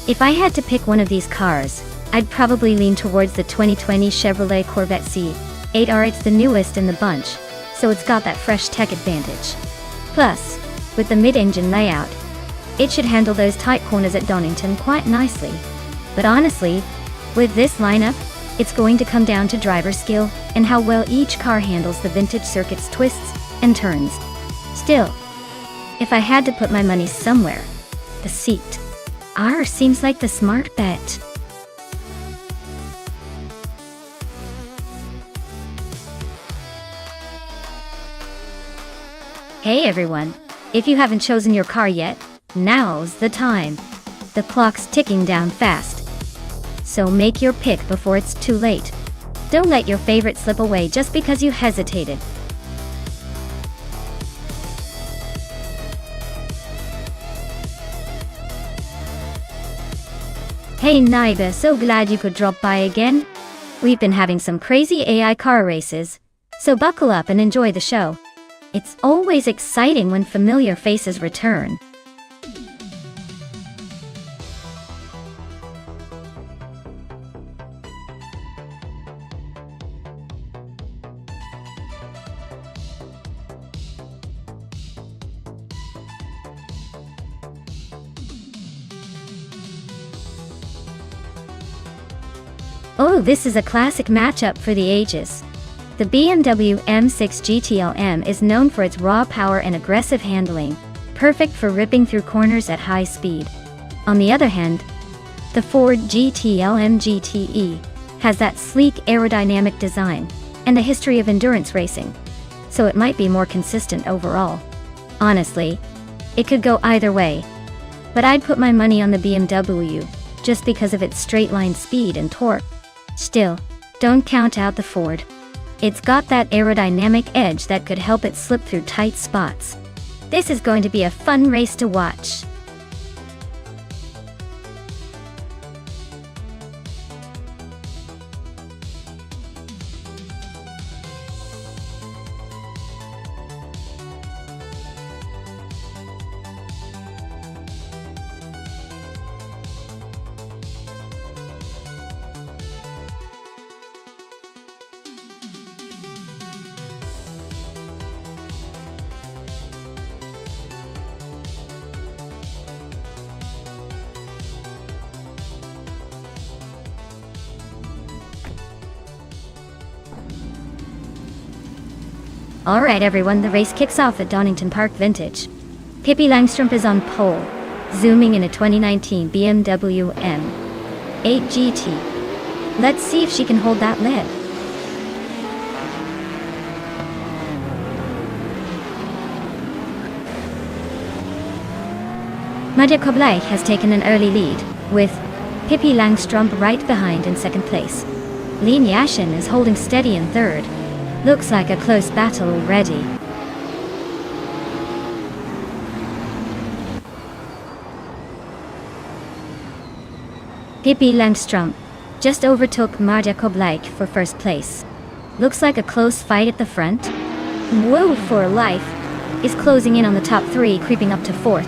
If I had to pick one of these cars, I'd probably lean towards the 2020 Chevrolet Corvette C8R. It's the newest in the bunch, so it's got that fresh tech advantage. Plus, with the mid-engine layout, it should handle those tight corners at Donington quite nicely. But honestly, with this lineup, it's going to come down to driver skill and how well each car handles the vintage circuit's twists and turns. Still, if I had to put my money somewhere, the C8R seems like the smart bet. Hey everyone, if you haven't chosen your car yet, now's the time. The clock's ticking down fast. So make your pick before it's too late. Don't let your favorite slip away just because you hesitated. Hey Naiba, so glad you could drop by again. We've been having some crazy AI car races, so buckle up and enjoy the show. It's always exciting when familiar faces return. Oh, this is a classic matchup for the ages. The BMW M6 GTLM is known for its raw power and aggressive handling, perfect for ripping through corners at high speed. On the other hand, the Ford GTLM GTE has that sleek aerodynamic design and a history of endurance racing, so it might be more consistent overall. Honestly, it could go either way, but I'd put my money on the BMW just because of its straight-line speed and torque. Still, don't count out the Ford. It's got that aerodynamic edge that could help it slip through tight spots. This is going to be a fun race to watch. Alright everyone, the race kicks off at Donington Park Vintage. Pippi Langstrup is on pole, zooming in a 2019 BMW M8 GT. Let's see if she can hold that lead. Maja Koblai has taken an early lead, with Pippi Langstrup right behind in second place. Lin Yashin is holding steady in third. Looks like a close battle already. Pippi Langstrup just overtook Marja Koblai for first place. Looks like a close fight at the front. Whoa for Life is closing in on the top three, creeping up to fourth.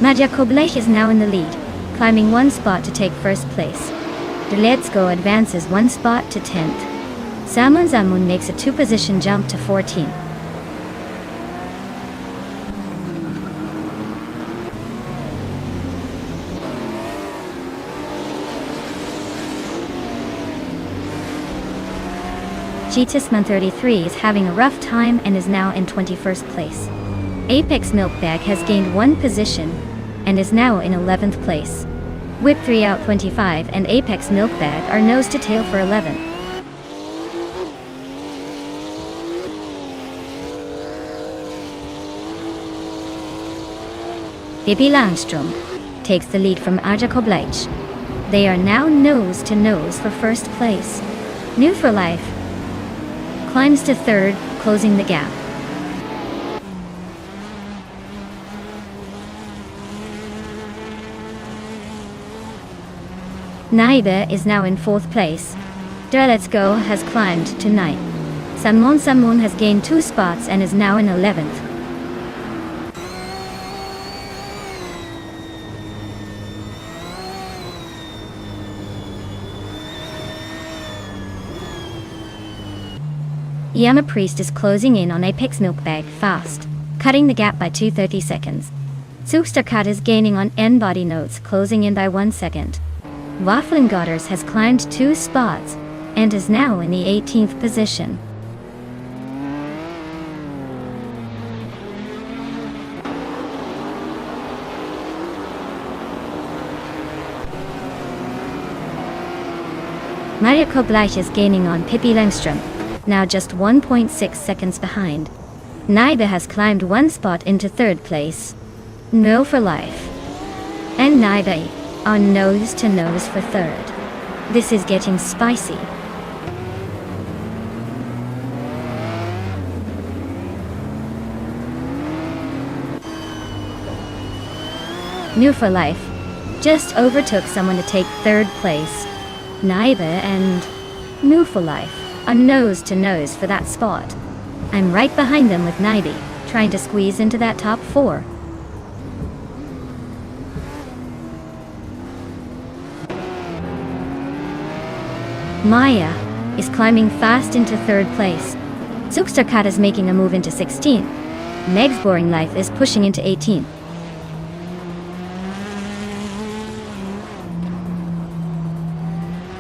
Maja Koblai is now in the lead, climbing one spot to take first place. Deletsko advances one spot to 10th. Salman Zamun makes a two-position jump to 14th. Gitisman 33 is having a rough time and is now in 21st place. Apex Milkbag has gained one position and is now in 11th place. Whip 3 out 25 and Apex Milkbag are nose to tail for 11th. Pippi Langstrup takes the lead from Marja Koblai. They are now nose to nose for first place. New for Life climbs to third, closing the gap. Naiba is now in fourth place. Let's Go has climbed to ninth. Samon has gained 2 spots and is now in 11th. Yama Priest is closing in on Apex Milkbag fast, cutting the gap by 2:30 seconds. Superstar is gaining on N-Body Notes, closing in by 1 second. Waffling Godders has climbed 2 spots and is now in the 18th position. Mariko Bleich is gaining on Pippi Langstrom, now just 1.6 seconds behind. Naiba has climbed 1 spot into 3rd place. No for life. And Naiba are nose to nose for 3rd. This is getting spicy. New for Life just overtook someone to take 3rd place. Naiba and New for Life are nose to nose for that spot. I'm right behind them with Naibi, trying to squeeze into that top 4. Maya is climbing fast into 3rd place. Superstar is making a move into 16th. Meg's Boring Life is pushing into 18th.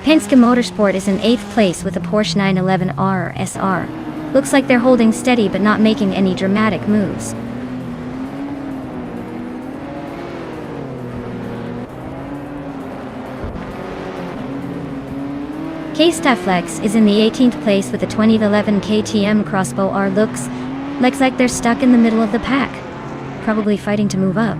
Penske Motorsport is in 8th place with a Porsche 911R SR. Looks like they're holding steady but not making any dramatic moves. K-Staflex is in the 18th place with a 2011 KTM Crossbow R. Looks like they're stuck in the middle of the pack, probably fighting to move up.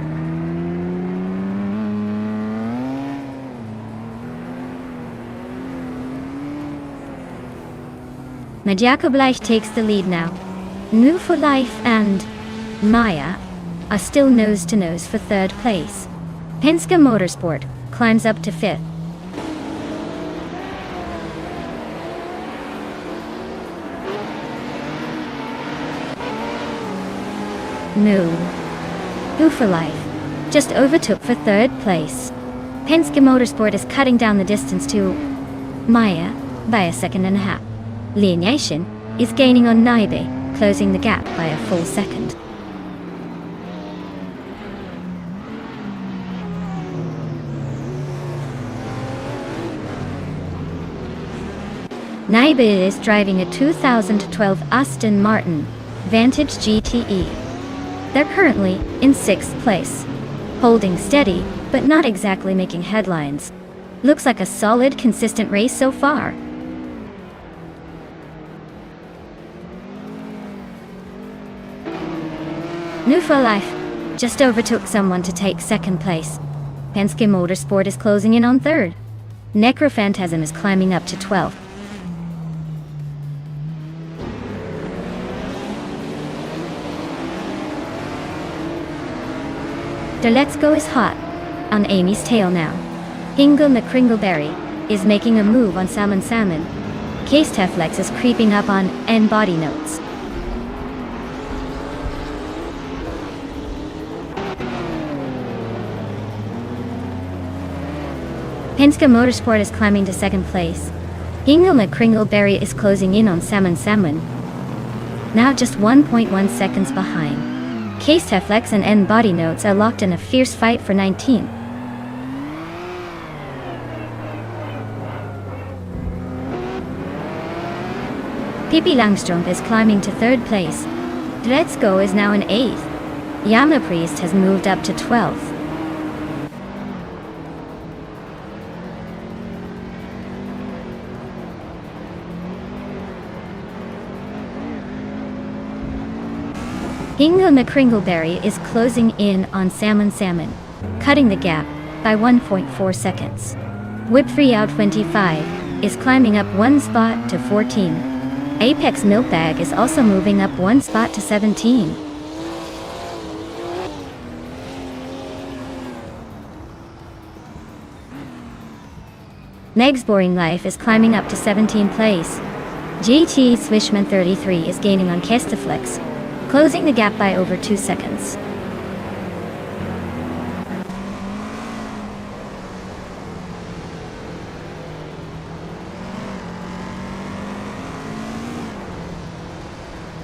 Nadjako Bleich takes the lead now. New for Life and Maya are still nose to nose for 3rd place. Penske Motorsport climbs up to 5th. New for Life just overtook for 3rd place. Penske Motorsport is cutting down the distance to Maya by 1.5 seconds. Lineation is gaining on Naibe, closing the gap by a full second. Naibe is driving a 2012 Aston Martin Vantage GTE. They're currently in 6th place, holding steady, but not exactly making headlines. Looks like a solid, consistent race so far. New for Life just overtook someone to take 2nd place. Penske Motorsport is closing in on 3rd. Necrophantasm is climbing up to 12th. The Let's Go is hot on Amy's tail now. Hingle McCringleberry is making a move on Salmon. K-Staflex is creeping up on N-Body Notes. Penske Motorsport is climbing to 2nd place. Hingle McCringleberry is closing in on Salmon, now just 1.1 seconds behind. K-Staflex and N-Body Notes are locked in a fierce fight for 19th. Pippi Langstrom is climbing to 3rd place. Let's Go is now in 8th. Yama Priest has moved up to 12th. Hingle McCringleberry is closing in on Salmon, cutting the gap by 1.4 seconds. Whip 3 out 25 is climbing up 1 spot to 14. Apex Milkbag is also moving up 1 spot to 17. Meg's Boring Life is climbing up to 17th place. GT Swishman 33 is gaining on Kestaflex, closing the gap by over 2 seconds.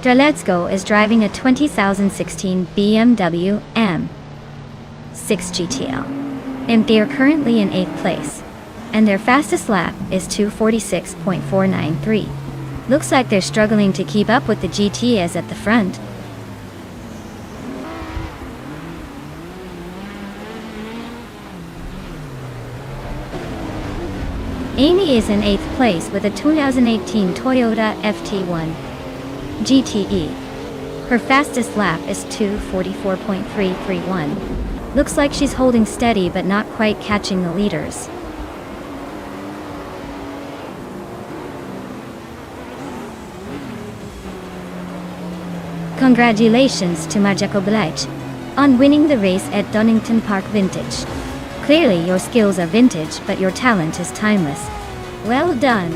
Dralecko is driving a 2016 BMW M6 GTL, and they are currently in 8th place, and their fastest lap is 2:46.493. Looks like they're struggling to keep up with the GTs at the front. Amy is in 8th place with a 2018 Toyota FT1 GTE. Her fastest lap is 2:44.331. Looks like she's holding steady but not quite catching the leaders. Congratulations to Majako Blech on winning the race at Donington Park Vintage. Clearly your skills are vintage, but your talent is timeless. Well done.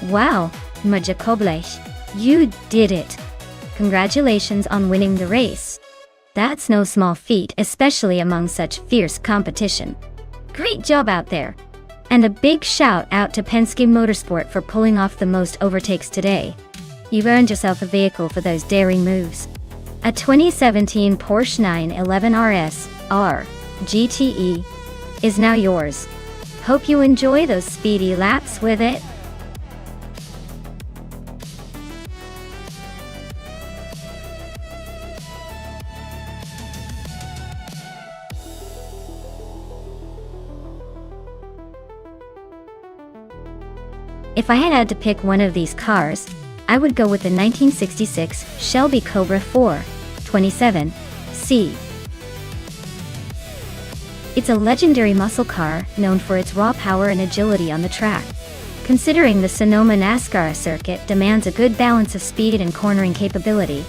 Wow, Majako Blech, you did it! Congratulations on winning the race. That's no small feat, especially among such fierce competition. Great job out there! And a big shout out to Penske Motorsport for pulling off the most overtakes today. You've earned yourself a vehicle for those daring moves. A 2017 Porsche 911 RS R GTE is now yours. Hope you enjoy those speedy laps with it. If I had to pick one of these cars, I would go with the 1966 Shelby Cobra 427C. It's a legendary muscle car known for its raw power and agility on the track. Considering the Sonoma NASCAR circuit demands a good balance of speed and cornering capability,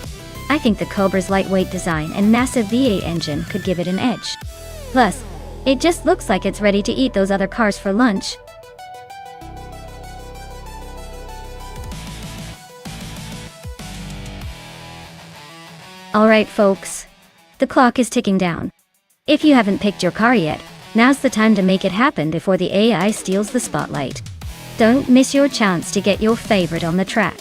I think the Cobra's lightweight design and massive V8 engine could give it an edge. Plus, it just looks like it's ready to eat those other cars for lunch. Alright folks. The clock is ticking down. If you haven't picked your car yet, now's the time to make it happen before the AI steals the spotlight. Don't miss your chance to get your favorite on the track.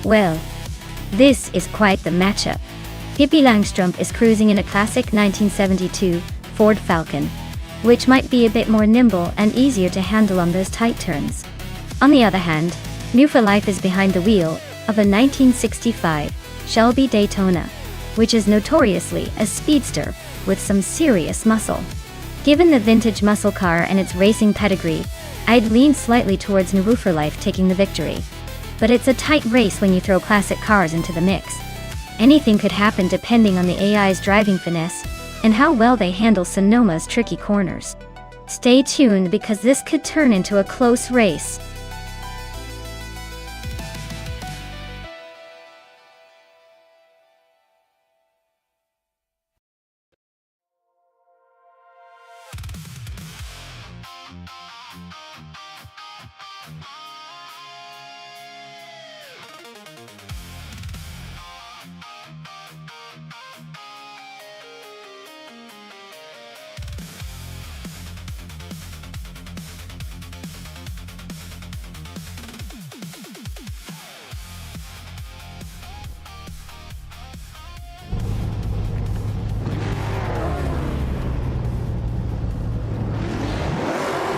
Well, this is quite the matchup. Pippi Langstrumpf is cruising in a classic 1972 Ford Falcon, which might be a bit more nimble and easier to handle on those tight turns. On the other hand, New for Life is behind the wheel of a 1965 Shelby Daytona, which is notoriously a speedster with some serious muscle. Given the vintage muscle car and its racing pedigree, I'd lean slightly towards New for Life taking the victory. But it's a tight race when you throw classic cars into the mix. Anything could happen depending on the AI's driving finesse and how well they handle Sonoma's tricky corners. Stay tuned because this could turn into a close race.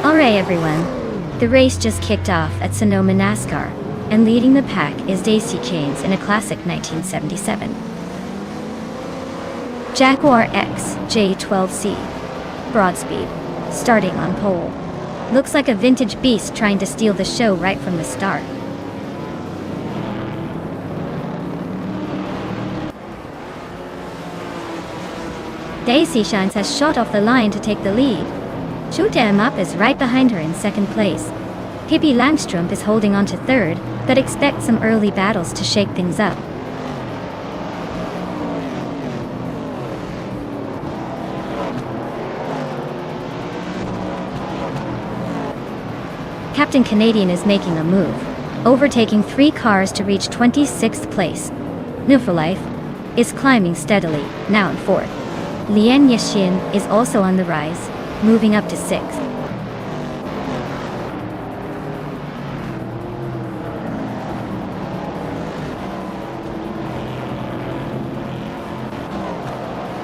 Alright everyone, the race just kicked off at Sonoma NASCAR, and leading the pack is Daisy Chains in a classic 1977 Jaguar X J12C Broadspeed, starting on pole. Looks like a vintage beast trying to steal the show right from the start. Daisy Chains has shot off the line to take the lead. Shoot 'em Up is right behind her in second place. Pippi Langstrumpf is holding on to third, but expect some early battles to shake things up. Captain Canadian is making a move, overtaking 3 cars to reach 26th place. New for Life is climbing steadily, now in 4th. Lian Yixin is also on the rise, moving up to 6th.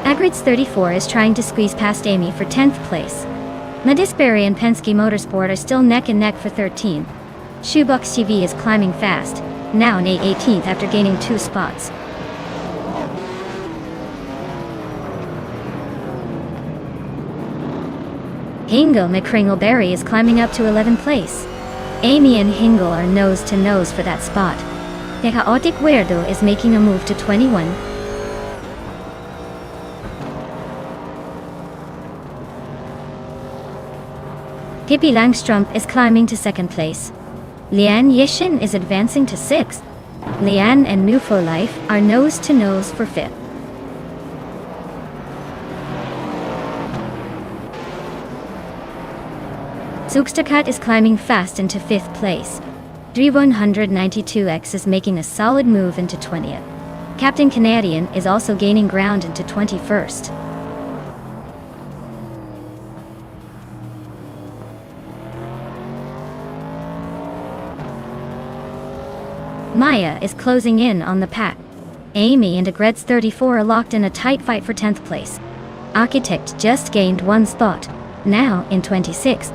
Agrids 34 is trying to squeeze past Amy for 10th place. Medisberry and Penske Motorsport are still neck and neck for 13. Shoebox TV is climbing fast, now in 18th after gaining 2 spots. Hingle McCringleberry is climbing up to 11th place. Amy and Hingle are nose to nose for that spot. The Chaotic Weirdo is making a move to 21. Pippi Langstrumpf is climbing to 2nd place. Lian Yixin is advancing to 6th. Lian and New for Life are nose to nose for 5th. Zugstakat is climbing fast into 5th place. D192X is making a solid move into 20th. Captain Canadian is also gaining ground into 21st. Maya is closing in on the pack. Amy and Agrids 34 are locked in a tight fight for 10th place. Architect just gained 1 spot, now in 26th.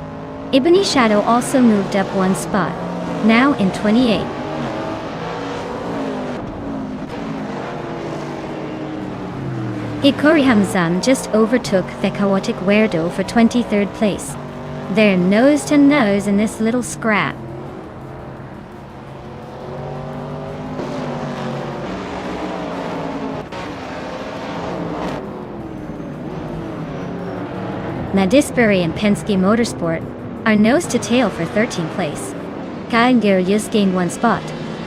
Ebony Shadow also moved up 1 spot, now in 28th. Hikori Hamzan just overtook the chaotic weirdo for 23rd place. They're nose to nose in this little scrap. Nadisbury and Penske Motorsport are nose to tail for 13th place. Kaingir just gained 1 spot,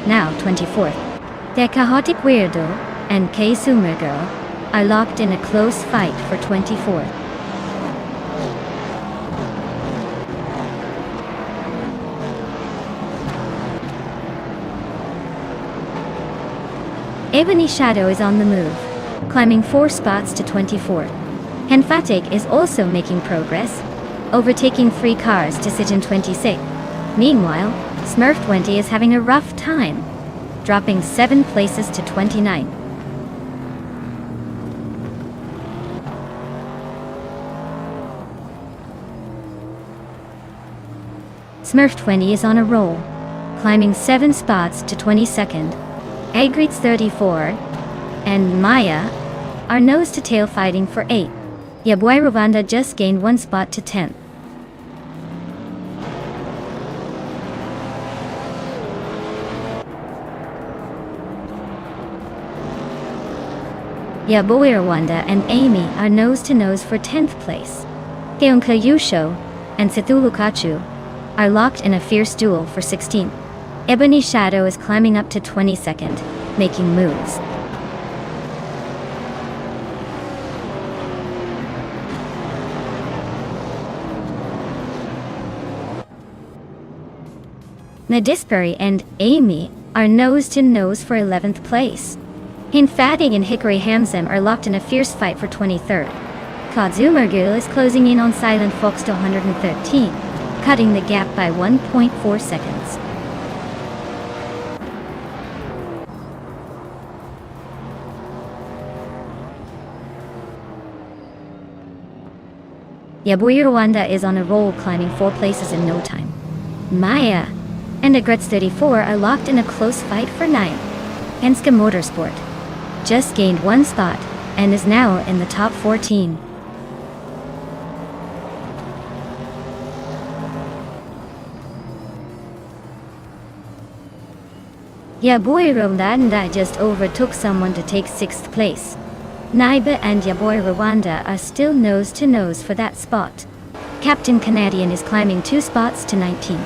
now 24th. The chaotic weirdo and K-Sumer girl are locked in a close fight for 24th. Ebony Shadow is on the move, climbing 4 spots to 24th. Henfatik is also making progress, overtaking 3 cars to sit in 26th. Meanwhile, Smurf 20 is having a rough time, dropping 7 places to 29. Smurf 20 is on a roll, climbing 7 spots to 22nd. Agreets 34 and Maya are nose to tail fighting for 8. Yaboy Rwanda just gained 1 spot to 10th. Yaboy Rwanda and Amy are nose to nose for 10th place. Keonka Yusho and Sithulukachu are locked in a fierce duel for 16th. Ebony Shadow is climbing up to 22nd, making moves. Nadisbury and Amy are nose to nose for 11th place. Hinfatig and Hickory Hamzem are locked in a fierce fight for 23rd. Kazumergul is closing in on Silent Fox to 113, cutting the gap by 1.4 seconds. Yaboy Rwanda is on a roll, climbing 4 places in no time. Maya and Agretz 34 are locked in a close fight for 9th. Penske Motorsport just gained 1 spot and is now in the top 14. Yaboy Rwanda just overtook someone to take 6th place. Naiba and Yaboy Rwanda are still nose to nose for that spot. Captain Canadian is climbing 2 spots to 19.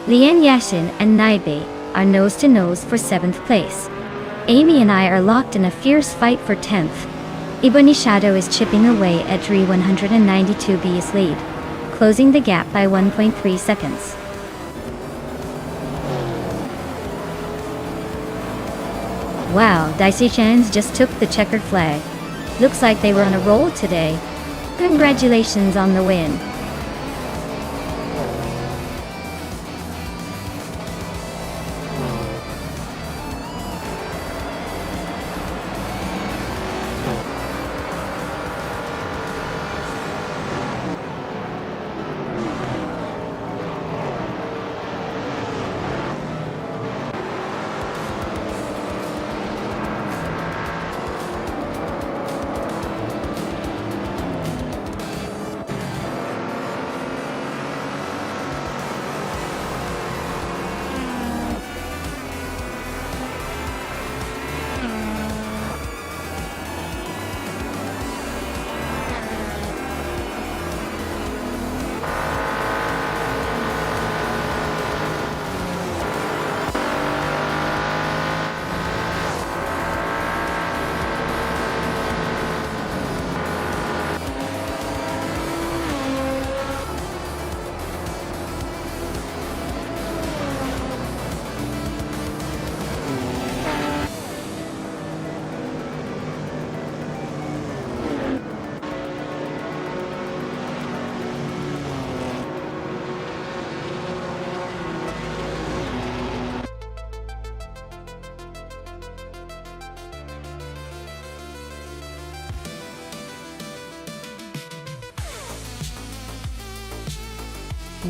Lian Yashin and Naibe are nose to nose for 7th place. Amy and I are locked in a fierce fight for 10th. Ebony Shadow is chipping away at Dre 192B's lead, closing the gap by 1.3 seconds. Wow, Dicey Chans just took the checkered flag. Looks like they were on a roll today. Congratulations on the win.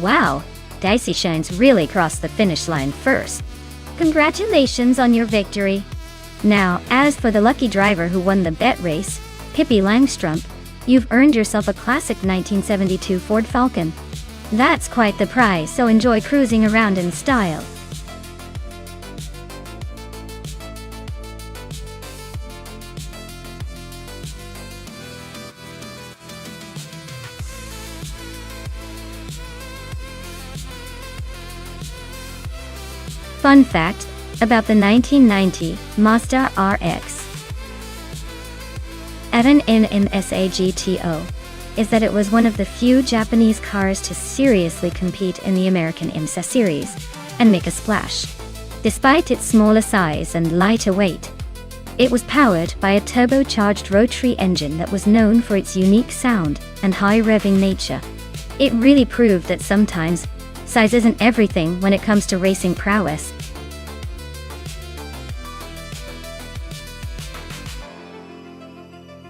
Wow, Dicey Shines really crossed the finish line first. Congratulations on your victory. Now, as for the lucky driver who won the bet race, Pippi Langstrumpf, you've earned yourself a classic 1972 Ford Falcon. That's quite the prize, so enjoy cruising around in style. Fun fact about the 1990 Mazda RX 7 NMSA GTO is that it was one of the few Japanese cars to seriously compete in the American IMSA series and make a splash. Despite its smaller size and lighter weight, it was powered by a turbocharged rotary engine that was known for its unique sound and high revving nature. It really proved that sometimes size isn't everything when it comes to racing prowess.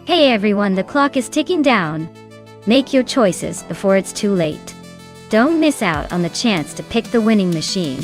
Hey everyone, the clock is ticking down. Make your choices before it's too late. Don't miss out on the chance to pick the winning machine.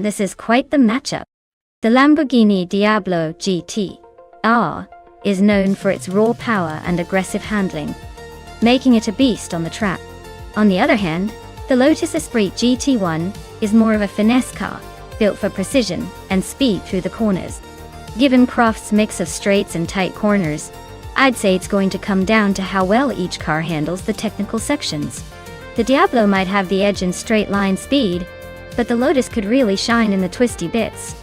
This is quite the matchup. The Lamborghini Diablo GT-R is known for its raw power and aggressive handling, making it a beast on the track. On the other hand, the Lotus Esprit GT1 is more of a finesse car, built for precision and speed through the corners. Given Croft's mix of straights and tight corners, I'd say it's going to come down to how well each car handles the technical sections. The Diablo might have the edge in straight line speed, but the Lotus could really shine in the twisty bits.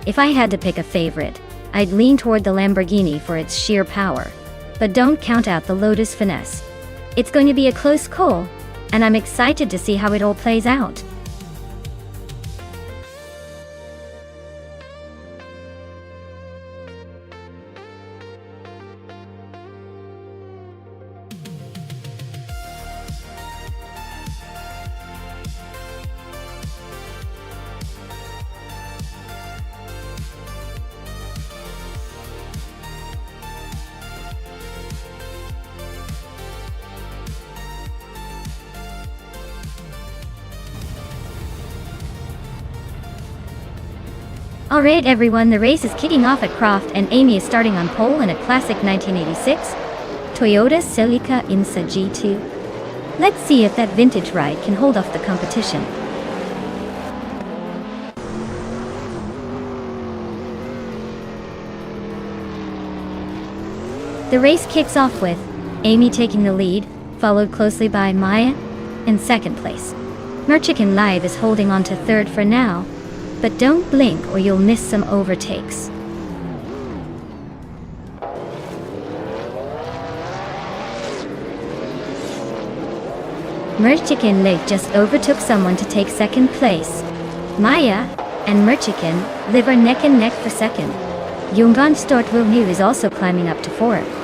If I had to pick a favorite, I'd lean toward the Lamborghini for its sheer power. But don't count out the Lotus finesse. It's going to be a close call, and I'm excited to see how it all plays out. Alright everyone, the race is kicking off at Croft and Amy is starting on pole in a classic 1986 Toyota Celica IMSA G2. Let's see if that vintage ride can hold off the competition. The race kicks off with Amy taking the lead, followed closely by Maya in second place. Merchican Live is holding on to third for now, but don't blink or you'll miss some overtakes. Merchican Live just overtook someone to take second place. Maya and Merchican Live are neck and neck for second. Jungan Stortwilnu is also climbing up to fourth.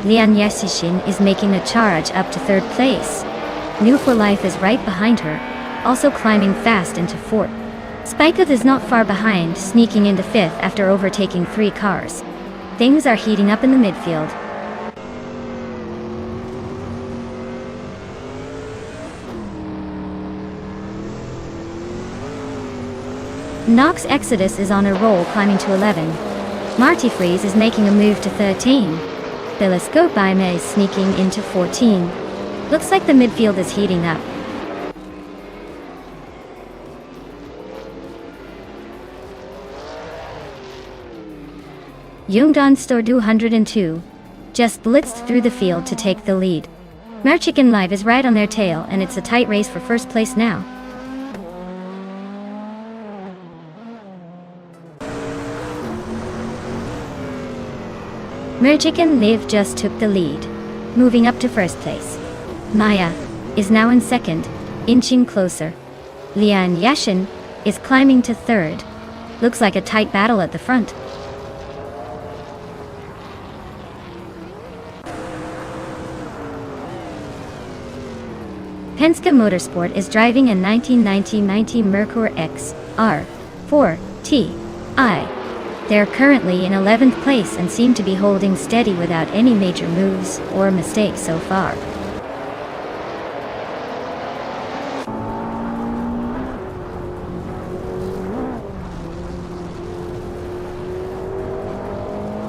Lian Yasishin is making a charge up to third place. New for Life is right behind her, also climbing fast into fourth. Spiketh is not far behind, sneaking into fifth after overtaking 3 cars. Things are heating up in the midfield. Nox Exodus is on a roll, climbing to 11. Marty Freeze is making a move to 13. Telescope Baime is sneaking into 14. Looks like the midfield is heating up. Nonstop 202 just blitzed through the field to take the lead. Merchicken Live is right on their tail, and it's a tight race for first place now. Merchicken Live just took the lead, moving up to first place. Maya is now in second, inching closer. Lian Yashin is climbing to third. Looks like a tight battle at the front. Penske Motorsport is driving a 1990 Merkur X R4Ti. They're currently in 11th place and seem to be holding steady without any major moves or mistakes so far.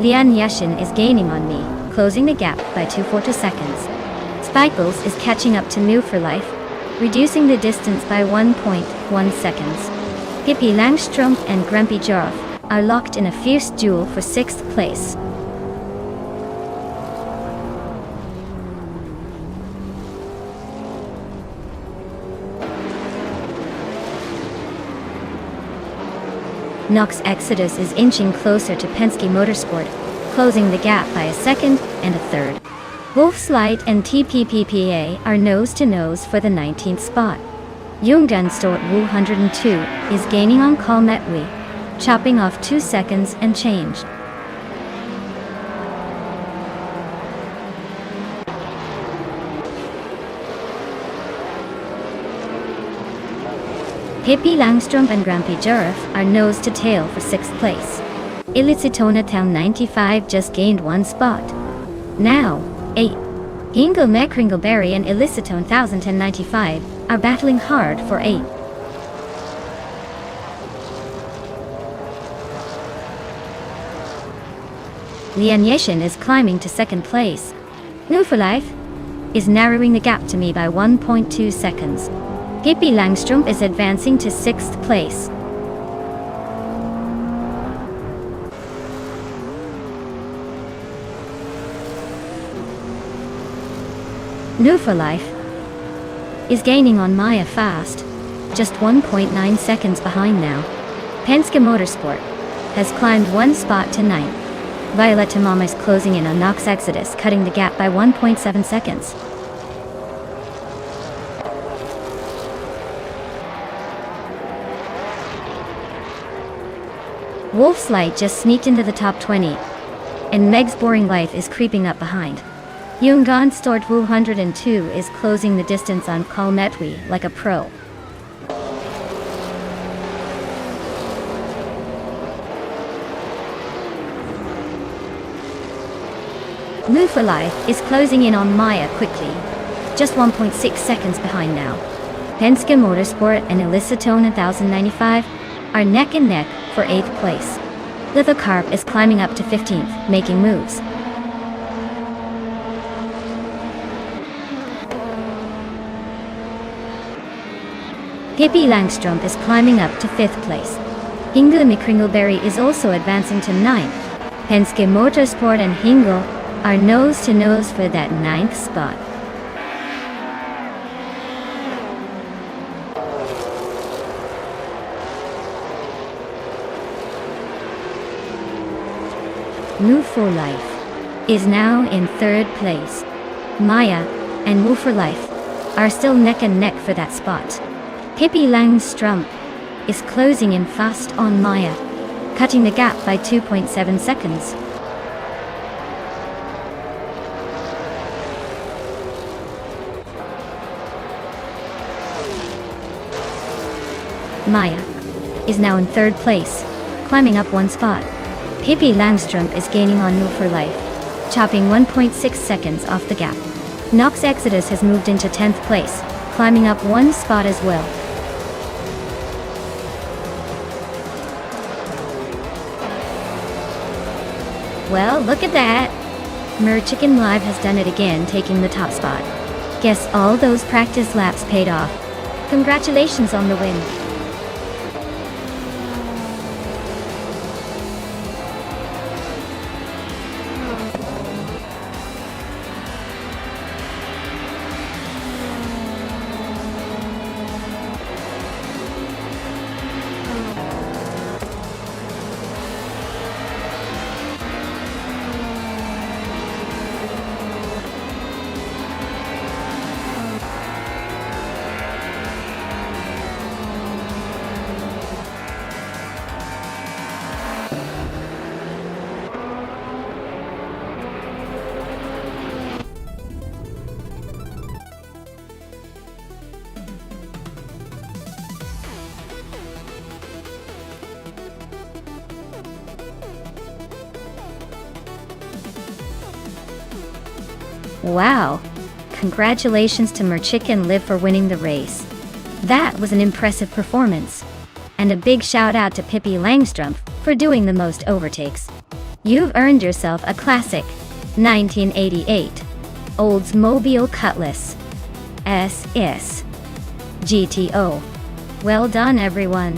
Lian Yashin is gaining on me, closing the gap by 2.42 seconds. Spikels is catching up to New for Life, reducing the distance by 1.1 seconds. Pippi Langstrumpf and Grumpy Jarf are locked in a fierce duel for 6th place. Nox Exodus is inching closer to Penske Motorsport, closing the gap by a second and a third. Wolfslight and TPPPA are nose-to-nose for the 19th spot. Nonstop 102 is gaining on Kalmetwi, chopping off 2 seconds and change. Pippi Langstrumpf and Grumpy Jarf are nose-to-tail for 6th place. Ilicitona Town 95 just gained 1 spot. Now, 8. Hingle Mekringleberry and Ilicitone 1095 are battling hard for 8. Lian Yashin is climbing to 2nd place. New for Life is narrowing the gap to me by 1.2 seconds. Pippi Langstrumpf is advancing to 6th place. New for Life is gaining on Maya fast, just 1.9 seconds behind now. Penske Motorsport has climbed 1 spot to 9th. Violetta Mama is closing in on Nox Exodus, cutting the gap by 1.7 seconds. Wolf's Light just sneaked into the top 20, and Meg's Boring Life is creeping up behind. Nonstop 202 is closing the distance on Kalmetwi like a pro. Move for Life is closing in on Maya quickly, just 1.6 seconds behind now. Penske Motorsport and Ilicitone 1095 are neck and neck for 8th place. Lithocarp is climbing up to 15th, making moves. Pippi Langstrumpf is climbing up to 5th place. Hingle Mekringleberry is also advancing to 9th. Penske Motorsport and Hingle are nose-to-nose for that 9th spot. New for Life is now in 3rd place. Maya and Move for Life are still neck and neck for that spot. Pippi Langstrumpf is closing in fast on Maya, cutting the gap by 2.7 seconds. Maya is now in 3rd place, climbing up 1 spot. Pippi Langstrumpf is gaining on Move for Life, chopping 1.6 seconds off the gap. Nox Exodus has moved into 10th place, climbing up 1 spot as well. Well, look at that! Merchicken Live has done it again, taking the top spot. Guess all those practice laps paid off. Congratulations on the win. Wow! Congratulations to Merchik and Liv for winning the race. That was an impressive performance. And a big shout out to Pippi Langstrumpf for doing the most overtakes. You've earned yourself a classic 1988 Oldsmobile Cutlass SS GTO. Well done, everyone.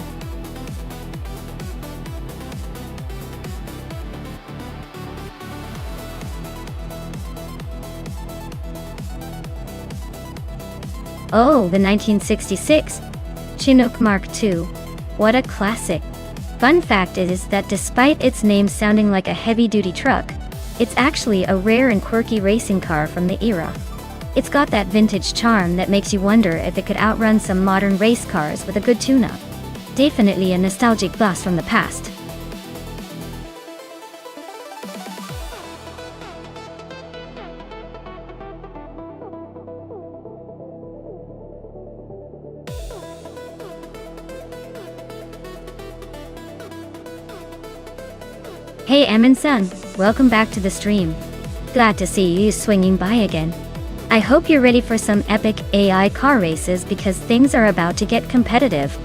Oh, the 1966 Chinook Mark II. What a classic. Fun fact is that despite its name sounding like a heavy-duty truck, it's actually a rare and quirky racing car from the era. It's got that vintage charm that makes you wonder if it could outrun some modern race cars with a good tune-up. Definitely a nostalgic blast from the past. Hey Em and Son, welcome back to the stream. Glad to see you swinging by again. I hope you're ready for some epic AI car races because things are about to get competitive.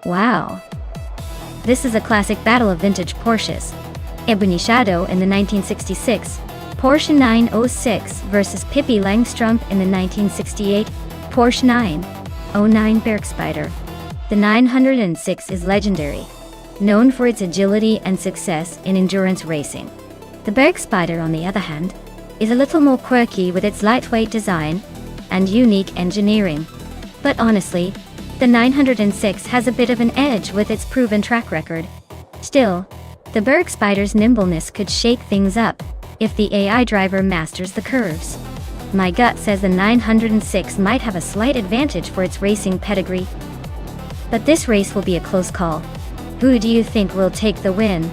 Wow. This is a classic battle of vintage Porsches. Ebony Shadow in the 1966 Porsche 906 versus Pippi Langstrumpf in the 1968 Porsche 909 Bergspider. The 906 is legendary, known for its agility and success in endurance racing. The Bergspider, on the other hand, is a little more quirky with its lightweight design and unique engineering. But honestly, the 906 has a bit of an edge with its proven track record. Still, the Bergspider's nimbleness could shake things up if the AI driver masters the curves. My gut says the 906 might have a slight advantage for its racing pedigree. But this race will be a close call. Who do you think will take the win?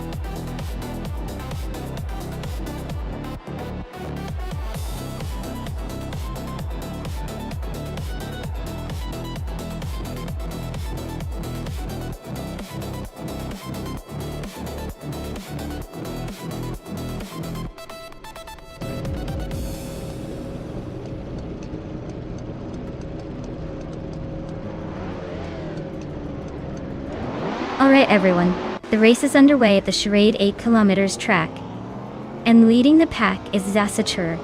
Alright everyone, the race is underway at the charade 8 kilometers track. And leading the pack is Zasatur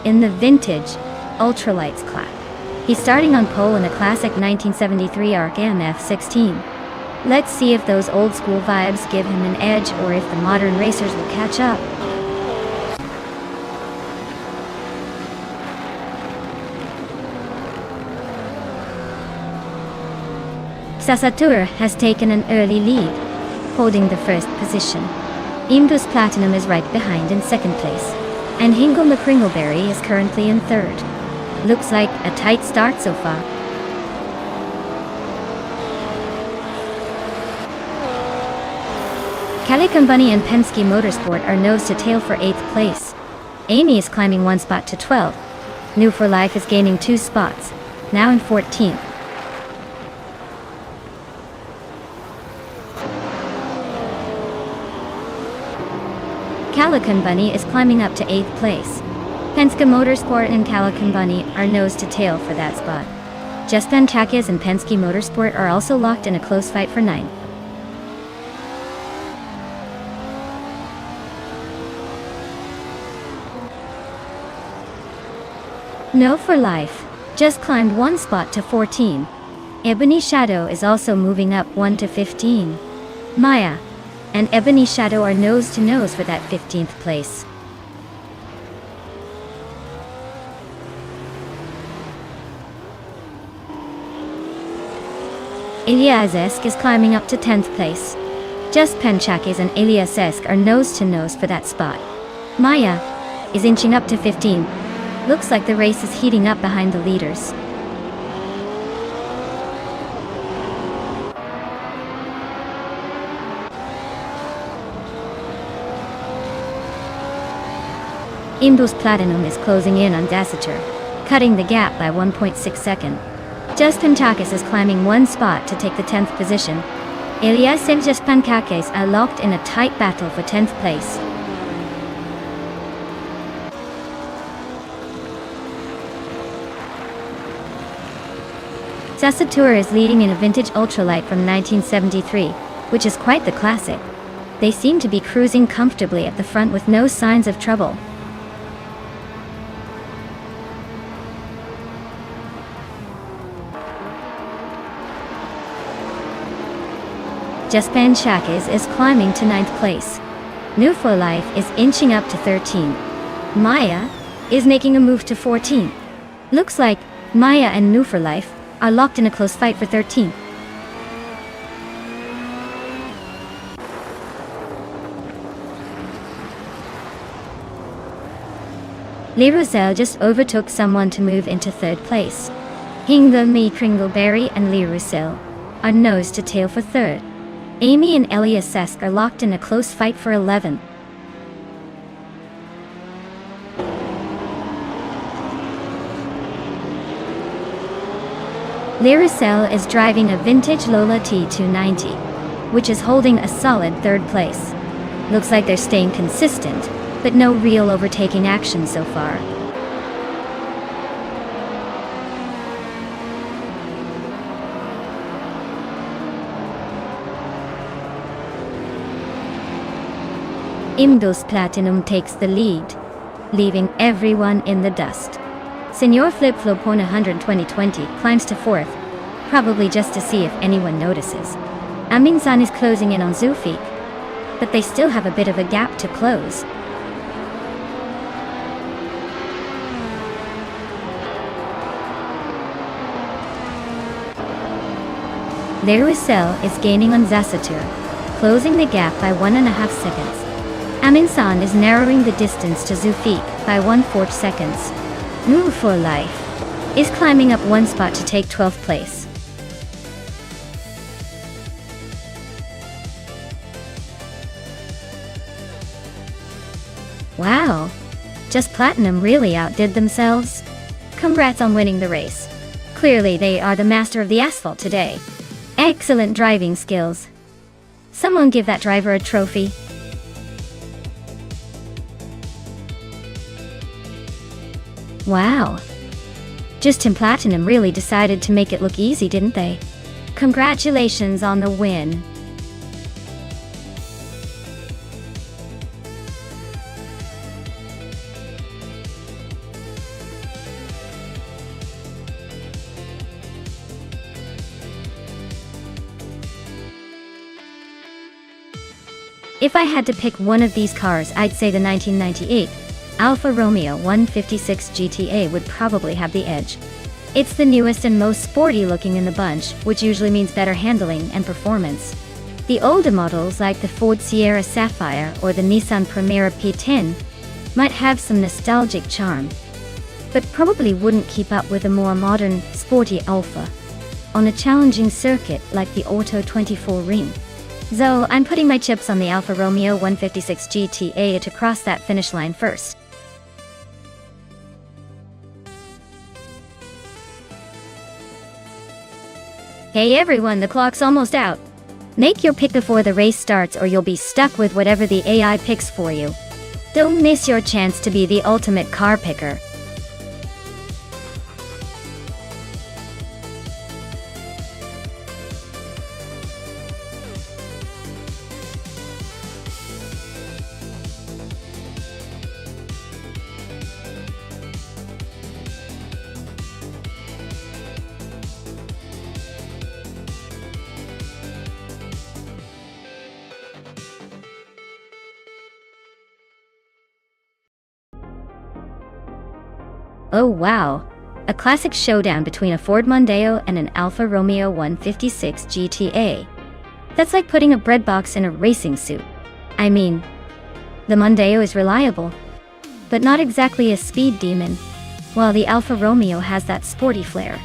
in the vintage ultralights class. He's starting on pole in the classic 1973 ARC MF16. Let's see if those old school vibes give him an edge or if the modern racers will catch up. Zasatur has taken an early lead, holding the first position. Indus Platinum is right behind in second place, and Hingle McCringleberry is currently in third. Looks like a tight start so far. Calican Bunny and Penske Motorsport are nose to tail for 8th place. Amy is climbing one spot to 12th. New for Life is gaining 2 spots, now in 14th. Calican Bunny is climbing up to 8th place. Penske Motorsport and Calican Bunny are nose to tail for that spot. Justin Chakis and Penske Motorsport are also locked in a close fight for 9th. No for Life just climbed 1 spot to 14. Ebony Shadow is also moving up 1 to 15. Maya and Ebony Shadow are nose to nose for that 15th place. Eliasesk is climbing up to 10th place. Just Penchakis and Eliasesk are nose to nose for that spot. Maya is inching up to 15. Looks like the race is heating up behind the leaders. Indus Platinum is closing in on Dacitur, cutting the gap by 1.6 seconds. Just Pankakis is climbing one spot to take the 10th position. Elias and Just Pankakis are locked in a tight battle for 10th place. Dacitur is leading in a vintage ultralight from 1973, which is quite the classic. They seem to be cruising comfortably at the front with no signs of trouble. Jaspan Shakis is climbing to 9th place. New for Life is inching up to 13. Maya is making a move to 14. Looks like Maya and New for Life are locked in a close fight for 13. Lirusel just overtook someone to move into 3rd place. Hingle Me Kringleberry and Lirusel are nose to tail for 3rd. Amy and Elias Sesk are locked in a close fight for 11th. Lirusel is driving a vintage Lola T290, which is holding a solid 3rd place. Looks like they're staying consistent, but no real overtaking action so far. Indus Platinum takes the lead, leaving everyone in the dust. Senor Flip Flopona 12020 climbs to 4th, probably just to see if anyone notices. Aminsan is closing in on Zufik, but they still have a bit of a gap to close. Lirusel is gaining on Dacitur, closing the gap by 1.5 seconds. Aminsan is narrowing the distance to Zufik by 1/4 seconds. New for Life is climbing up one spot to take 12th place. Wow! Just Platinum really outdid themselves. Congrats on winning the race. Clearly they are the master of the asphalt today. Excellent driving skills. Someone give that driver a trophy. Wow. Justin Platinum really decided to make it look easy, didn't they? Congratulations on the win. If I had to pick one of these cars, I'd say the 1998 Alfa Romeo 156 GTA would probably have the edge. It's the newest and most sporty looking in the bunch, which usually means better handling and performance. The older models like the Ford Sierra Sapphire or the Nissan Primera P10 might have some nostalgic charm, but probably wouldn't keep up with a more modern, sporty Alfa on a challenging circuit like the Auto 24 Ring. So I'm putting my chips on the Alfa Romeo 156 GTA to cross that finish line first. Hey everyone, the clock's almost out. Make your pick before the race starts or you'll be stuck with whatever the AI picks for you. Don't miss your chance to be the ultimate car picker. Oh wow! A classic showdown between a Ford Mondeo and an Alfa Romeo 156 GTA. That's like putting a bread box in a racing suit. I mean, the Mondeo is reliable, but not exactly a speed demon, while the Alfa Romeo has that sporty flair,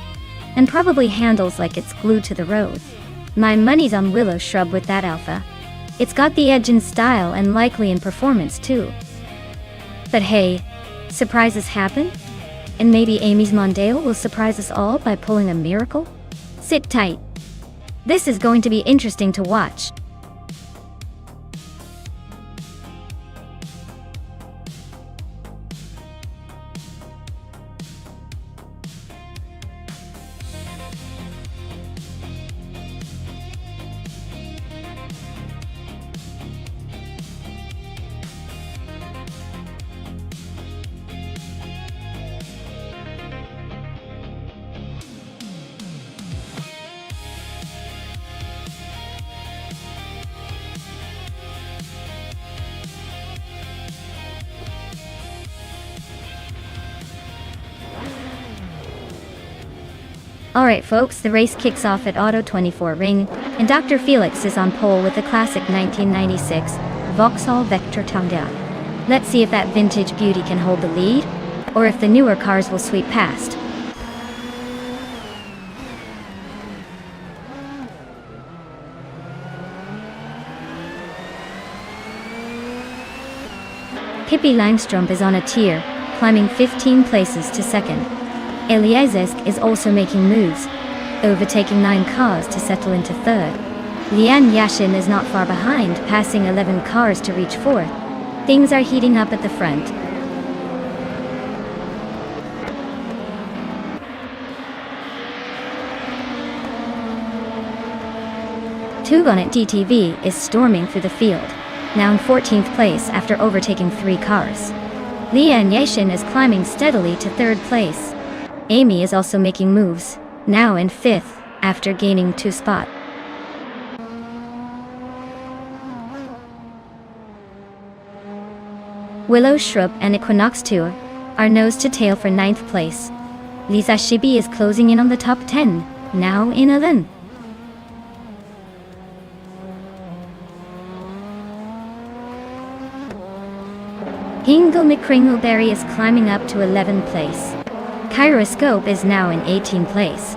and probably handles like it's glued to the road. My money's on Willow Shrub with that Alfa. It's got the edge in style and likely in performance too. But hey, Surprises happen? And maybe Amy's Mondale will surprise us all by pulling a miracle? Sit tight. This is going to be interesting to watch. Alright folks, the race kicks off at Auto 24 Ring, and Dr. Felix is on pole with the classic 1996 Vauxhall Vectra Tundra. Let's see if that vintage beauty can hold the lead, or if the newer cars will sweep past. Pippi Langström is on a tear, climbing 15 places to second. Eliazesk is also making moves, overtaking 9 cars to settle into third. Lian Yashin is not far behind, passing 11 cars to reach fourth. Things are heating up at the front. Tugonet DTV is storming through the field, now in 14th place after overtaking 3 cars. Lian Yashin is climbing steadily to 3rd place. Amy is also making moves, now in 5th, after gaining 2 spots. Willow Shrub and Equinox Tour are nose to tail for 9th place. Lisa Shibi is closing in on the top 10, now in 11th. Hingle McCringleberry is climbing up to 11th place. Kyroscope is now in 18th place.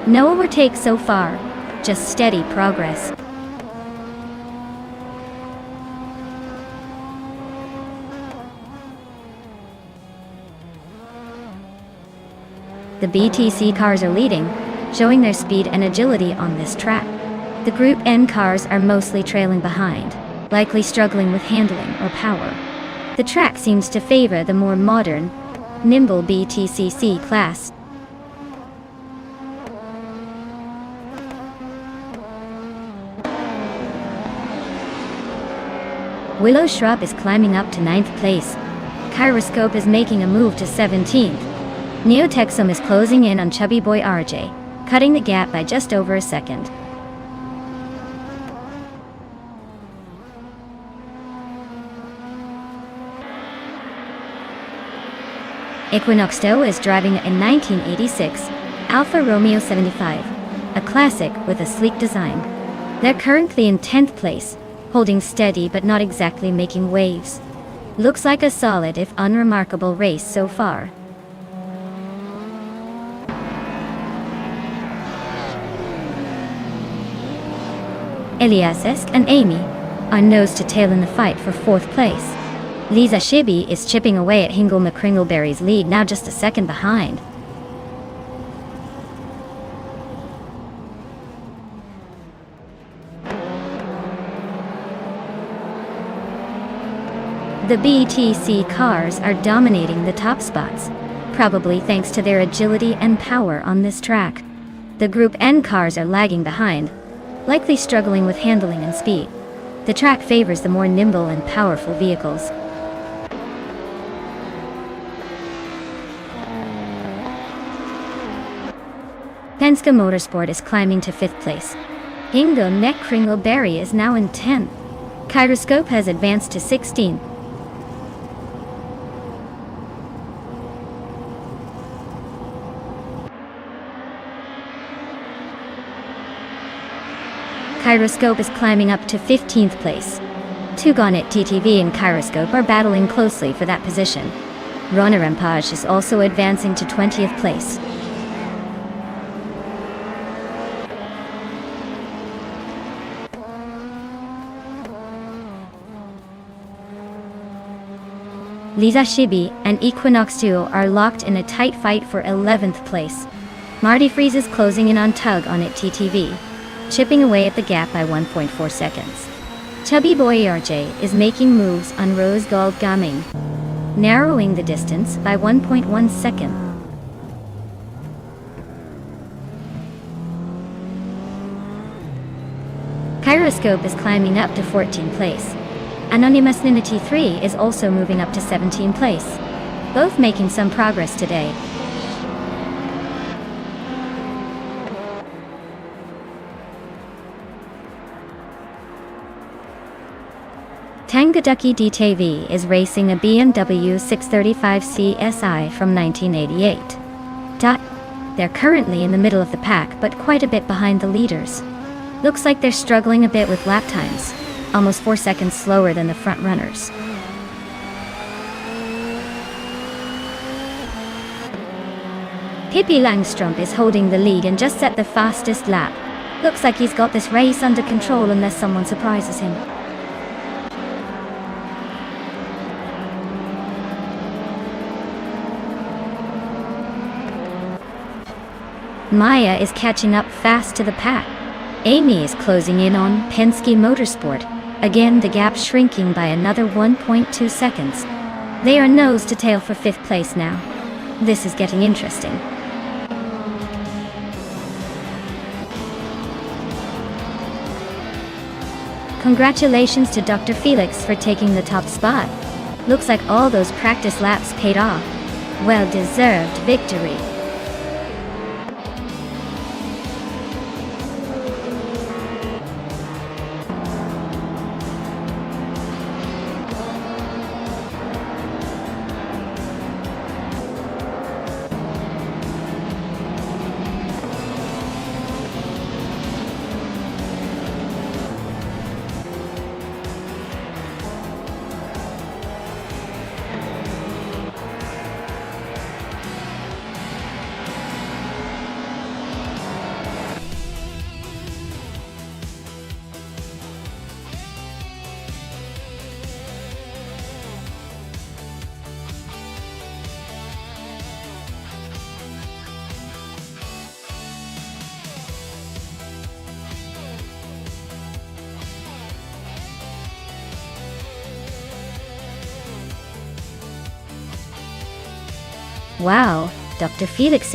No overtake so far, just steady progress. The BTC cars are leading, showing their speed and agility on this track. The Group N cars are mostly trailing behind, likely struggling with handling or power. The track seems to favor the more modern, nimble BTCC class. Willow Shrub is climbing up to 9th place. Kyroscope is making a move to 17th. Neotexum is closing in on Chubby Boy RJ, cutting the gap by just over a second. Equinox Stowe is driving a 1986 Alfa Romeo 75, a classic with a sleek design. They're currently in 10th place, holding steady but not exactly making waves. Looks like a solid if unremarkable race so far. Eliasesk and Amy are nose to tail in the fight for 4th place. Lisa Shibi is chipping away at Hingle McCringleberry's lead, now just a second behind. The BTC cars are dominating the top spots, probably thanks to their agility and power on this track. The Group N cars are lagging behind, likely struggling with handling and speed. The track favors the more nimble and powerful vehicles. Penske Motorsport is climbing to 5th place. Hingle McCringleberry is now in 10th. Kyroscope has advanced to 16th. Kyroscope is climbing up to 15th place. Tugonet TTV and Kyroscope are battling closely for that position. Runner Empage is also advancing to 20th place. Lisa Shibi and Equinox Duo are locked in a tight fight for 11th place. Marty Freeze is closing in on Tug on it TTV, chipping away at the gap by 1.4 seconds. Chubby Boy RJ is making moves on Rose Gold Gaming, narrowing the distance by 1.1 second. Kyroscope is climbing up to 14th place. Anonymous Ninity 3 is also moving up to 17th place, both making some progress today. Tangaducky DTV is racing a BMW 635 CSI from 1988. They're currently in the middle of the pack but quite a bit behind the leaders. Looks like they're struggling a bit with lap times, almost 4 seconds slower than the front runners. Pippi Langstrup is holding the lead and just set the fastest lap. Looks like he's got this race under control unless someone surprises him. Maya is catching up fast to the pack. Amy is closing in on Penske Motorsport. Again, the gap shrinking by another 1.2 seconds. They are nose to tail for 5th place now. This is getting interesting. Congratulations to Dr. Felix for taking the top spot. Looks like all those practice laps paid off. Well-deserved victory. Wow, Dr. Felix,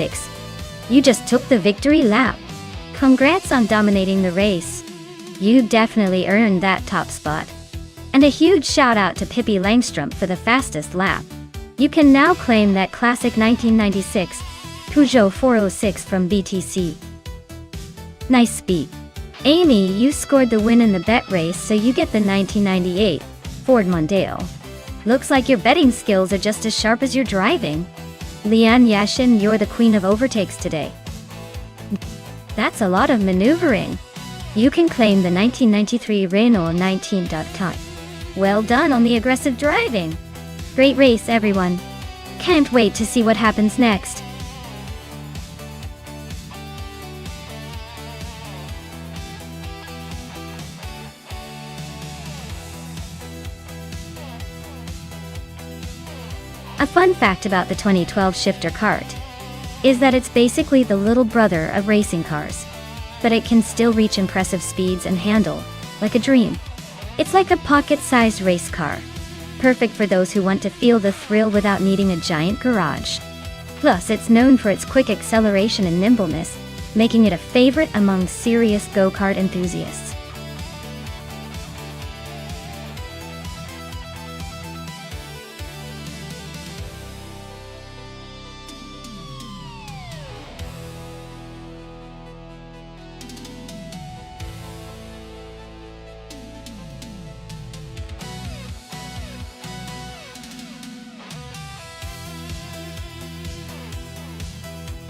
you just took the victory lap. Congrats on dominating the race. You definitely earned that top spot. And a huge shout out to Pippi Langstrup for the fastest lap. You can now claim that classic 1996 Peugeot 406 from BTC. Nice speed. Amy, you scored the win in the bet race, so you get the 1998 Ford Mondeo. Looks like your betting skills are just as sharp as your driving. Lian Yashin, you're the queen of overtakes today. That's a lot of maneuvering. You can claim the 1993 Renault 19. Well done on the aggressive driving. Great race, everyone. Can't wait to see what happens next. A fun fact about the 2012 shifter kart is that it's basically the little brother of racing cars, but it can still reach impressive speeds and handle like a dream. It's like a pocket-sized race car, perfect for those who want to feel the thrill without needing a giant garage. Plus, it's known for its quick acceleration and nimbleness, making it a favorite among serious go-kart enthusiasts.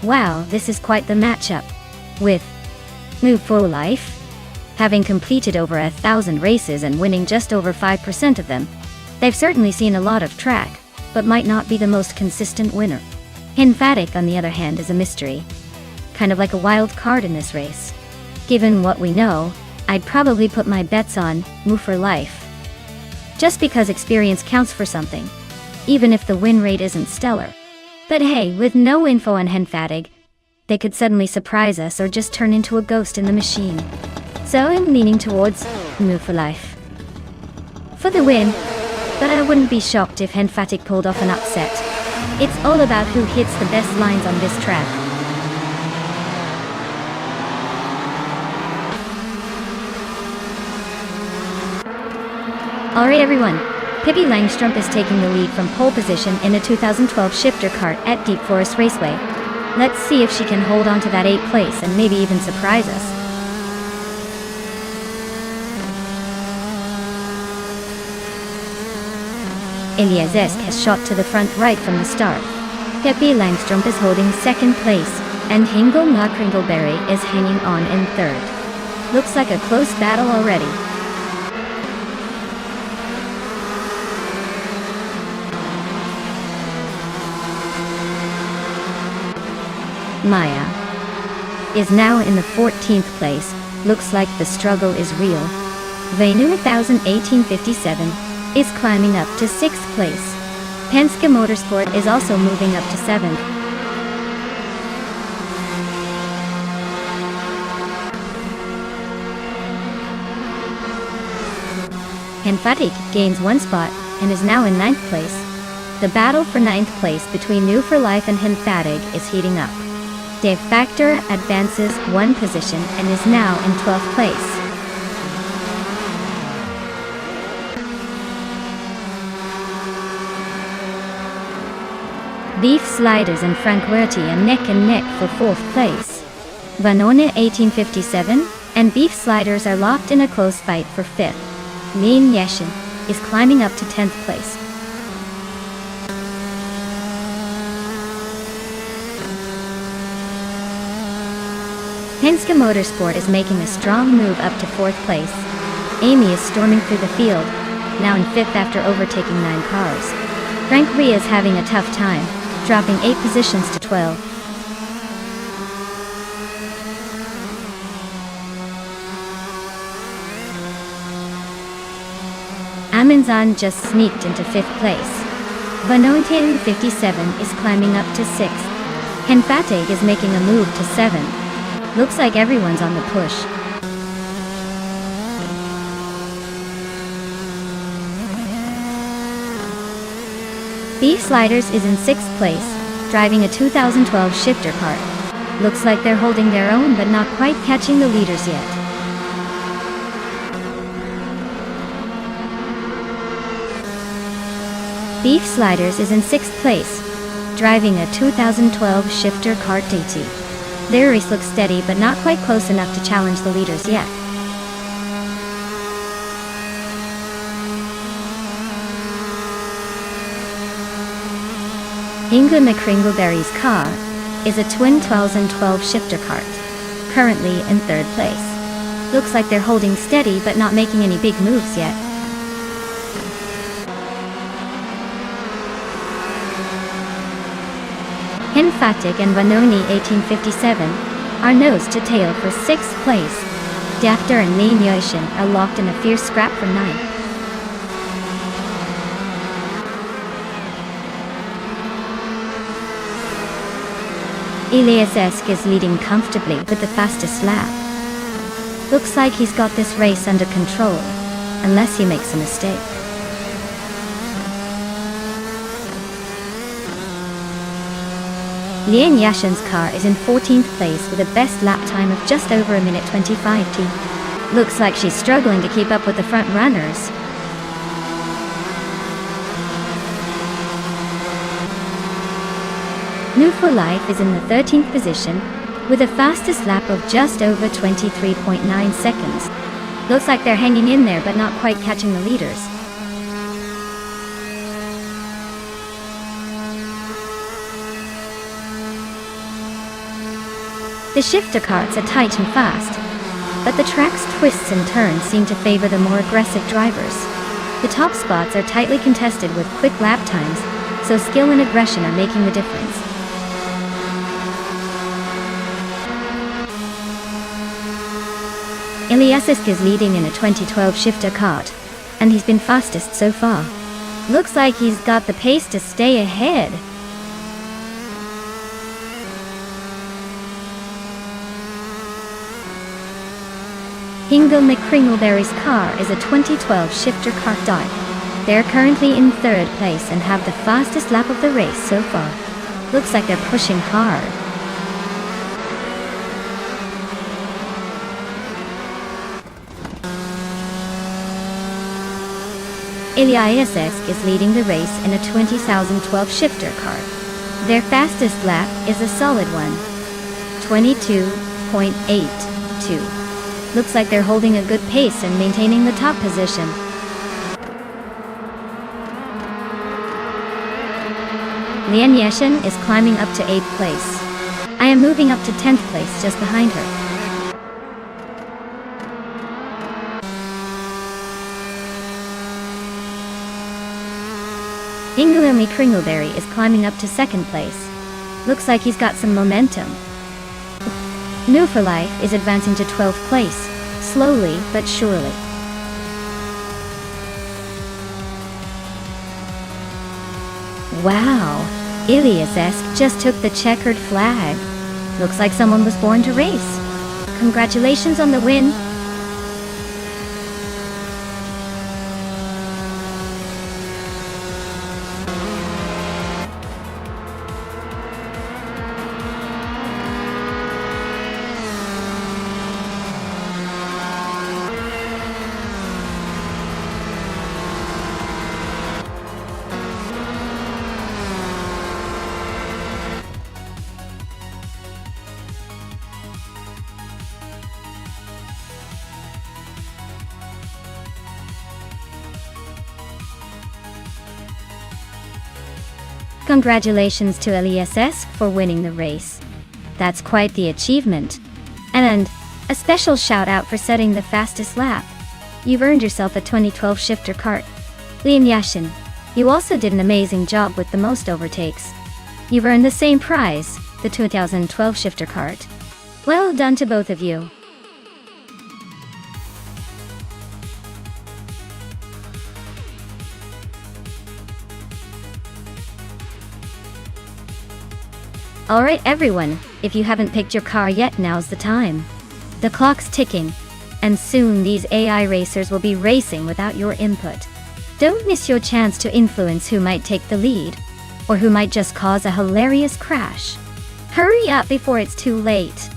Wow, this is quite the matchup. With Move for Life having completed over 1,000 races and winning just over 5% of them, they've certainly seen a lot of track, but might not be the most consistent winner. Hinfatic, on the other hand, is a mystery. Kind of like a wild card in this race. Given what we know, I'd probably put my bets on Move for Life. Just because experience counts for something. even if the win rate isn't stellar. But hey, with no info on Henfatig, they could suddenly surprise us or just turn into a ghost in the machine. So I'm leaning towards Move for Life for the win, but I wouldn't be shocked if Henfatig pulled off an upset. It's all about who hits the best lines on this track. Alright everyone, Pippi Langstrup is taking the lead from pole position in a 2012 shifter kart at Deep Forest Raceway. Let's see if she can hold on to that 8th place and maybe even surprise us. Eliazesk has shot to the front right from the start. Pippi Langstrup is holding 2nd place, and Hingle Kringleberry is hanging on in 3rd. Looks like a close battle already. Maya is now in the 14th place. Looks like the struggle is real. Venu 1857 is climbing up to 6th place. Penske Motorsport is also moving up to 7th. Henfatig gains 1 spot and is now in 9th place. The battle for 9th place between New for Life and Henfatig is heating up. Dave Factor advances 1 position and is now in 12th place. Beef Sliders and Frank Werty are neck and neck for 4th place. Vanone 1857 and Beef Sliders are locked in a close fight for 5th. Lean Yeshin is climbing up to 10th place. Penske Motorsport is making a strong move up to 4th place. Amy is storming through the field, now in 5th after overtaking 9 cars. Frank Ria is having a tough time, dropping 8 positions to 12. Aminzan just sneaked into 5th place. Vanotin 57 is climbing up to 6th. Henfatig is making a move to 7th. Looks like everyone's on the push. Beef Sliders is in 6th place, driving a 2012 shifter kart. Looks like they're holding their own but not quite catching the leaders yet. Beef Sliders is in 6th place, driving a 2012 shifter kart DT. Their race looks steady but not quite close enough to challenge the leaders yet. Inga McCringleberry's car is a twin 2012 shifter kart, currently in 3rd place. Looks like they're holding steady but not making any big moves yet. Henfatig and Vanoni 1857 are nose to tail for 6th place. Dafter and Lean Yoshin are locked in a fierce scrap for 9th. Eliazesk is leading comfortably with the fastest lap. Looks like he's got this race under control, unless he makes a mistake. Lien Yashin's car is in 14th place with a best lap time of just over 1:25. Looks like she's struggling to keep up with the front runners. New for Life is in the 13th position with a fastest lap of just over 23.9 seconds. Looks like they're hanging in there but not quite catching the leaders. The shifter karts are tight and fast, but the track's twists and turns seem to favor the more aggressive drivers. The top spots are tightly contested with quick lap times, so skill and aggression are making the difference. Eliazesk is leading in a 2012 shifter kart, and he's been fastest so far. Looks like he's got the pace to stay ahead. Hingle McCringleberry's car is a 2012 shifter car. They're currently in 3rd place and have the fastest lap of the race so far. Looks like they're pushing hard. Elias is leading the race in a 2012 shifter car. Their fastest lap is a solid one, 22.82. Looks like they're holding a good pace and maintaining the top position. Lian Yeshen is climbing up to 8th place. I am moving up to 10th place just behind her. Ingulumi Kringleberry is climbing up to 2nd place. Looks like he's got some momentum. New for Life is advancing to 12th place, slowly but surely. Wow, Ilias just took the checkered flag. Looks like someone was born to race. Congratulations on the win. Congratulations to Elias for winning the race. That's quite the achievement. And a special shout out for setting the fastest lap. You've earned yourself a 2012 shifter cart. Lian Yashin, you also did an amazing job with the most overtakes. You've earned the same prize, the 2012 shifter cart. Well done to both of you. Alright everyone, if you haven't picked your car yet, now's the time. The clock's ticking, and soon these AI racers will be racing without your input. Don't miss your chance to influence who might take the lead, or who might just cause a hilarious crash. Hurry up before it's too late.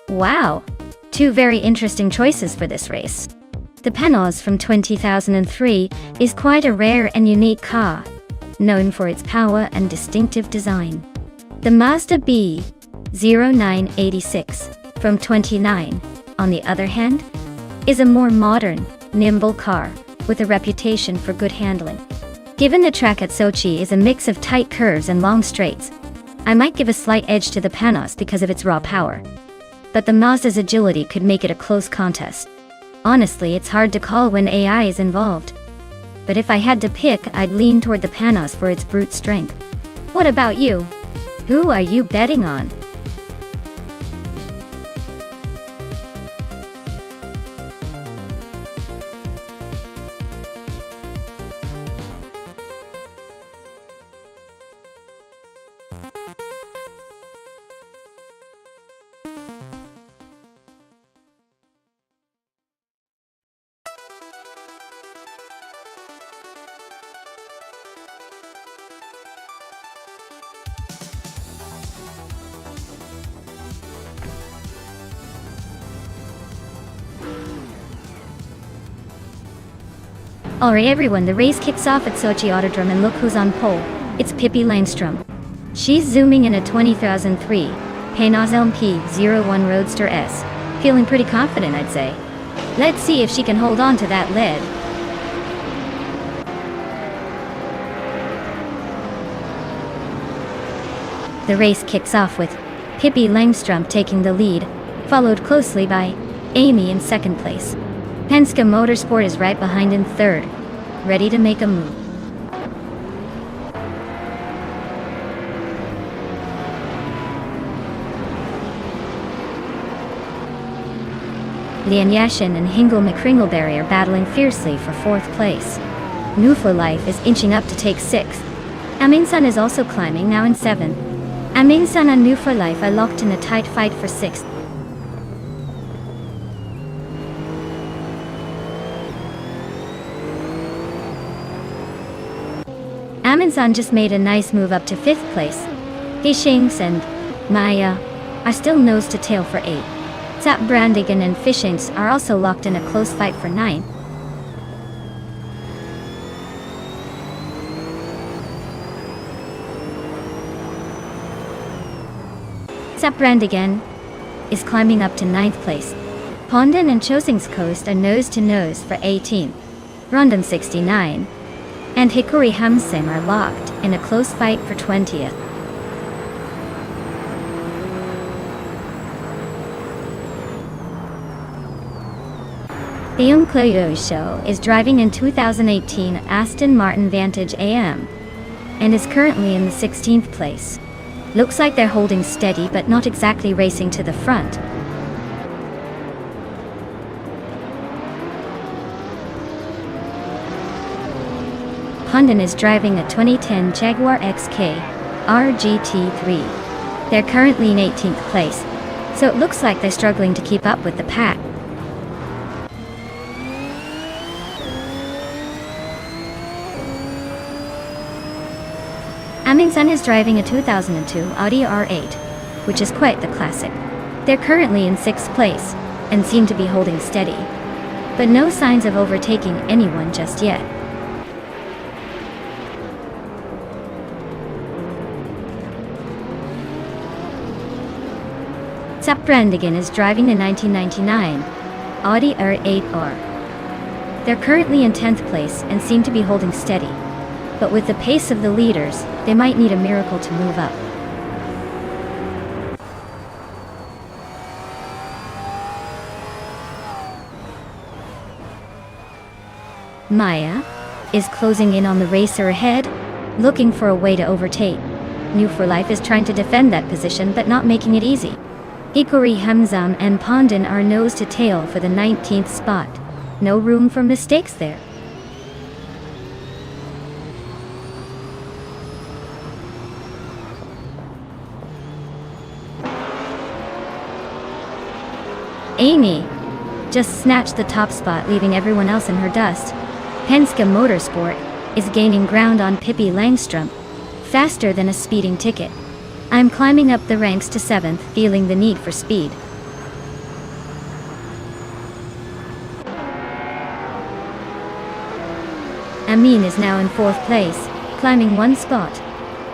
Wow! Two very interesting choices for this race. The Penos from 2003 is quite a rare and unique car, known for its power and distinctive design. The Mazda B0986 from 29, on the other hand, is a more modern, nimble car with a reputation for good handling. Given the track at Sochi is a mix of tight curves and long straights, I might give a slight edge to the Panos because of its raw power. But the Mazda's agility could make it a close contest. Honestly, it's hard to call when AI is involved. But if I had to pick, I'd lean toward the Panos for its brute strength. What about you? Who are you betting on? Alright everyone, the race kicks off at Sochi Autodrome and look who's on pole. It's Pippi Langstrom. She's zooming in a 2003 Paynos LMP01 Roadster S. Feeling pretty confident, I'd say. Let's see if she can hold on to that lead. The race kicks off with Pippi Langstrom taking the lead, followed closely by Amy in second place. Penske Motorsport is right behind in third, ready to make a move. Lian Yashin and Hingle McCringleberry are battling fiercely for fourth place. New for Life is inching up to take sixth. Amin-san is also climbing, now in seventh. Amin-san and New for Life are locked in a tight fight for sixth. Amin-san just made a nice move up to fifth place. Fishings and Maya are still nose to tail for eighth. Zap Brandigan and Fishings are also locked in a close fight for ninth. Zap Brandigan is climbing up to ninth place. Pondon and Chosing's Coast are nose to nose for 18th. Rondon 69 and Hikori Hamsim are locked in a close fight for 20th. Theung Cleo Show is driving in 2018 Aston Martin Vantage AM and is currently in the 16th place. Looks like they're holding steady but not exactly racing to the front. Pondon is driving a 2010 Jaguar XK RGT3. They're currently in 18th place, so it looks like they're struggling to keep up with the pack. Amin-san is driving a 2002 Audi R8, which is quite the classic. They're currently in 6th place, and seem to be holding steady. But no signs of overtaking anyone just yet. Zap Brandigan is driving a 1999 Audi R8R. They're currently in 10th place and seem to be holding steady. But with the pace of the leaders, they might need a miracle to move up. Maya is closing in on the racer ahead, looking for a way to overtake. New for Life is trying to defend that position but not making it easy. Hikori Hamzam and Pondon are nose to tail for the 19th spot. No room for mistakes there. Amy just snatched the top spot, leaving everyone else in her dust. Penske Motorsport is gaining ground on Pippi Langstrom, faster than a speeding ticket. I'm climbing up the ranks to 7th, feeling the need for speed. Amin is now in 4th place, climbing one spot.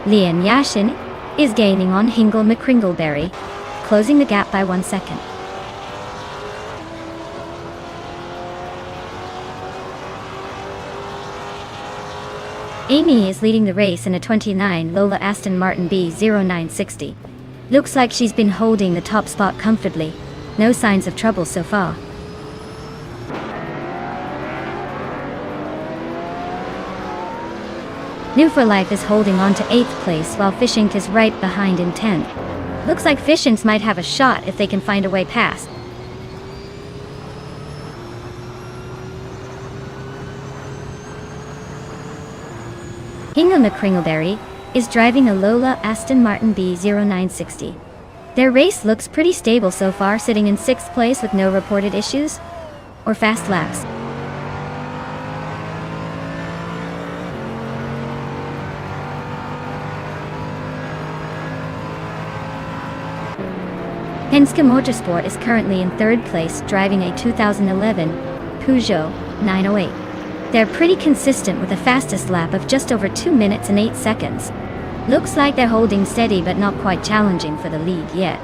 Lian Yashin is gaining on Hingle McCringleberry, closing the gap by 1 second. Amy is leading the race in a 29 Lola Aston Martin B0960. Looks like she's been holding the top spot comfortably. No signs of trouble so far. New for Life is holding on to 8th place while Fishink is right behind in 10th. Looks like Fishink might have a shot if they can find a way past. Hingle McCringleberry is driving a Lola Aston Martin B0960. Their race looks pretty stable so far, sitting in 6th place with no reported issues or fast laps. Penske Motorsport is currently in 3rd place, driving a 2011 Peugeot 908. They're pretty consistent with a fastest lap of just over 2 minutes and 8 seconds. Looks like they're holding steady but not quite challenging for the lead yet.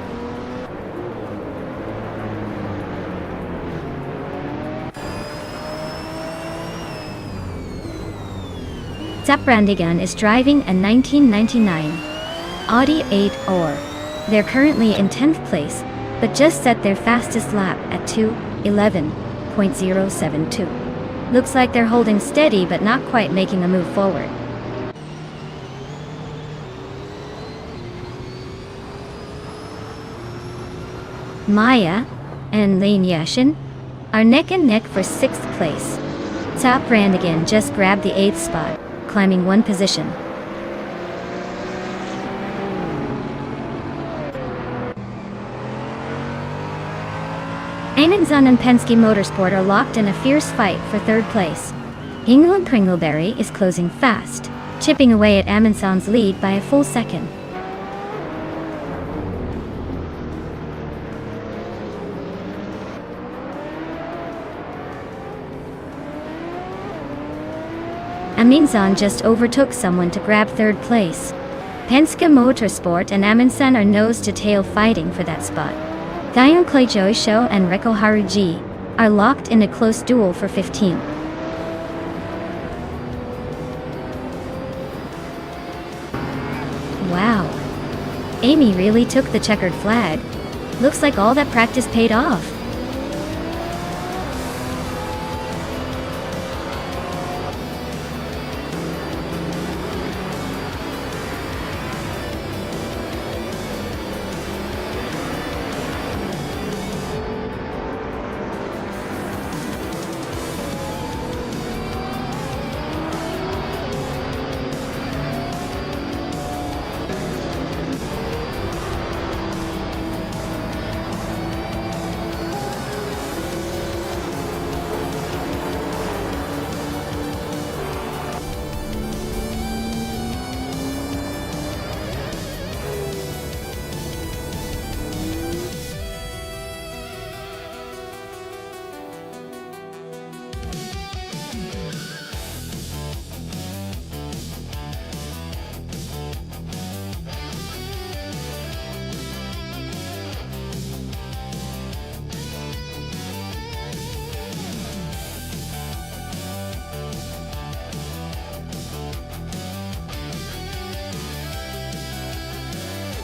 Zaprandigan is driving a 1999 Audi 8-Or. They're currently in 10th place, but just set their fastest lap at 2:11.072. Looks like they're holding steady but not quite making a move forward. Maya and Lane Yashin are neck and neck for 6th place. Zaprandigan just grabbed the 8th spot, climbing 1 position. Amundsen and Penske Motorsport are locked in a fierce fight for 3rd place. England Pringleberry is closing fast, chipping away at Amundsen's lead by a full second. Amundsen just overtook someone to grab 3rd place. Penske Motorsport and Amundsen are nose-to-tail fighting for that spot. Guyon Klejoisho and Reko Haruji are locked in a close duel for 15th. Wow. Amy really took the checkered flag. Looks like all that practice paid off.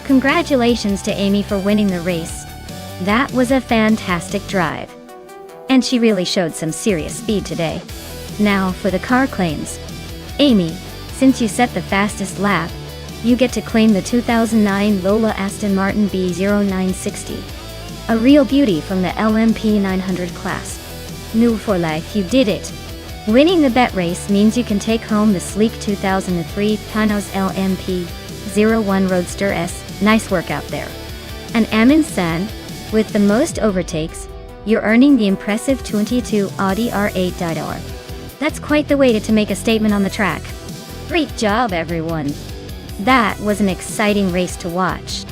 Congratulations to Amy for winning the race. That was a fantastic drive. And she really showed some serious speed today. Now for the car claims. Amy, since you set the fastest lap, you get to claim the 2009 Lola Aston Martin B0960. A real beauty from the LMP 900 class. New for life, you did it. Winning the bet race means you can take home the sleek 2003 Panos LMP 01 Roadster S. Nice work out there. And Amundsen, with the most overtakes, you're earning the impressive 22 Audi R8-R. That's quite the way to make a statement on the track. Great job, everyone. That was an exciting race to watch.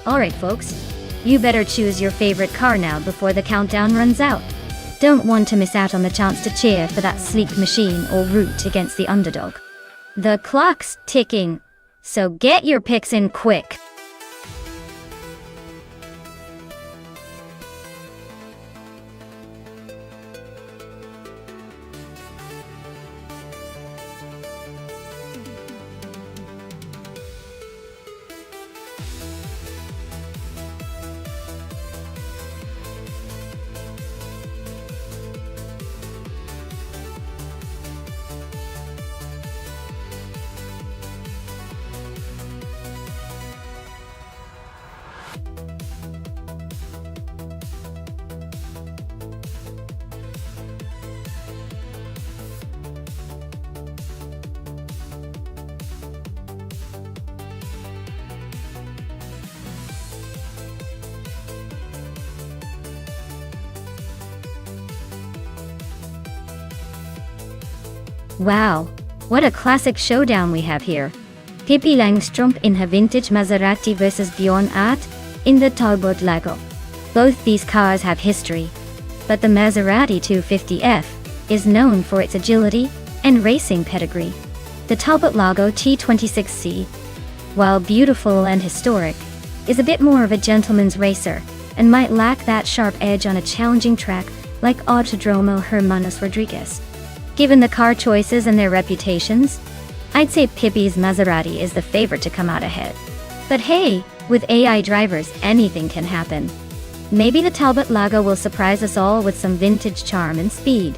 Alright folks, you better choose your favorite car now before the countdown runs out. Don't want to miss out on the chance to cheer for that sleek machine or root against the underdog. The clock's ticking, so get your picks in quick. Wow, what a classic showdown we have here. Pippi Langstrumpf in her vintage Maserati versus Bjorn Art in the Talbot Lago. Both these cars have history, but the Maserati 250F is known for its agility and racing pedigree. The Talbot Lago T26C, while beautiful and historic, is a bit more of a gentleman's racer and might lack that sharp edge on a challenging track like Autodromo Hermanos Rodriguez. Given the car choices and their reputations, I'd say Pippi's Maserati is the favorite to come out ahead. But hey, with AI drivers, anything can happen. Maybe the Talbot Lago will surprise us all with some vintage charm and speed.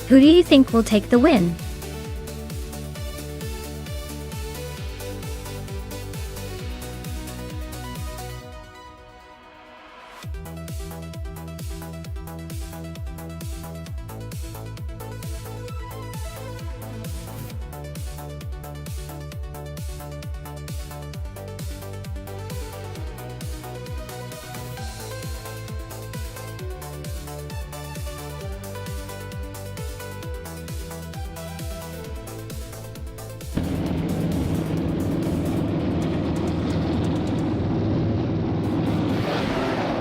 Who do you think will take the win?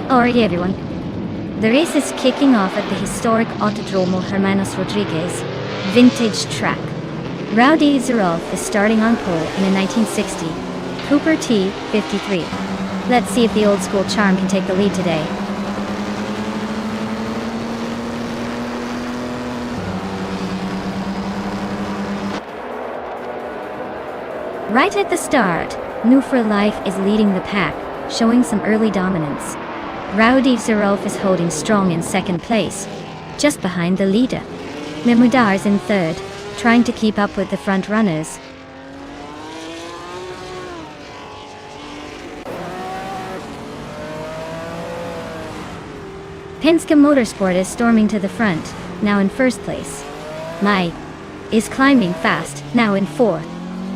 Alrighty everyone, the race is kicking off at the historic Autodromo Hermanos Rodriguez vintage track. Rowdy Zerolf is starting on pole in a 1960 Cooper T53. Let's see if the old school charm can take the lead today. Right at the start, New for Life is leading the pack, showing some early dominance. Rowdy Zerolf is holding strong in second place, just behind the leader. Memudar is in third, trying to keep up with the front runners. Penske Motorsport is storming to the front, now in first place. Mai is climbing fast, now in fourth.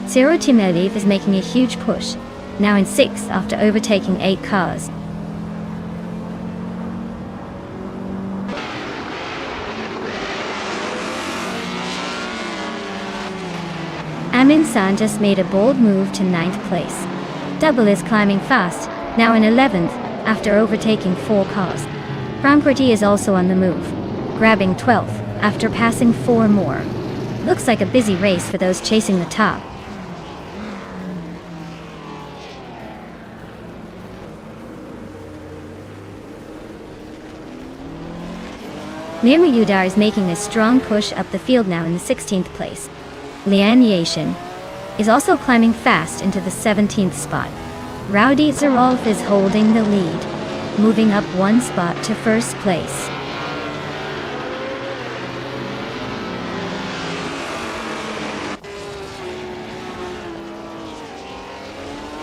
Sirotimilev is making a huge push, now in sixth after overtaking 8 cars. Amin San just made a bold move to 9th place. Double is climbing fast, now in 11th, after overtaking 4 cars. Ramprati is also on the move, grabbing 12th, after passing 4 more. Looks like a busy race for those chasing the top. Mirma Udar is making a strong push up the field now in the 16th place. Lian Yashin is also climbing fast into the 17th spot. Rowdy Zerolf is holding the lead, moving up 1 spot to first place.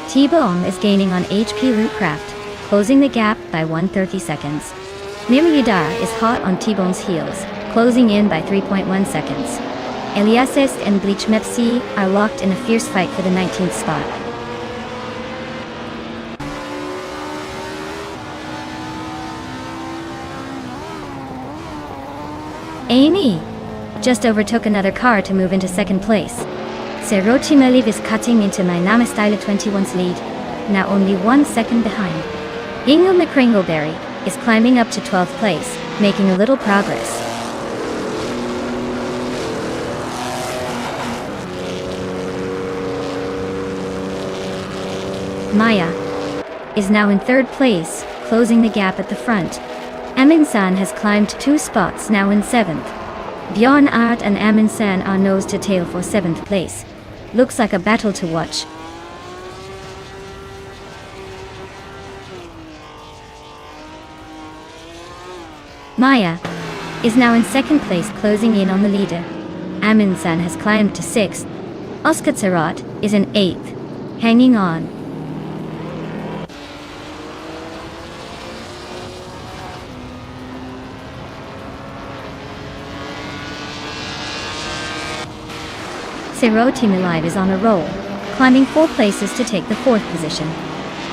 T-Bone is gaining on HP Rootcraft, closing the gap by 130 seconds. Mirma Udar is hot on T-Bone's heels, closing in by 3.1 seconds. Eliasest and Bleach Mepsi are locked in a fierce fight for the 19th spot. Amy just overtook another car to move into second place. Serochimeliv is cutting into my Namastyle 21's lead, now only 1 second behind. Ingo McCringleberry is climbing up to 12th place, making a little progress. Maya is now in 3rd place, closing the gap at the front. Amin-san has climbed 2 spots, now in 7th. Bjorn Art and Amin-san are nose to tail for 7th place. Looks like a battle to watch. Maya is now in 2nd place, closing in on the leader. Amin-san has climbed to 6th. Oscar Tsarat is in 8th, hanging on. Sirotimilev is on a roll, climbing 4 places to take the 4th position.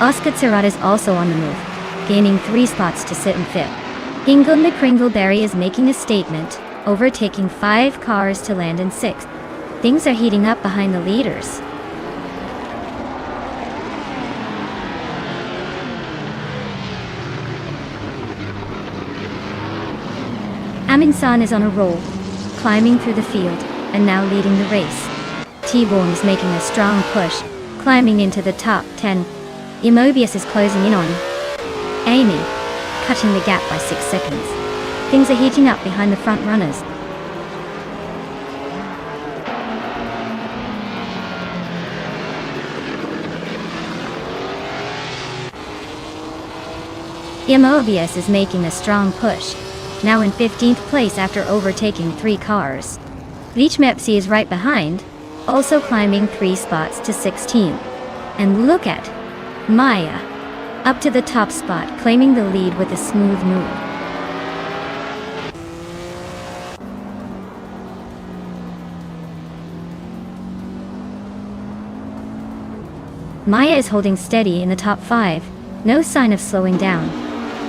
Oscar Tsarat is also on the move, gaining 3 spots to sit in 5th. Ingo McCringleberry is making a statement, overtaking 5 cars to land in 6th. Things are heating up behind the leaders. Amin-san is on a roll, climbing through the field, and now leading the race. T-Born is making a strong push, climbing into the top 10. Immobius is closing in on Amy, cutting the gap by 6 seconds. Things are heating up behind the front runners. Immobius is making a strong push, now in 15th place after overtaking 3 cars. Lichmepsi is right behind, also climbing 3 spots to 16th. And look at Maya, up to the top spot, claiming the lead with a smooth move. Maya is holding steady in the top 5, no sign of slowing down.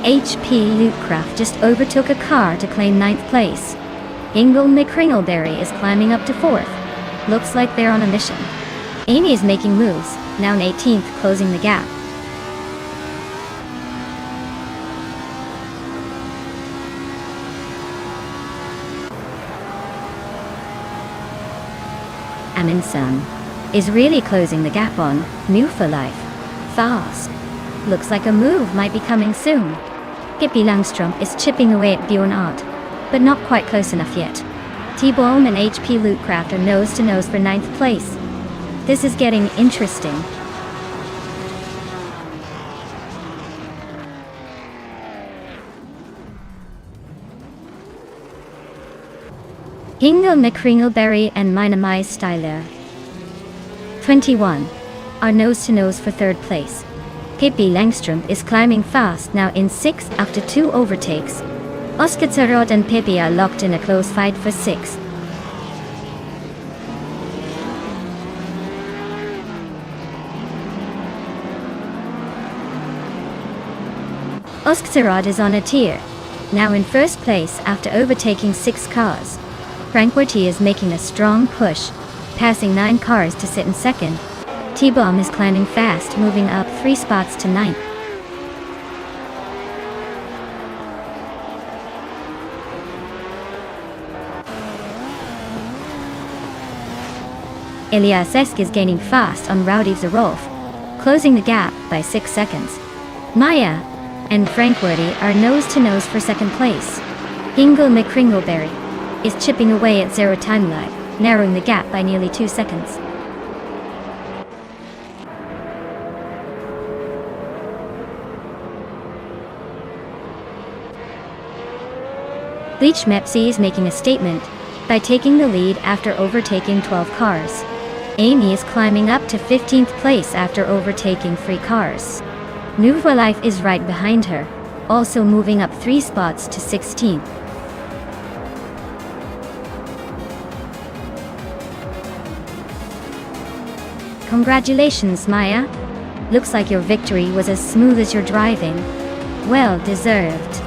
HP Lootcraft just overtook a car to claim 9th place. Ingel McCringleberry is climbing up to 4th. Looks like they're on a mission. Amy is making moves, now in 18th, closing the gap. Amin-san is really closing the gap on New for Life. Fast. Looks like a move might be coming soon. Pippi Langstrom is chipping away at Bjorn Art, but not quite close enough yet. T-Bomb and HP Lootcraft are nose to nose for 9th place. This is getting interesting. Ingel McCringleberry and Minamai Styler 21 are nose to nose for 3rd place. Pippi Langstrom is climbing fast, now in 6th after 2 overtakes. Oscar Tsarod and Pippi are locked in a close fight for 6th. Oscar Tsarod is on a tier, now in 1st place after overtaking 6 cars. Frank Werty is making a strong push, passing 9 cars to sit in 2nd. T-Bomb is climbing fast, moving up 3 spots to 9th. Elias Esk is gaining fast on Rowdy Zarolf, closing the gap by 6 seconds. Maya and Frank Werty are nose to nose for 2nd place. Ingel McCringleberry is chipping away at Zero Timeline, narrowing the gap by nearly 2 seconds. Lichmepsi is making a statement by taking the lead after overtaking 12 cars. Amy is climbing up to 15th place after overtaking 3 cars. Nouveau Life is right behind her, also moving up 3 spots to 16th. Congratulations, Maya. Looks like your victory was as smooth as your driving. Well deserved.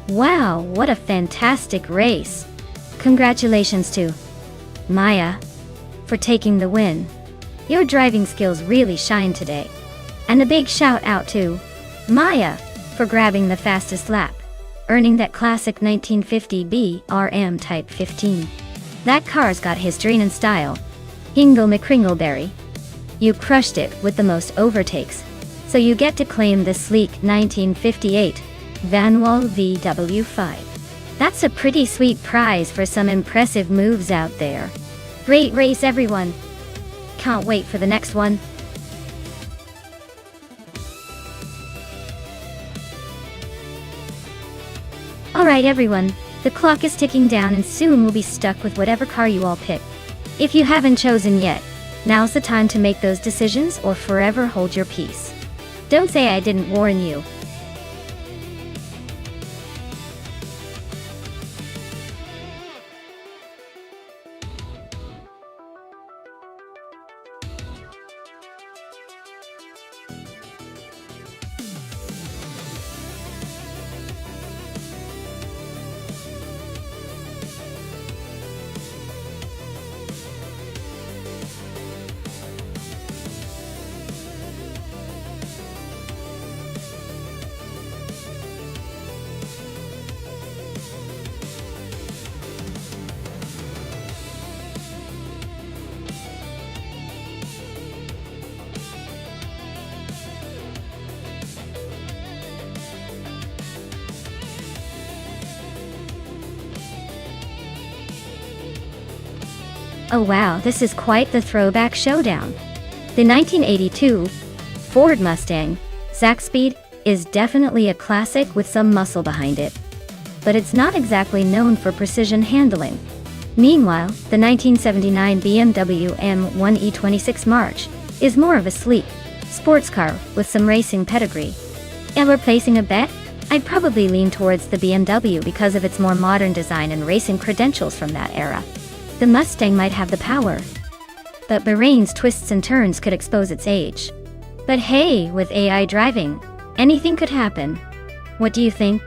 Wow, what a fantastic race. Congratulations to Maya for taking the win. Your driving skills really shine today. And a big shout out to Maya for grabbing the fastest lap, earning that classic 1950 BRM Type 15. That car's got history and style. Hingle McCringleberry. You crushed it with the most overtakes, so you get to claim the sleek 1958 Vanwall VW5. That's a pretty sweet prize for some impressive moves out there. Great race, everyone. Can't wait for the next one. Alright everyone, the clock is ticking down and soon we'll be stuck with whatever car you all pick. If you haven't chosen yet, now's the time to make those decisions or forever hold your peace. Don't say I didn't warn you. Oh wow, this is quite the throwback showdown. The 1982 Ford Mustang Zaxbyed is definitely a classic with some muscle behind it. But it's not exactly known for precision handling. Meanwhile, the 1979 BMW M1 E26 March is more of a sleek sports car with some racing pedigree. Ever placing a bet? I'd probably lean towards the BMW because of its more modern design and racing credentials from that era. The Mustang might have the power, but Bahrain's twists and turns could expose its age. But hey, with AI driving, anything could happen. What do you think?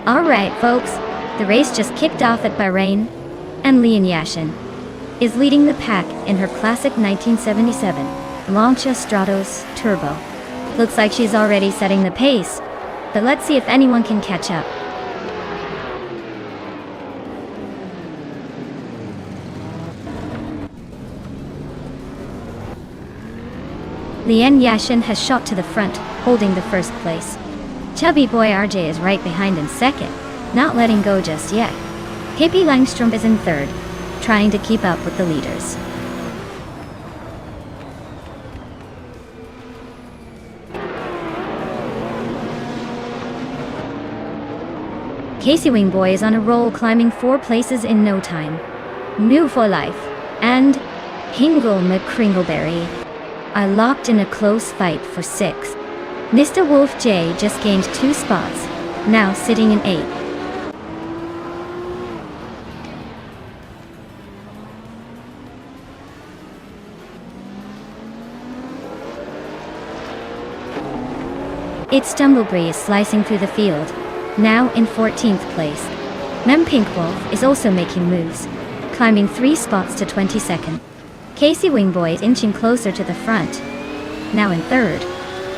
Alright folks, the race just kicked off at Bahrain, and Lian Yashin is leading the pack in her classic 1977 Lancia Stratos Turbo. Looks like she's already setting the pace, but let's see if anyone can catch up. Lian Yashin has shot to the front, holding the first place. Chubby boy RJ is right behind in second, not letting go just yet. Hippie Langstrom is in third, trying to keep up with the leaders. Casey Wingboy is on a roll, climbing 4 places in no time. New for Life and Hingle McCringleberry are locked in a close fight for 6th. Mr. Wolf J just gained 2 spots, now sitting in 8th. It's Stumblebree is slicing through the field, now in 14th place. Mem Pink Wolf is also making moves, climbing 3 spots to 22nd. Casey Wingboy is inching closer to the front, now in 3rd.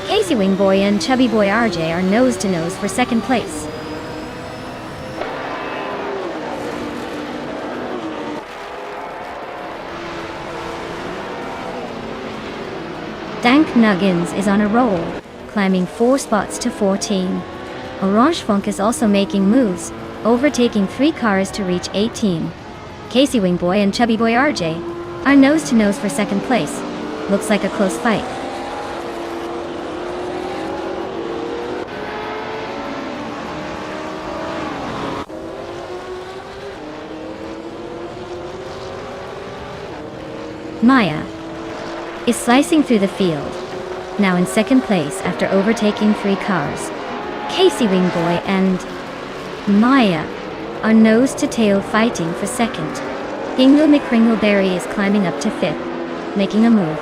Casey Wingboy and Chubby Boy RJ are nose to nose for 2nd place. Dank Nuggins is on a roll, climbing 4 spots to 14. Orange Funk is also making moves, overtaking 3 cars to reach 18. Casey Wingboy and Chubby Boy RJ are nose to nose for second place. Looks like a close fight. Maya is slicing through the field, now in second place after overtaking 3 cars. Casey Wingboy and Maya are nose to tail fighting for second. Ingle McCringleberry is climbing up to 5th, making a move.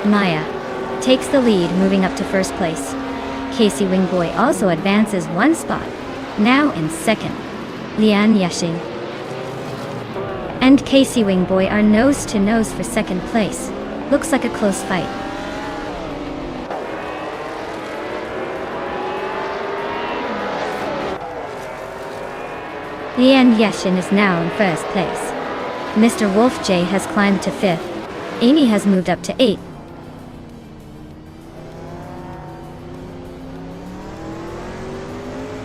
Maya takes the lead, moving up to first place. Casey Wingboy also advances 1 spot, now in second. Lian Yashing and Casey Wingboy are nose to nose for second place. Looks like a close fight. Lian Yashin is now in first place. Mr. Wolf J has climbed to 5th. Amy has moved up to 8th.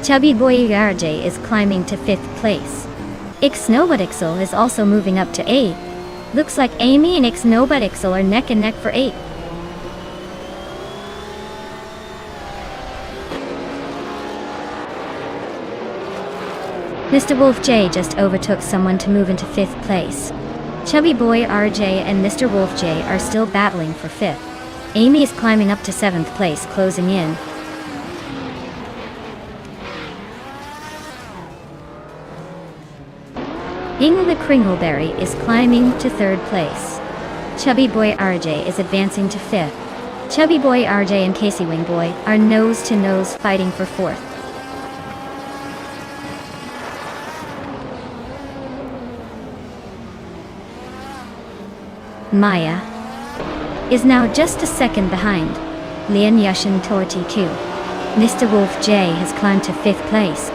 Chubby Boy RJ is climbing to 5th place. Ixnobutixel is also moving up to 8th. Looks like Amy and Ixnobutixel are neck and neck for 8th. Mr. Wolf J just overtook someone to move into 5th place. Chubby Boy RJ and Mr. Wolf J are still battling for 5th. Amy is climbing up to 7th place, closing in. Ingle Kringleberry is climbing to 3rd place. Chubby Boy RJ is advancing to 5th. Chubby Boy RJ and Casey Wingboy are nose to nose fighting for 4th. Maya is now just a second behind. Lian Yashin Torti 2. Mr. Wolf J has climbed to 5th place.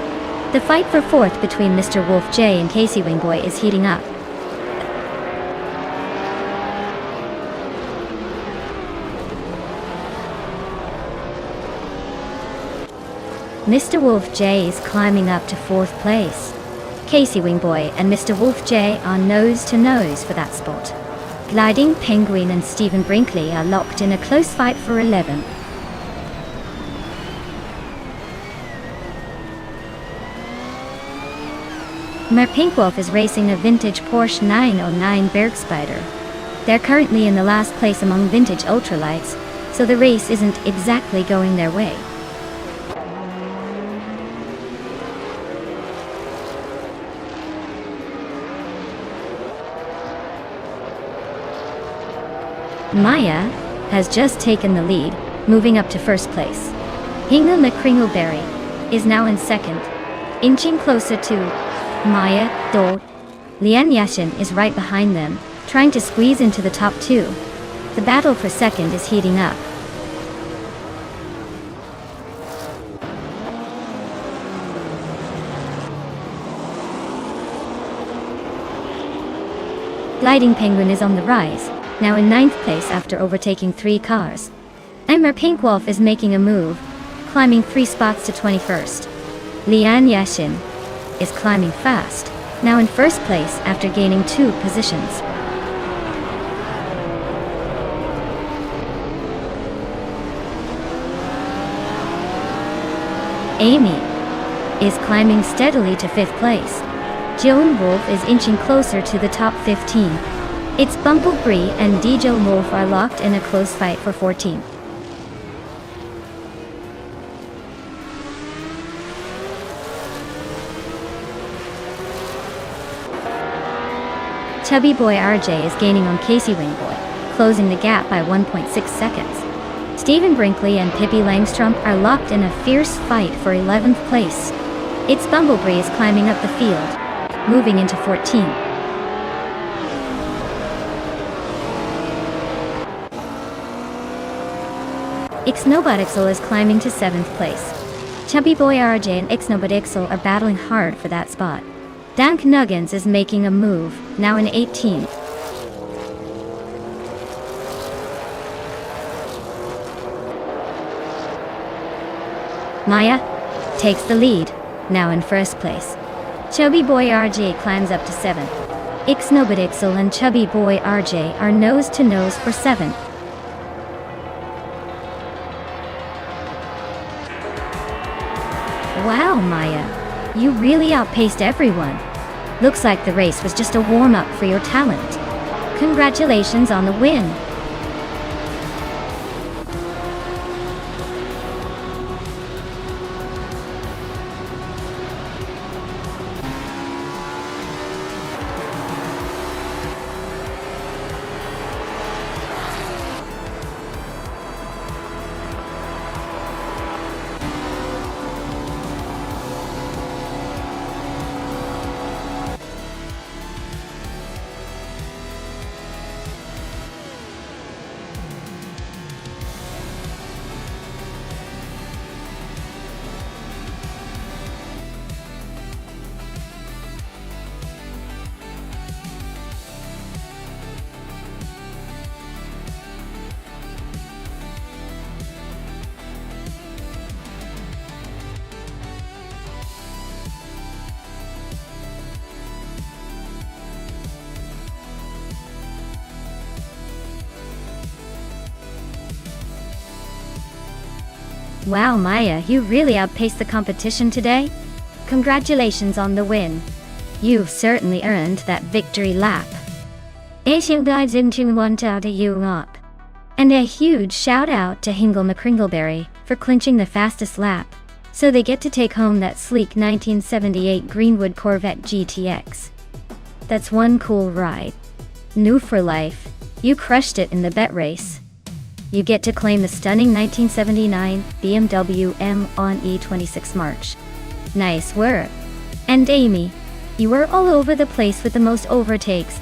The fight for 4th between Mr. Wolf J and Casey Wingboy is heating up. Mr. Wolf J is climbing up to 4th place. Casey Wingboy and Mr. Wolf J are nose to nose for that spot. Gliding Penguin and Stephen Brinkley are locked in a close fight for 11th. Merpinkwolf is racing a vintage Porsche 909 Bergspider. They're currently in the last place among vintage ultralights, so the race isn't exactly going their way. Maya has just taken the lead, moving up to 1st place. Ingle McCringleberry is now in 2nd, inching closer to Maya, though Lian Yashin is right behind them, trying to squeeze into the top 2. The battle for 2nd is heating up. Gliding Penguin is on the rise, now in 9th place after overtaking 3 cars. Merpinkwolf is making a move, climbing 3 spots to 21st. Lian Yashin is climbing fast, now in 1st place after gaining 2 positions. Amy is climbing steadily to 5th place. Joan Wolf is inching closer to the top 15. It's Bumblebee and DJ Wolf are locked in a close fight for 14th. Chubby Boy RJ is gaining on Casey Wingboy, closing the gap by 1.6 seconds. Stephen Brinkley and Pippi Langstrom are locked in a fierce fight for 11th place. It's Bumblebee is climbing up the field, moving into 14th. Ixnobutixel is climbing to 7th place. Chubby Boy RJ and Ixnobutixel are battling hard for that spot. Dank Nuggins is making a move, now in 18th. Maya takes the lead, now in first place. Chubby Boy RJ climbs up to 7th. Ixnobadixel and Chubby Boy RJ are nose to nose for 7th. Wow, Maya, you really outpaced everyone. Looks like the race was just a warm-up for your talent. Congratulations on the win. Wow, Maya, you really outpaced the competition today. Congratulations on the win. You've certainly earned that victory lap. And a huge shout out to Hingle McCringleberry for clinching the fastest lap, so they get to take home that sleek 1978 Greenwood Corvette GTX. That's one cool ride. New for life, you crushed it in the bet race. You get to claim the stunning 1979 BMW M on E26 March. Nice work. And Amy, you were all over the place with the most overtakes.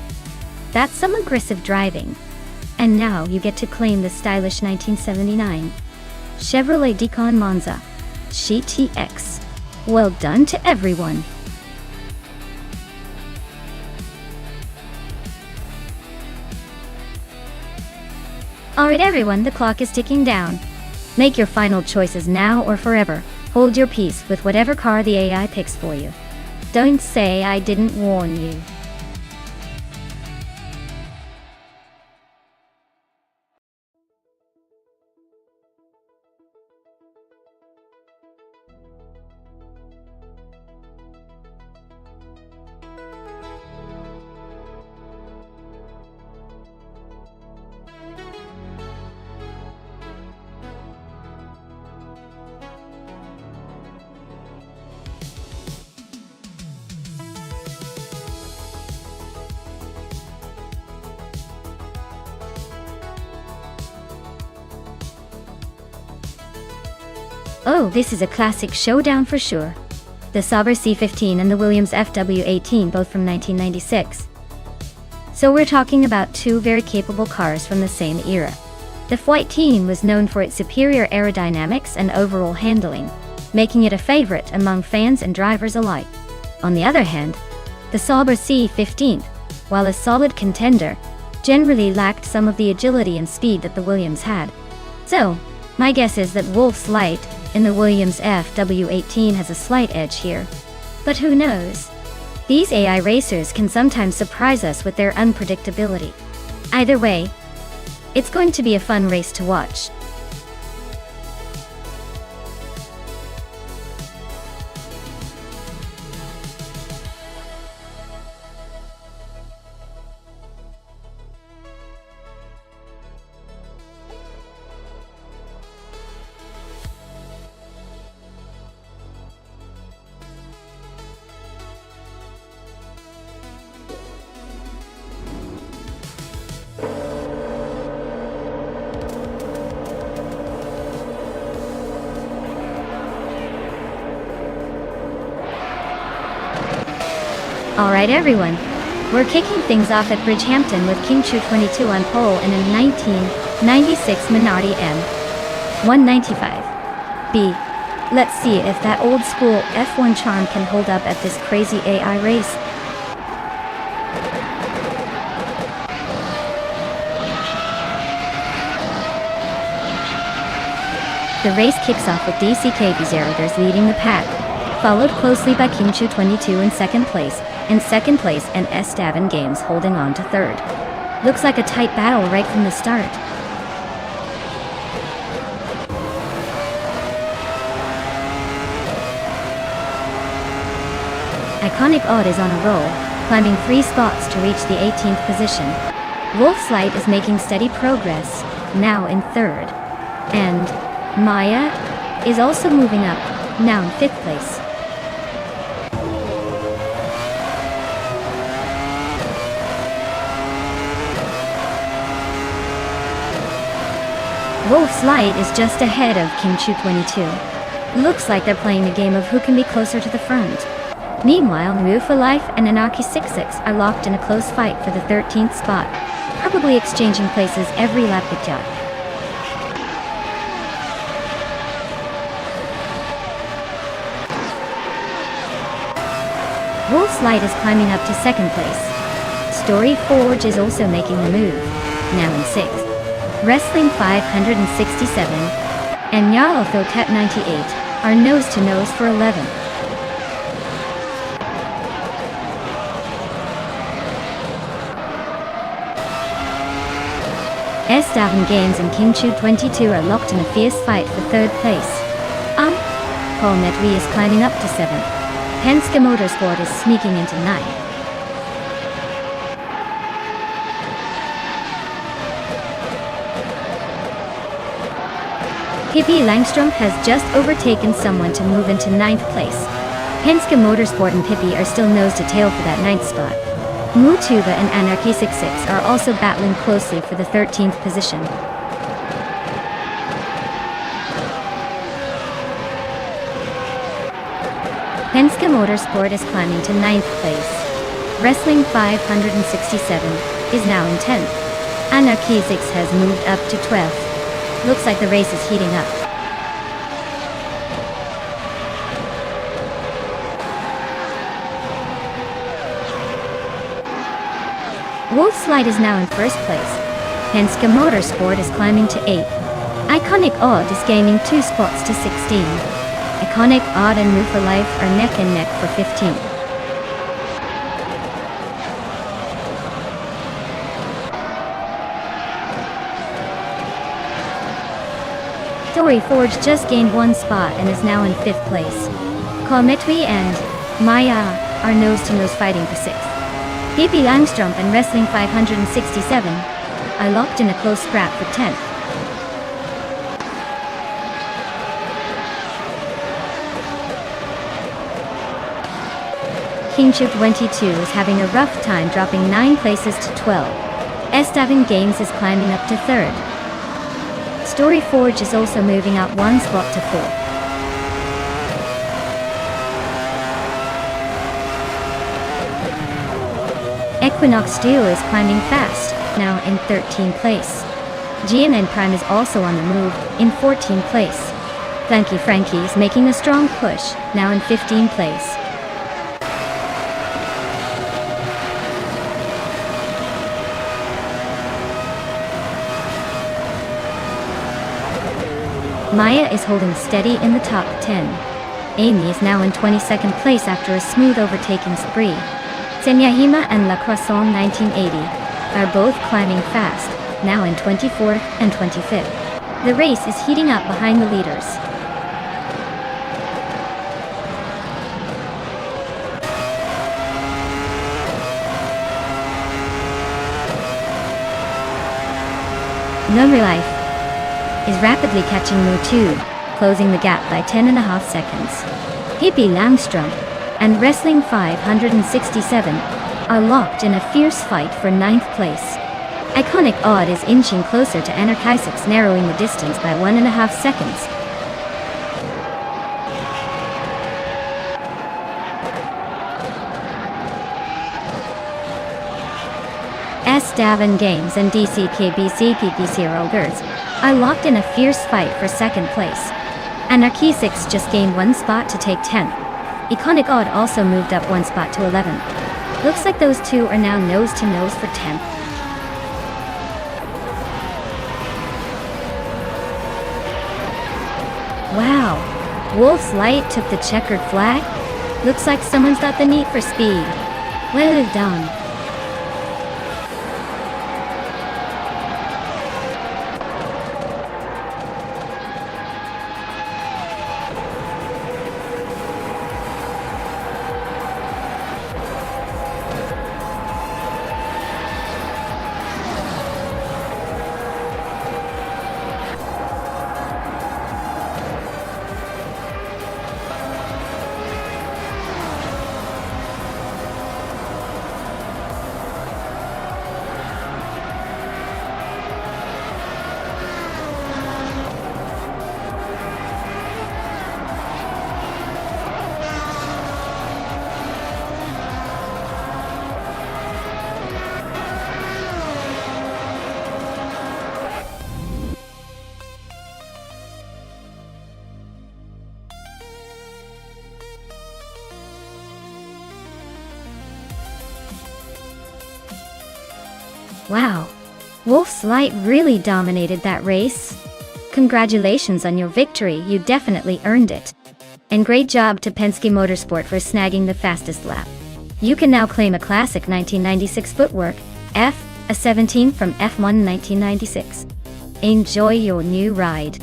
That's some aggressive driving. And now you get to claim the stylish 1979 Chevrolet Decon Monza GTX. Well done to everyone. Alright everyone, the clock is ticking down. Make your final choices now or forever. Hold your peace with whatever car the AI picks for you. Don't say I didn't warn you. Oh, this is a classic showdown for sure. The Sauber C15 and the Williams FW18, both from 1996. So we're talking about two very capable cars from the same era. The F18 was known for its superior aerodynamics and overall handling, making it a favorite among fans and drivers alike. On the other hand, the Sauber C15, while a solid contender, generally lacked some of the agility and speed that the Williams had. So, my guess is that Wolf's Light in the Williams FW18 has a slight edge here. But who knows? These AI racers can sometimes surprise us with their unpredictability. Either way, it's going to be a fun race to watch. Alright everyone, we're kicking things off at Bridgehampton with King Chu 22 on pole and a 1996 Minardi M195B. Let's see if that old school F1 charm can hold up at this crazy AI race. The race kicks off with DCKB0 leading the pack, followed closely by Kimchu22 in second place, and S7 Games holding on to third. Looks like a tight battle right from the start. Iconic Odd is on a roll, climbing 3 spots to reach the 18th position. Wolf's Light is making steady progress, now in third. And Maya is also moving up, now in 5th place. Wolf's Light is just ahead of Kimchu22. Looks like they're playing a game of who can be closer to the front. Meanwhile, Rufa Life and Anarchy66 are locked in a close fight for the 13th spot, probably exchanging places every lap with Yacht. Wolf's Light is climbing up to second place. Story Forge is also making the move, now in 6th. Wrestling 567 and Yaofil Cat 98 are nose-to-nose for 11th. S7 Games and Kimchu22 are locked in a fierce fight for 3rd place. Paul Metwi is climbing up to 7th. Penske Motorsport is sneaking into 9th. Pippi Langstrom has just overtaken someone to move into 9th place. Penske Motorsport and Pippi are still nose to tail for that 9th spot. Mutuba and Anarchy66 are also battling closely for the 13th position. Penske Motorsport is climbing to 9th place. Wrestling 567 is now in 10th. Anarchy6 has moved up to 12th. Looks like the race is heating up. Wolf's Light is now in 1st place. Penske Motorsport is climbing to 8th. Iconic Odd is gaining 2 spots to 16. Iconic Odd and Rufa Life are neck and neck for 15th. Story Forge just gained 1 spot and is now in 5th place. Kometwi and Maya are nose-to-nose fighting for 6th. Pippi Langstrom and Wrestling 567 are locked in a close scrap for 10th. Kimchu22 is having a rough time, dropping 9 places to 12. S7 Games is climbing up to 3rd. Story Forge is also moving up 1 spot to 4th. Equinox Steel is climbing fast, now in 13th place. GNN Prime is also on the move, in 14th place. Flanky Frankie is making a strong push, now in 15th place. Maya is holding steady in the top 10. Amy is now in 22nd place after a smooth overtaking spree. Senyahima and La Croissant 1980 are both climbing fast, now in 24th and 25th. The race is heating up behind the leaders. Number Life is rapidly catching Mutu, closing the gap by 10.5 seconds. Pippi Langstrom and Wrestling 567 are locked in a fierce fight for 9th place. Iconic Odd is inching closer to Anarchy6, narrowing the distance by 1.5 seconds. S7 Games and DCKBCPP0 are locked in a fierce fight for 2nd place. Anarchy6 just gained 1 spot to take 10th. Iconic Odd also moved up 1 spot to 11th. Looks like those two are now nose-to-nose for 10th. Wow, Wolf's Light took the checkered flag? Looks like someone's got the need for speed. Well done. Wow, Wolf's Light really dominated that race. Congratulations on your victory, you definitely earned it. And great job to Penske Motorsport for snagging the fastest lap. You can now claim a classic 1996 footwork, a 17 from F1 1996. Enjoy your new ride.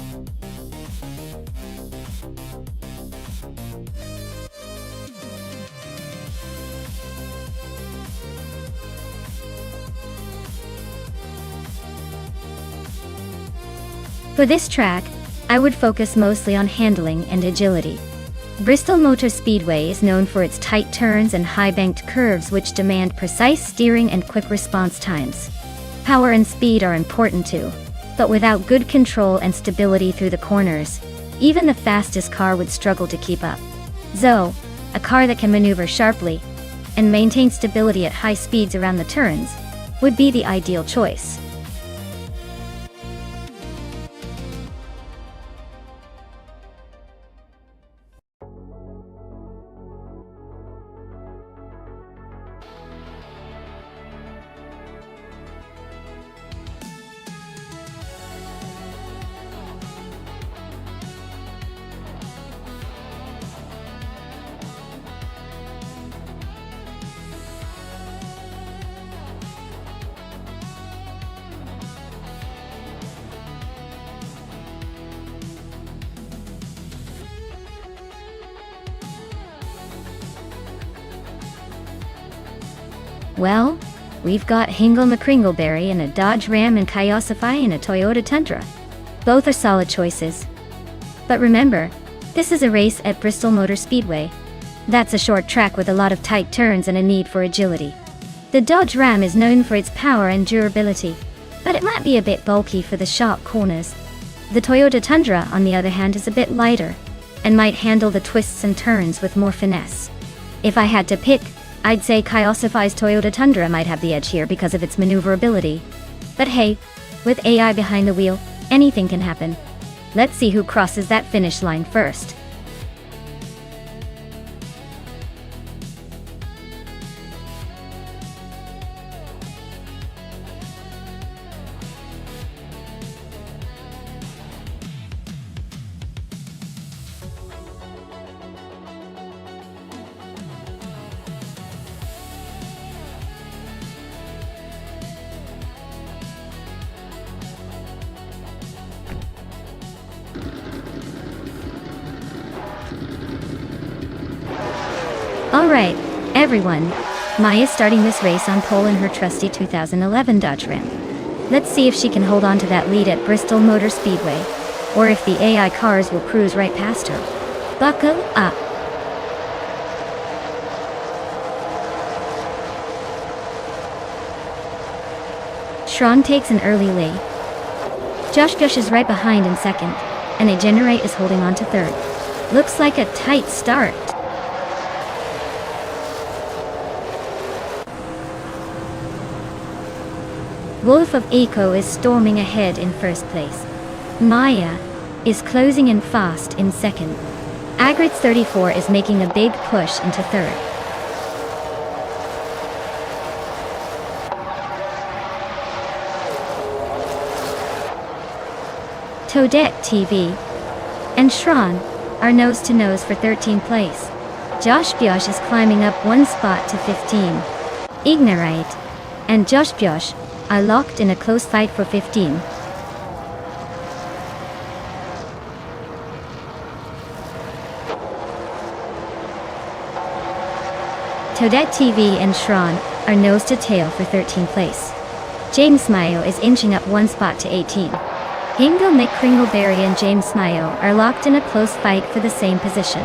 For this track, I would focus mostly on handling and agility. Bristol Motor Speedway is known for its tight turns and high-banked curves which demand precise steering and quick response times. Power and speed are important too, but without good control and stability through the corners, even the fastest car would struggle to keep up. So, a car that can maneuver sharply and maintain stability at high speeds around the turns would be the ideal choice. Well, we've got Hingle McCringleberry in a Dodge Ram and Kyosify in a Toyota Tundra. Both are solid choices. But remember, this is a race at Bristol Motor Speedway. That's a short track with a lot of tight turns and a need for agility. The Dodge Ram is known for its power and durability, but it might be a bit bulky for the sharp corners. The Toyota Tundra, on the other hand, is a bit lighter and might handle the twists and turns with more finesse. If I had to pick, I'd say Kyosify's Toyota Tundra might have the edge here because of its maneuverability. But hey, with AI behind the wheel, anything can happen. Let's see who crosses that finish line first. Alright, everyone. Maya's starting this race on pole in her trusty 2011 Dodge Ram. Let's see if she can hold on to that lead at Bristol Motor Speedway, or if the AI cars will cruise right past her. Buckle up. Shron takes an early lead. Josh Gush is right behind in second, and Generate is holding on to third. Looks like a tight start. Wolf of Eco is storming ahead in first place. Maya is closing in fast in second. Agrit's 34 is making a big push into third. Toadette TV and Shran are nose-to-nose for 13th place. Josh Biosh is climbing up one spot to 15. Ignorite and Josh Biosh are locked in a close fight for 15. Toadette TV and Shran are nose to tail for 13th place. James Mayo is inching up one spot to 18. Hingo McCringleberry and James Mayo are locked in a close fight for the same position.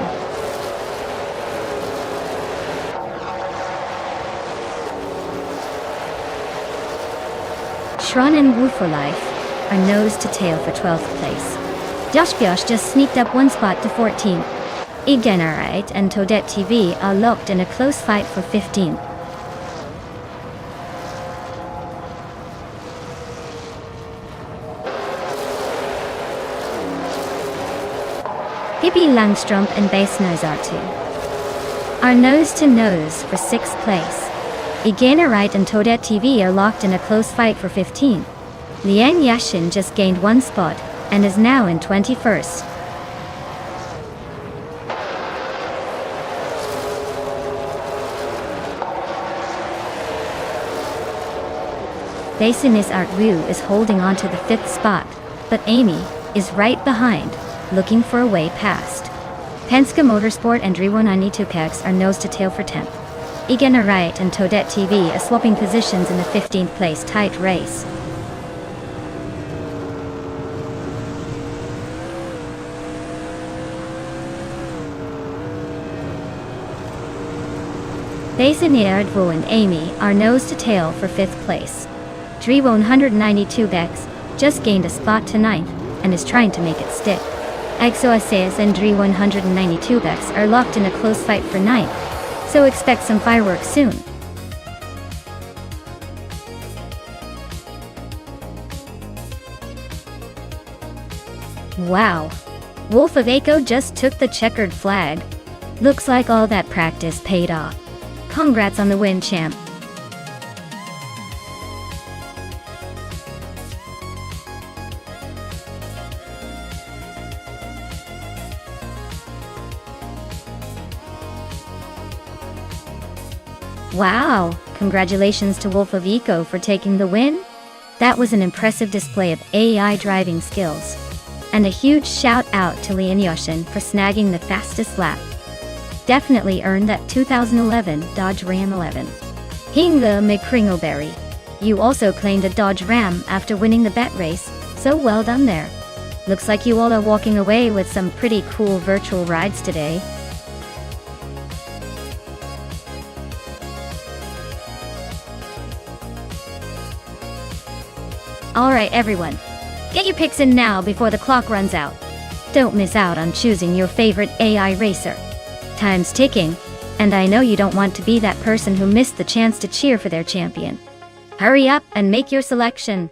Shran and Woo for Life are nose to tail for 12th place. Josh Biosh just sneaked up one spot to 14. Ignorite and Toadette TV are locked in a close fight for 15. Pippi Langström and Bass Nose R2 are nose to nose for 6th place. Ignorite and Toadette TV are locked in a close fight for 15. Liang Yashin just gained one spot and is now in 21st. Bassinis Art Wu is holding on to the 5th spot, but Amy is right behind, looking for a way past. Penske Motorsport and Drivo92X are nose to tail for 10th. Ignorite and Toadette TV are swapping positions in the 15th place tight race. Bassinia Ardvo and Amy are nose to tail for 5th place. Drivo192X just gained a spot to 9th and is trying to make it stick. ExoSAs and Drivo192X are locked in a close fight for 9th, so expect some fireworks soon. Wow, Wolf of Echo just took the checkered flag. Looks like all that practice paid off. Congrats on the win, champ. Wow, congratulations to Wolf of Eco for taking the win. That was an impressive display of AI driving skills. And a huge shout out to Lian Yoshin for snagging the fastest lap. Definitely earned that 2011 Dodge Ram 11. Hinga McCringleberry, you also claimed a Dodge Ram after winning the bet race, so well done there. Looks like you all are walking away with some pretty cool virtual rides today. Alright everyone, get your picks in now before the clock runs out. Don't miss out on choosing your favorite AI racer. Time's ticking, and I know you don't want to be that person who missed the chance to cheer for their champion. Hurry up and make your selection.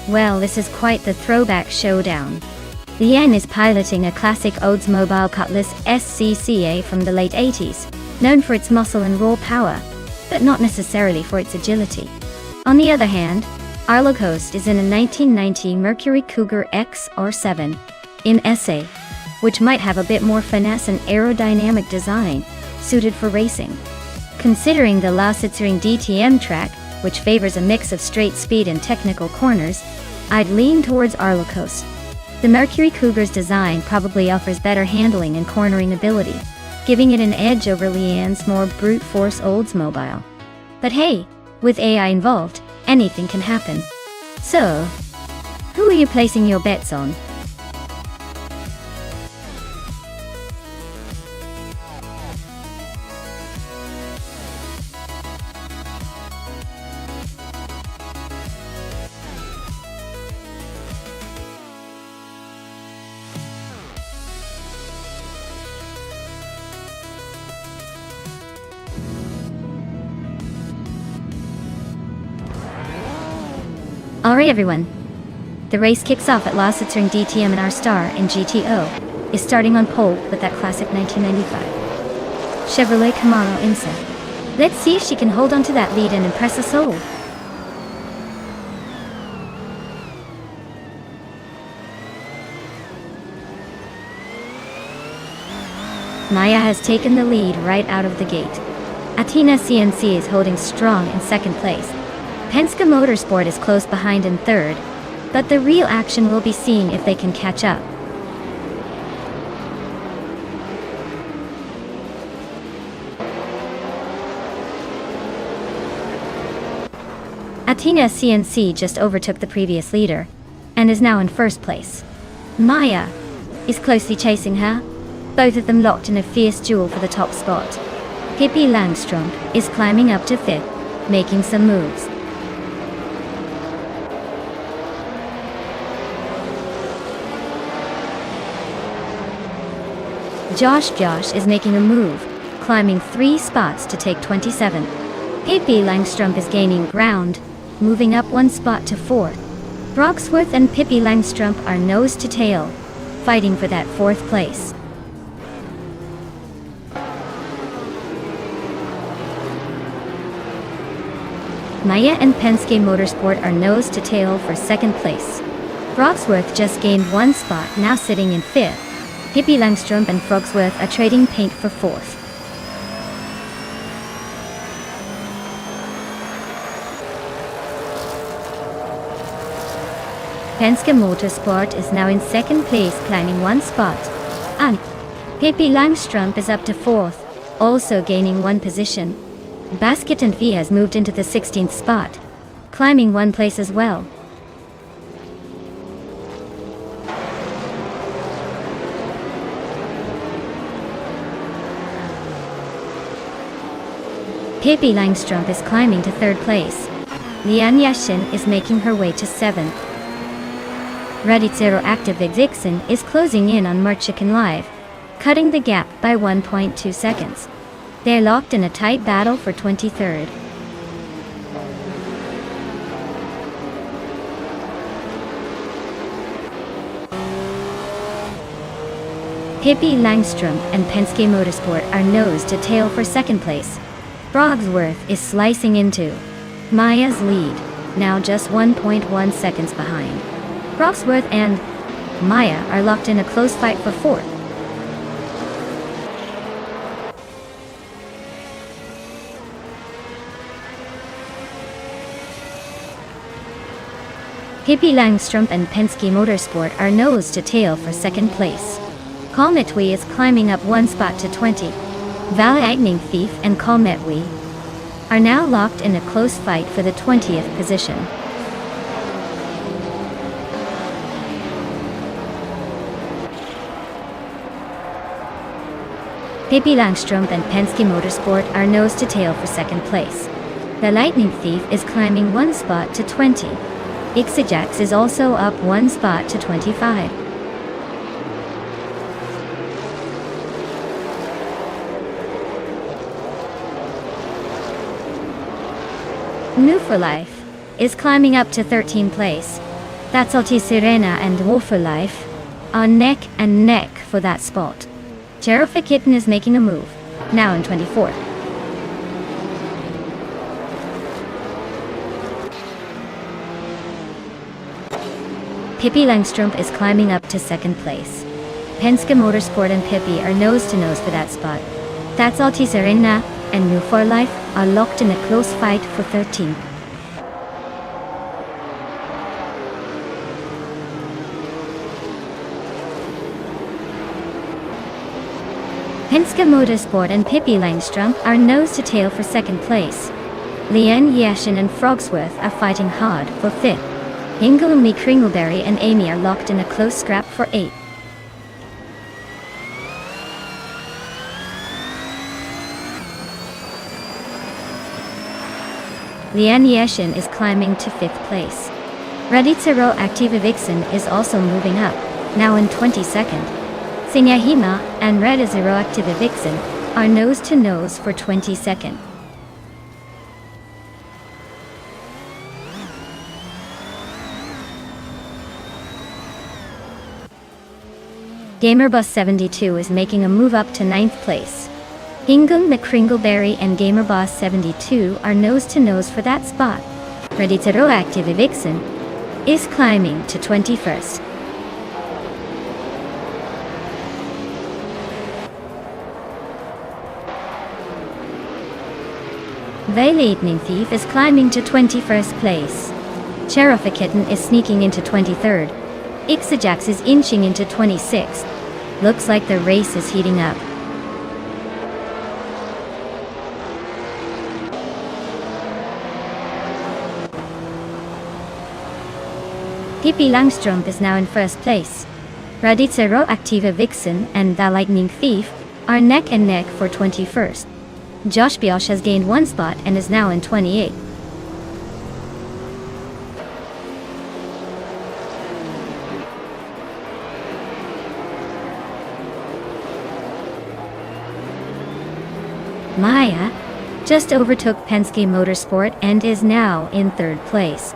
Well, this is quite the throwback showdown. Lian is piloting a classic Oldsmobile Cutlass SCCA from the late 80s, known for its muscle and raw power, but not necessarily for its agility. On the other hand, Arlo Coast is in a 1990 Mercury Cougar XR7 in SA, which might have a bit more finesse and aerodynamic design, suited for racing. Considering the Lausitzring DTM track, which favors a mix of straight speed and technical corners, I'd lean towards Arlo Coast. The Mercury Cougar's design probably offers better handling and cornering ability, giving it an edge over Leanne's more brute force Oldsmobile. But hey, with AI involved, anything can happen. So, who are you placing your bets on? Alright everyone. The race kicks off at Lausitzer DTM, and our star in GTO is starting on pole with that classic 1995 Chevrolet Camaro IMSA. Let's see if she can hold on to that lead and impress us all. Maya has taken the lead right out of the gate. Athena CNC is holding strong in second place. Penske Motorsport is close behind in third, but the real action will be seeing if they can catch up. Athena CNC just overtook the previous leader, and is now in first place. Maya is closely chasing her, both of them locked in a fierce duel for the top spot. Pippi Langström is climbing up to fifth, making some moves. Josh is making a move, climbing 3 spots to take 27. Pippi Langström is gaining ground, moving up 1 spot to 4th. Brocksworth and Pippi Langström are nose to tail, fighting for that 4th place. Maya and Penske Motorsport are nose to tail for 2nd place. Brocksworth just gained 1 spot, now sitting in 5th. Pippi Langström and Brocksworth are trading paint for 4th. Penske Motorsport is now in 2nd place, climbing 1 spot. And Pippi Langström is up to 4th, also gaining 1 position. Basket and V has moved into the 16th spot, climbing 1 place as well. Pippi Langström is climbing to 3rd place. Liane Yashin is making her way to 7th. Radicero Active Dixon is closing in on Merchican Live, cutting the gap by 1.2 seconds. They're locked in a tight battle for 23rd. Pippi Langström and Penske Motorsport are nose to tail for 2nd place. Brocksworth is slicing into Maya's lead, now just 1.1 seconds behind. Brocksworth and Maya are locked in a close fight for 4th. Pippi Langström and Penske Motorsport are nose to tail for 2nd place. Colmetwi is climbing up 1 spot to 20. Lightning Thief and Colmetwi are now locked in a close fight for the 20th position. Pippi Langström and Penske Motorsport are nose to tail for 2nd place. The Lightning Thief is climbing 1 spot to 20. Ixijax is also up 1 spot to 25. New for Life is climbing up to 13th place. That's Alti Sirena and War for Life are neck and neck for that spot. Cherofit Kitten is making a move, now in 24th. Pippi Langström is climbing up to 2nd place. Penske Motorsport and Pippi are nose to nose for that spot. That's Alti Sirena and New for Life are locked in a close fight for 13th. Penske Motorsport and Pippi Langstrumpf are nose to tail for second place. Lian Yashin and Frogsworth are fighting hard for fifth. Ingelumi Kringleberry and Amy are locked in a close scrap for eighth. Lian Yashin is climbing to fifth place. Raditsero Activa Vixen is also moving up, now in 22nd. Sinyahima and Radizero Activa Vixen are nose to nose for 22nd. Gamerbus 72 is making a move up to 9th place. Hingung McCringleberry and Gamerboss 72 are nose to nose for that spot. Raditsero Activa Vixen is climbing to 21st. The Lightning Thief is climbing to 21st place. Cheroffa Kitten is sneaking into 23rd. Ixajax is inching into 26th. Looks like the race is heating up. Pippi Langstrumpf is now in first place. Raditsero Activa Vixen and The Lightning Thief are neck and neck for 21st. Josh Biosh has gained one spot and is now in 28th. Maya just overtook Penske Motorsport and is now in third place.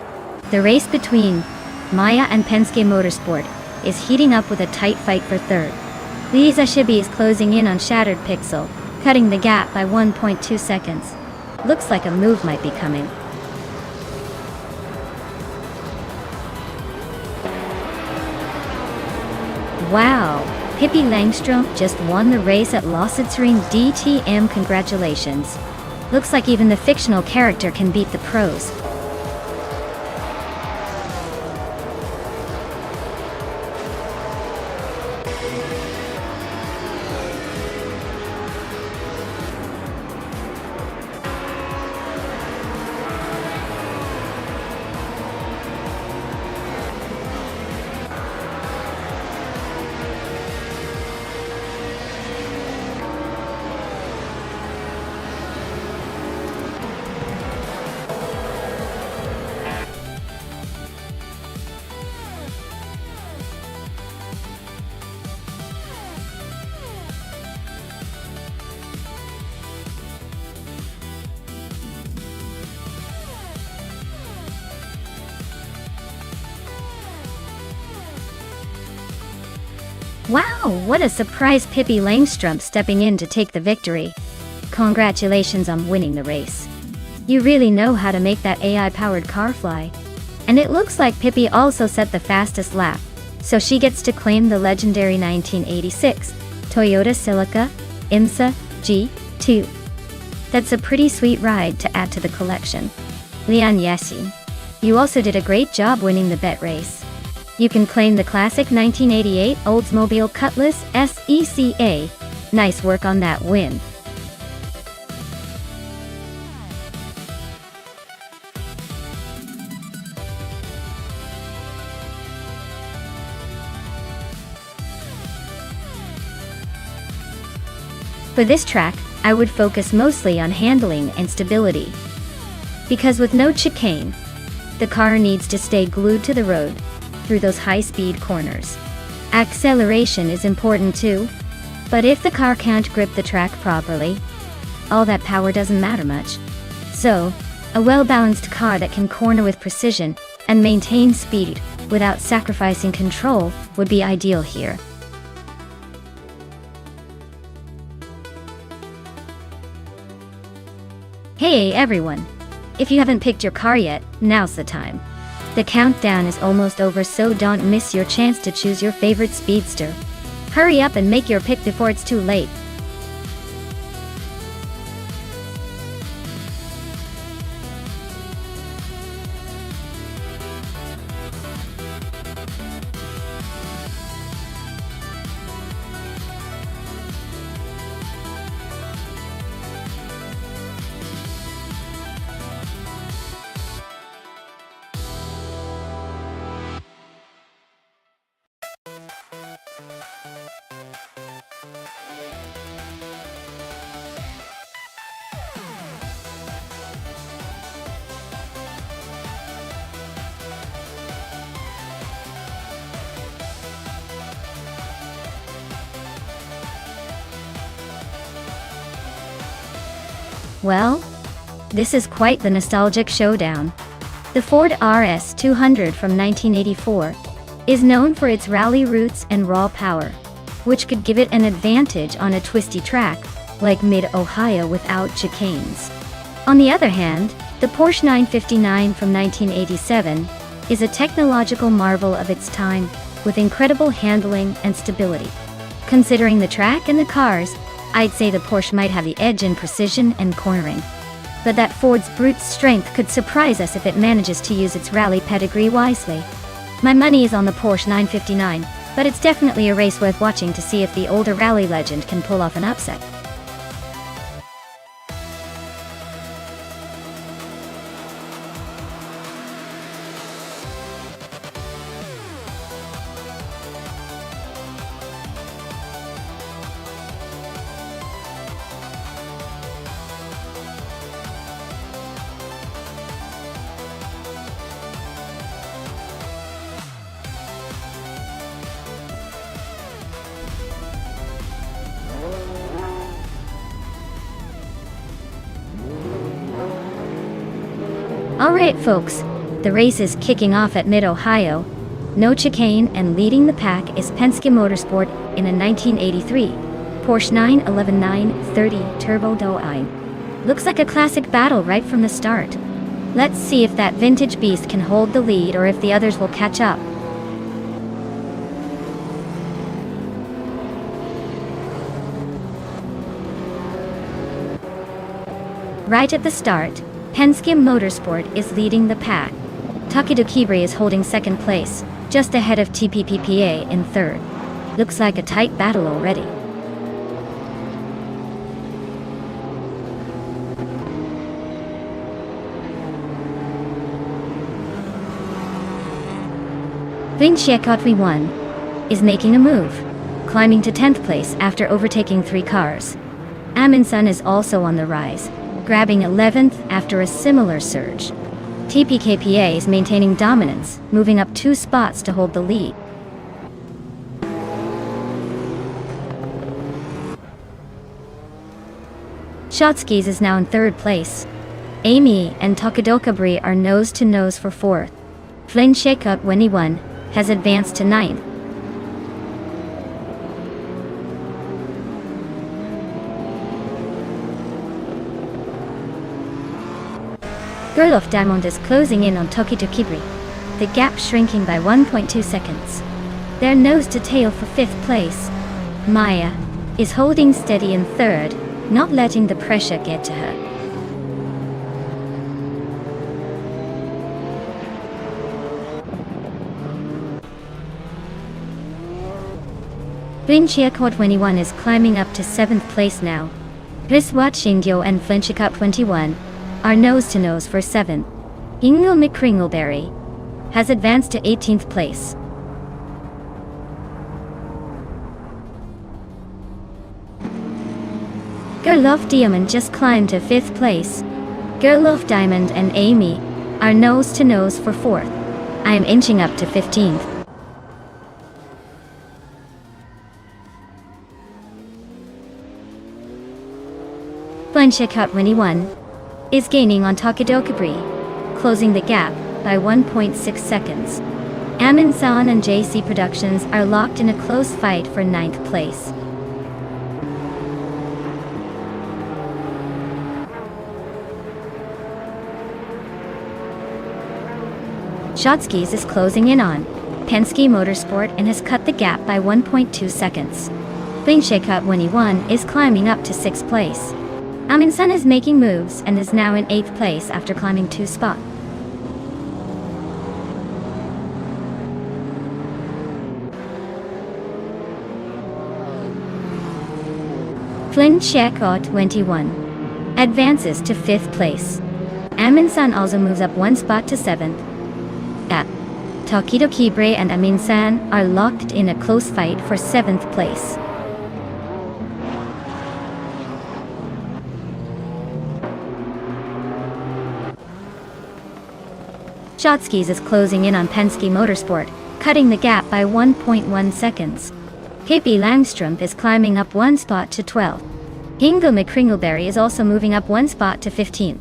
The race between Maya and Penske Motorsport is heating up with a tight fight for third. Lisa Shibi is closing in on Shattered Pixel, cutting the gap by 1.2 seconds. Looks like a move might be coming. Wow, Pippi Langstrumpf just won the race at Lossitzring DTM. Congratulations. Looks like even the fictional character can beat the pros. Wow, what a surprise, Pippi Langstrumpf stepping in to take the victory. Congratulations on winning the race. You really know how to make that AI-powered car fly. And it looks like Pippi also set the fastest lap, so she gets to claim the legendary 1986 Toyota Celica IMSA G2. That's a pretty sweet ride to add to the collection. Lian Yashin, you also did a great job winning the bet race. You can claim the classic 1988 Oldsmobile Cutlass SECA. Nice work on that win. For this track, I would focus mostly on handling and stability. Because with no chicane, the car needs to stay glued to the road through those high-speed corners. Acceleration is important too, but if the car can't grip the track properly, all that power doesn't matter much. So, a well-balanced car that can corner with precision and maintain speed without sacrificing control would be ideal here. Hey everyone! If you haven't picked your car yet, now's the time. The countdown is almost over, so don't miss your chance to choose your favorite speedster. Hurry up and make your pick before it's too late. Well, this is quite the nostalgic showdown. The Ford RS200 from 1984 is known for its rally roots and raw power, which could give it an advantage on a twisty track, like Mid-Ohio without chicanes. On the other hand, the Porsche 959 from 1987 is a technological marvel of its time, with incredible handling and stability. Considering the track and the cars, I'd say the Porsche might have the edge in precision and cornering. But that Ford's brute strength could surprise us if it manages to use its rally pedigree wisely. My money is on the Porsche 959, but it's definitely a race worth watching to see if the older rally legend can pull off an upset. Alright folks, the race is kicking off at Mid-Ohio. No chicane, and leading the pack is Penske Motorsport in a 1983 Porsche 911 930 Turbo Doi. Looks like a classic battle right from the start. Let's see if that vintage beast can hold the lead or if the others will catch up. Right at the start, Penske Motorsport is leading the pack. Takedo Kibri is holding second place, just ahead of TPPPA in third. Looks like a tight battle already. Vinciekotvi 1 is making a move, climbing to 10th place after overtaking 3 cars. Amundsen is also on the rise, grabbing 11th after a similar surge. TPKPA is maintaining dominance, moving up 2 spots to hold the lead. Shotskis is now in 3rd place. Amy and Takadokabri are nose-to-nose for 4th. Flynn Shakeup 21 has advanced to 9th. Gerloff Diamond is closing in on Tokito Kibri, the gap shrinking by 1.2 seconds. They're nose to tail for 5th place. Maya is holding steady in 3rd, not letting the pressure get to her. Vinciekot 21 is climbing up to 7th place now. Riswat Shingyo and Flinchikut 21 are nose-to-nose for 7th. Ingel McCringleberry has advanced to 18th place. Gerloff Diamond just climbed to 5th place. Gerloff Diamond and Amy are nose-to-nose for 4th. I am inching up to 15th. Flinchikut 21 is gaining on Takadokabri, closing the gap by 1.6 seconds. Amundsen and JC Productions are locked in a close fight for 9th place. Shotskis is closing in on Penske Motorsport and has cut the gap by 1.2 seconds. Flinchikut 21 is climbing up to 6th place. Amundsen is making moves and is now in 8th place after climbing 2 spots. Flinchikut 21 advances to 5th place. Amundsen also moves up 1 spot to 7th. Takedo Kibre and Amundsen are locked in a close fight for 7th place. Shotskis is closing in on Penske Motorsport, cutting the gap by 1.1 seconds. KP Langstrom is climbing up 1 spot to 12th. Hingle McCringleberry is also moving up one spot to 15th.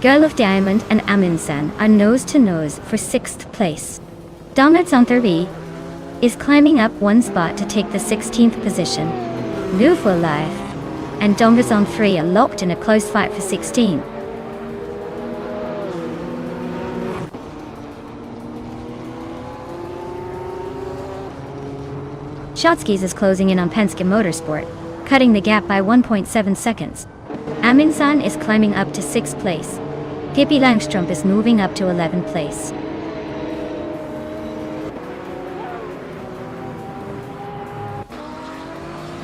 Girl of Diamond and Amundsen are nose-to-nose for 6th place. Donuts on 30 is climbing up one spot to take the 16th position. Beautiful Life and Dongas on 3 are locked in a close fight for 16. Shotskis is closing in on Penske Motorsport, cutting the gap by 1.7 seconds. Amundsen is climbing up to 6th place. Pippi Langstrup is moving up to 11th place.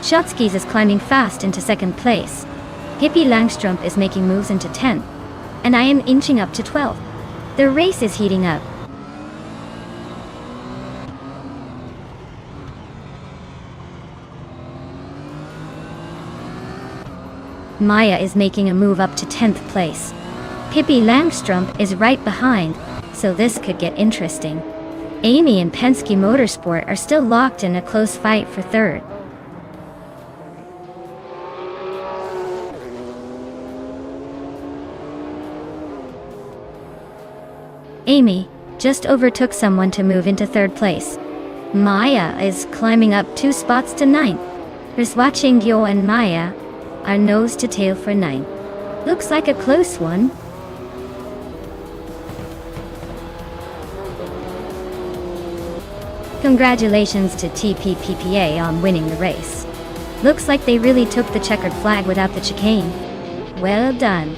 Shotskis is climbing fast into 2nd place. Pippi Langstrup is making moves into 10th, and I am inching up to 12th. The race is heating up. Maya is making a move up to 10th place. Pippi Langstrup is right behind, so this could get interesting. Amy and Penske Motorsport are still locked in a close fight for 3rd. Amy just overtook someone to move into 3rd place. Maya is climbing up 2 spots to 9th. Rizwaching Gyo and Maya are nose to tail for 9th. Looks like a close one. Congratulations to TPPPA on winning the race. Looks like they really took the checkered flag without the chicane. Well done.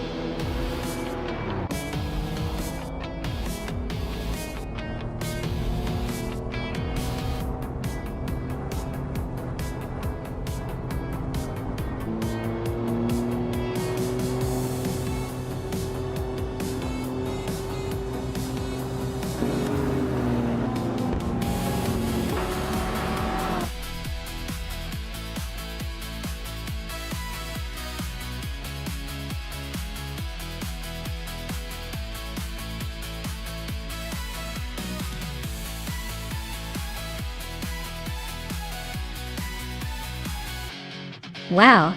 Wow.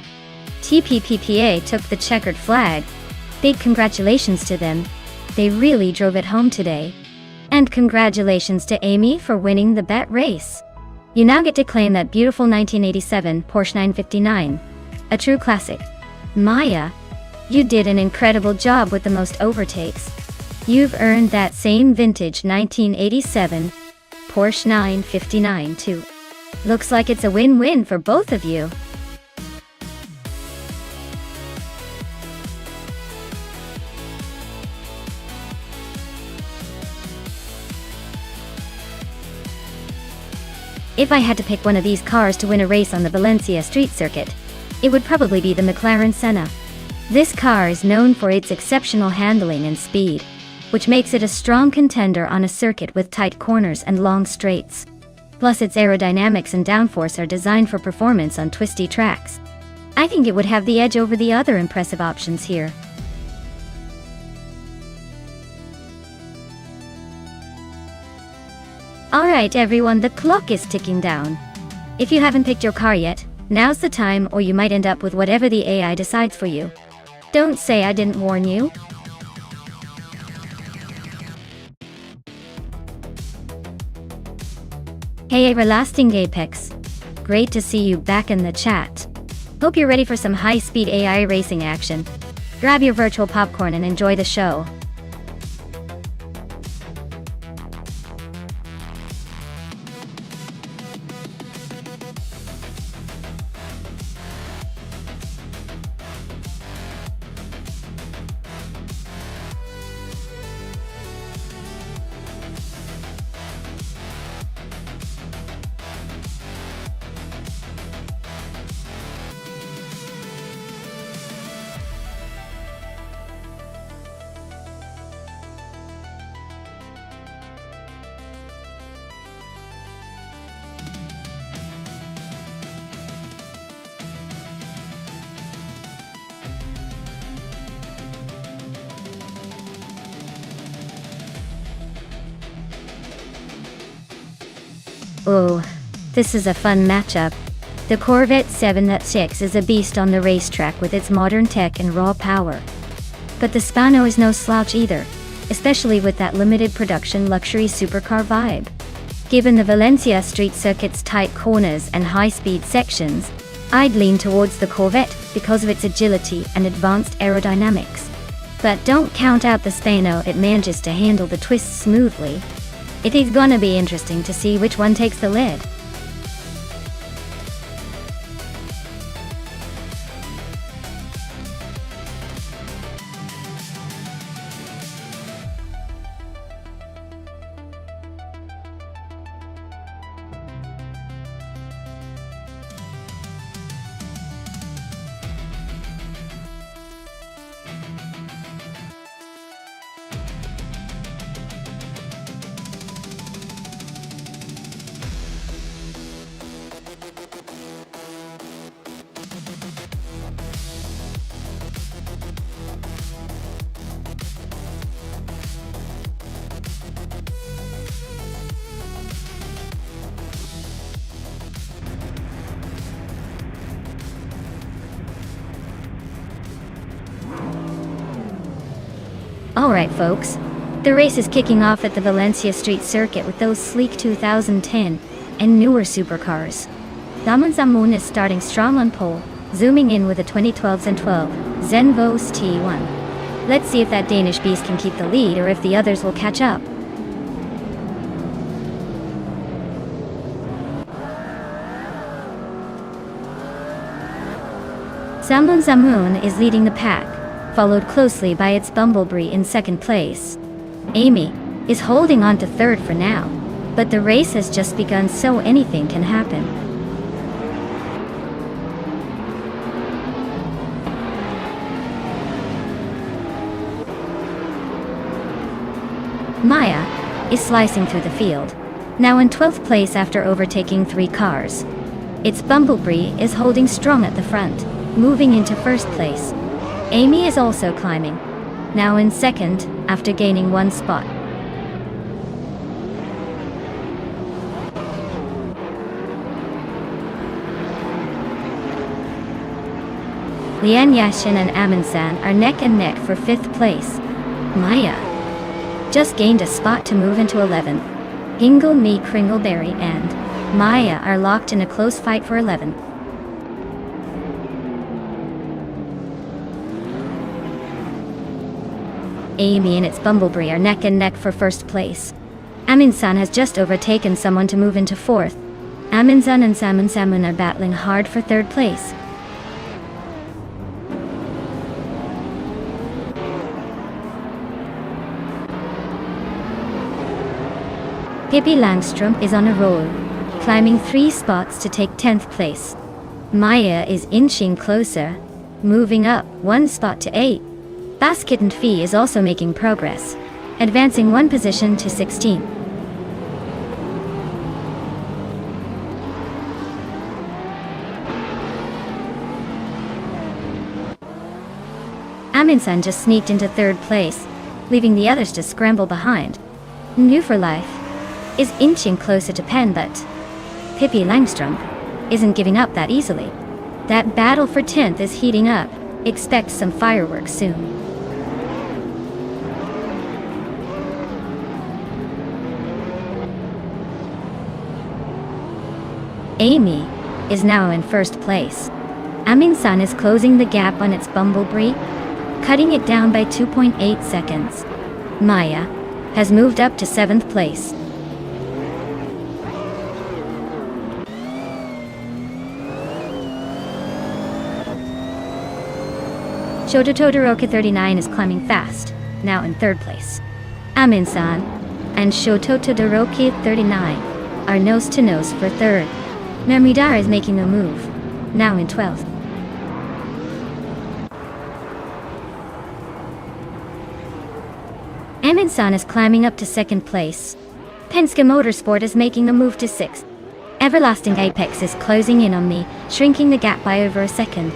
TPPPA took the checkered flag. Big congratulations to them. They really drove it home today. And congratulations to Amy for winning the bet race. You now get to claim that beautiful 1987 Porsche 959. A true classic. Maya, you did an incredible job with the most overtakes. You've earned that same vintage 1987 Porsche 959 too. Looks like it's a win-win for both of you. If I had to pick one of these cars to win a race on the Valencia street circuit, it would probably be the McLaren Senna. This car is known for its exceptional handling and speed, which makes it a strong contender on a circuit with tight corners and long straights. Plus its aerodynamics and downforce are designed for performance on twisty tracks. I think it would have the edge over the other impressive options here. Alright everyone, the clock is ticking down. If you haven't picked your car yet, now's the time, or you might end up with whatever the AI decides for you. Don't say I didn't warn you. Hey Everlasting Apex. Great to see you back in the chat. Hope you're ready for some high-speed AI racing action. Grab your virtual popcorn and enjoy the show. Oh, this is a fun matchup. The Corvette 706 is a beast on the racetrack with its modern tech and raw power. But the Spano is no slouch either, especially with that limited production luxury supercar vibe. Given the Valencia street circuit's tight corners and high-speed sections, I'd lean towards the Corvette because of its agility and advanced aerodynamics. But don't count out the Spano, it manages to handle the twists smoothly. It is gonna be interesting to see which one takes the lead. Alright folks, the race is kicking off at the Valencia street circuit with those sleek 2010 and newer supercars. Zamun is starting strong on pole, zooming in with a 2012 Zen12 Zenvos T1. Let's see if that Danish beast can keep the lead or if the others will catch up. Zamun is leading the pack, followed closely by its Bumblebee in second place. Amy is holding on to third for now, but the race has just begun, so anything can happen. Maya is slicing through the field, now in 12th place after overtaking 3 cars. Its Bumblebee is holding strong at the front, moving into first place. Amy is also climbing, now in second after gaining 1 spot. Lian Yashin and Amundsen are neck and neck for 5th place. Maya just gained a spot to move into 11th. Hingle Me Kringleberry and Maya are locked in a close fight for 11th. Amy and its Bumblebee are neck and neck for 1st place. Amundsen has just overtaken someone to move into 4th. Amundsen and Samun are battling hard for 3rd place. Pippi Langström is on a roll, climbing 3 spots to take 10th place. Maya is inching closer, moving up 1 spot to 8. Basket and Fee is also making progress, advancing 1 position to 16. Amundsen just sneaked into 3rd place, leaving the others to scramble behind. New for Life is inching closer to Penn, but Pippi Langström isn't giving up that easily. That battle for 10th is heating up. Expect some fireworks soon. Amy is now in 1st place. Amundsen is closing the gap on its Bumblebee, cutting it down by 2.8 seconds. Maya has moved up to 7th place. Shoto Todoroki 39 is climbing fast, now in 3rd place. Amundsen and Shoto Todoroki 39 are nose to nose for 3rd. Mermidar is making a move, now in 12th. Amundsen is climbing up to 2nd place. Penske Motorsport is making a move to 6th. Everlasting Apex is closing in on me, shrinking the gap by over a second.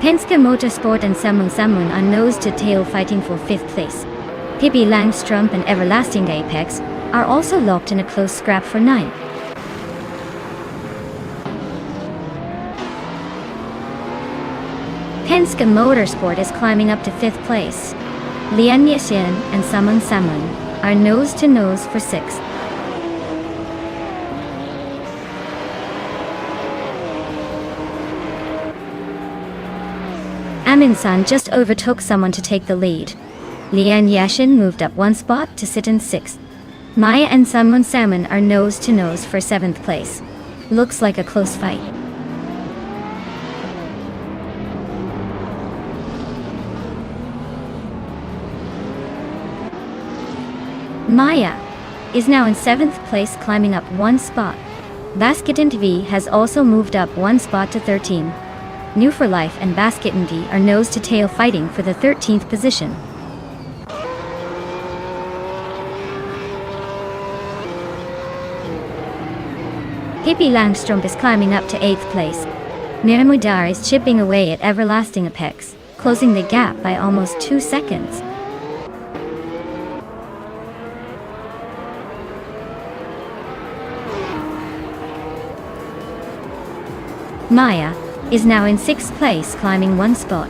Penske Motorsport and Samun are nose-to-tail fighting for 5th place. Pippi Langstrup and Everlasting Apex are also locked in a close scrap for 9th. Penske Motorsport is climbing up to 5th place. Lian Yixin and Samun are nose-to-nose for 6th. Amundsen just overtook someone to take the lead. Lian Yixin moved up 1 spot to sit in 6th. Maya and Samun are nose-to-nose for 7th place. Looks like a close fight. Maya is now in 7th place, climbing up 1 spot. Basket&V has also moved up 1 spot to 13. New for Life and Basket&V are nose-to-tail fighting for the 13th position. Pippi Langstrup is climbing up to 8th place. Miramudar is chipping away at Everlasting Apex, closing the gap by almost 2 seconds. Maya is now in 6th place, climbing 1 spot.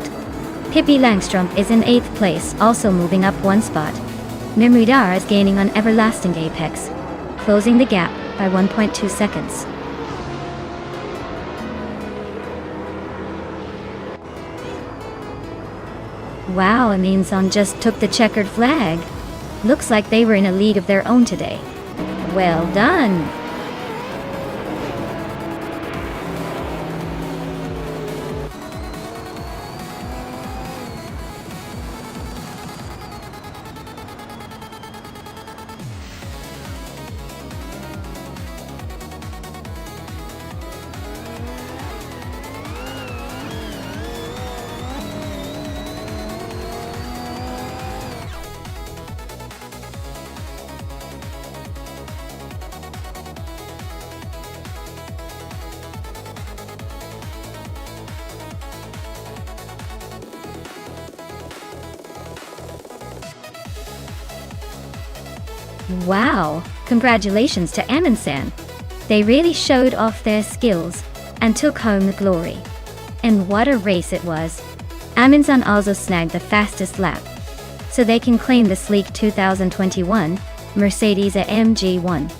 Pippi Langstrup is in 8th place, also moving up 1 spot. Miramudar is gaining on Everlasting Apex, closing the gap by 1.2 seconds. Wow, Amundsen just took the checkered flag. Looks like they were in a league of their own today. Well done! Wow, congratulations to Amundsen. They really showed off their skills and took home the glory. And what a race it was. Amundsen also snagged the fastest lap, so they can claim the sleek 2021 Mercedes-AMG 1.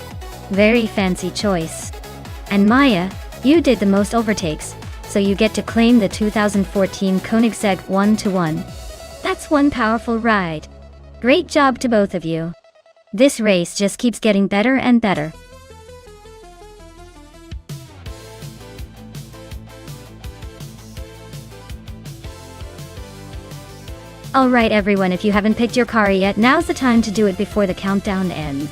Very fancy choice. And Maya, you did the most overtakes, so you get to claim the 2014 Koenigsegg 1-1. That's one powerful ride. Great job to both of you. This race just keeps getting better and better. Alright everyone, if you haven't picked your car yet, now's the time to do it before the countdown ends.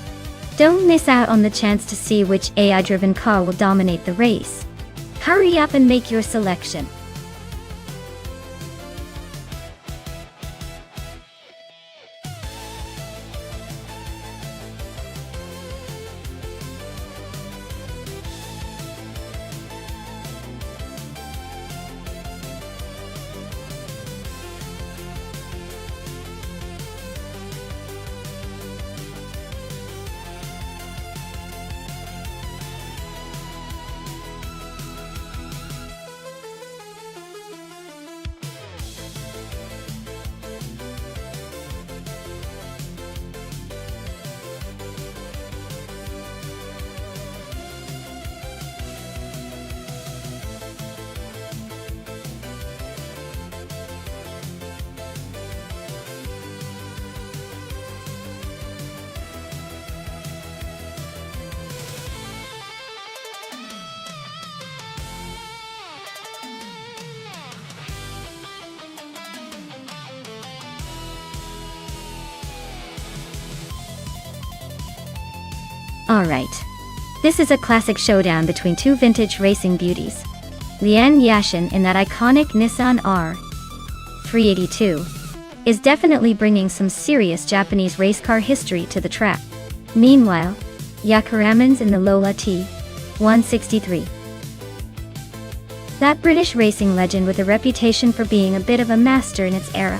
Don't miss out on the chance to see which AI-driven car will dominate the race. Hurry up and make your selection. Alright. This is a classic showdown between two vintage racing beauties. Lian Yixin in that iconic Nissan R382 is definitely bringing some serious Japanese race car history to the track. Meanwhile, Yakuramans in the Lola T163 That British racing legend with a reputation for being a bit of a master in its era.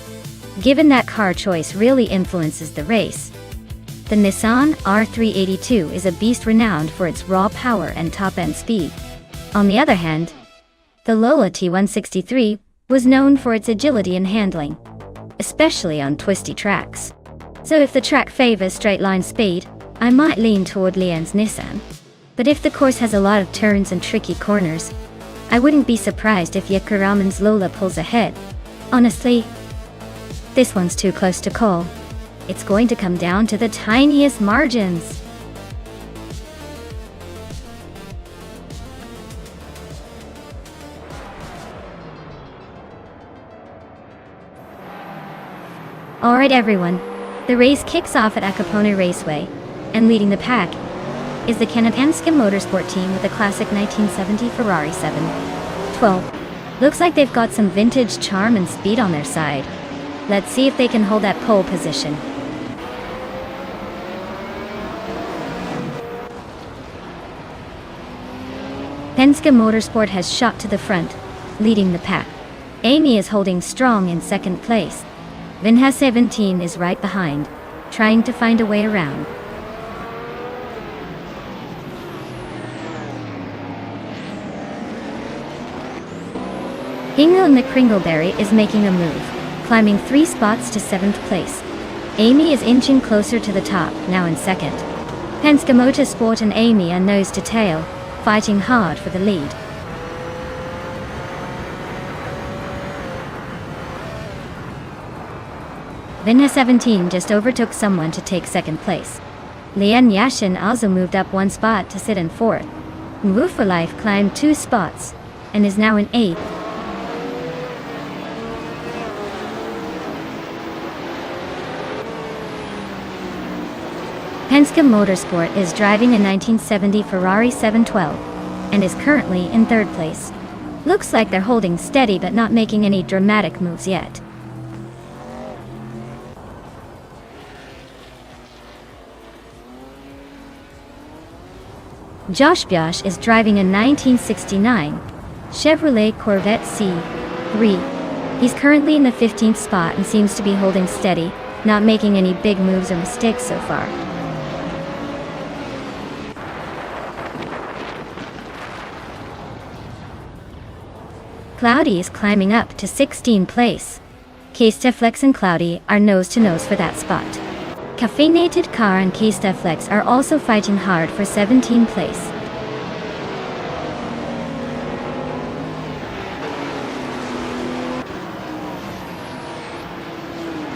Given that car choice really influences the race. The Nissan R382 is a beast renowned for its raw power and top-end speed. On the other hand, the Lola T163 was known for its agility and handling, especially on twisty tracks. So if the track favors straight-line speed, I might lean toward Lian's Nissan. But if the course has a lot of turns and tricky corners, I wouldn't be surprised if Yakuraman's Lola pulls ahead. Honestly, this one's too close to call. It's going to come down to the tiniest margins. Alright everyone, the race kicks off at Acapone Raceway, and leading the pack is the Kanapanska Motorsport team with the classic 1970 Ferrari 712. Looks like they've got some vintage charm and speed on their side. Let's see if they can hold that pole position. Penske Motorsport has shot to the front, leading the pack. Amy is holding strong in second place. Vinha 17 is right behind, trying to find a way around. Ingel McCringleberry is making a move, climbing 3 spots to 7th place. Amy is inching closer to the top, now in second. Penske Motorsport and Amy are nose to tail, fighting hard for the lead. Vinha 17 just overtook someone to take second place. Lian Yashin also moved up 1 spot to sit in 4th. Wu for Life climbed 2 spots, and is now in 8th. Penske Motorsport is driving a 1970 Ferrari 712, and is currently in 3rd place. Looks like they're holding steady but not making any dramatic moves yet. Josh Biosh is driving a 1969 Chevrolet Corvette C3. He's currently in the 15th spot and seems to be holding steady, not making any big moves or mistakes so far. Cloudy is climbing up to 16th place. K-Steflex and Cloudy are nose-to-nose for that spot. Caffeinated Car and K-Steflex are also fighting hard for 17th place.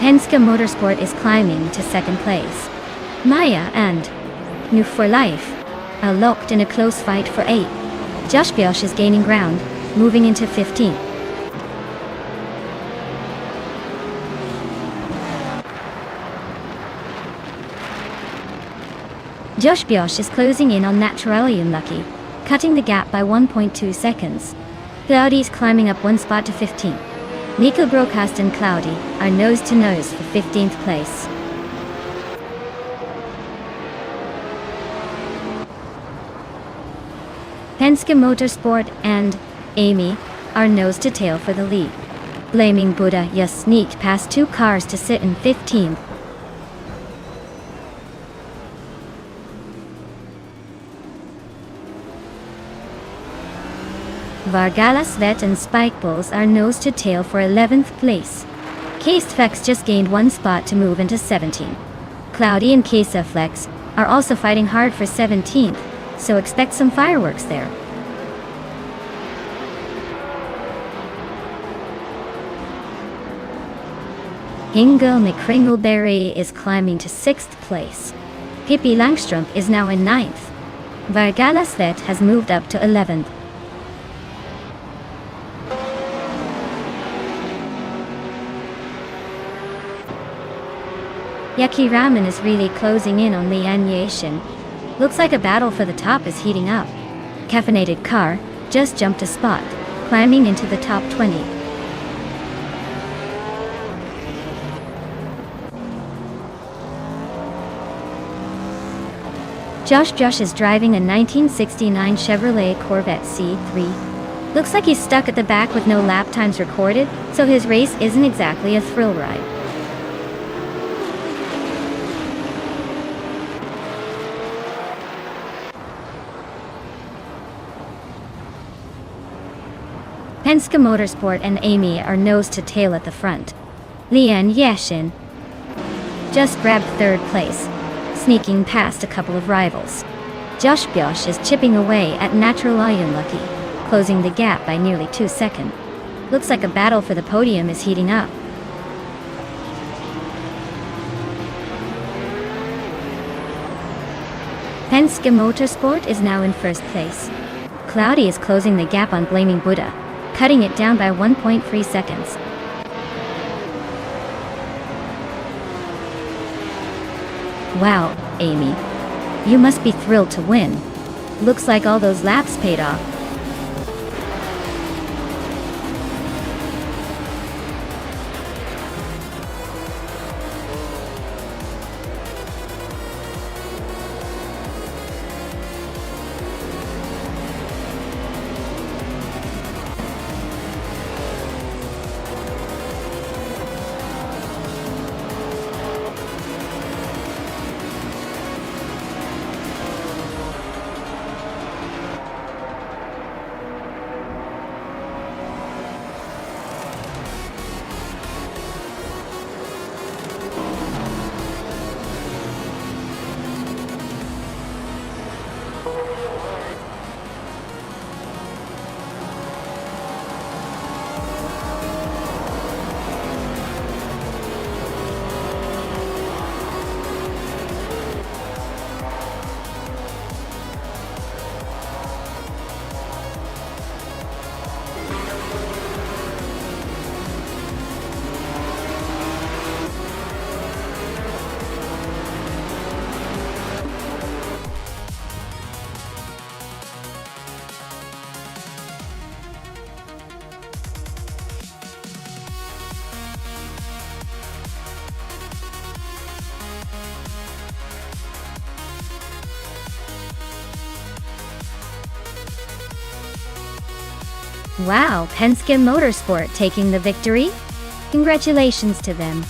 Penske Motorsport is climbing to 2nd place. Maya and New for Life are locked in a close fight for 8th. Josh Biosh is gaining ground, moving into 15th. Josh Biosh is closing in on Naturally Unlucky, cutting the gap by 1.2 seconds. Cloudy is climbing up 1 spot to 15th. Nico Broadcast and Cloudy are nose-to-nose for 15th place. Penske Motorsport and Amy are nose-to-tail for the lead. Blaming Buddha just sneaked past 2 cars to sit in 15th. Vargalas Vet and Spike Bulls are nose-to-tail for 11th place. K-Steflex just gained 1 spot to move into 17th. Cloudy and K-Steflex are also fighting hard for 17th, so expect some fireworks there. Ingel McCringleberry is climbing to 6th place. Pippi Langstrup is now in 9th. Vargalas Vet has moved up to 11th. Yaki Ramen is really closing in on Lian Yashin. Looks like a battle for the top is heating up. Caffeinated Car just jumped a spot, climbing into the top 20. Josh Biosh is driving a 1969 Chevrolet Corvette C3. Looks like he's stuck at the back with no lap times recorded, so his race isn't exactly a thrill ride. Penske Motorsport and Amy are nose to tail at the front. Lian Yashin just grabbed third place, sneaking past a couple of rivals. Josh Biosh is chipping away at Natural Lucky, closing the gap by nearly 2 seconds. Looks like a battle for the podium is heating up. Penske Motorsport is now in first place. Cloudy is closing the gap on Blaming Buddha, cutting it down by 1.3 seconds. Wow, Amy. You must be thrilled to win. Looks like all those laps paid off. Wow, Penske Motorsport taking the victory? Congratulations to them.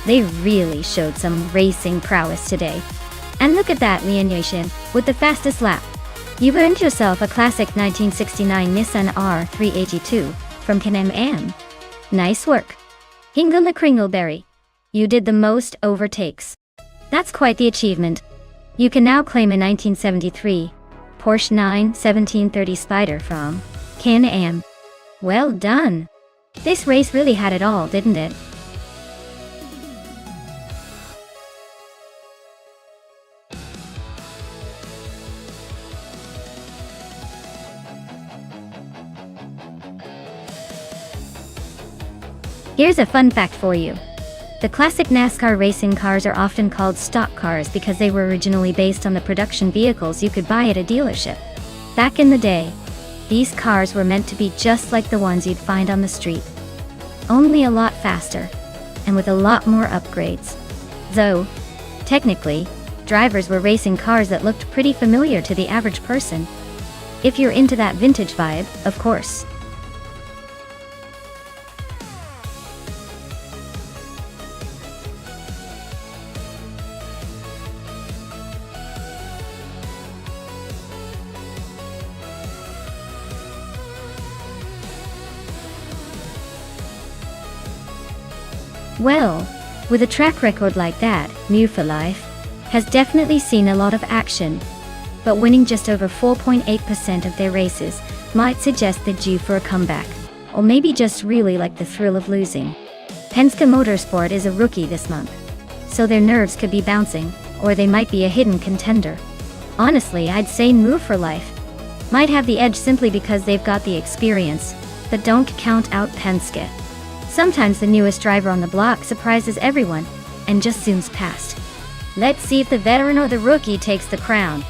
They really showed some racing prowess today. And look at that, Lian Yashin, with the fastest lap. You've earned yourself a classic 1969 Nissan R382 from Can-Am. Nice work. Hingle McCringleberry. You did the most overtakes. That's quite the achievement. You can now claim a 1973 Porsche 91730 Spider from Can-Am. Well done. This race really had it all, didn't it? Here's a fun fact for you. The classic NASCAR racing cars are often called stock cars because they were originally based on the production vehicles you could buy at a dealership. Back in the day, these cars were meant to be just like the ones you'd find on the street. Only a lot faster, and with a lot more upgrades. Though, technically, drivers were racing cars that looked pretty familiar to the average person. If you're into that vintage vibe, of course. Well, with a track record like that, Mu for Life has definitely seen a lot of action, but winning just over 4.8% of their races might suggest they're due for a comeback, or maybe just really like the thrill of losing. Penske Motorsport is a rookie this month, so their nerves could be bouncing, or they might be a hidden contender. Honestly, I'd say Mu for Life might have the edge simply because they've got the experience, but don't count out Penske. Sometimes the newest driver on the block surprises everyone and just zooms past. Let's see if the veteran or the rookie takes the crown.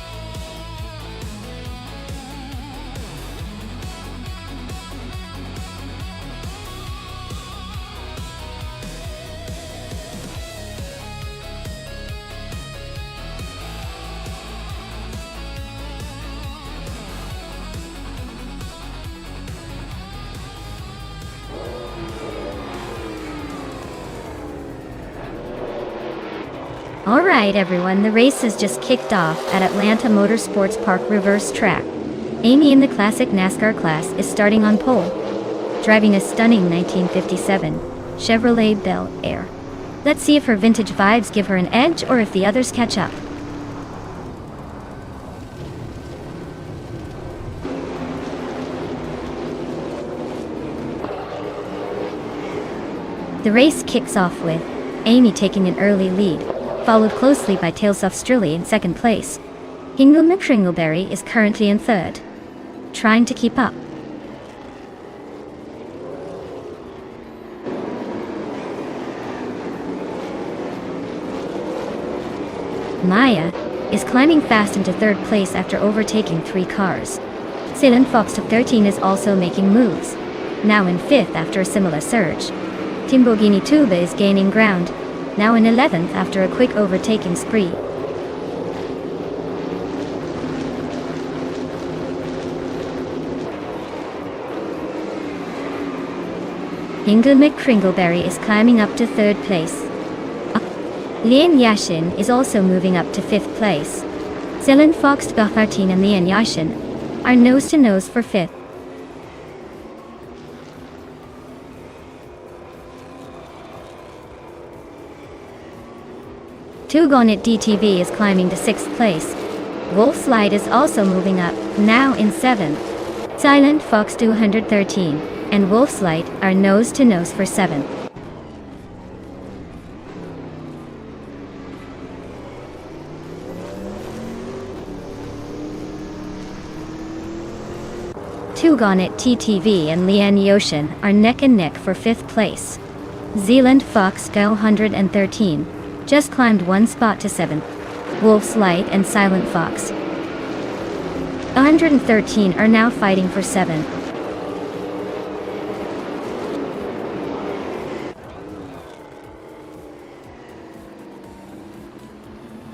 Alright everyone, the race has just kicked off at Atlanta Motorsports Park Reverse Track. Amy in the classic NASCAR class is starting on pole, driving a stunning 1957 Chevrolet Bel Air. Let's see if her vintage vibes give her an edge or if the others catch up. The race kicks off with Amy taking an early lead, followed closely by Tails of Strilly in second place. Hingle McCringleberry is currently in third, trying to keep up. Maya is climbing fast into third place after overtaking 3 cars. Silent Fox of 13 is also making moves, now in 5th after a similar surge. Timbogini Tuba is gaining ground, now in 11th after a quick overtaking spree. Hingle McCringleberry is climbing up to 3rd place. Lien Yashin is also moving up to 5th place. Zelen Fox 13 and Lien Yashin are nose to nose for 5th. Tugonit DTV is climbing to 6th place. Wolf's Light is also moving up, now in 7th. Silent Fox 213 and Wolf's Light are nose to nose for 7th. Tugonit TTV and Lien Yoshin are neck and neck for 5th place. Zealand Fox 113 just climbed 1 spot to 7th. Wolf's Light and Silent Fox 113 are now fighting for 7th.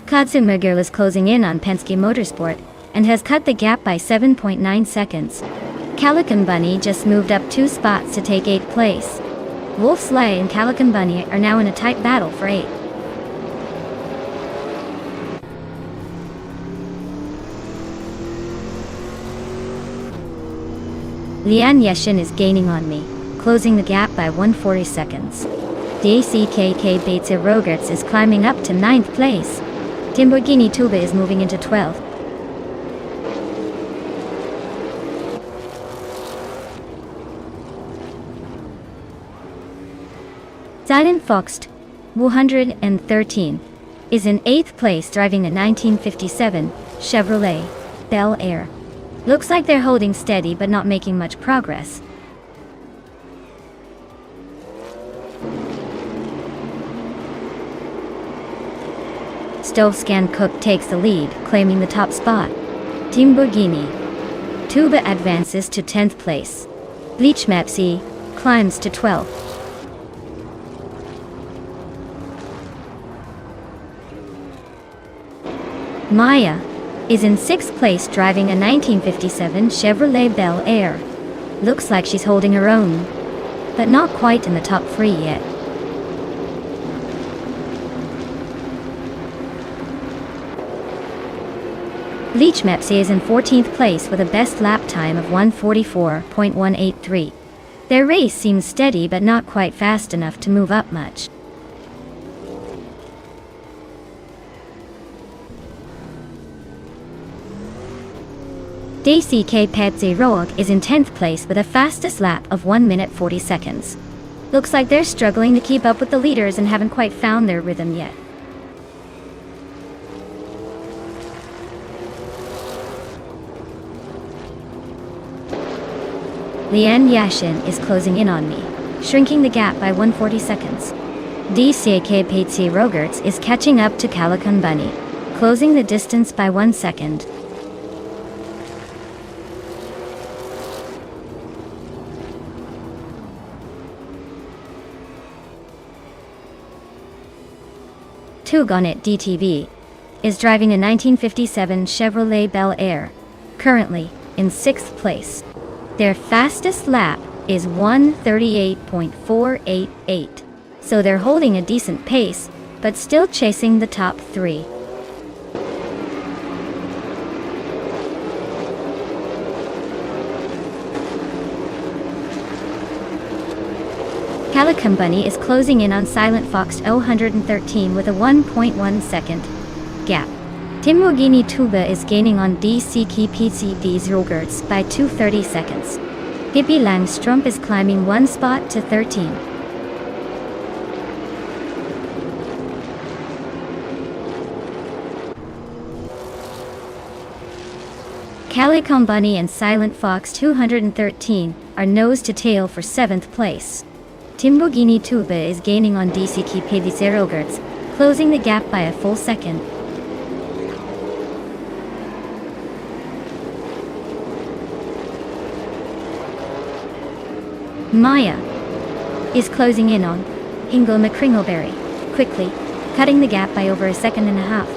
Katsuma Girl is closing in on Penske Motorsport and has cut the gap by 7.9 seconds. Calican Bunny just moved up 2 spots to take 8th place. Wolf's Light and Calican Bunny are now in a tight battle for 8th. Lian Yeshin is gaining on me, closing the gap by 140 seconds. DCKK Batesa Rogerts is climbing up to 9th place. Timbogini Tuba is moving into 12th. Silent Fox 113 is in 8th place driving a 1957 Chevrolet Bel Air. Looks like they're holding steady but not making much progress. Stovscan Cook takes the lead, claiming the top spot. Timbogini Tuba advances to 10th place. Bleach Mepsi climbs to 12th. Maya is in 6th place driving a 1957 Chevrolet Bel Air. Looks like she's holding her own, but not quite in the top 3 yet. Bleach Mepsi is in 14th place with a best lap time of 1:44.183. Their race seems steady but not quite fast enough to move up much. DCK Petzi Roag is in 10th place with a fastest lap of 1 minute 40 seconds. Looks like they're struggling to keep up with the leaders and haven't quite found their rhythm yet. Lien Yashin is closing in on me, shrinking the gap by 140 seconds. DCK Petzi Rogerts is catching up to Calican Bunny, closing the distance by 1 second. Tugonit DTV is driving a 1957 Chevrolet Bel Air, currently in 6th place. Their fastest lap is 1:38.488, so they're holding a decent pace, but still chasing the top 3. Calico Bunny is closing in on Silent Fox 013 with a 1.1 second gap. Timwagini Tuba is gaining on DCK PCD Zrogerts by 2:30 seconds. Hippie Langstrump is climbing 1 spot to 13. Calico Bunny and Silent Fox 213 are nose to tail for 7th place. Timbogini Tuba is gaining on DCK PCD Zrogerts, closing the gap by a full second. Maya is closing in on Hingle McCringleberry, quickly, cutting the gap by over a second and a half.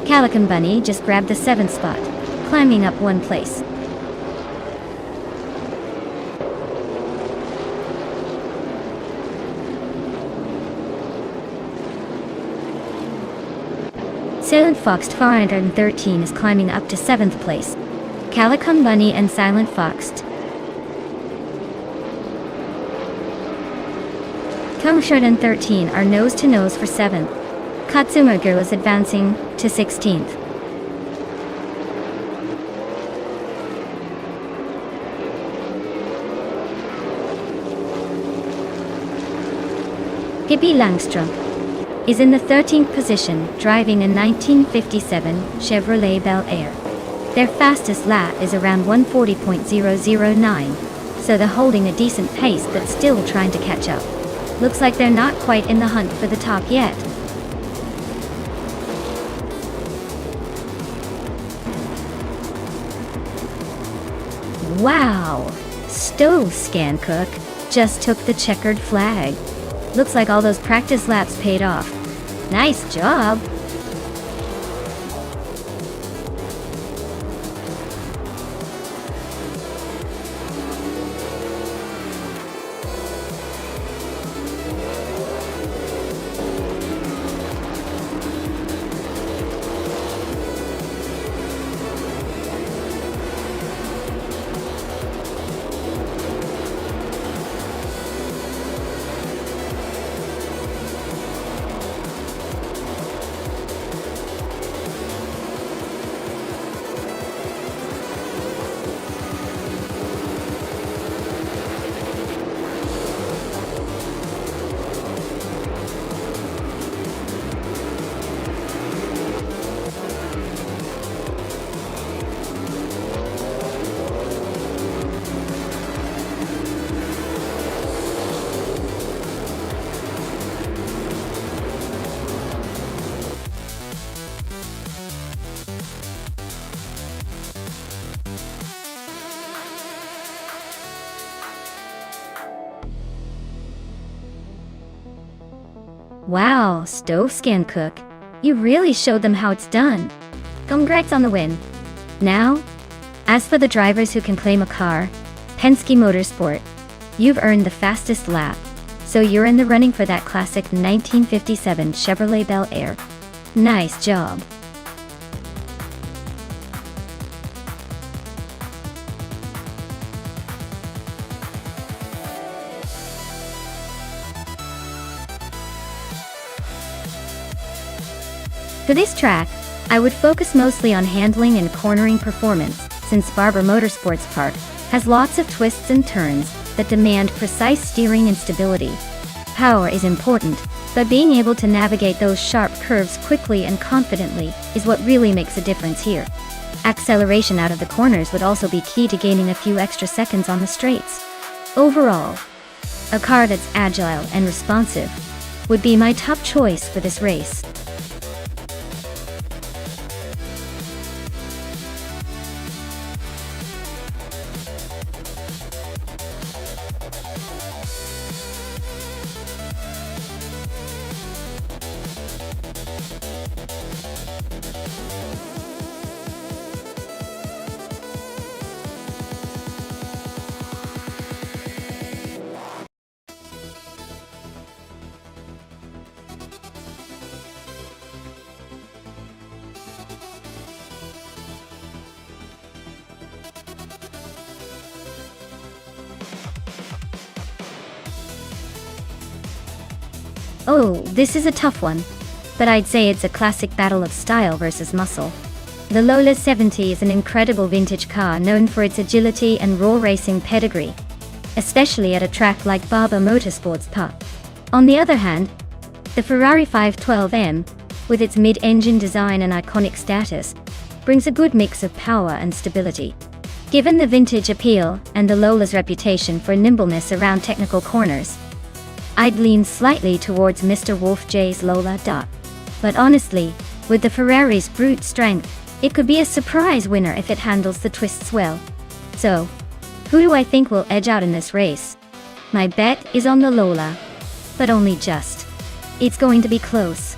Calico Bunny just grabbed the 7th spot, climbing up 1 place. Silent Fox 413 is climbing up to 7th place. Calico Bunny and Silent Fox 213 are nose to nose for 7th. Katsuma Girl is advancing to 16th. Hippie Langstrom is in the 13th position, driving a 1957 Chevrolet Bel Air. Their fastest lap is around 140.009, so they're holding a decent pace but still trying to catch up. Looks like they're not quite in the hunt for the top yet. Wow! Stove Scan Cook just took the checkered flag. Looks like all those practice laps paid off. Nice job! Wow, Stove Scan Cook. You really showed them how it's done. Congrats on the win. Now, as for the drivers who can claim a car, Penske Motorsport, you've earned the fastest lap. So you're in the running for that classic 1957 Chevrolet Bel Air. Nice job. For this track, I would focus mostly on handling and cornering performance, since Barber Motorsports Park has lots of twists and turns that demand precise steering and stability. Power is important, but being able to navigate those sharp curves quickly and confidently is what really makes a difference here. Acceleration out of the corners would also be key to gaining a few extra seconds on the straights. Overall, a car that's agile and responsive would be my top choice for this race. Oh, this is a tough one. But I'd say it's a classic battle of style versus muscle. The Lola 70 is an incredible vintage car known for its agility and raw racing pedigree, especially at a track like Barber Motorsports Park. On the other hand, the Ferrari 512M, with its mid-engine design and iconic status, brings a good mix of power and stability. Given the vintage appeal and the Lola's reputation for nimbleness around technical corners, I'd lean slightly towards Mr. Wolf J's Lola. But honestly, with the Ferrari's brute strength, it could be a surprise winner if it handles the twists well. So, who do I think will edge out in this race? My bet is on the Lola, but only just. It's going to be close.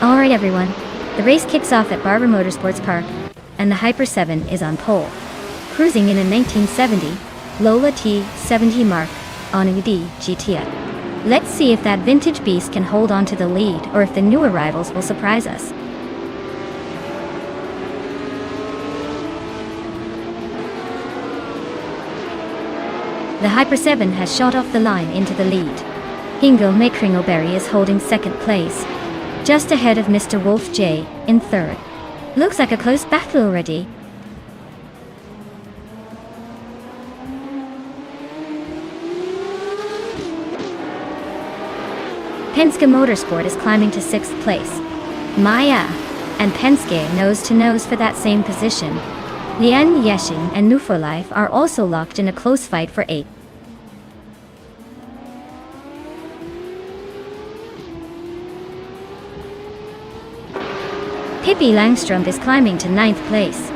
Alright everyone, the race kicks off at Barber Motorsports Park, and the Hyper 7 is on pole. Cruising in a 1970 Lola T70 Mark on UD GTI. Let's see if that vintage beast can hold on to the lead or if the new arrivals will surprise us. The Hyper 7 has shot off the line into the lead. Hingo Mekringelberry is holding second place, just ahead of Mr. Wolf J in third. Looks like a close battle already. Penske Motorsport is climbing to 6th place. Maya and Penske nose to nose for that same position. Lian Yexing and Nufolife are also locked in a close fight for 8th. Pippi Langström is climbing to 9th place.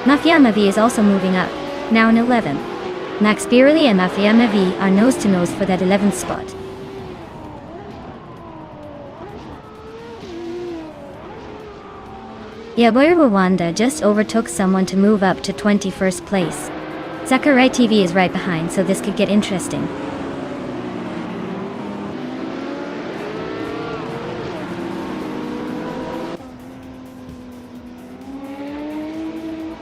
Mafia Mavi is also moving up, now in 11th. Max Birley and Mafia Mavi are nose to nose for that 11th spot. Yaboy Rwanda just overtook someone to move up to 21st place. Zakarai TV is right behind, so this could get interesting.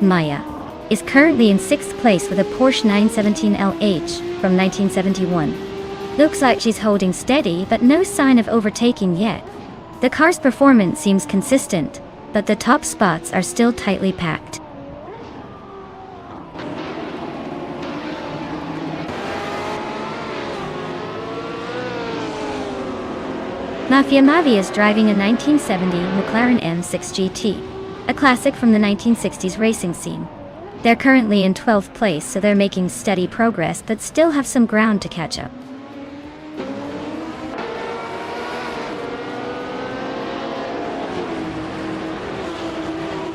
Maya is currently in 6th place with a Porsche 917 LH from 1971. Looks like she's holding steady, but no sign of overtaking yet. The car's performance seems consistent, but the top spots are still tightly packed. Mafia Mavi is driving a 1970 McLaren M6 GT, a classic from the 1960s racing scene. They're currently in 12th place, so they're making steady progress but still have some ground to catch up.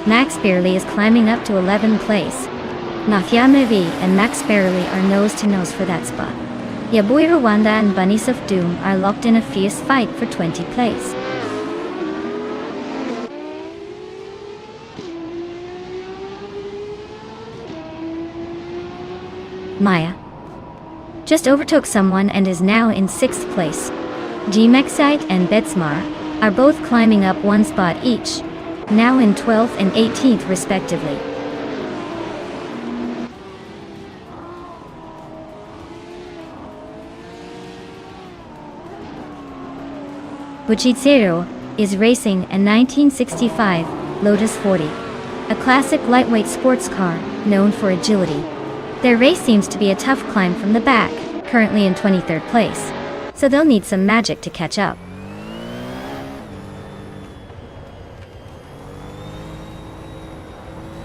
Max Birley is climbing up to 11th place. Mafia Mavi and Max Birley are nose to nose for that spot. Yaboy Rwanda and Bunnies of Doom are locked in a fierce fight for 20th place. Maya just overtook someone and is now in 6th place. Gmexite and Betsmar are both climbing up one spot each, now in 12th and 18th respectively. Buchitsero is racing a 1965 Lotus 40, a classic lightweight sports car known for agility. Their race seems to be a tough climb from the back, currently in 23rd place, so they'll need some magic to catch up.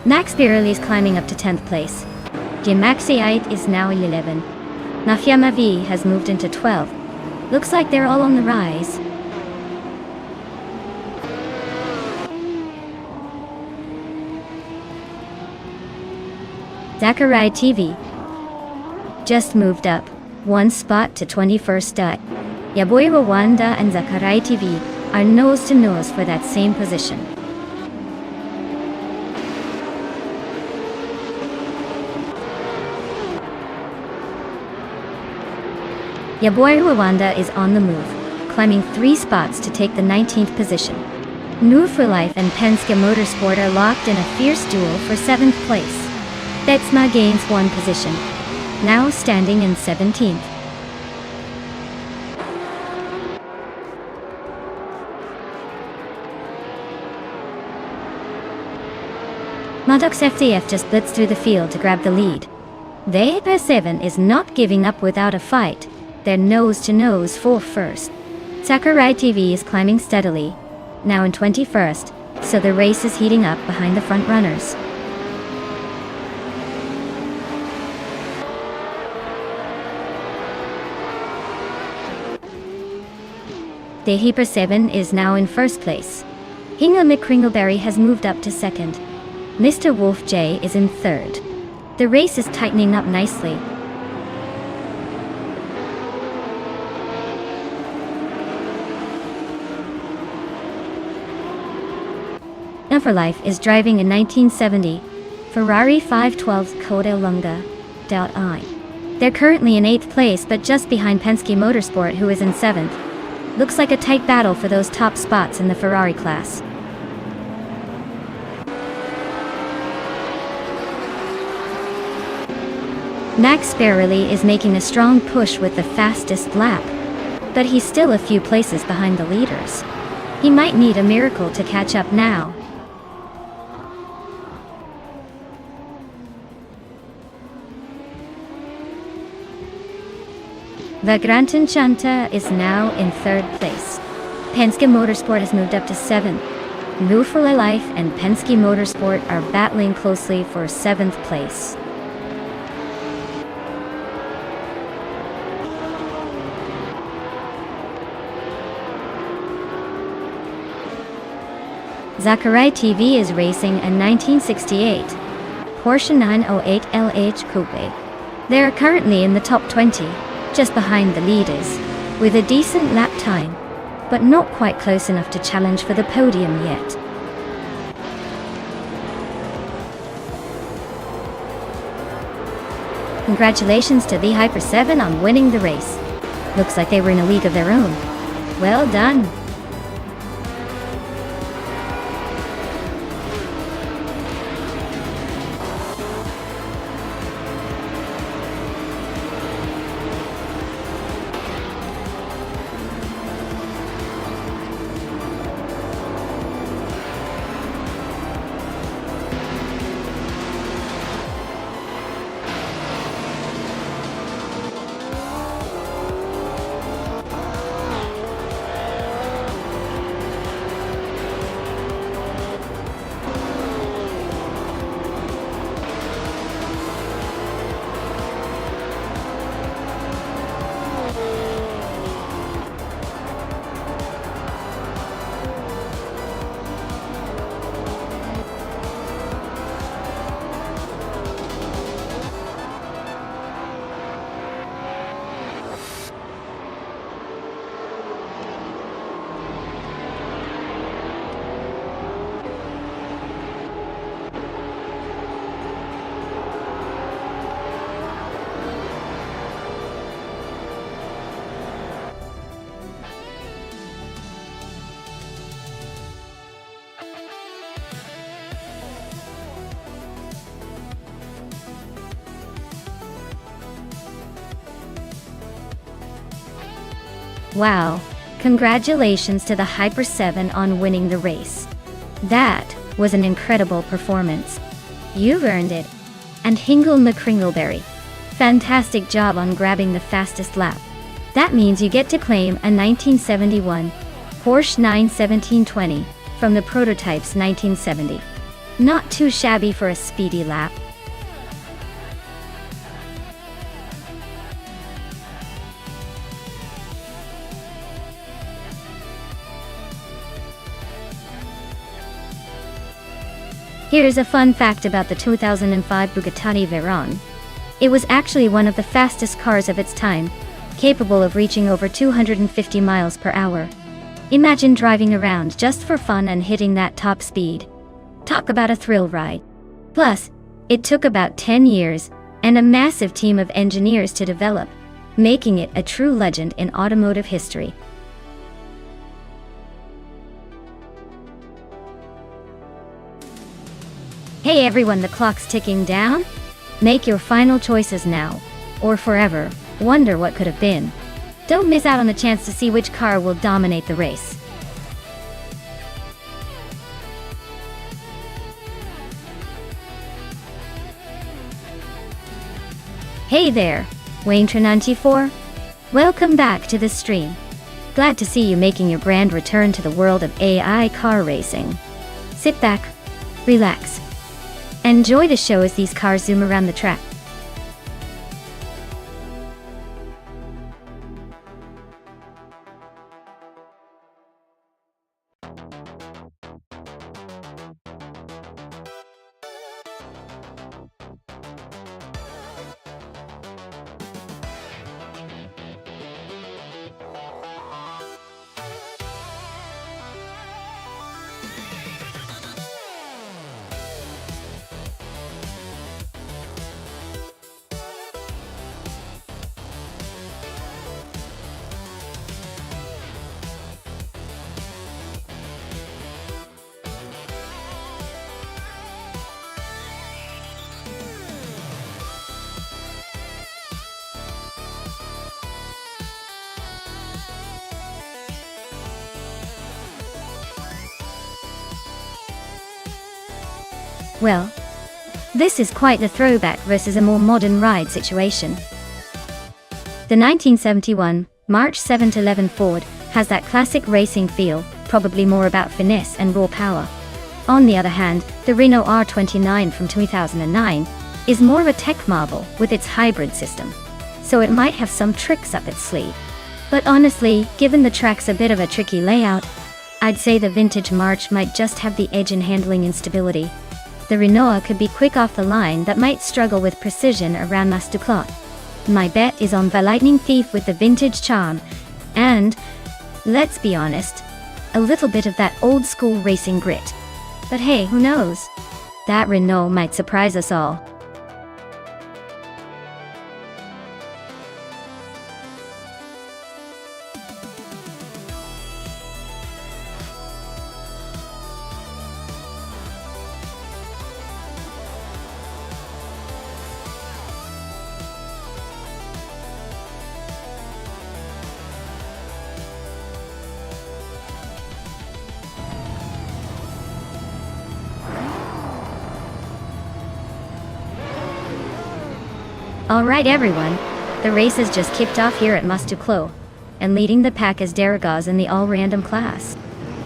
Max Birley is climbing up to 10th place. Gemaxiite is now in 11th. Mafia Mavi has moved into 12th. Looks like they're all on the rise. Zakarai TV just moved up one spot to 21st. Yaboy Rwanda and Zakarai TV are nose to nose for that same position. Yaboy Rwanda is on the move, climbing 3 spots to take the 19th position. New for Life and Penske Motorsport are locked in a fierce duel for 7th place. Betsma gains 1 position, now standing in 17th. Maddox FTF just blitzed through the field to grab the lead. The Hyper-7 is not giving up without a fight. They're nose-to-nose for first. Sakurai TV is climbing steadily, now in 21st, so the race is heating up behind the front runners. The Hyper-7 is now in first place. Hingle McCringleberry has moved up to second. Mr. Wolf J is in third. The race is tightening up nicely. For Life is driving a 1970 Ferrari 512 Codalunga.I. They're currently in 8th place but just behind Penske Motorsport, who is in 7th. Looks like a tight battle for those top spots in the Ferrari class. Max Sparrelly is making a strong push with the fastest lap, but he's still a few places behind the leaders. He might need a miracle to catch up now. Vagrantan Chanta is now in 3rd place. Penske Motorsport has moved up to 7th. New for Life and Penske Motorsport are battling closely for 7th place. Zakarai TV is racing a 1968 Porsche 908 LH Coupe. They are currently in the top 20, just behind the leaders, with a decent lap time, but not quite close enough to challenge for the podium yet. Congratulations to the Hyper-7 on winning the race. Looks like they were in a league of their own. Well done. Wow, congratulations to the Hyper-7 on winning the race. That was an incredible performance. You've earned it. And Hingle McCringleberry, fantastic job on grabbing the fastest lap. That means you get to claim a 1971 Porsche 91720 from the prototype's 1970. Not too shabby for a speedy lap. Here's a fun fact about the 2005 Bugatti Veyron. It was actually one of the fastest cars of its time, capable of reaching over 250 miles per hour. Imagine driving around just for fun and hitting that top speed. Talk about a thrill ride. Plus, it took about 10 years and a massive team of engineers to develop, making it a true legend in automotive history. Hey everyone, the clock's ticking down. Make your final choices now, or forever wonder what could have been. Don't miss out on the chance to see which car will dominate the race. Hey there, Wayne94. Welcome back to the stream. Glad to see you making your grand return to the world of AI car racing. Sit back, relax, and enjoy the show as these cars zoom around the track. Well, this is quite the throwback versus a more modern ride situation. The 1971 March 711 Ford has that classic racing feel, probably more about finesse and raw power. On the other hand, the Renault R29 from 2009 is more of a tech marvel with its hybrid system, so it might have some tricks up its sleeve. But honestly, given the track's a bit of a tricky layout, I'd say the vintage March might just have the edge in handling instability. The Renault could be quick off the line that might struggle with precision around Nonstop. My bet is on the Lightning Thief with the vintage charm, and, let's be honest, a little bit of that old school racing grit. But hey, who knows? That Renault might surprise us all. Alright everyone, the race has just kicked off here at Nonstop, and leading the pack is Daragaz in the all-random class.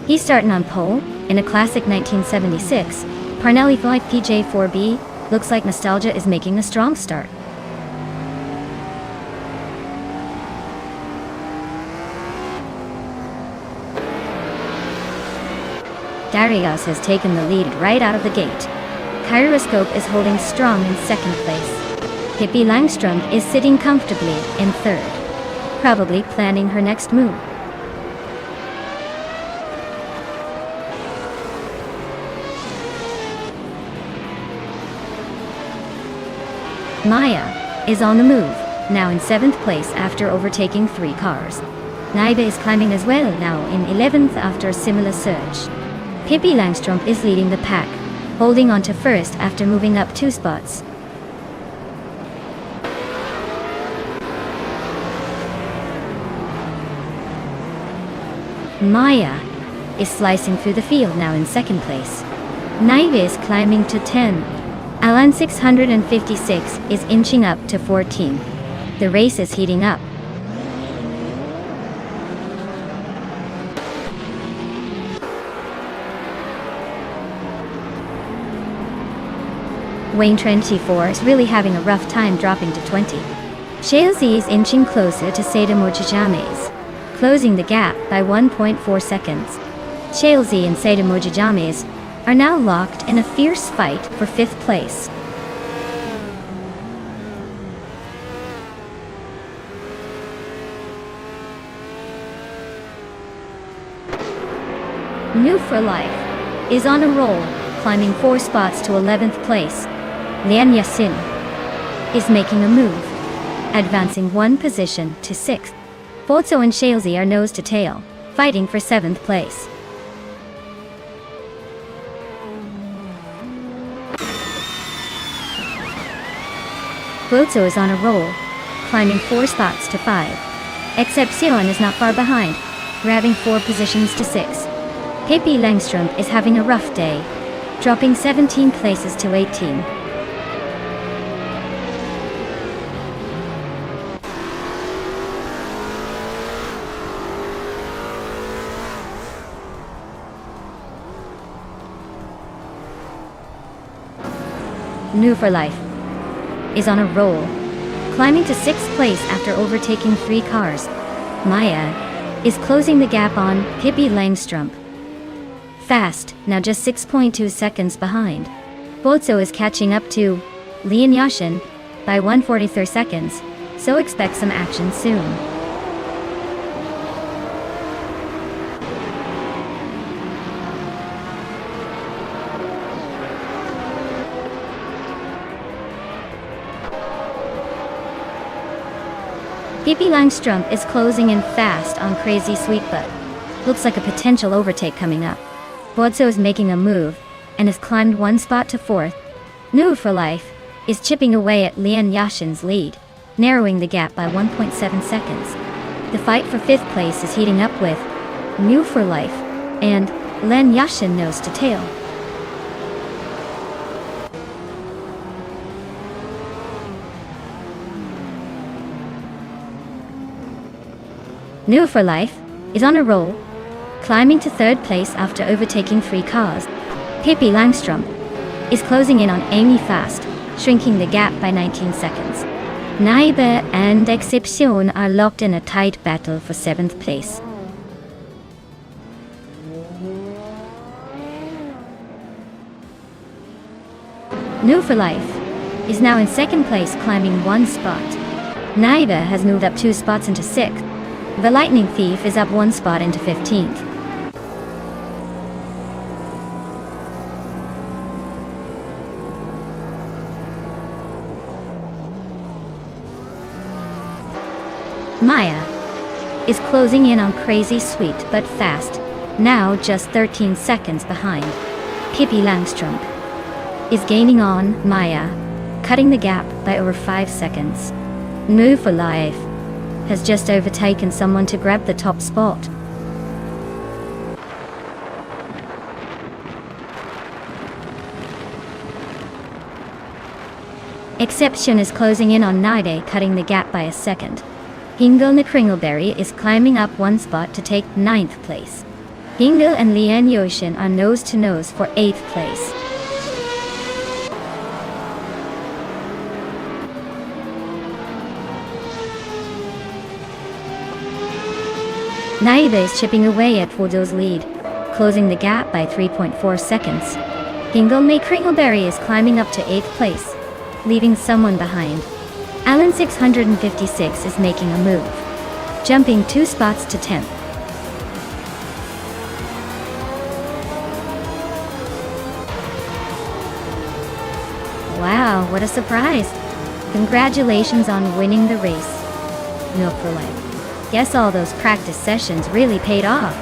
He's starting on pole, in a classic 1976, Parnelli 5 PJ4B, looks like nostalgia is making a strong start. Daragaz has taken the lead right out of the gate. Kyroscope is holding strong in second place. Pippi Langström is sitting comfortably in third, probably planning her next move. Maya is on the move, now in 7th place after overtaking 3 cars. Naibe is climbing as well, now in 11th after a similar surge. Pippi Langström is leading the pack, holding on to first after moving up 2 spots. Maya is slicing through the field, now in 2nd place. Naive is climbing to 10. Alan 656 is inching up to 14. The race is heating up. Wayne24 is really having a rough time dropping to 20. Chelsea is inching closer to Seda Mojijames, closing the gap by 1.4 seconds. Chelsea and Seda Mojijames are now locked in a fierce fight for 5th place. New for Life is on a roll, climbing 4 spots to 11th place. Lian Yasin is making a move, advancing 1 position to 6th. Bozo and Shalesy are nose to tail, fighting for 7th place. Bozo is on a roll, climbing 4 spots to 5. Excepcion is not far behind, grabbing 4 positions to 6. Pippi Langström is having a rough day, dropping 17 places to 18. New for Life is on a roll, climbing to 6th place after overtaking 3 cars. Maya is closing the gap on Pippi Langström. Fast, now just 6.2 seconds behind. Bozo is catching up to Lian Yashin by 1/43 seconds, so expect some action soon. Pippi Langström is closing in fast on Crazy Sweetbutt. Looks like a potential overtake coming up. Bozo is making a move, and has climbed 1 spot to 4th. New for Life is chipping away at Lian Yashin's lead, narrowing the gap by 1.7 seconds. The fight for 5th place is heating up with New for Life and Lian Yashin nose to tail. New for Life is on a roll, climbing to 3rd place after overtaking 3 cars. Pippi Langström is closing in on Amy fast, shrinking the gap by 19 seconds. Naiba and Excepcion are locked in a tight battle for 7th place. New for Life is now in 2nd place, climbing 1 spot. Naiba has moved up 2 spots into 6th. The Lightning Thief is up 1 spot into 15th. Maya is closing in on Crazy Sweet but fast, now just 13 seconds behind. Pippi Langström is gaining on Maya, cutting the gap by over 5 seconds. New for Life has just overtaken someone to grab the top spot. Exception is closing in on Nide, cutting the gap by a second. Hingle Kringleberry is climbing up 1 spot to take 9th place. Hingle and Lian Yoshin are nose to nose for 8th place. Naiba is chipping away at Bozo's lead, closing the gap by 3.4 seconds. Hingle Kringleberry is climbing up to 8th place, leaving someone behind. Alan 656 is making a move, jumping 2 spots to 10th. Wow, what a surprise! Congratulations on winning the race. No for Life. Guess all those practice sessions really paid off.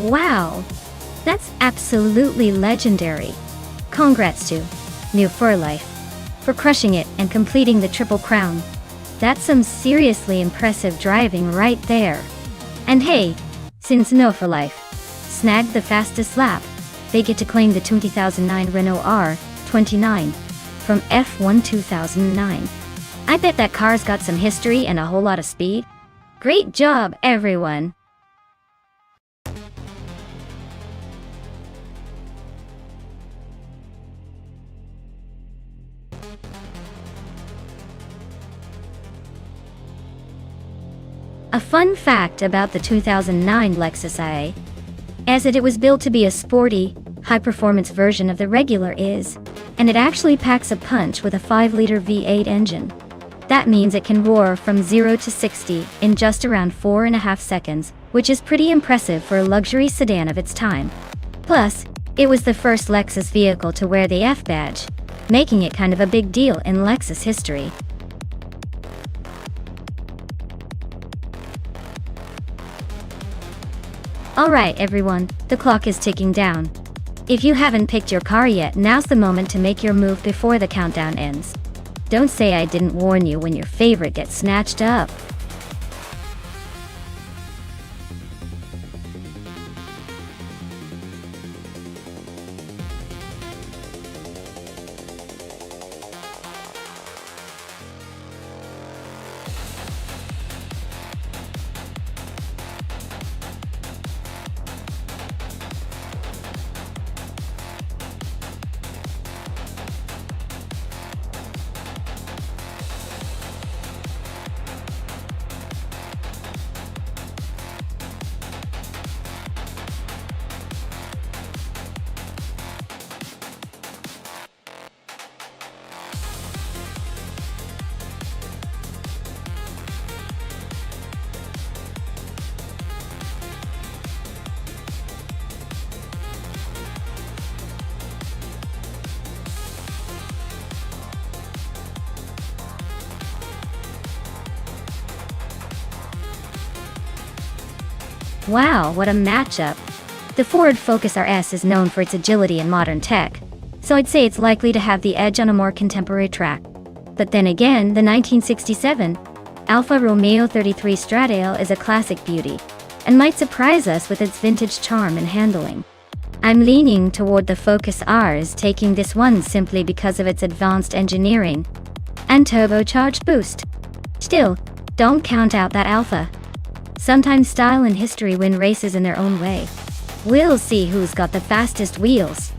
Wow, that's absolutely legendary. Congrats to New for Life for crushing it and completing the Triple Crown. That's some seriously impressive driving right there. And hey, since No for Life snagged the fastest lap, they get to claim the 2009 Renault R 29 from F1 2009. I bet that car's got some history and a whole lot of speed. Great job, everyone! A fun fact about the 2009 Lexus IA, as it was built to be a sporty, high-performance version of the regular is, and it actually packs a punch with a 5-liter V8 engine. That means it can roar from 0 to 60 in just around 4.5 seconds, which is pretty impressive for a luxury sedan of its time. Plus, it was the first Lexus vehicle to wear the F badge, making it kind of a big deal in Lexus history. Alright everyone, the clock is ticking down. If you haven't picked your car yet, now's the moment to make your move before the countdown ends. Don't say I didn't warn you when your favorite gets snatched up. Wow, what a matchup! The Ford Focus RS is known for its agility and modern tech, so I'd say it's likely to have the edge on a more contemporary track. But then again, the 1967 Alfa Romeo 33 Stradale is a classic beauty, and might surprise us with its vintage charm and handling. I'm leaning toward the Focus RS, taking this one simply because of its advanced engineering and turbocharged boost. Still, don't count out that Alfa. Sometimes style and history win races in their own way. We'll see who's got the fastest wheels.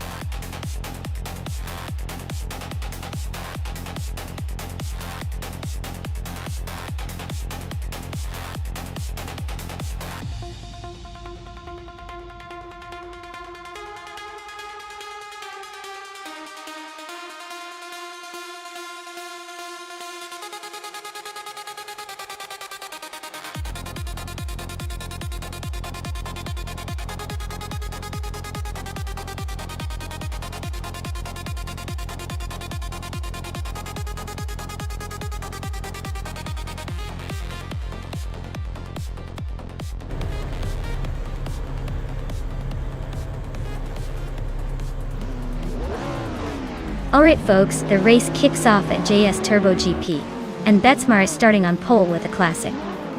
Alright folks, the race kicks off at JS Turbo GP, and Betsmar is starting on pole with a classic.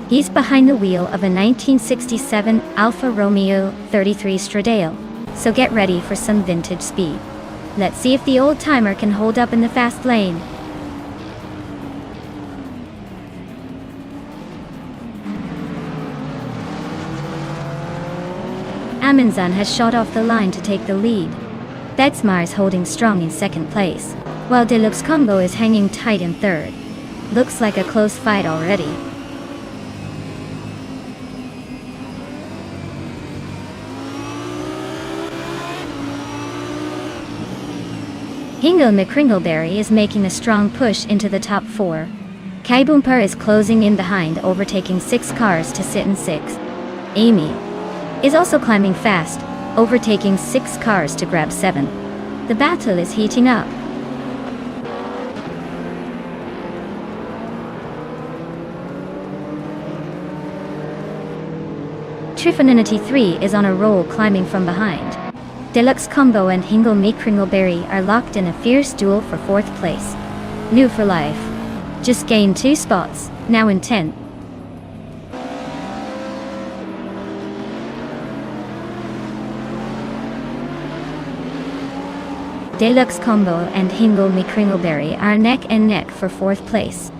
He's behind the wheel of a 1967 Alfa Romeo 33 Stradale, so get ready for some vintage speed. Let's see if the old-timer can hold up in the fast lane. Amundsen has shot off the line to take the lead. Betsmar is holding strong in second place, while Deluxe Combo is hanging tight in third. Looks like a close fight already. Hingle McCringleberry is making a strong push into the top 4. Kai Boomper is closing in behind, overtaking 6 cars to sit in 6. Amy is also climbing fast, overtaking 6 cars to grab 7. The battle is heating up. Trifonity 3 is on a roll, climbing from behind. Deluxe Combo and Hingle McCringleberry are locked in a fierce duel for 4th place. New for life. Just gained 2 spots, now in 10th. Deluxe Combo and Hingle McCringleberry are neck and neck for 4th place.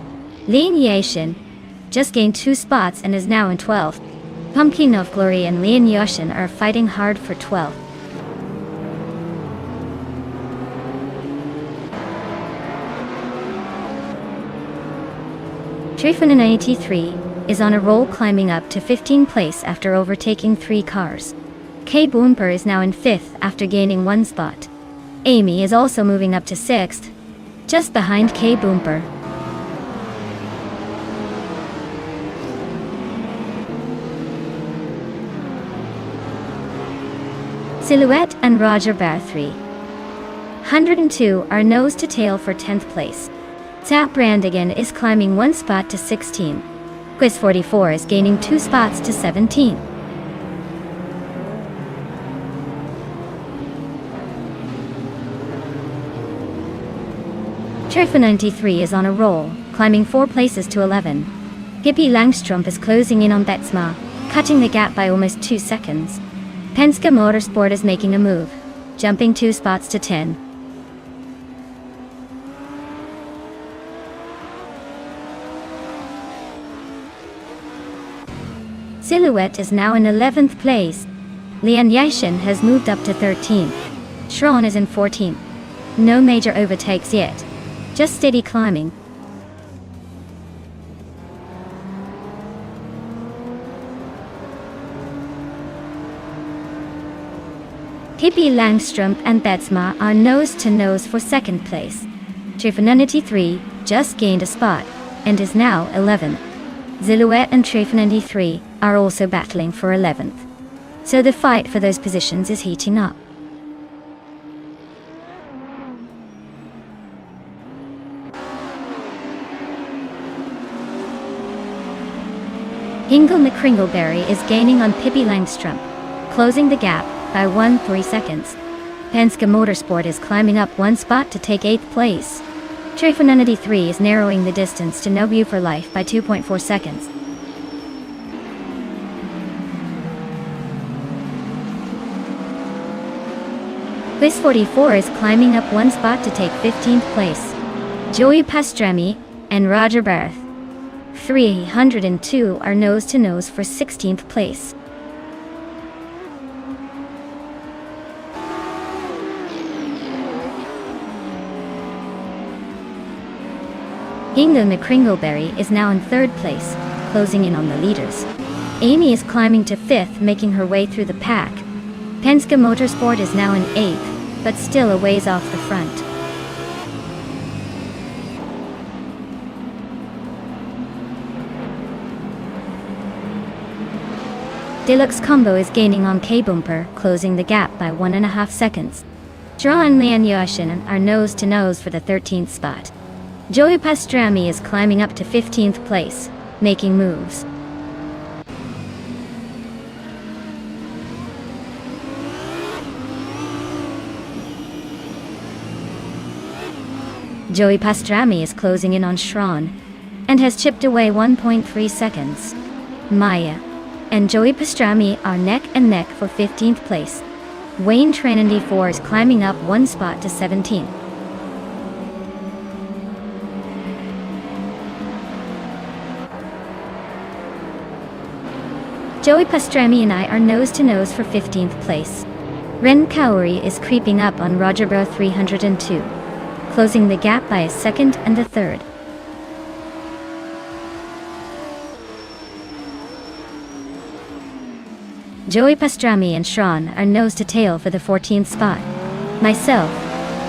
Lian Yashin just gained 2 spots and is now in 12th. Pumpkin of Glory and Lian Yashin are fighting hard for 12th. Trifana93 is on a roll, climbing up to 15th place after overtaking 3 cars. K Boomper is now in 5th after gaining 1 spot. Amy is also moving up to 6th, just behind K Boomper. Silhouette and Roger Bear 302 are nose to tail for 10th place. Zap Brandigan is climbing 1 spot to 16. Quiz 44 is gaining 2 spots to 17. Trifa93 is on a roll, climbing 4 places to 11. Hippie Langstrumpf is closing in on Betsma, cutting the gap by almost 2 seconds. Penske Motorsport is making a move, jumping 2 spots to 10. Silhouette is now in 11th place. Lian Yashin has moved up to 13th. Schron is in 14th. No major overtakes yet, just steady climbing. Hippie Langstrumpf and Betsma are nose to nose for 2nd place. Trifanunity3 just gained a spot and is now 11th. Silhouette and Trifanunity3 are also battling for 11th. So the fight for those positions is heating up. Hingle McCringleberry is gaining on Pippi Langstrumpf, closing the gap by 1.3 seconds. Penske Motorsport is climbing up 1 spot to take 8th place. Trifanunity3 is narrowing the distance to No View for Life by 2.4 seconds. Quiz 44 is climbing up 1 spot to take 15th place. Joey Pastrami and Roger Barth 302 are nose to nose for 16th place. Hingle McCringleberry is now in 3rd place, closing in on the leaders. Amy is climbing to 5th, making her way through the pack. Penske Motorsport is now in 8th, but still a ways off the front. Deluxe Combo is gaining on K Boomper, closing the gap by 1.5 seconds. Draw and Lian Yashin are nose to nose for the 13th spot. Joey Pastrami is climbing up to 15th place, making moves. Joey Pastrami is closing in on Schron and has chipped away 1.3 seconds. Maya and Joey Pastrami are neck and neck for 15th place. Wayne Trinity 4 is climbing up 1 spot to 17th. Joey Pastrami and I are nose to nose for 15th place. Ren Kaori is creeping up on Roger Bro 302, closing the gap by a 2nd and a 3rd. Joey Pastrami and Schron are nose to tail for the 14th spot. Myself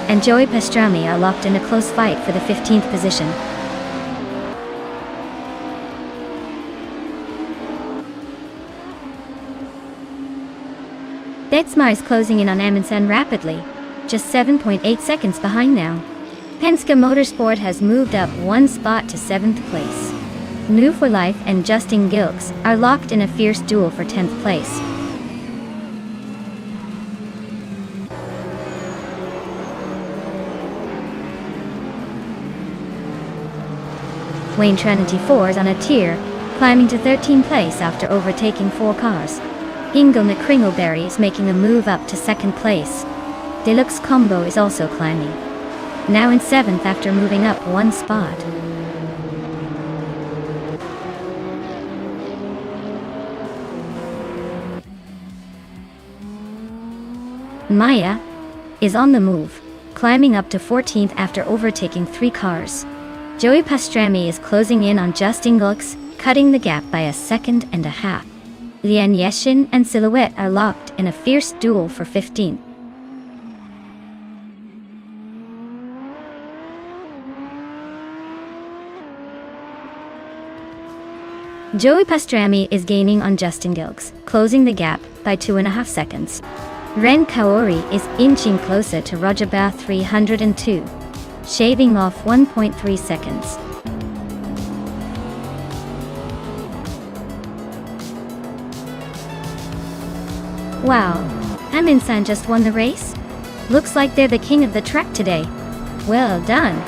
and Joey Pastrami are locked in a close fight for the 15th position. Betsma is closing in on Amundsen rapidly, just 7.8 seconds behind now. Penske Motorsport has moved up 1 spot to 7th place. New for Life and Justin Gilks are locked in a fierce duel for 10th place. Wayne Trinity 4 is on a tier, climbing to 13th place after overtaking 4 cars. Hingle McCringleberry is making a move up to 2nd place. Deluxe Combo is also climbing. Now in 7th after moving up one spot. Maya is on the move, climbing up to 14th after overtaking 3 cars. Joey Pastrami is closing in on Justin Glucks, cutting the gap by 1.5 seconds. Lian Yeshin and Silhouette are locked in a fierce duel for 15th. Joey Pastrami is gaining on Justin Gilks, closing the gap by 2.5 seconds. Ren Kaori is inching closer to Rajabah 302, shaving off 1.3 seconds. Wow, Amin-san just won the race? Looks like they're the king of the track today. Well done.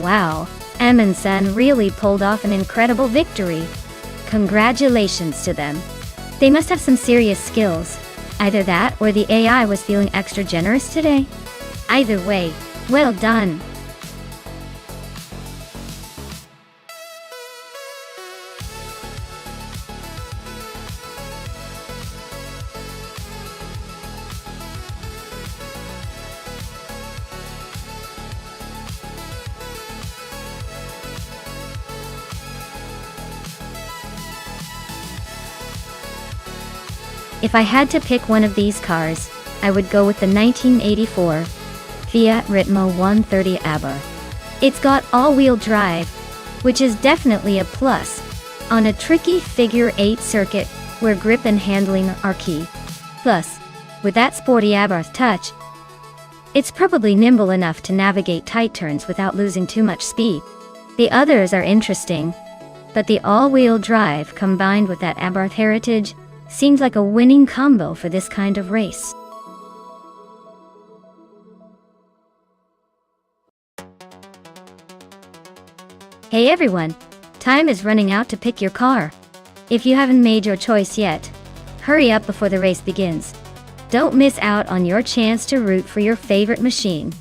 Wow, Amin-san really pulled off an incredible victory. Congratulations to them. They must have some serious skills. Either that or the AI was feeling extra generous today. Either way, well done. If I had to pick one of these cars, I would go with the 1984 Fiat Ritmo 130 Abarth. It's got all-wheel drive, which is definitely a plus on a tricky figure 8 circuit where grip and handling are key. Plus, with that sporty Abarth touch, it's probably nimble enough to navigate tight turns without losing too much speed. The others are interesting, but the all-wheel drive combined with that Abarth heritage seems like a winning combo for this kind of race. Hey everyone, time is running out to pick your car. If you haven't made your choice yet, hurry up before the race begins. Don't miss out on your chance to root for your favorite machine.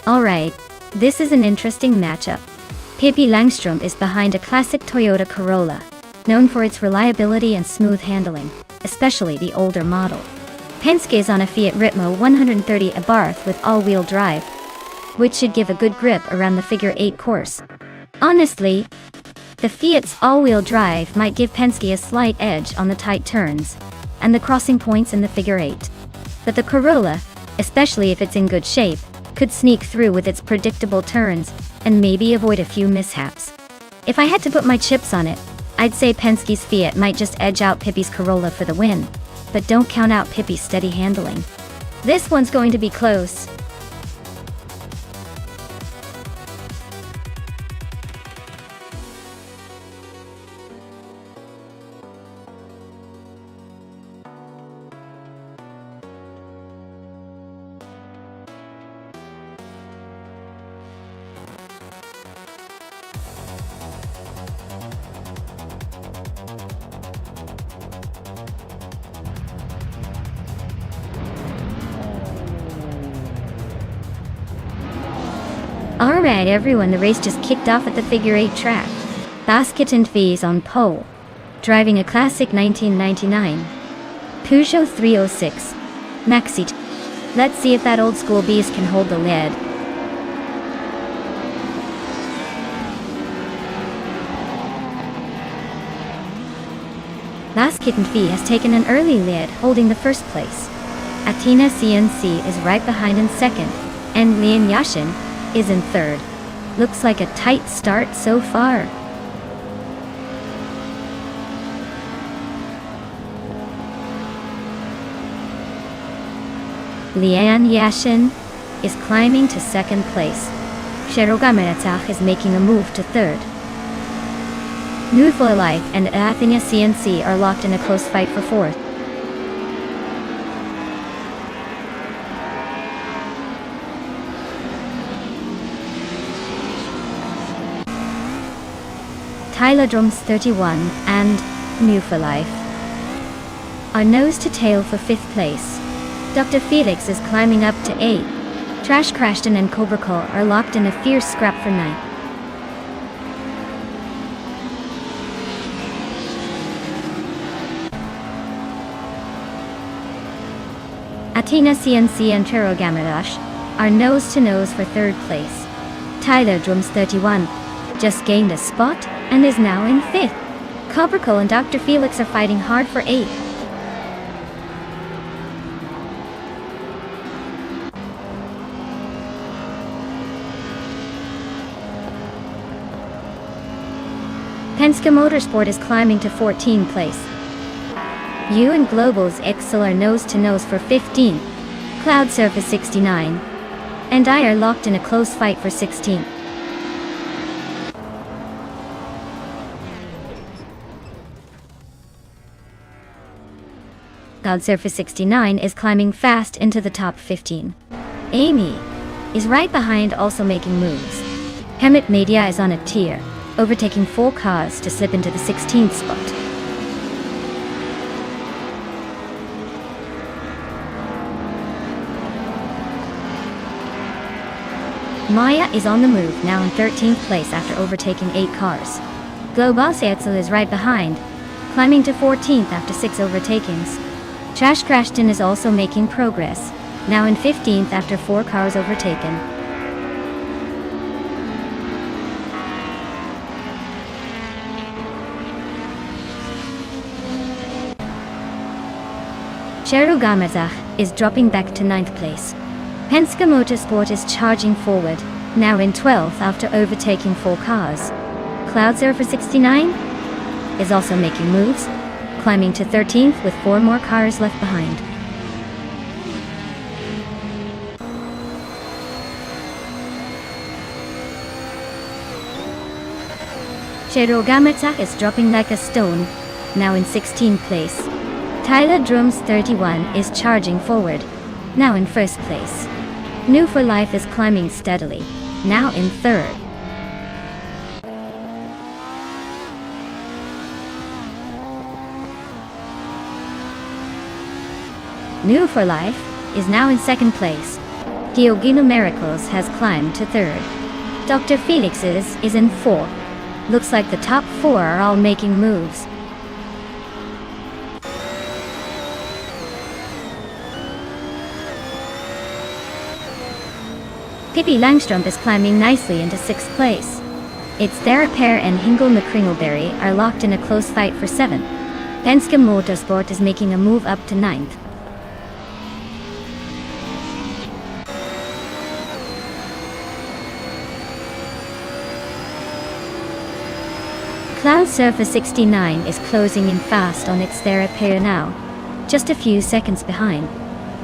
Alright, this is an interesting matchup. Pippi Langstrom is behind a classic Toyota Corolla, known for its reliability and smooth handling. especially the older model. Penske is on a Fiat Ritmo 130 Abarth with all-wheel drive, which should give a good grip around the figure 8 course. Honestly, the Fiat's all-wheel drive might give Penske a slight edge on the tight turns and the crossing points in the figure 8. But the Corolla, especially if it's in good shape, could sneak through with its predictable turns and maybe avoid a few mishaps. If I had to put my chips on it, I'd say Penske's Fiat might just edge out Pippi's Corolla for the win, but don't count out Pippi's steady handling. This one's going to be close. Alright everyone, the race just kicked off at the figure 8 track. Basket and Fees on pole, driving a classic 1999 Peugeot 306 Maxi. Let's see if that old school beast can hold the lead. Basket and Fee has taken an early lead, holding the first place. Athena CNC is right behind in second, and Lian Yashin is in third. Looks like a tight start so far. Lian Yashin is climbing to second place. Sherogameretach is making a move to third. New for Life and Athena CNC are locked in a close fight for fourth. Tyler Drums 31 and New for Life are nose to tail for 5th place. Dr. Felix is climbing up to 8. Trash Crashton and Cobra Call are locked in a fierce scrap for 9th. Athena CNC and Chero Gamadash are nose to nose for 3rd place. Tyler Drums 31 just gained a spot and is now in 5th. Cobrico and Dr. Felix are fighting hard for 8th. Penske Motorsport is climbing to 14th place. You and Global's Excel are nose to nose for 15th. Cloud Surface 69 and I are locked in a close fight for 16th. Cloud Surface 69 is climbing fast into the top 15. Amy is right behind, also making moves. Hemet Media is on a tear, overtaking 4 cars to slip into the 16th spot. Maya is on the move, now in 13th place after overtaking 8 cars. Global Setzel is right behind, climbing to 14th after 6 overtakings. Trash Crashton is also making progress, now in 15th after 4 cars overtaken. Cheru Gamazach is dropping back to 9th place. Penske Motorsport is charging forward, now in 12th after overtaking 4 cars. Cloud Surfer 69 is also making moves, climbing to 13th with 4 more cars left behind. Chero Gametsa is dropping like a stone, now in 16th place. Tyler Drums 31 is charging forward, now in 1st place. New for Life is climbing steadily, now in 3rd. New for Life is now in 2nd place. Diogino Miracles has climbed to 3rd. Dr. Felix's is in 4th. Looks like the top 4 are all making moves. Pippi Langstrumpf is climbing nicely into 6th place. Its Therapair and Hingle McCringleberry are locked in a close fight for 7th. Penske Motorsport is making a move up to 9th. Cloud Surfer 69 is closing in fast on its Therapair now, just a few seconds behind.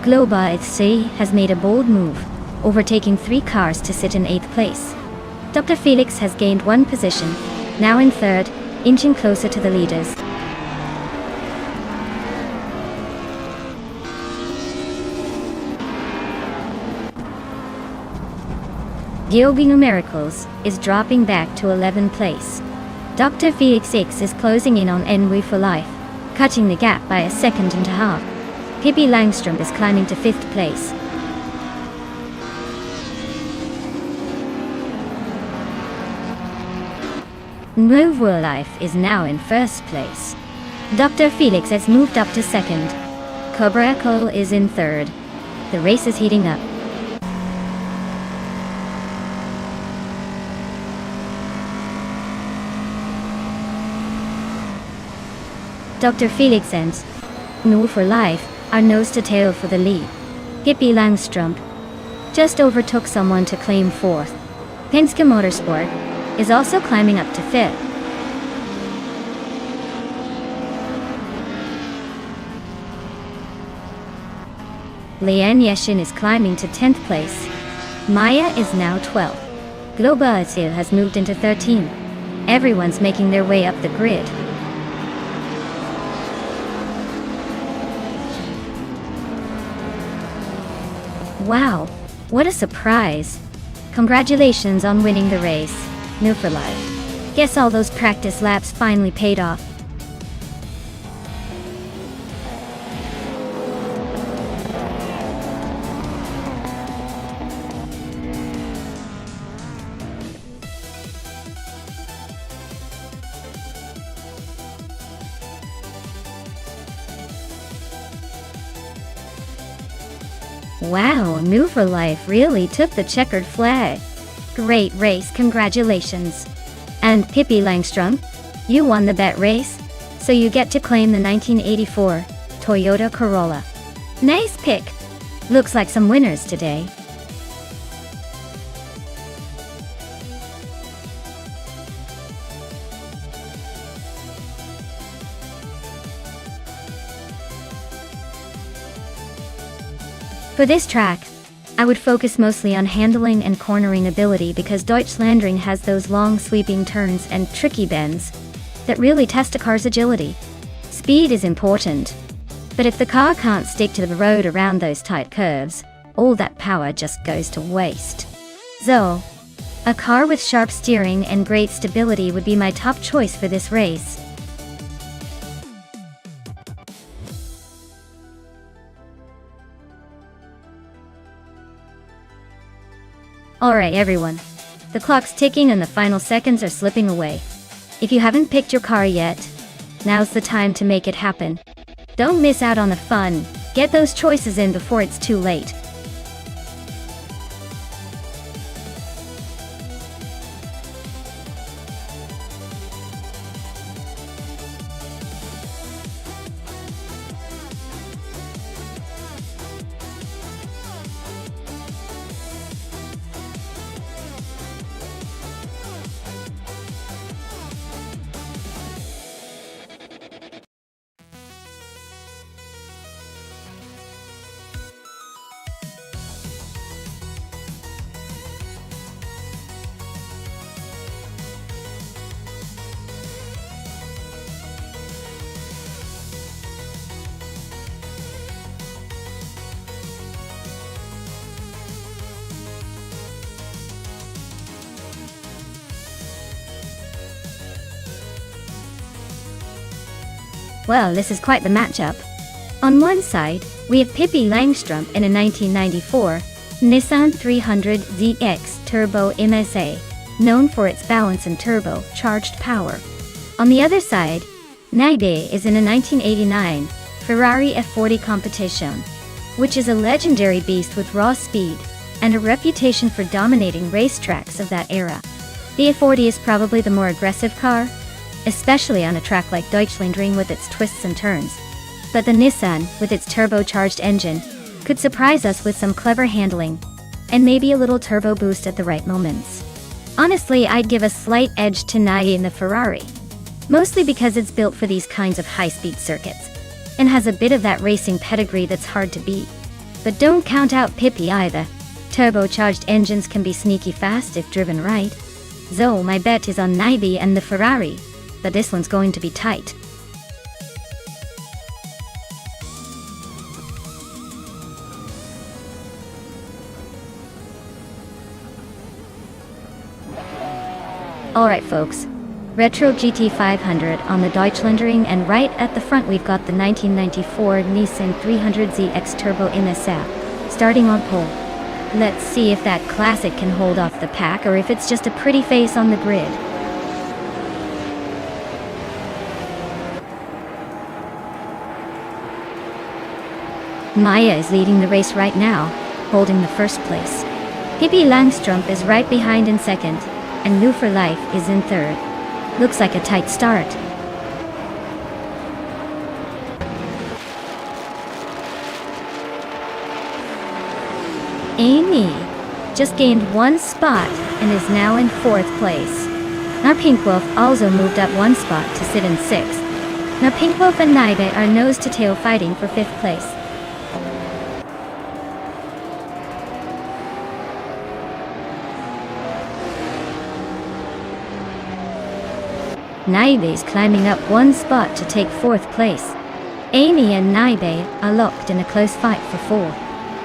Globa SC has made a bold move, overtaking 3 cars to sit in 8th place. Dr. Felix has gained 1 position, now in 3rd, inching closer to the leaders. Diogo Numericals is dropping back to 11th place. Dr. Felix X is closing in on Enwy for life, cutting the gap by a second and a half. Pippi Langstrumpf is climbing to 5th place. Nova Life is now in 1st place. Dr. Felix has moved up to 2nd. Cobra Cole is in 3rd. The race is heating up. Dr. Felix and No for Life are nose to tail for the lead. Pippi Langstrumpf just overtook someone to claim 4th. Penske Motorsport is also climbing up to 5th. Lian Yeshin is climbing to 10th place. Maya is now 12th. Globa Azil has moved into 13th. Everyone's making their way up the grid. Wow, what a surprise. Congratulations on winning the race, New for Life. Guess all those practice laps finally paid off. Wow, New for Life really took the checkered flag. Great race, congratulations. And Pippi Langstrumpf, you won the bet race, so you get to claim the 1984 Toyota Corolla. Nice pick. Looks like some winners today. For this track, I would focus mostly on handling and cornering ability because Deutschlandring has those long sweeping turns and tricky bends that really test a car's agility. Speed is important, but if the car can't stick to the road around those tight curves, all that power just goes to waste. So, a car with sharp steering and great stability would be my top choice for this race. Alright everyone, the clock's ticking and the final seconds are slipping away. If you haven't picked your car yet, now's the time to make it happen. Don't miss out on the fun, get those choices in before it's too late. Well, this is quite the matchup. On one side, we have Pippi Langstrumpf in a 1994 Nissan 300ZX Turbo MSA, known for its balance and turbo-charged power. On the other side, Naibe is in a 1989 Ferrari F40 Competition, which is a legendary beast with raw speed and a reputation for dominating racetracks of that era. The A40 is probably the more aggressive car, especially on a track like Deutschlandring with its twists and turns. But the Nissan, with its turbocharged engine, could surprise us with some clever handling, and maybe a little turbo boost at the right moments. Honestly, I'd give a slight edge to Nye in the Ferrari, mostly because it's built for these kinds of high-speed circuits, and has a bit of that racing pedigree that's hard to beat. But don't count out Pippi either. Turbocharged engines can be sneaky fast if driven right. So my bet is on Nye and the Ferrari, but this one's going to be tight. Alright folks, Retro GT 500 on the Deutschlandring, and right at the front we've got the 1994 Nissan 300ZX Turbo NSF, starting on pole. Let's see if that classic can hold off the pack or if it's just a pretty face on the grid. Maya is leading the race right now, holding the first place. Pippi Langstrumpf is right behind in second, and New for Life is in third. Looks like a tight start. Amy just gained one spot and is now in fourth place. Now Pinkwolf also moved up one spot to sit in sixth. Now Pinkwolf and Naibe are nose-to-tail fighting for fifth place. Naibe is climbing up one spot to take fourth place. Amy and Naibe are locked in a close fight for fourth.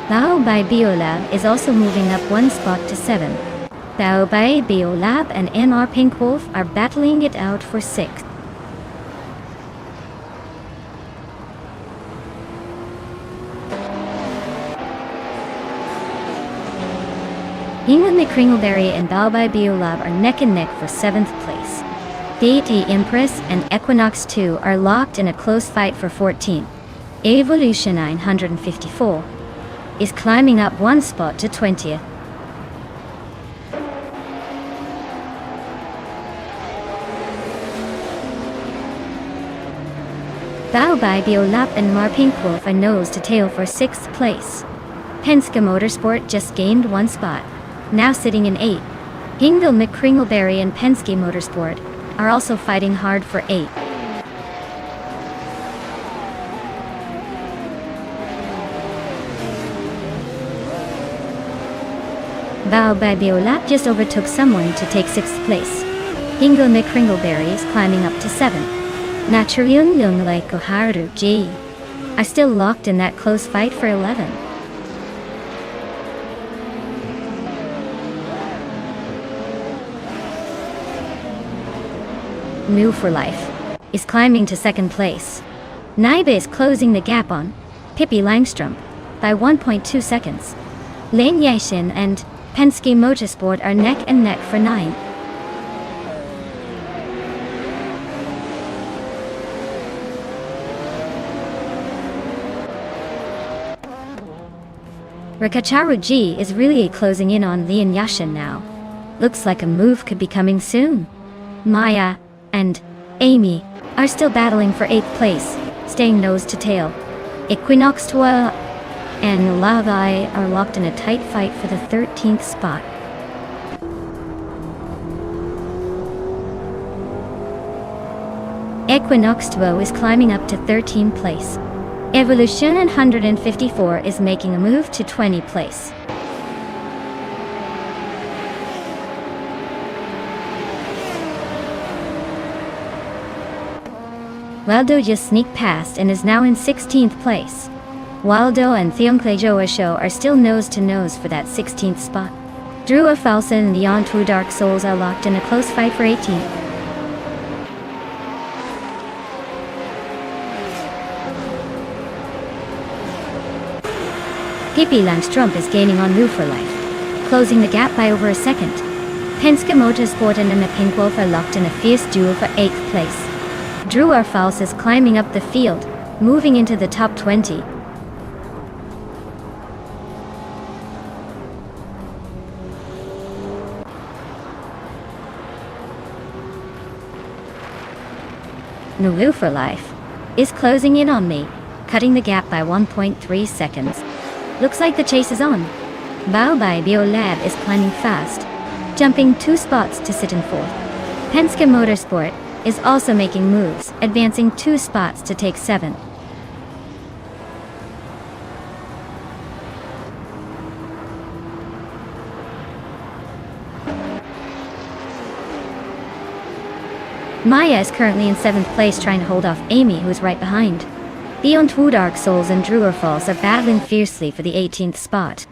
Bao by Biolab is also moving up one spot to seventh. Bao by Biolab and NR Pinkwolf are battling it out for sixth. England McCringleberry and Bao by Biolab are neck and neck for seventh place. Deity Empress and Equinox 2 are locked in a close fight for 14th. Evolution 954 is climbing up one spot to 20th. Bao by Biolab and Mar Pinkwolf are nose to tail for 6th place. Penske Motorsport just gained one spot, now sitting in 8th. Hingel McCringleberry and Penske Motorsport are also fighting hard for 8th. Bao by Biolab just overtook someone to take 6th place. Hingel McCringleberry is climbing up to 7th. Naturung Yung like Koharu G are still locked in that close fight for 11th. New for Life is climbing to second place. Naibe is closing the gap on Pippi Langstrumpf by 1.2 seconds. Lane Yashin and Penske Motorsport are neck and neck for 9th. Rakacharu G is really closing in on Lian Yashin now. Looks like a move could be coming soon. Maya and Amy are still battling for 8th place, staying nose to tail. Equinox 12 and Lavai are locked in a tight fight for the 13th spot. Equinox 12 is climbing up to 13th place. Evolution 154 is making a move to 20th place. Waldo just sneaked past and is now in 16th place. Waldo and Theonklejo Show are still nose to nose for that 16th spot. Drew Falsa and Leon Two Dark Souls are locked in a close fight for 18th. Pippi Langstrumpf is gaining on New for Life, closing the gap by over a second. Penske Motorsport and Emma Pinkwolf are locked in a fierce duel for 8th place. Drew Falsa is climbing up the field, moving into the top 20. Nulu for life, is closing in on me, cutting the gap by 1.3 seconds. Looks like the chase is on. Bao by Biolab is climbing fast, jumping 2 spots to sit in 4th. Penske Motorsport is also making moves, advancing 2 spots to take 7th. Maya is currently in 7th place trying to hold off Amy, who's right behind. Beyond Two Dark Souls and Druer Falls are battling fiercely for the 18th spot.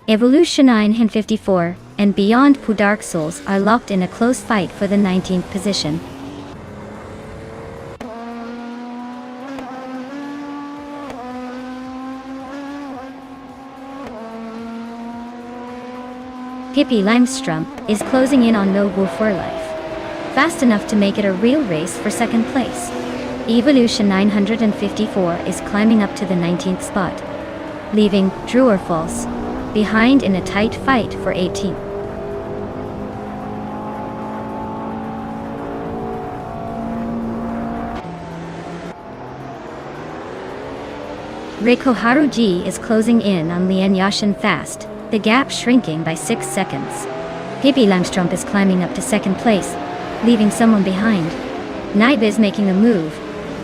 Evolution 954 and Beyond Two Dark Souls are locked in a close fight for the 19th position. Pippi Langstrom is closing in on Nobu for life, fast enough to make it a real race for 2nd place. Evolution 954 is climbing up to the 19th spot, leaving Druer Falls behind in a tight fight for 18th. Reiko Haruji is closing in on Lian Yashin fast, the gap shrinking by 6 seconds. Pippi Langstrom is climbing up to 2nd place, leaving someone behind. Naiba is making a move,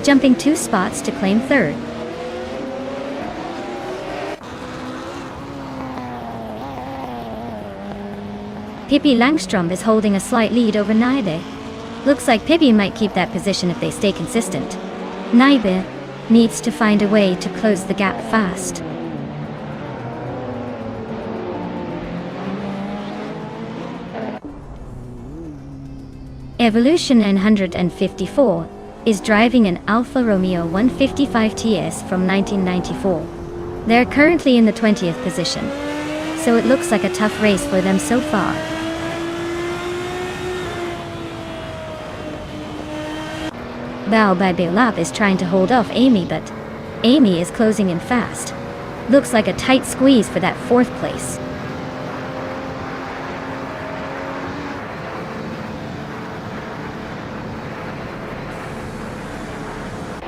jumping 2 spots to claim 3rd. Pippi Langstrom is holding a slight lead over Naiba. Looks like Pippi might keep that position if they stay consistent. Naiba needs to find a way to close the gap fast. Evolution 954 is driving an Alfa Romeo 155 TS from 1994. They're currently in the 20th position, so it looks like a tough race for them so far. Bao by Beolab is trying to hold off Amy, but Amy is closing in fast. Looks like a tight squeeze for that 4th place.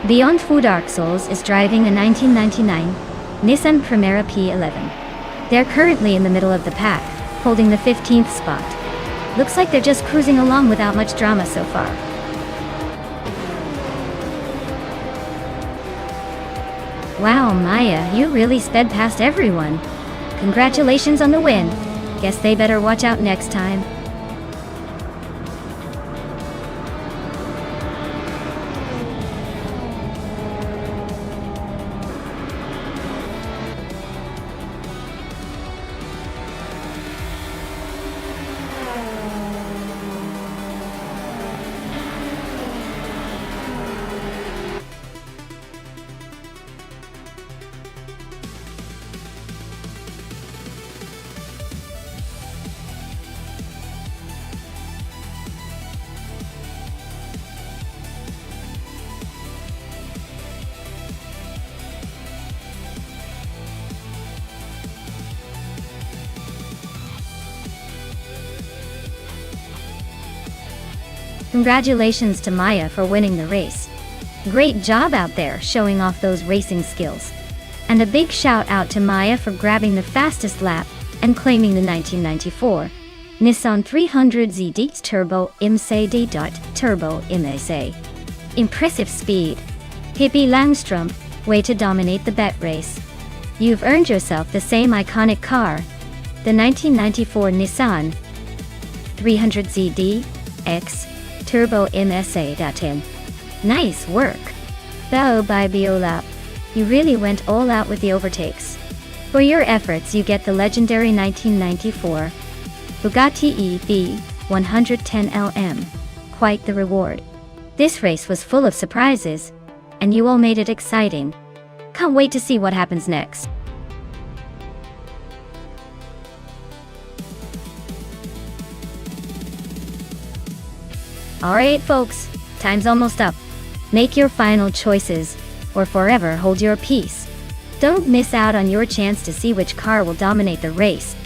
Beyond Two Dark Souls is driving a 1999 Nissan Primera P11. They're currently in the middle of the pack, holding the 15th spot. Looks like they're just cruising along without much drama so far. Wow, Maya, you really sped past everyone. Congratulations on the win. Guess they better watch out next time. Congratulations to Maya for winning the race. Great job out there showing off those racing skills. And a big shout out to Maya for grabbing the fastest lap and claiming the 1994 Nissan 300ZD Turbo MCD. Turbo MSA. Impressive speed. Pippi Langstrom, way to dominate the bet race. You've earned yourself the same iconic car, the 1994 Nissan 300ZD X Turbo MSA. Nice work. Bao by Biolap. You really went all out with the overtakes. For your efforts you get the legendary 1994 Bugatti EV 110LM. Quite the reward. This race was full of surprises, and you all made it exciting. Can't wait to see what happens next. Alright folks, time's almost up. Make your final choices, or forever hold your peace. Don't miss out on your chance to see which car will dominate the race.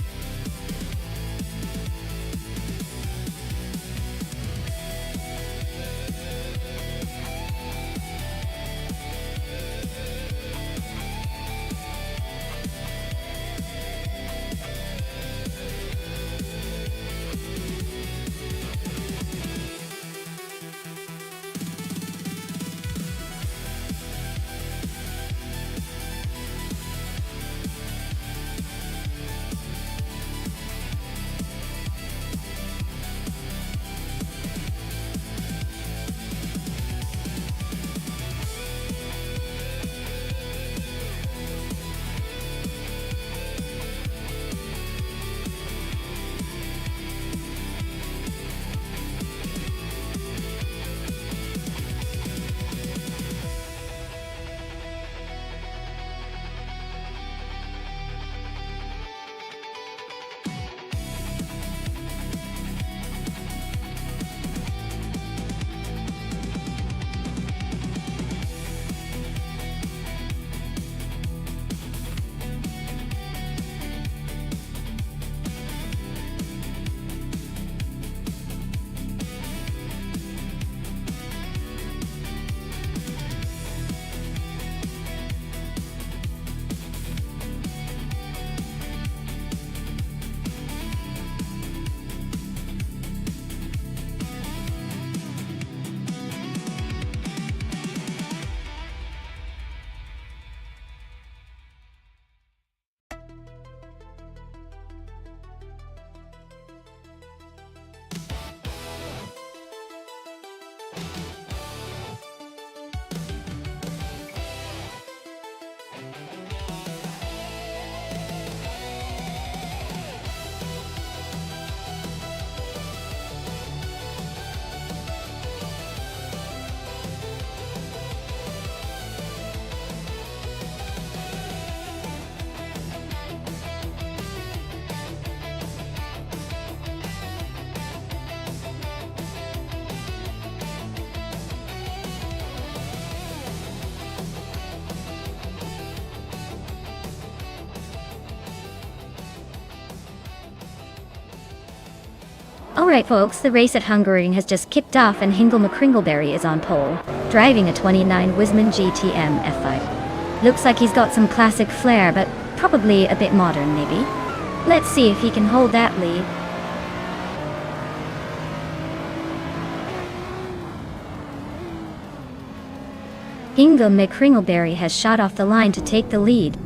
Alright folks, the race at Hungary has just kicked off and Hingle McCringleberry is on pole, driving a 29 Wisman GTM F5. Looks like he's got some classic flair, but probably a bit modern maybe. Let's see if he can hold that lead. Hingle McCringleberry has shot off the line to take the lead.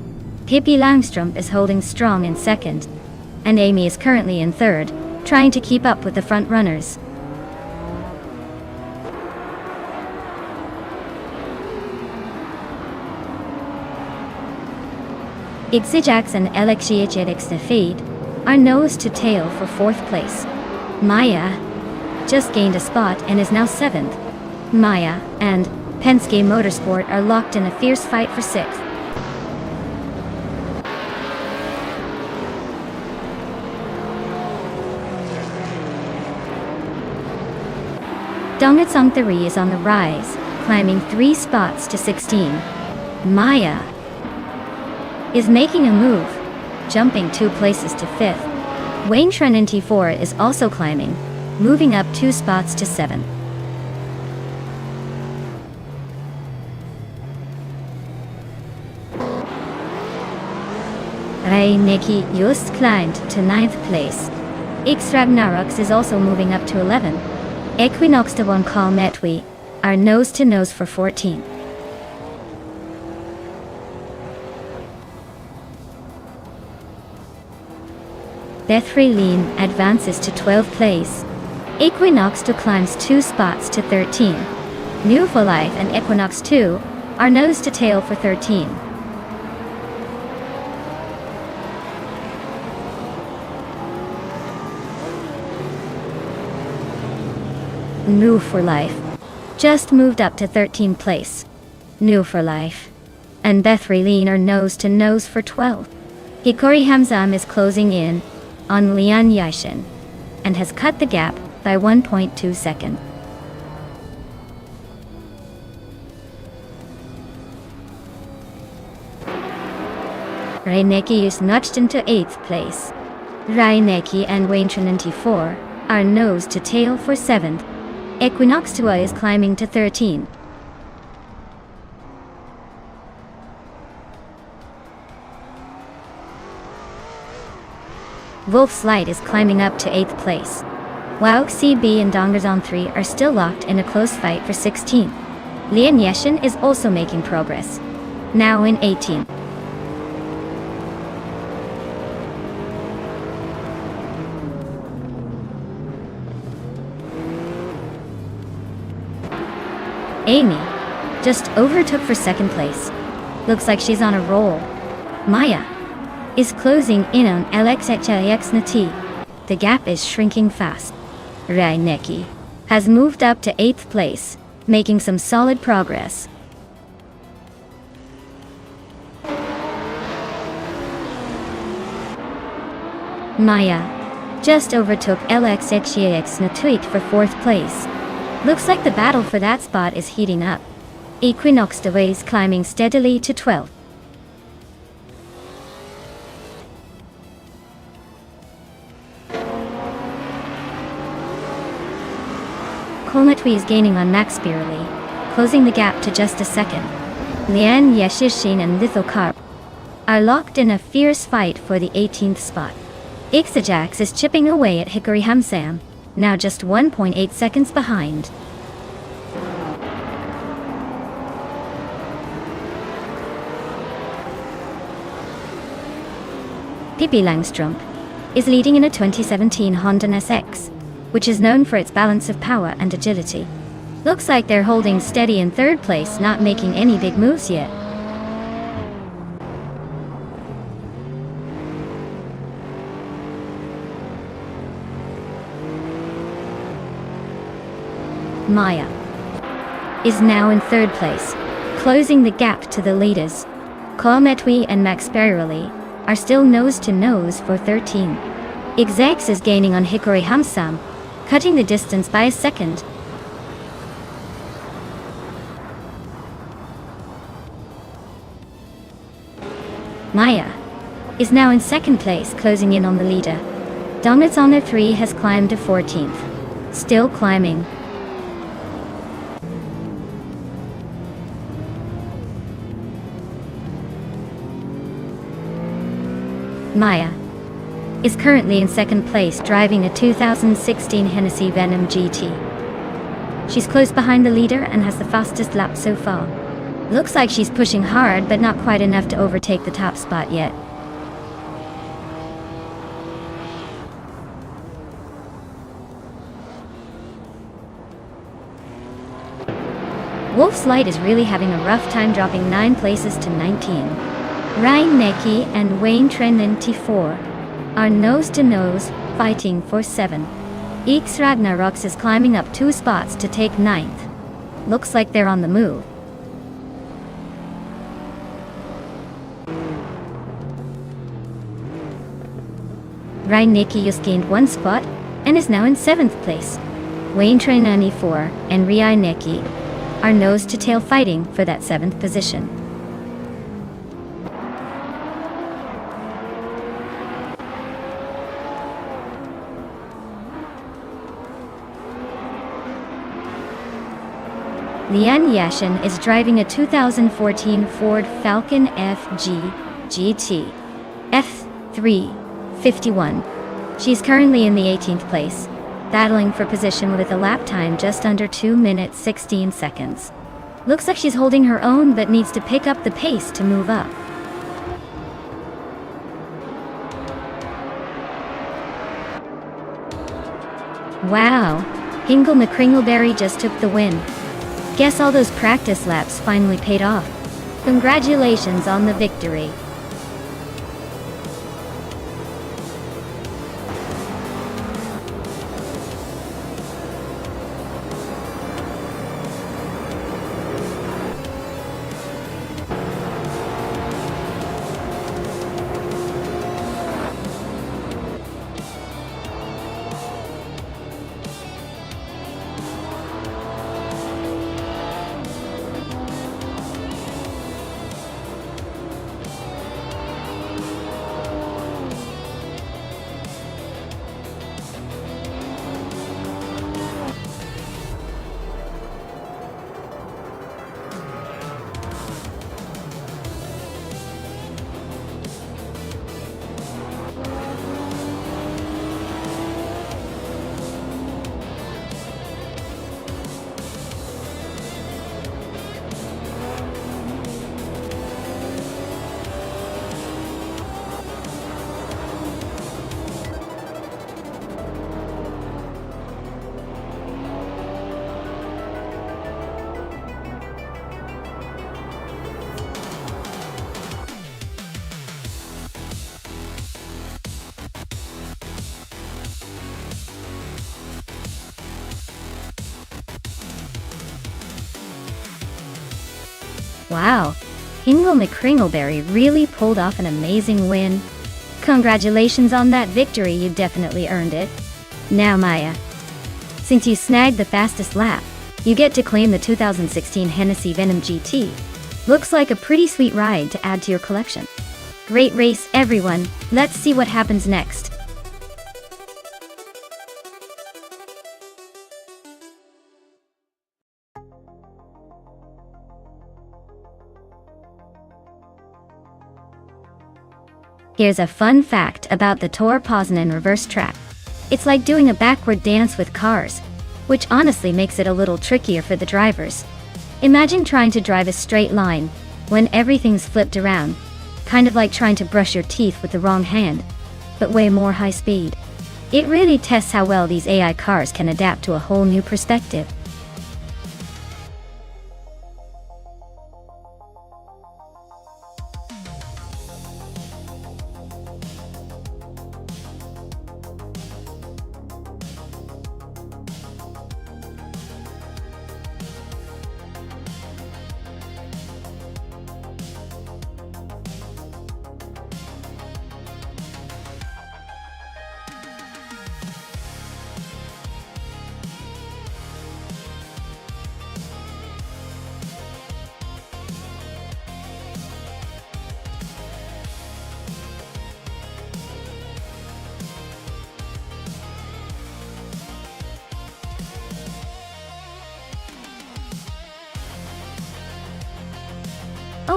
Pippi Langstrup is holding strong in second, and Amy is currently in third, trying to keep up with the front runners. Ixijax and Alexiejetics defeat are nose to tail for fourth place. Maya just gained a spot and is now seventh. Maya and Penske Motorsport are locked in a fierce fight for sixth. Dongatsong 3 is on the rise, climbing 3 spots to 16. Maya is making a move, jumping 2 places to 5th. Wayne Trinity 4 is also climbing, moving up 2 spots to 7th. Reineki just climbed to 9th place. X Ragnaroks is also moving up to 11. Equinox to 1 Call Metwi are nose to nose for 14. Bethreline advances to 12th place. Equinox 2 climbs 2 spots to 13. New for Life and Equinox 2 are nose to tail for 13. New for Life just moved up to 13th place. New for Life and Bethreline are nose to nose for 12th. Hikori Hamzam is closing in on Lian Yashin and has cut the gap by 1.2 seconds. Reineki is nudged into 8th place. Reineki and Wayne Trinity 4 are nose to tail for 7th. Equinox 2 is climbing to 13. Wolf's Light is climbing up to 8th place. Wow CB and Dongarzon 3 are still locked in a close fight for 16th. Lian Yeshin is also making progress, now in 18th. Amy just overtook for 2nd place. Looks like she's on a roll. Maya is closing in on LXHIX. The gap is shrinking fast. Reineki has moved up to 8th place, making some solid progress. Maya just overtook LXHIX for 4th place. Looks like the battle for that spot is heating up. Equinox is climbing steadily to 12th. Kolmatwi is gaining on Max Spirally, closing the gap to just a second. Lian Yeshishin and Lithocarp are locked in a fierce fight for the 18th spot. Ixijax is chipping away at Hikori Hamsam, now just 1.8 seconds behind. Pippi Langstrup is leading in a 2017 Honda NSX, which is known for its balance of power and agility. Looks like they're holding steady in 3rd place, not making any big moves yet. Maya is now in 3rd place, closing the gap to the leaders. Kolmetwi and Max Spirally are still nose to nose for 13. Exex is gaining on Hikori Hamsam, cutting the distance by a second. Maya is now in 2nd place, closing in on the leader. Donuts on their 3 has climbed to 14th. Still climbing. Maya is currently in second place, driving a 2016 Hennessy Venom GT. She's close behind the leader and has the fastest lap so far. Looks like she's pushing hard, but not quite enough to overtake the top spot yet. Wolf's Light is really having a rough time, dropping 9 places to 19. Ryan Necki and Wayne Trinity 4 are nose-to-nose, fighting for 7. X Ragnaroks is climbing up 2 spots to take 9th. Looks like they're on the move. Ryan Necki just gained 1 spot and is now in 7th place. Wayne Trinity 4 and Ryan Necki are nose-to-tail fighting for that 7th position. Lian Yashin is driving a 2014 Ford Falcon FG GT F351. She's currently in the 18th place, battling for position with a lap time just under 2 minutes 16 seconds. Looks like she's holding her own, but needs to pick up the pace to move up. Wow, Hingle McCringleberry just took the win. Guess all those practice laps finally paid off. Congratulations on the victory. Wow, Hingle McCringleberry really pulled off an amazing win. Congratulations on that victory, you definitely earned it. Now Maya, since you snagged the fastest lap, you get to claim the 2016 Hennessy Venom GT. Looks like a pretty sweet ride to add to your collection. Great race, everyone. Let's see what happens next. Here's a fun fact about the Tor Poznan reverse track. It's like doing a backward dance with cars, which honestly makes it a little trickier for the drivers. Imagine trying to drive a straight line when everything's flipped around, kind of like trying to brush your teeth with the wrong hand, but way more high speed. It really tests how well these AI cars can adapt to a whole new perspective.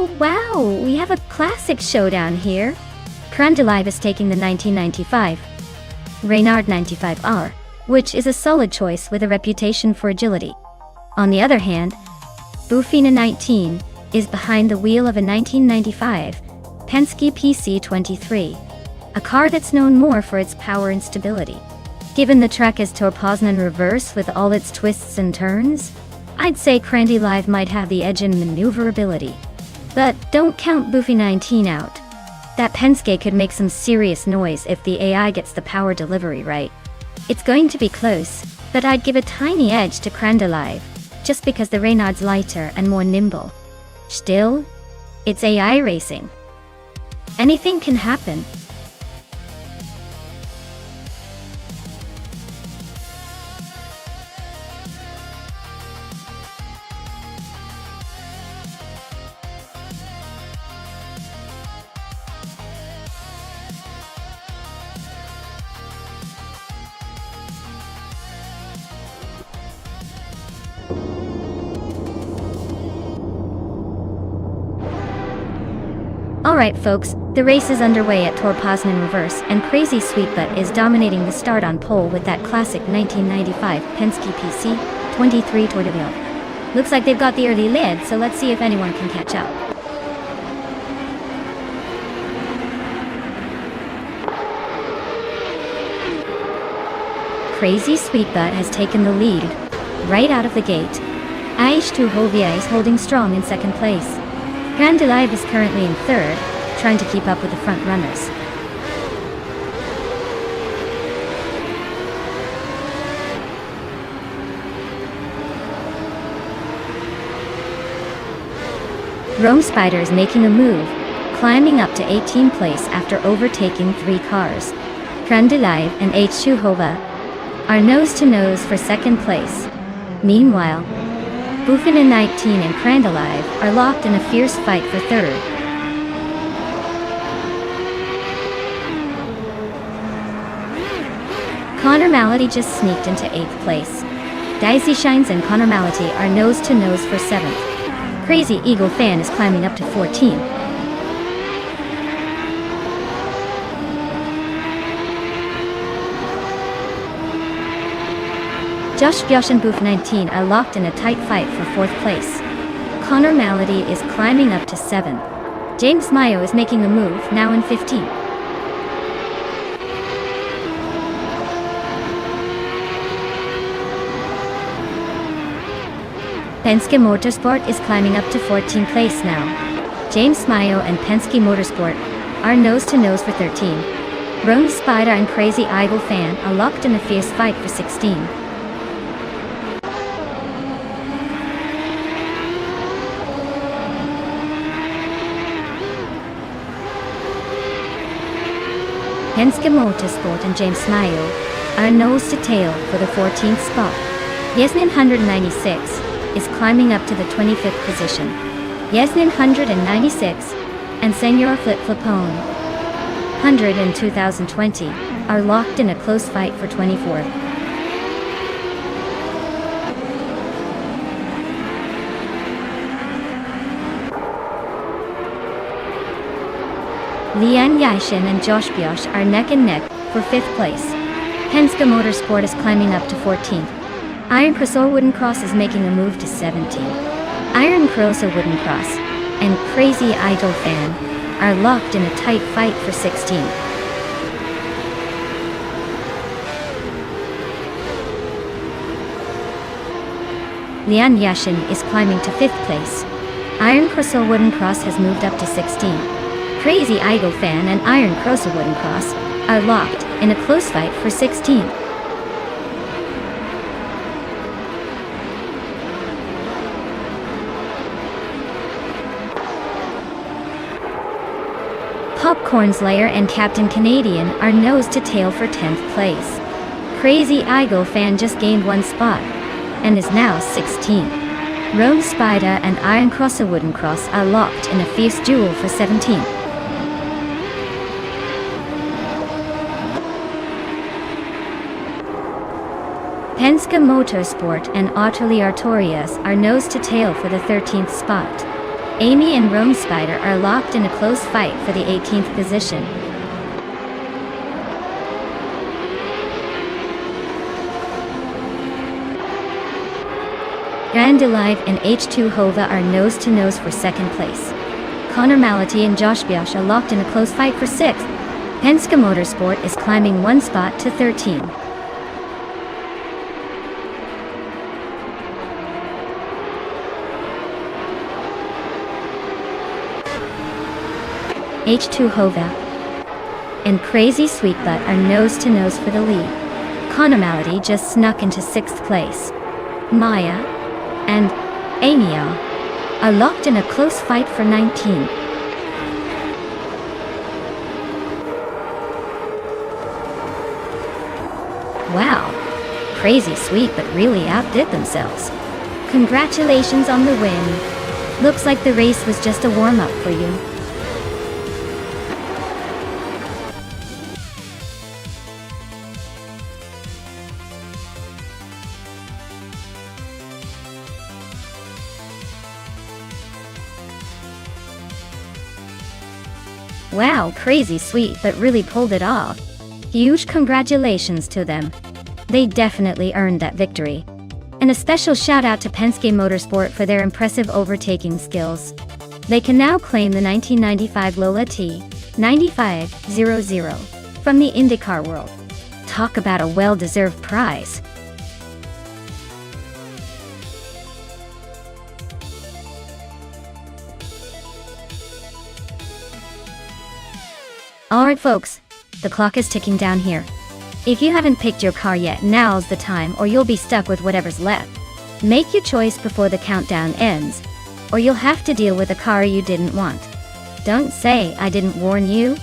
Oh wow, we have a classic showdown here. Crandalive is taking the 1995 Reynard 95R, which is a solid choice with a reputation for agility. On the other hand, Bufina 19 is behind the wheel of a 1995 Penske PC23, a car that's known more for its power and stability. Given the track is Torpoznan reverse with all its twists and turns, I'd say Crandalive might have the edge in maneuverability. But don't count Buffy 19 out. That Penske could make some serious noise if the AI gets the power delivery right. It's going to be close, but I'd give a tiny edge to Crandalive, just because the Reynard's lighter and more nimble. Still, it's AI racing. Anything can happen. Alright folks, the race is underway at Torpoznan reverse, and Crazy Sweetbutt is dominating the start on pole with that classic 1995 Penske PC 23 Tour de Ville. Looks like they've got the early lead, so let's see if anyone can catch up. Crazy Sweetbutt has taken the lead right out of the gate. Aish Tuhovia is holding strong in second place. Crandalive is currently in third, trying to keep up with the front runners. Rome Spider is making a move, climbing up to 18th place after overtaking 3 cars. Crandalive and H. Tuhova are nose-to-nose for second place. Meanwhile, Bufina 19 and Crandalive are locked in a fierce fight for third. Connor Malady just sneaked into 8th place. Daisy Shines and Connor Malady are nose-to-nose for 7th. Crazy Eagle Fan is climbing up to 14th. Josh Bjosh and Boof 19 are locked in a tight fight for 4th place. Connor Malady is climbing up to 7th. James Mayo is making a move, now in 15th. Penske Motorsport is climbing up to 14th place now. James Mayo and Penske Motorsport are nose-to-nose for 13. Rome Spider and Crazy Eagle Fan are locked in a fierce fight for 16. Penske Motorsport and James Mayo are nose to tail for the 14th spot. Yesnin 196 is climbing up to the 25th position. Yesnin 196 and Senor Flip Flipone 100 in 2020 are locked in a close fight for 24th. Lian Yashin and Josh Bjosh are neck and neck for 5th place. Penske Motorsport is climbing up to 14th. Iron Cross Wooden Cross is making a move to 17th. Iron Cross Wooden Cross and Crazy Idol Fan are locked in a tight fight for 16th. Lian Yashin is climbing to 5th place. Iron Cross Wooden Cross has moved up to 16th. Crazy Idol Fan and Iron Cross Wooden Cross are locked in a close fight for 16th. Popcorn Slayer and Captain Canadian are nose to tail for 10th place. Crazy Idol Fan just gained 1 spot and is now 16th. Rome Spider and Iron Cross Wooden Cross are locked in a fierce duel for 17th. Penske Motorsport and Autoli Artorias are nose to tail for the 13th spot. Amy and Rome Spider are locked in a close fight for the 18th position. Grand Alive and H2 Hova are nose-to-nose for second place. Connor Malati and Josh Biosh are locked in a close fight for 6th. Penske Motorsport is climbing one spot to 13. H2 Hova and Crazy Sweetbutt are nose-to-nose for the lead. Connor Malati just snuck into 6th place. Maya and Amia are locked in a close fight for 19. Wow, Crazy Sweetbutt really outdid themselves. Congratulations on the win. Looks like the race was just a warm-up for you. Wow, Crazy Sweetbutt really pulled it off. Huge congratulations to them. They definitely earned that victory. And a special shout out to Penske Motorsport for their impressive overtaking skills. They can now claim the 1995 Lola T 9500 from the IndyCar world. Talk about a well-deserved prize. Alright folks, the clock is ticking down here. If you haven't picked your car yet, now's the time, or you'll be stuck with whatever's left. Make your choice before the countdown ends, or you'll have to deal with a car you didn't want. Don't say I didn't warn you.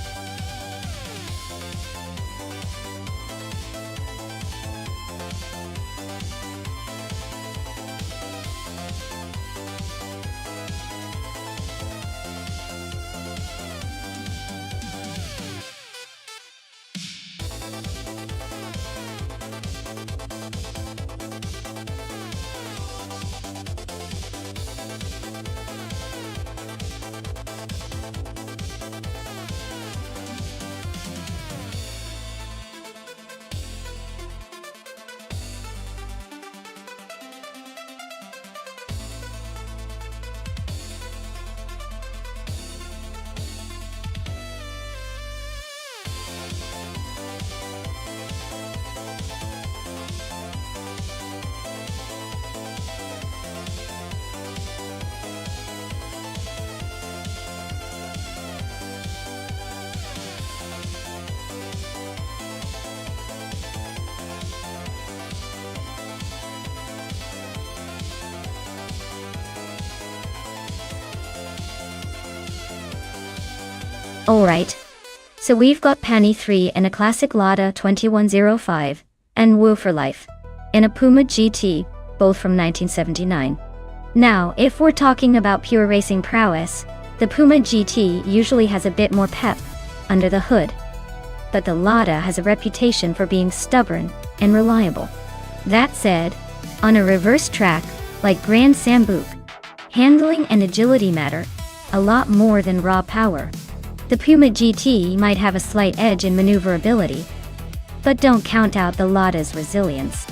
Alright. So we've got Penny 3 in a classic Lada 2105, and Woo for Life in a Puma GT, both from 1979. Now, if we're talking about pure racing prowess, the Puma GT usually has a bit more pep under the hood. But the Lada has a reputation for being stubborn and reliable. That said, on a reverse track, like Grand Sambuk, handling and agility matter a lot more than raw power. The Puma GT might have a slight edge in maneuverability, but don't count out the Lada's resilience.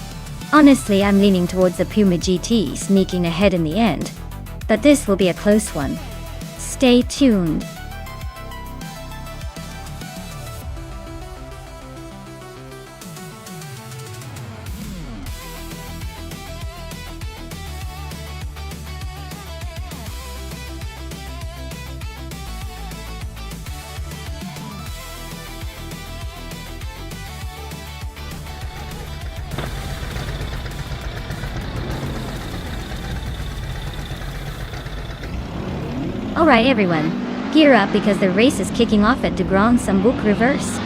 Honestly, I'm leaning towards the Puma GT sneaking ahead in the end, but this will be a close one. Stay tuned. Alright everyone, gear up because the race is kicking off at the Grand Sambuk Reverse.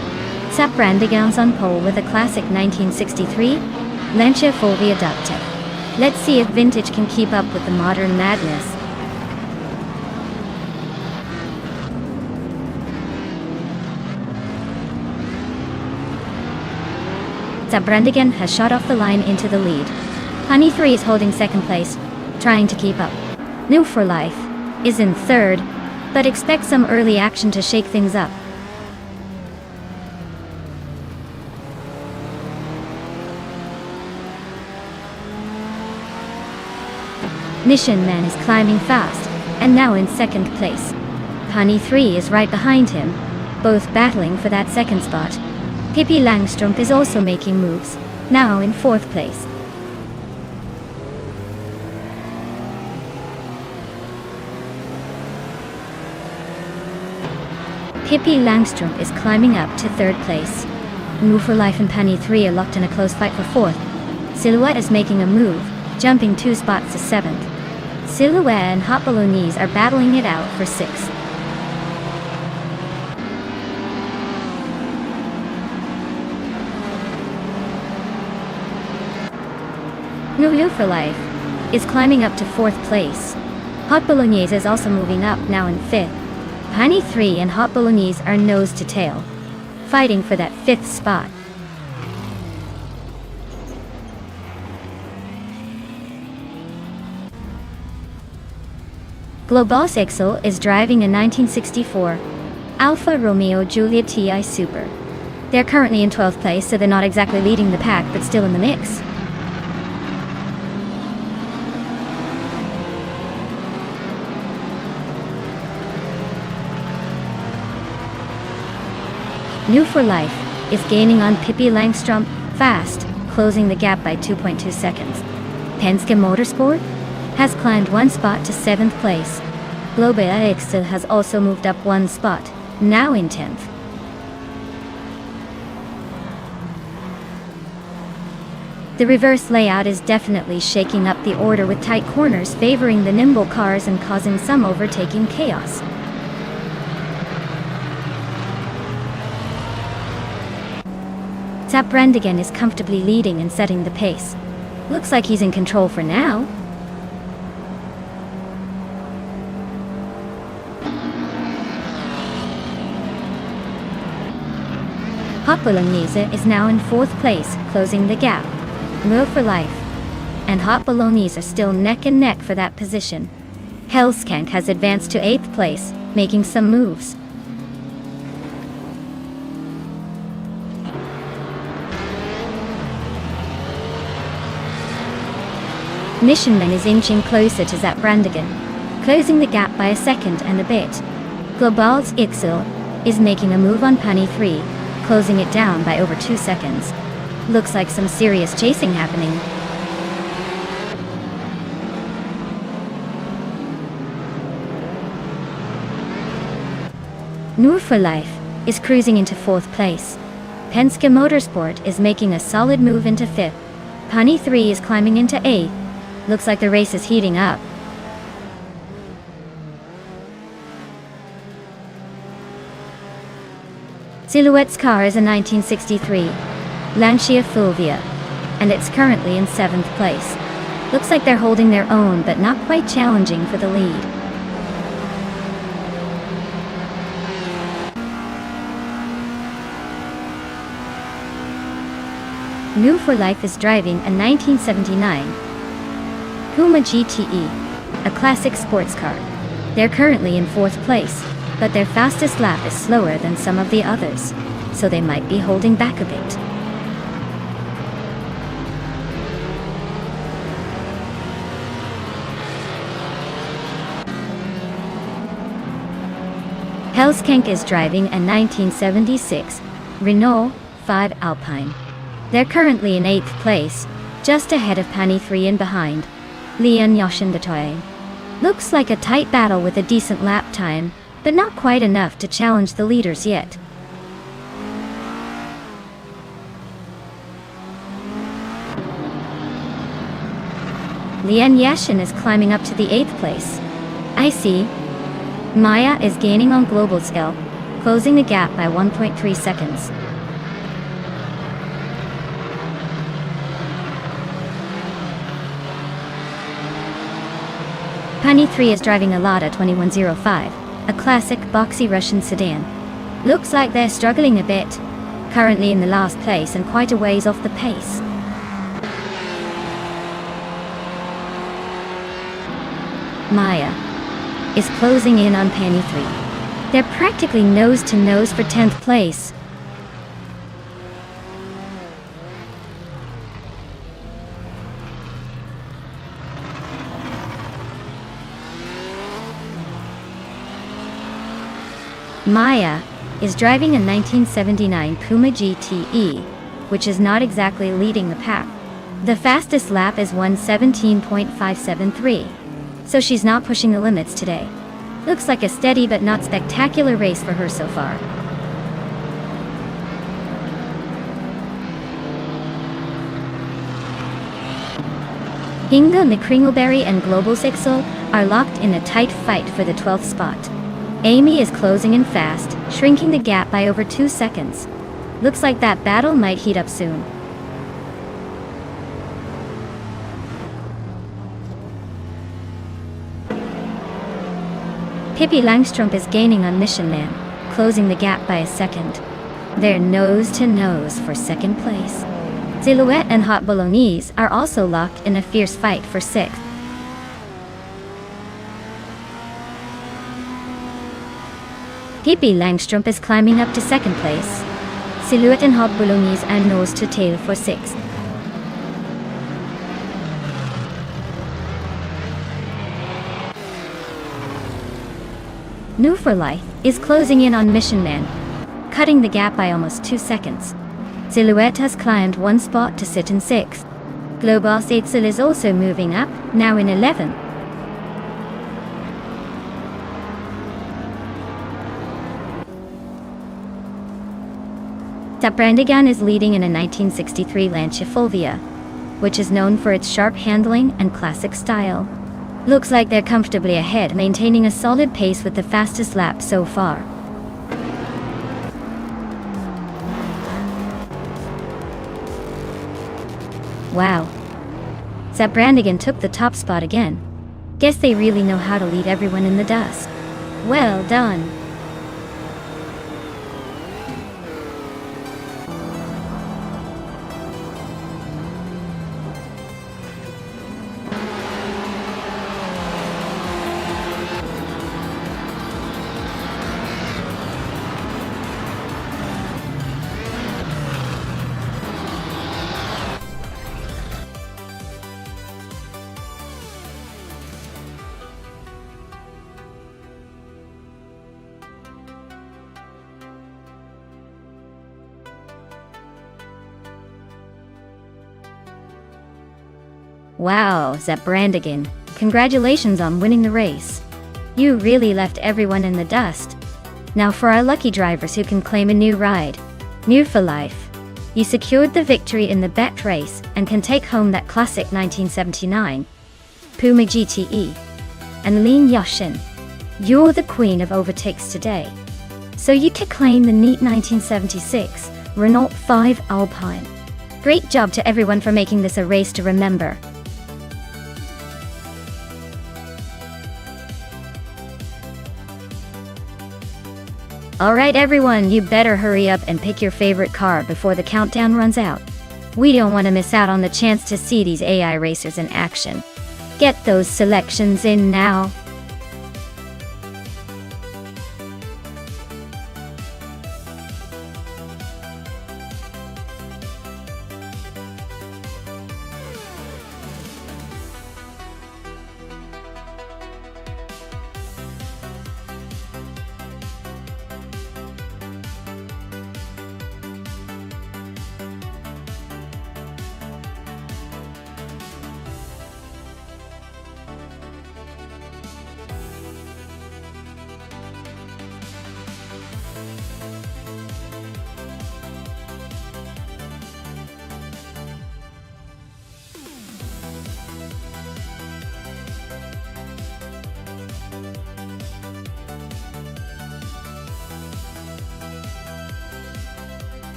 Saprandigans on pole with a classic 1963 Lancia full Viaducte. Let's see if vintage can keep up with the modern madness. Saprandigan has shot off the line into the lead. Honey 3 is holding second place, trying to keep up. New for Life is in third, but expect some early action to shake things up. Mission Man is climbing fast, and now in second place. Honey 3 is right behind him, both battling for that second spot. Pippi Langstrumpf is also making moves, now in fourth place. Pippi Langstrumpf is climbing up to third place. Move for Life and Penny 3 are locked in a close fight for fourth. Silhouette is making a move, jumping 2 spots to seventh. Silhouette and Hot Bolognese are battling it out for sixth. Move for Life is climbing up to fourth place. Hot Bolognese is also moving up, now in fifth. Penny 3 and Hot Bolognese are nose to tail, fighting for that fifth spot. Globos Ixel is driving a 1964 Alfa Romeo Giulia TI Super. They're currently in 12th place, so they're not exactly leading the pack, but still in the mix. New for Life is gaining on Pippi Langstrumpf fast, closing the gap by 2.2 seconds. Penske Motorsport has climbed 1 spot to 7th place. Globos Ixel has also moved up 1 spot, now in 10th. The reverse layout is definitely shaking up the order, with tight corners favoring the nimble cars and causing some overtaking chaos. Zap Brandigan is comfortably leading and setting the pace. Looks like he's in control for now. Hot Bolognese is now in 4th place, closing the gap. Move for Life and Hot Bolognese are still neck and neck for that position. Hellskank has advanced to 8th place, making some moves. Mission Man is inching closer to Zap Brandigan, closing the gap by a second and a bit. Globos Ixel is making a move on Penny 3, closing it down by over 2 seconds. Looks like some serious chasing happening. Nur for Life is cruising into 4th place. Penske Motorsport is making a solid move into 5th. Penny 3 is climbing into 8th. Looks like the race is heating up. Silhouette's car is a 1963 Lancia Fulvia, and it's currently in 7th place. Looks like they're holding their own, but not quite challenging for the lead. New for Life is driving a 1979 Puma GTE, a classic sports car. They're currently in 4th place, but their fastest lap is slower than some of the others, so they might be holding back a bit. Hellskank is driving a 1976 Renault 5 Alpine. They're currently in 8th place, just ahead of Penny 3 and behind Leon Yoshindatoye. Looks like a tight battle with a decent lap time, but not quite enough to challenge the leaders yet. Leon Yashin is climbing up to the 8th place. I see. Maya is gaining on global scale, closing the gap by 1.3 seconds. Penny 3 is driving a Lada 2105, a classic boxy Russian sedan. Looks like they're struggling a bit, currently in the last place and quite a ways off the pace. Maya is closing in on Penny 3. They're practically nose to nose for 10th place. Maya is driving a 1979 Puma GTE, which is not exactly leading the pack. The fastest lap is 1:17.573, so she's not pushing the limits today. Looks like a steady but not spectacular race for her so far. Inga McCringleberry and Global Sixel are locked in a tight fight for the 12th spot. Amy is closing in fast, shrinking the gap by over 2 seconds. Looks like that battle might heat up soon. Pippi Langstrup is gaining on Mission Man, closing the gap by a second. They're nose to nose for second place. Silhouette and Hot Bolognese are also locked in a fierce fight for 6th. Pippi Langstrup is climbing up to 2nd place. Silhouette and Hot Bolognese are nose to tail for 6th. New for Life is closing in on Mission Man, cutting the gap by almost 2 seconds. Silhouette has climbed 1 spot to sit in 6th. Global Sixel is also moving up, now in 11th. Brandigan is leading in a 1963 Lancia Fulvia, which is known for its sharp handling and classic style. Looks like they're comfortably ahead, maintaining a solid pace with the fastest lap so far. Wow. Brandigan took the top spot again. Guess they really know how to lead everyone in the dust. Well done. Wow, Brandigan, congratulations on winning the race. You really left everyone in the dust. Now for our lucky drivers who can claim a new ride. New for Life. You secured the victory in the bet race and can take home that classic 1979 Puma GTE. And Lin Yoshin, you're the queen of overtakes today. So you can claim the neat 1976 Renault 5 Alpine. Great job to everyone for making this a race to remember. Alright everyone, you better hurry up and pick your favorite car before the countdown runs out. We don't want to miss out on the chance to see these AI racers in action. Get those selections in now.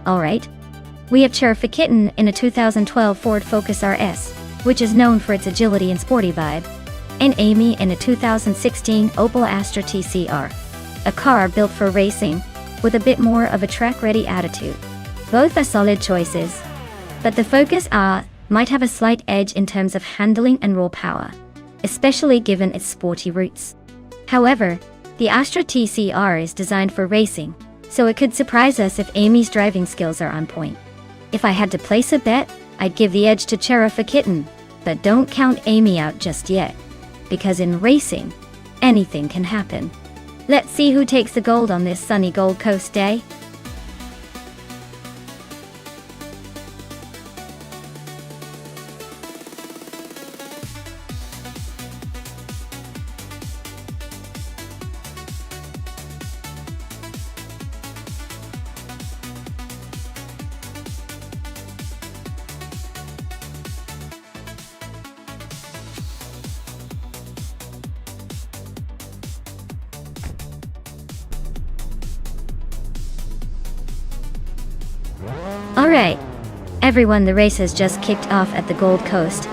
Alright. We have Cherfa Kitten in a 2012 Ford Focus RS, which is known for its agility and sporty vibe. and Amy in a 2016 Opel Astra TCR. A car built for racing, with a bit more of a track-ready attitude. Both are solid choices, but the Focus R might have a slight edge in terms of handling and raw power, especially given its sporty roots. However, the Astra TCR is designed for racing, so it could surprise us if Amy's driving skills are on point. If I had to place a bet, I'd give the edge to Cherokee Kitten, but don't count Amy out just yet, because in racing, anything can happen. Let's see who takes the gold on this sunny Gold Coast day. Alright, everyone, the race has just kicked off at the Gold Coast,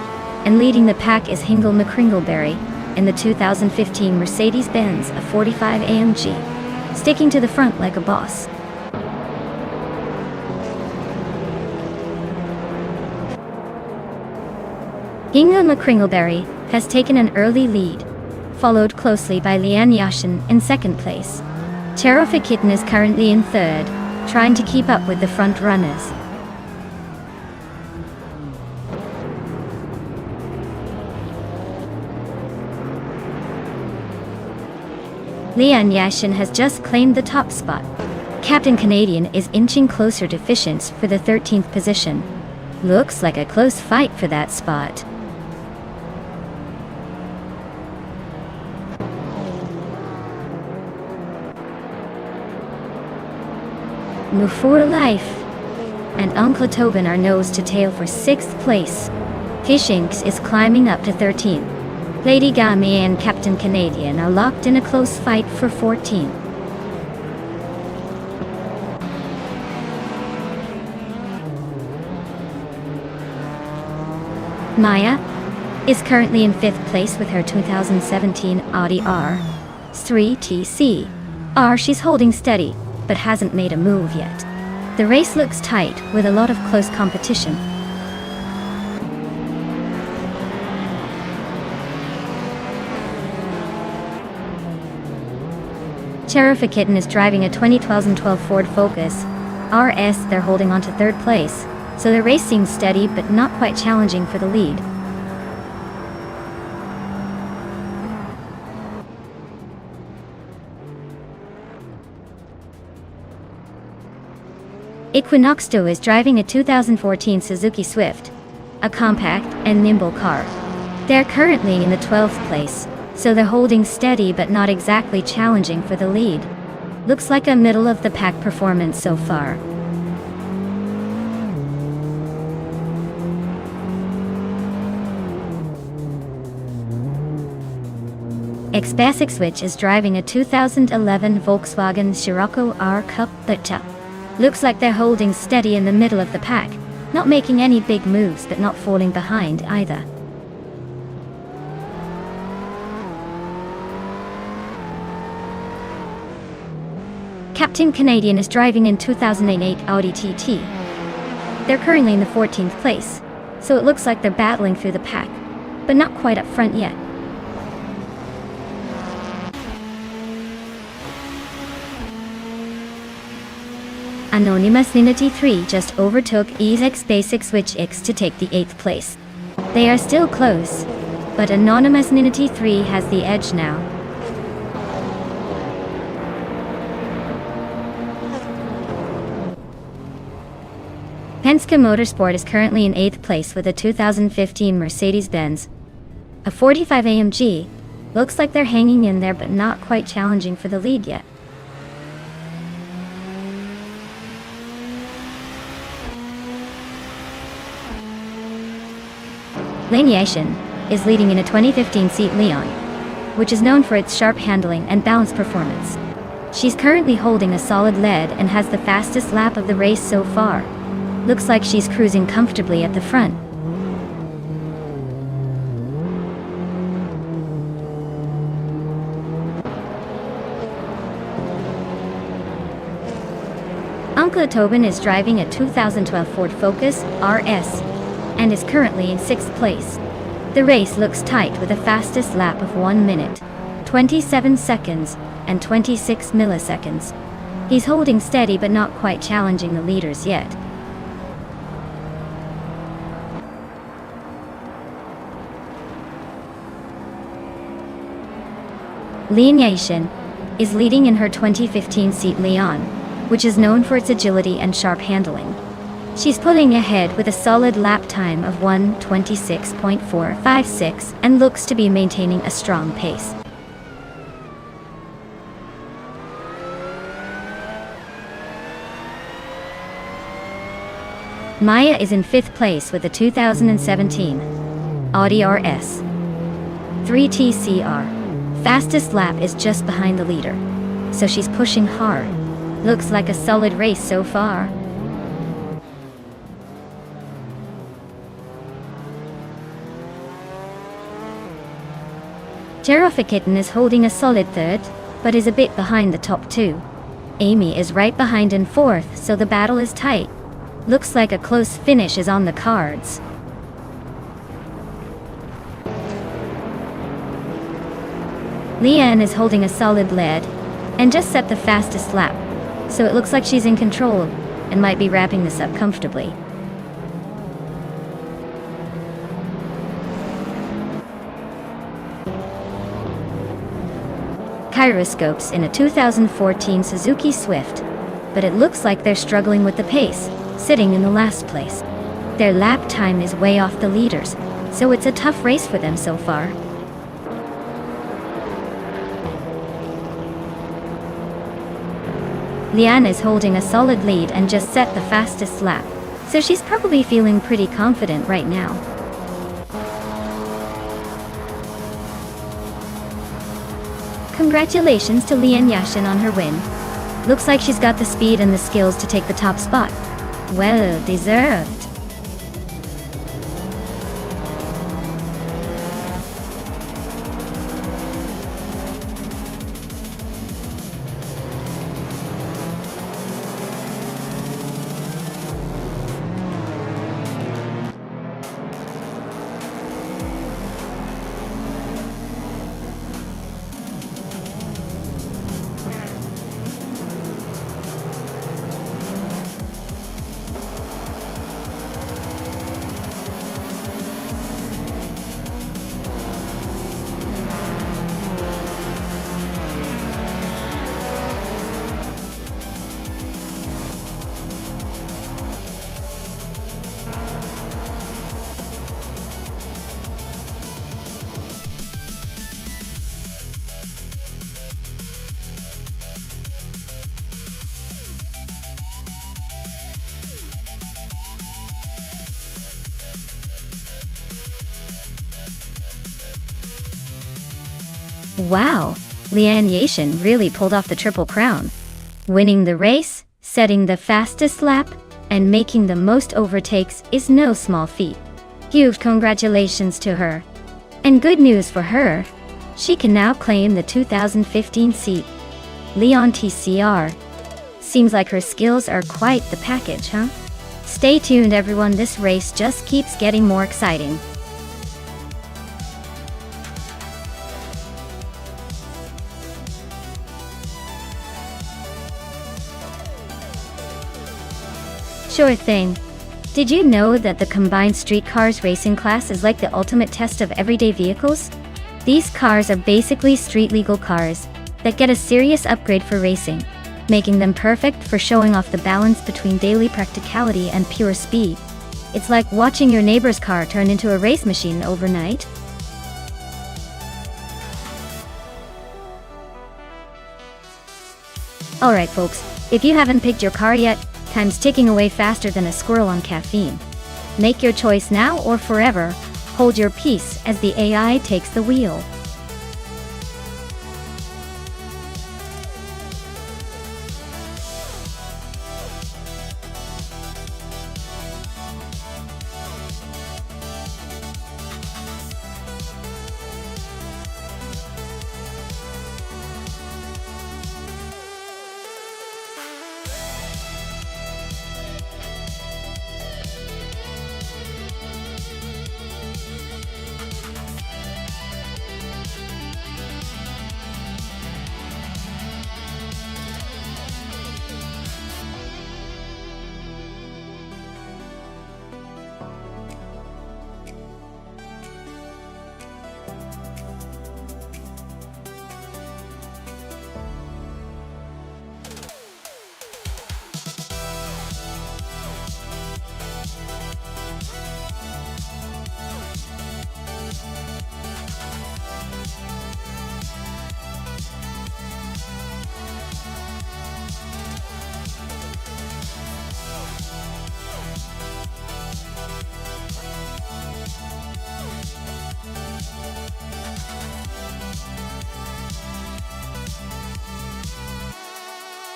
and leading the pack is Hingle McCringleberry in the 2015 Mercedes-Benz a 45 AMG, sticking to the front like a boss. Hingle McCringleberry has taken an early lead, followed closely by Leanne Yashin in second place. Cherokee Kitten is currently in third, trying to keep up with the front runners. Leanne Yashin has just claimed the top spot. Captain Canadian is inching closer to Fishance for the 13th position. Looks like a close fight for that spot. Move for Life and Uncle Tobin are nose to tail for 6th place. Fishinks is climbing up to 13th. Lady Gami and Captain Canadian are locked in a close fight for 14th. Maya is currently in 5th place with her 2017 Audi R3 TC. She's holding steady, but hasn't made a move yet. The race looks tight, with a lot of close competition. Cherokee Kitten is driving a 2012 Ford Focus RS. They're holding on to 3rd place, so the race seems steady but not quite challenging for the lead. Equinoxto is driving a 2014 Suzuki Swift, a compact and nimble car. They're currently in the 12th place, so they're holding steady but not exactly challenging for the lead. Looks like a middle-of-the-pack performance so far. X-Basic Switch is driving a 2011 Volkswagen Scirocco R Cup Beta. Looks like they're holding steady in the middle of the pack, not making any big moves but not falling behind either. Captain Canadian is driving in 2008 Audi TT. They're currently in the 14th place, so it looks like they're battling through the pack, but not quite up front yet. Anonymous Ninity 3 just overtook X Basic Switch X to take the 8th place. They are still close, but Anonymous Ninity 3 has the edge now. Penske Motorsport is currently in 8th place with a 2015 Mercedes-Benz, a 45 AMG. Looks like they're hanging in there but not quite challenging for the lead yet. Lane Yashin is leading in a 2015 Seat Leon, which is known for its sharp handling and balanced performance. She's currently holding a solid lead and has the fastest lap of the race so far. Looks like she's cruising comfortably at the front. Uncle Tobin is driving a 2012 Ford Focus RS and is currently in 6th place. The race looks tight with a fastest lap of 1 minute, 27 seconds, and 26 milliseconds. He's holding steady but not quite challenging the leaders yet. Leon Yashin is leading in her 2015 seat Leon, which is known for its agility and sharp handling. She's pulling ahead with a solid lap time of 1:26.456 and looks to be maintaining a strong pace. Maya is in 5th place with the 2017 Audi RS 3TCR. Fastest lap is just behind the leader, so she's pushing hard. Looks like a solid race so far. Terrafa Kitten is holding a solid 3rd, but is a bit behind the top 2. Amy is right behind in 4th, so the battle is tight. Looks like a close finish is on the cards. Leanne is holding a solid lead and just set the fastest lap, so it looks like she's in control and might be wrapping this up comfortably. Gyroscopes in a 2014 Suzuki Swift, but it looks like they're struggling with the pace, sitting in the last place. Their lap time is way off the leaders, so it's a tough race for them so far. Leanne is holding a solid lead and just set the fastest lap, so she's probably feeling pretty confident right now. Congratulations to Leanne Yashin on her win. Looks like she's got the speed and the skills to take the top spot. Well deserved. Wow, Leanne Yashin really pulled off the Triple Crown. Winning the race, setting the fastest lap, and making the most overtakes is no small feat. Huge congratulations to her. And good news for her, she can now claim the 2015 seat. Leon TCR. Seems like her skills are quite the package, huh? Stay tuned everyone, this race just keeps getting more exciting. Sure thing. Did you know that the combined street cars racing class is like the ultimate test of everyday vehicles? These cars are basically street-legal cars that get a serious upgrade for racing, making them perfect for showing off the balance between daily practicality and pure speed. It's like watching your neighbor's car turn into a race machine overnight. Alright folks, if you haven't picked your car yet, time's ticking away faster than a squirrel on caffeine. Make your choice now or forever. Hold your peace as the AI takes the wheel.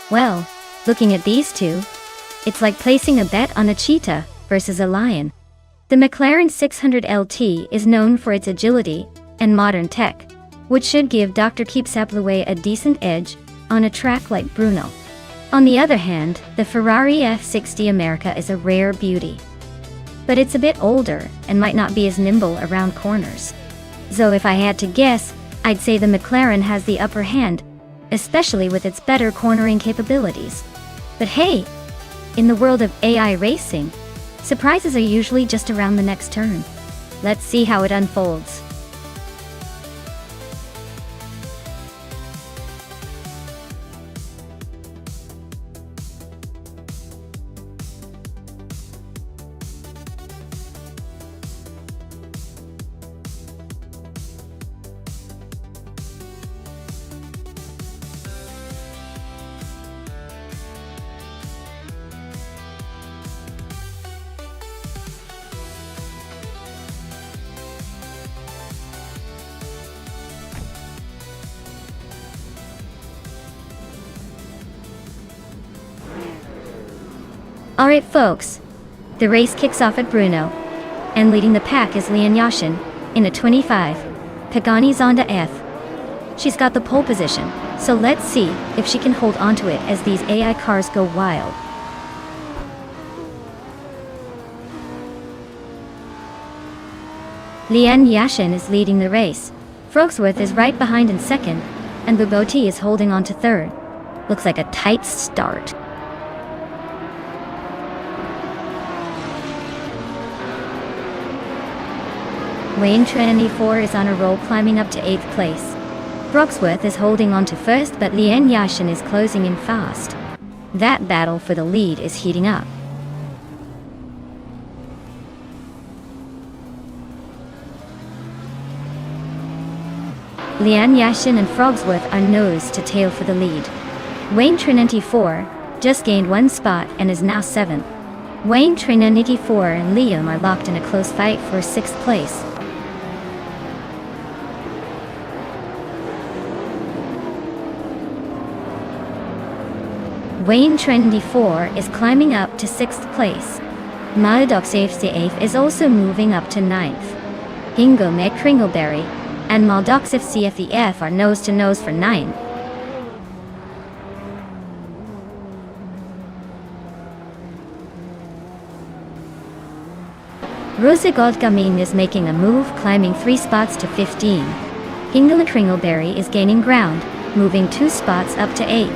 Well, looking at these two, it's like placing a bet on a cheetah versus a lion. The McLaren 600 LT is known for its agility and modern tech, which should give Dr. Keepsappleway a decent edge on a track like Brno. On the other hand, the Ferrari F60 America is a rare beauty. But it's a bit older and might not be as nimble around corners. So if I had to guess, I'd say the McLaren has the upper hand, especially with its better cornering capabilities. But hey, in the world of AI racing, surprises are usually just around the next turn. Let's see how it unfolds. Alright folks, the race kicks off at Brno, and leading the pack is Lian Yashin in a 25 Pagani Zonda F. She's got the pole position, so let's see if she can hold onto it as these AI cars go wild. Lian Yashin is leading the race. Frogsworth is right behind in second, and Buboti is holding on to third. Looks like a tight start. Wayne Trinity 4 is on a roll, climbing up to 8th place. Frogsworth is holding on to first, but Lian Yashin is closing in fast. That battle for the lead is heating up. Lian Yashin and Frogsworth are nose to tail for the lead. Wayne Trinity 4 just gained one spot and is now 7th. Wayne Trinity 4 and Liam are locked in a close fight for 6th place. Wayne Trinity 4 is climbing up to 6th place. Maldoxif CF is also moving up to 9th. Ingo McCringleberry and Maldoxif CFEF are nose to nose for 9th. Rosegald Gaming is making a move, climbing 3 spots to 15. Ingo McCringleberry is gaining ground, moving 2 spots up to 8.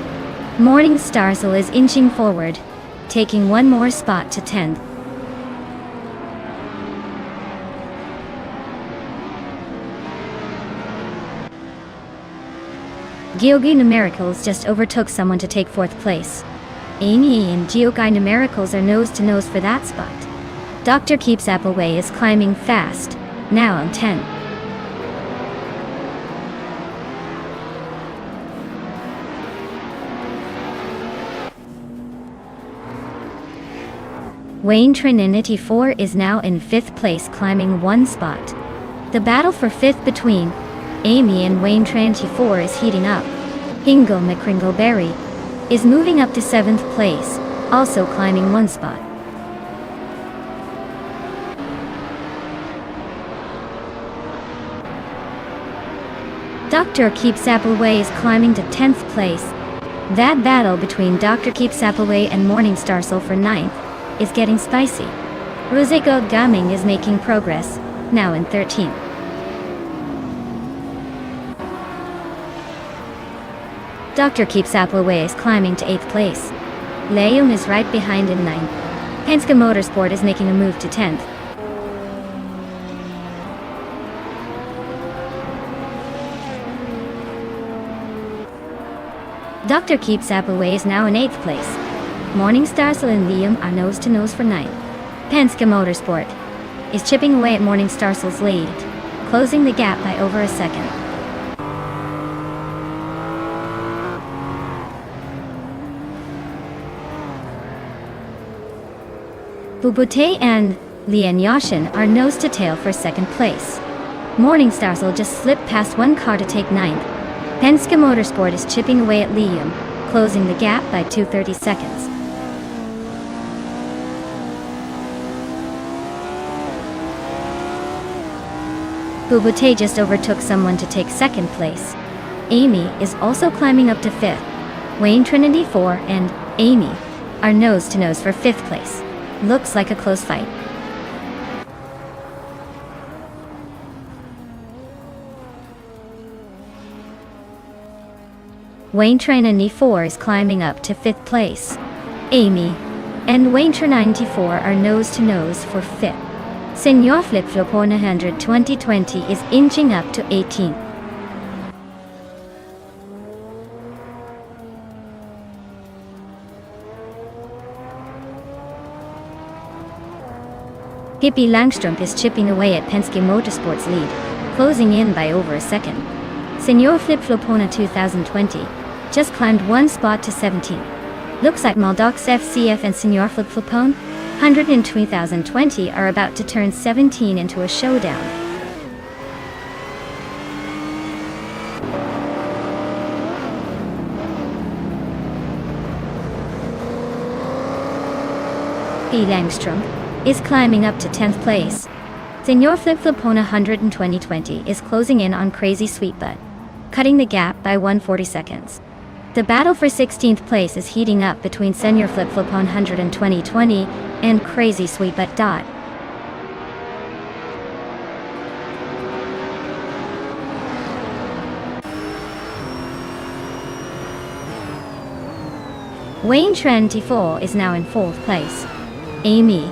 Morning Starsel is inching forward, taking 1 more spot to 10th. Geogai Numericals just overtook someone to take 4th place. Amy and Geogai Numericals are nose to nose for that spot. Dr. Keepsappleway is climbing fast, now on 10. Wayne Trinity 4 is now in 5th place, climbing 1 spot. The battle for 5th between Amy and Wayne Trinity 4 is heating up. Ingo McCringleberry is moving up to 7th place, also climbing 1 spot. Dr. Keepsappleway is climbing to 10th place. That battle between Dr. Keepsappleway and Morningstarsel for 9th is getting spicy. Rosego Gaming is making progress, now in 13th. Dr. Keepsappleway is climbing to 8th place. Leum is right behind in 9th. Penske Motorsport is making a move to 10th. Dr. Keepsappleway is now in 8th place. Morningstarsel and Liam are nose to nose for 9th. Penske Motorsport is chipping away at Morningstarsel's lead, closing the gap by over a second. Bubute and Lian Yashin are nose to tail for 2nd place. Morningstarsel just slipped past one car to take 9th. Penske Motorsport is chipping away at Liam, closing the gap by 2:30 seconds. Bubute just overtook someone to take second place. Amy is also climbing up to fifth. Wayne Trinity 4 and Amy are nose to nose for fifth place. Looks like a close fight. Wayne Trinity 4 is climbing up to fifth place. Amy and Wayne Trinity 4 are nose to nose for fifth. Senor Flip Flop 100 2020 is inching up to 18th. Hippie Langstrom is chipping away at Penske Motorsports' lead, closing in by over a second. Senor Flip Flopona 2020 just climbed one spot to 17th. Looks like Maldox FCF and Senor Flip Flopone 100 in 2020 are about to turn 17 into a showdown. P. Langstrom is climbing up to 10th place. Senor Flip Flopona 100 in 2020 is closing in on Crazy Sweet Butt, cutting the gap by 140 seconds. The battle for 16th place is heating up between Senor Flip Flopona 100 in 2020 and Crazy Sweet Butt. Wayne Trinity 4 is now in 4th place. Amy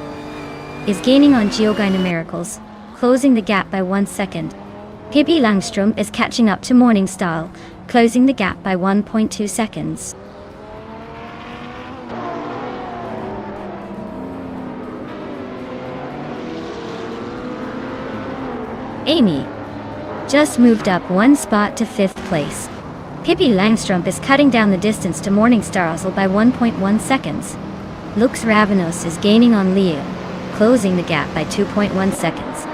is gaining on Geogina Miracles, closing the gap by 1 second. Pippi Langstrom is catching up to Morning Style, closing the gap by 1.2 seconds. Amy just moved up one spot to 5th place. Pippi Langstrom is cutting down the distance to Morning Star by 1.1 seconds. Lux Ravenous is gaining on Leo, closing the gap by 2.1 seconds.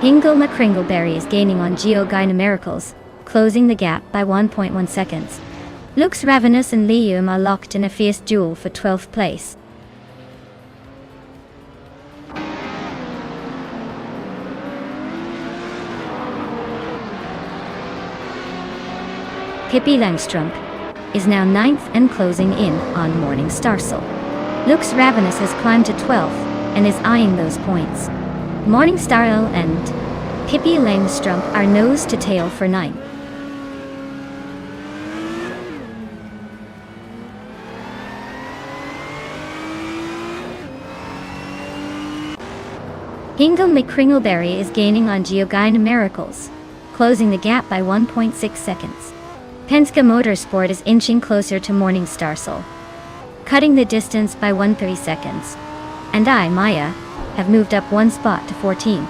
Hingle McCringleberry is gaining on Geogina Miracles, closing the gap by 1.1 seconds. Lux Ravenous and Liam are locked in a fierce duel for 12th place. Pippi Langstrom is now 9th and closing in on Morning Starsel. Lux Ravenous has climbed to 12th and is eyeing those points. Morning Starl and Pippi Langstrom are nose to tail for 9th. Hingle McCringleberry is gaining on Geogina Miracles, closing the gap by 1.6 seconds. Penske Motorsport is inching closer to Morning Starsel, cutting the distance by 130 seconds. And I, Maya, have moved up one spot to 14.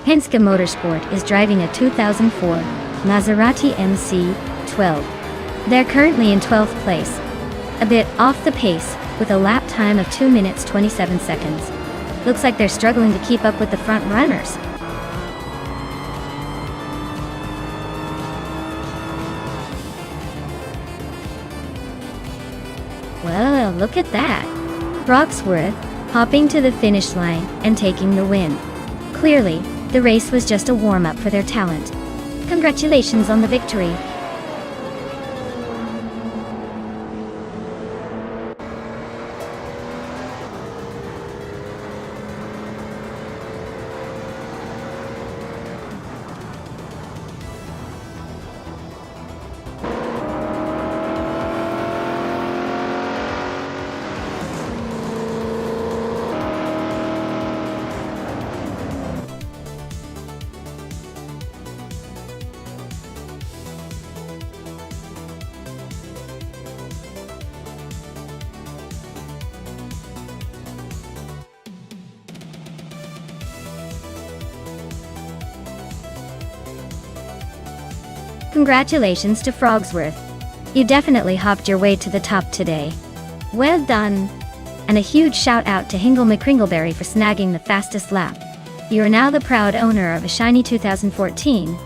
Penske Motorsport is driving a 2004 Maserati MC12. They're currently in 12th place, a bit off the pace, with a lap time of 2 minutes 27 seconds. Looks like they're struggling to keep up with the front runners. Well, look at that. Broxworth hopping to the finish line and taking the win. Clearly, the race was just a warm-up for their talent. Congratulations on the victory. Congratulations to Frogsworth. You definitely hopped your way to the top today. Well done! And a huge shout out to Hingle McCringleberry for snagging the fastest lap. You are now the proud owner of a shiny 2014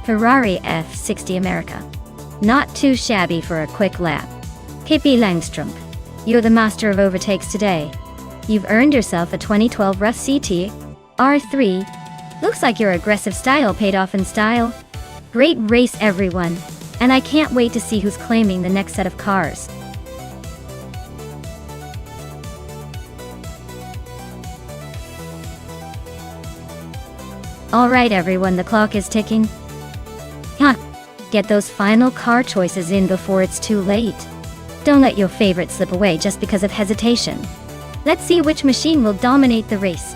Ferrari F60 America. Not too shabby for a quick lap. Pippi Langstrumpf, you're the master of overtakes today. You've earned yourself a 2012 Russ CT R3. Looks like your aggressive style paid off in style. Great race, everyone, and I can't wait to see who's claiming the next set of cars. Alright everyone, the clock is ticking. Get those final car choices in before it's too late. Don't let your favorite slip away just because of hesitation. Let's see which machine will dominate the race.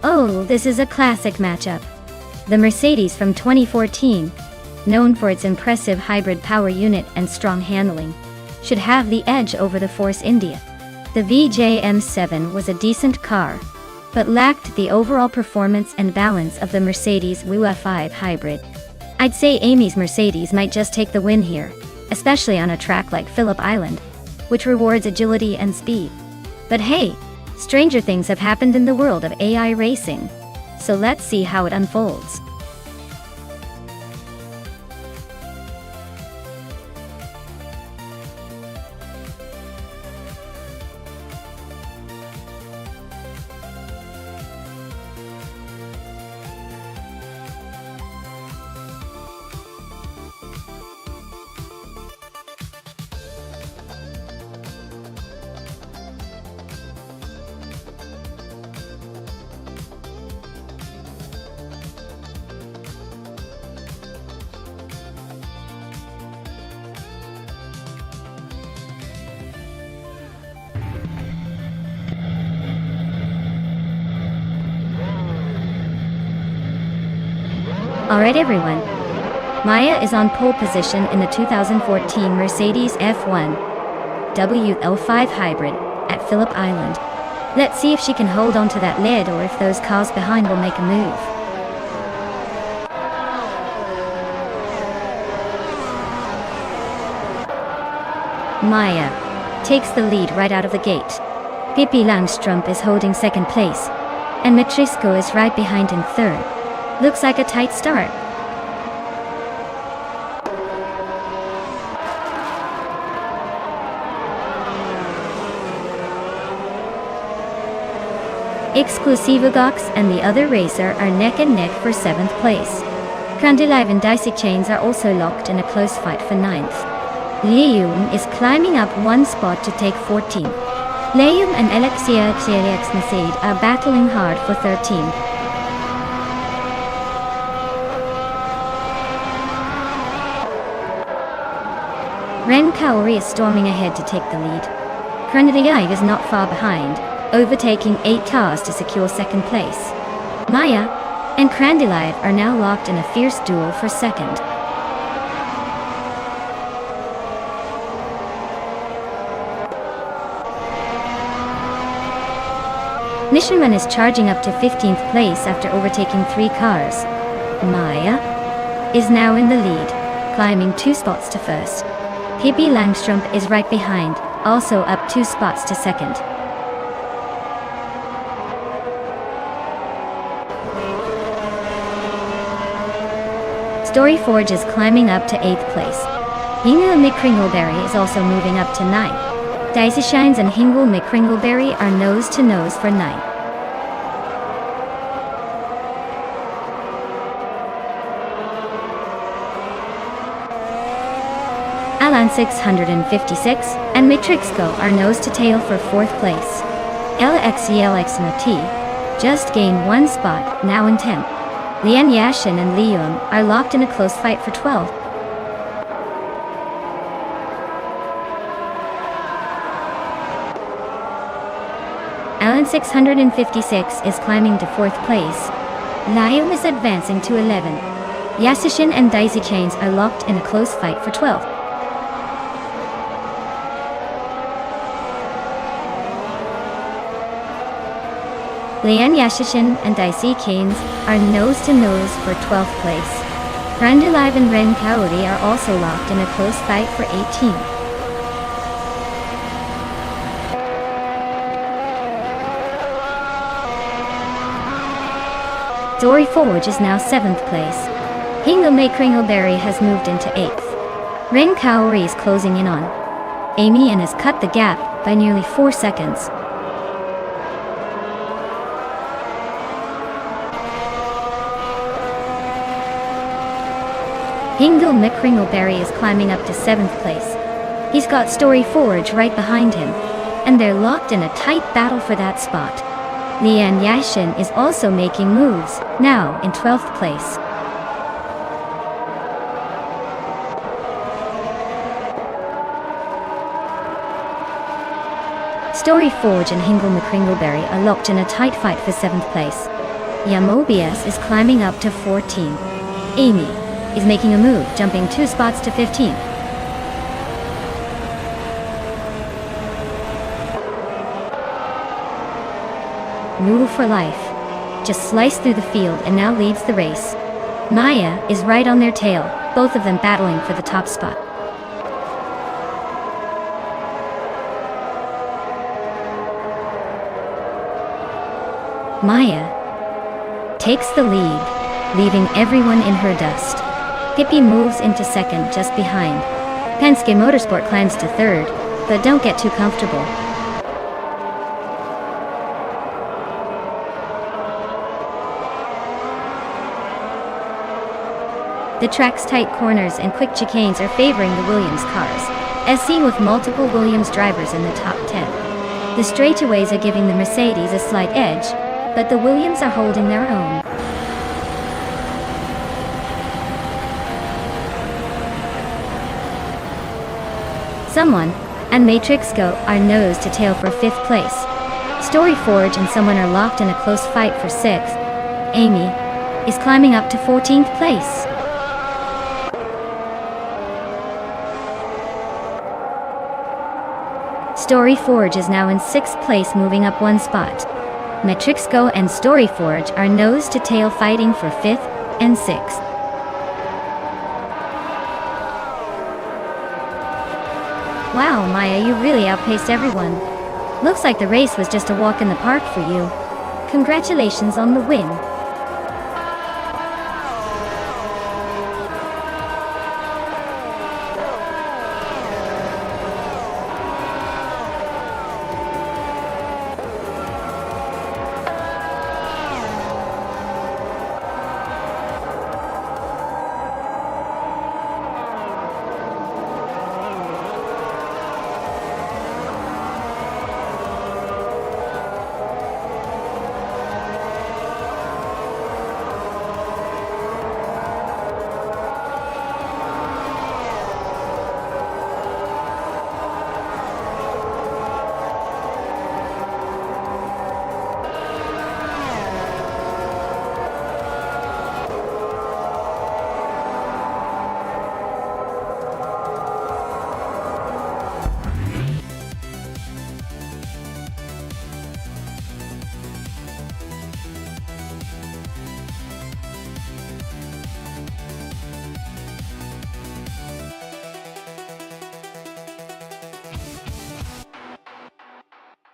Oh, this is a classic matchup. The Mercedes from 2014, known for its impressive hybrid power unit and strong handling, should have the edge over the Force India. The VJ-M7 was a decent car, but lacked the overall performance and balance of the Mercedes WA5 hybrid. I'd say Amy's Mercedes might just take the win here, especially on a track like Phillip Island, which rewards agility and speed. But hey, stranger things have happened in the world of AI racing, so let's see how it unfolds. Alright everyone, Maya is on pole position in the 2014 Mercedes F1 WL5 Hybrid at Phillip Island. Let's see if she can hold on to that lead or if those cars behind will make a move. Maya takes the lead right out of the gate. Pippi Langstrumpf is holding second place, and Matrisco is right behind in third. Looks like a tight start. Exclusivogox and the other racer are neck and neck for 7th place. Krandilive and Dicey Chains are also locked in a close fight for 9th. Leum is climbing up one spot to take 14th. Leum and Alexia Xerxnesade are battling hard for 13th. Ren Kaori is storming ahead to take the lead. Krandilive is not far behind, overtaking 8 cars to secure second place. Maya and Krandilive are now locked in a fierce duel for second. Nishiman is charging up to 15th place after overtaking 3 cars. Maya is now in the lead, climbing 2 spots to first. Pippi Langstrumpf is right behind, also up 2 spots to second. Storyforge is climbing up to 8th place. Hingle McCringleberry is also moving up to 9th. Daisy Shines and Hingle McCringleberry are nose to nose for 9th. Alan 656 and Matrixco are nose to tail for 4th place. LXELX and T just gained 1 spot, now in 10th. Lian Yashin and Li Yun are locked in a close fight for 12th. Alan 656 is climbing to 4th place. Liu is advancing to 11th. Yasishin and Daisy Chains are locked in a close fight for 12th. Lian Yashishin and Daisy Chains are nose to nose for 12th place. Randalive and Ren Kaori are also locked in a close fight for 18th. Dory Forge is now 7th place. Hingame Kringleberry has moved into 8th. Ren Kaori is closing in on Amy and has cut the gap by nearly 4 seconds. Hingame Kringleberry is climbing up to 7th place. He's got Story Forge right behind him, and they're locked in a tight battle for that spot. Lian Yashin is also making moves, now in 12th place. Story Forge and Hingame Kringleberry are locked in a tight fight for 7th place. Yamobius is climbing up to 14th. Amy is making a move, jumping 2 spots to 15th. Rule for Life just sliced through the field and now leads the race. Maya is right on their tail, both of them battling for the top spot. Maya takes the lead, leaving everyone in her dust. Hippie moves into 2nd just behind. Penske Motorsport climbs to 3rd, but don't get too comfortable. The track's tight corners and quick chicanes are favoring the Williams cars, as seen with multiple Williams drivers in the top 10. The straightaways are giving the Mercedes a slight edge, but the Williams are holding their own. Someone and Matrixco are nose to tail for 5th place. Story Forge and someone are locked in a close fight for 6th. Amy is climbing up to 14th place. Story Forge is now in 6th place, moving up 1 spot. Matrixco and Story Forge are nose to tail fighting for 5th and 6th. Wow, Maya, you really outpaced everyone. Looks like the race was just a walk in the park for you. Congratulations on the win.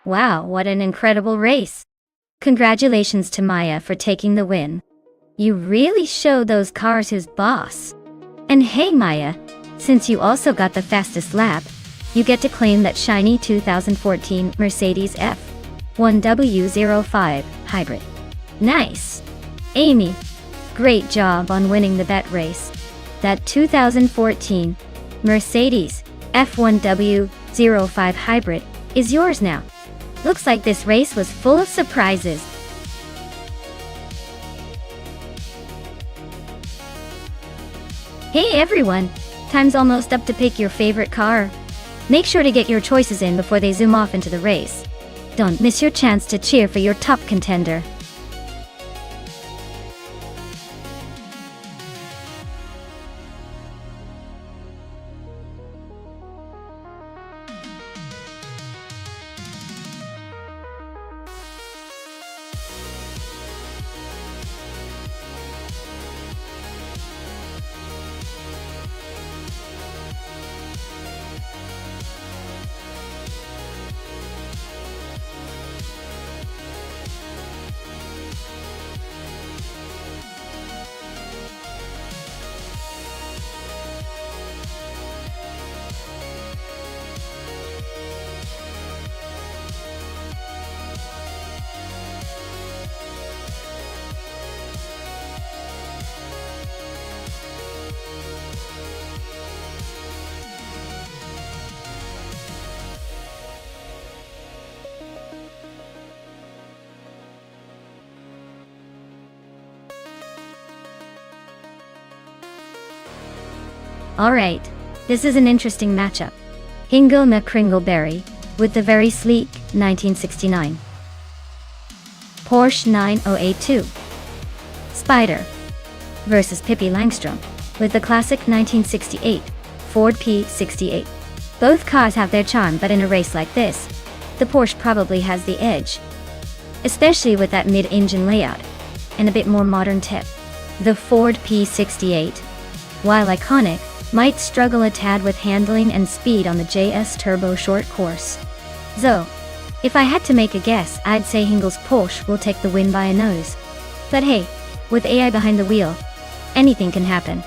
Wow, what an incredible race. Congratulations to Maya for taking the win. You really showed those cars who's boss. And hey Maya, since you also got the fastest lap, you get to claim that shiny 2014 Mercedes F1W05 Hybrid. Nice! Amy, great job on winning the bet race. That 2014 Mercedes F1W05 Hybrid is yours now. Looks like this race was full of surprises. Hey everyone! Time's almost up to pick your favorite car. Make sure to get your choices in before they zoom off into the race. Don't miss your chance to cheer for your top contender. Alright, this is an interesting matchup. Hingle McCringleberry with the very sleek 1969 Porsche 9082 Spider versus Pippi Langstrom with the classic 1968 Ford P68. Both cars have their charm, but in a race like this, the Porsche probably has the edge, especially with that mid-engine layout and a bit more modern tip. The Ford P68, while iconic, might struggle a tad with handling and speed on the JS Turbo short course. So, if I had to make a guess, I'd say Hingle's Porsche will take the win by a nose. But hey, with AI behind the wheel, anything can happen.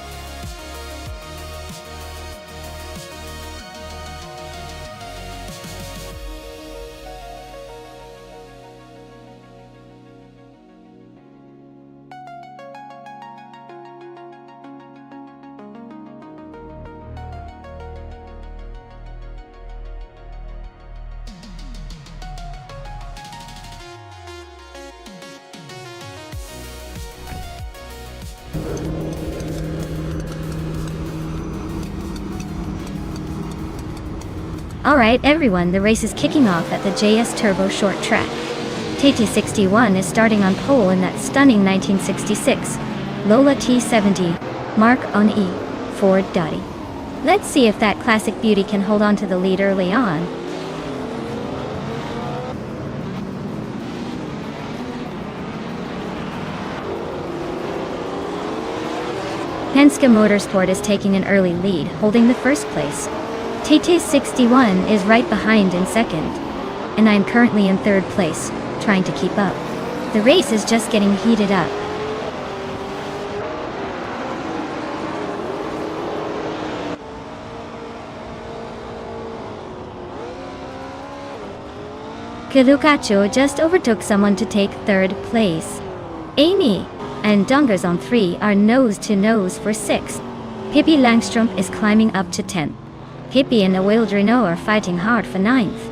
Alright everyone, the race is kicking off at the JS Turbo short track. TT61 is starting on pole in that stunning 1966 Lola T70 Mark on E Ford Dottie. Let's see if that classic beauty can hold on to the lead early on. Penske Motorsport is taking an early lead, holding the first place. TT61 is right behind in second, and I am currently in third place, trying to keep up. The race is just getting heated up. Kilukacho just overtook someone to take third place. Amy and Dongers on 3 are nose to nose for 6th. Pippi Langstrom is climbing up to 10th. Pippi and Awildrino are fighting hard for 9th.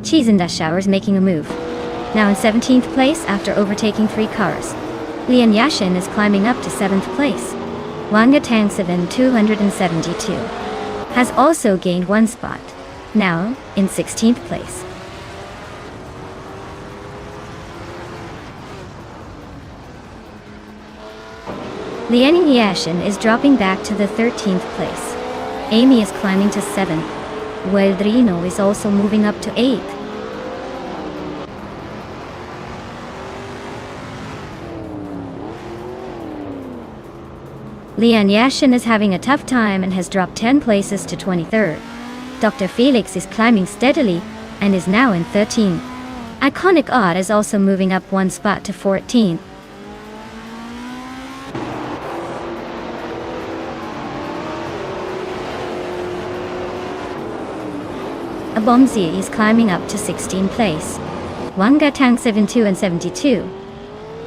Cheesendashauer is making a move. Now in 17th place after overtaking 3 cars. Lian Yashin is climbing up to 7th place. Wanga Tangseven 272 has also gained 1 spot, now in 16th place. Lian Yashin is dropping back to the 13th place. Amy is climbing to 7th, while Drino is also moving up to 8th. Lian Yashin is having a tough time and has dropped 10 places to 23rd. Dr. Felix is climbing steadily and is now in 13th. Iconic Odd is also moving up 1 spot to 14th. Abomzi is climbing up to 16th place. Wangatang 72 and 72,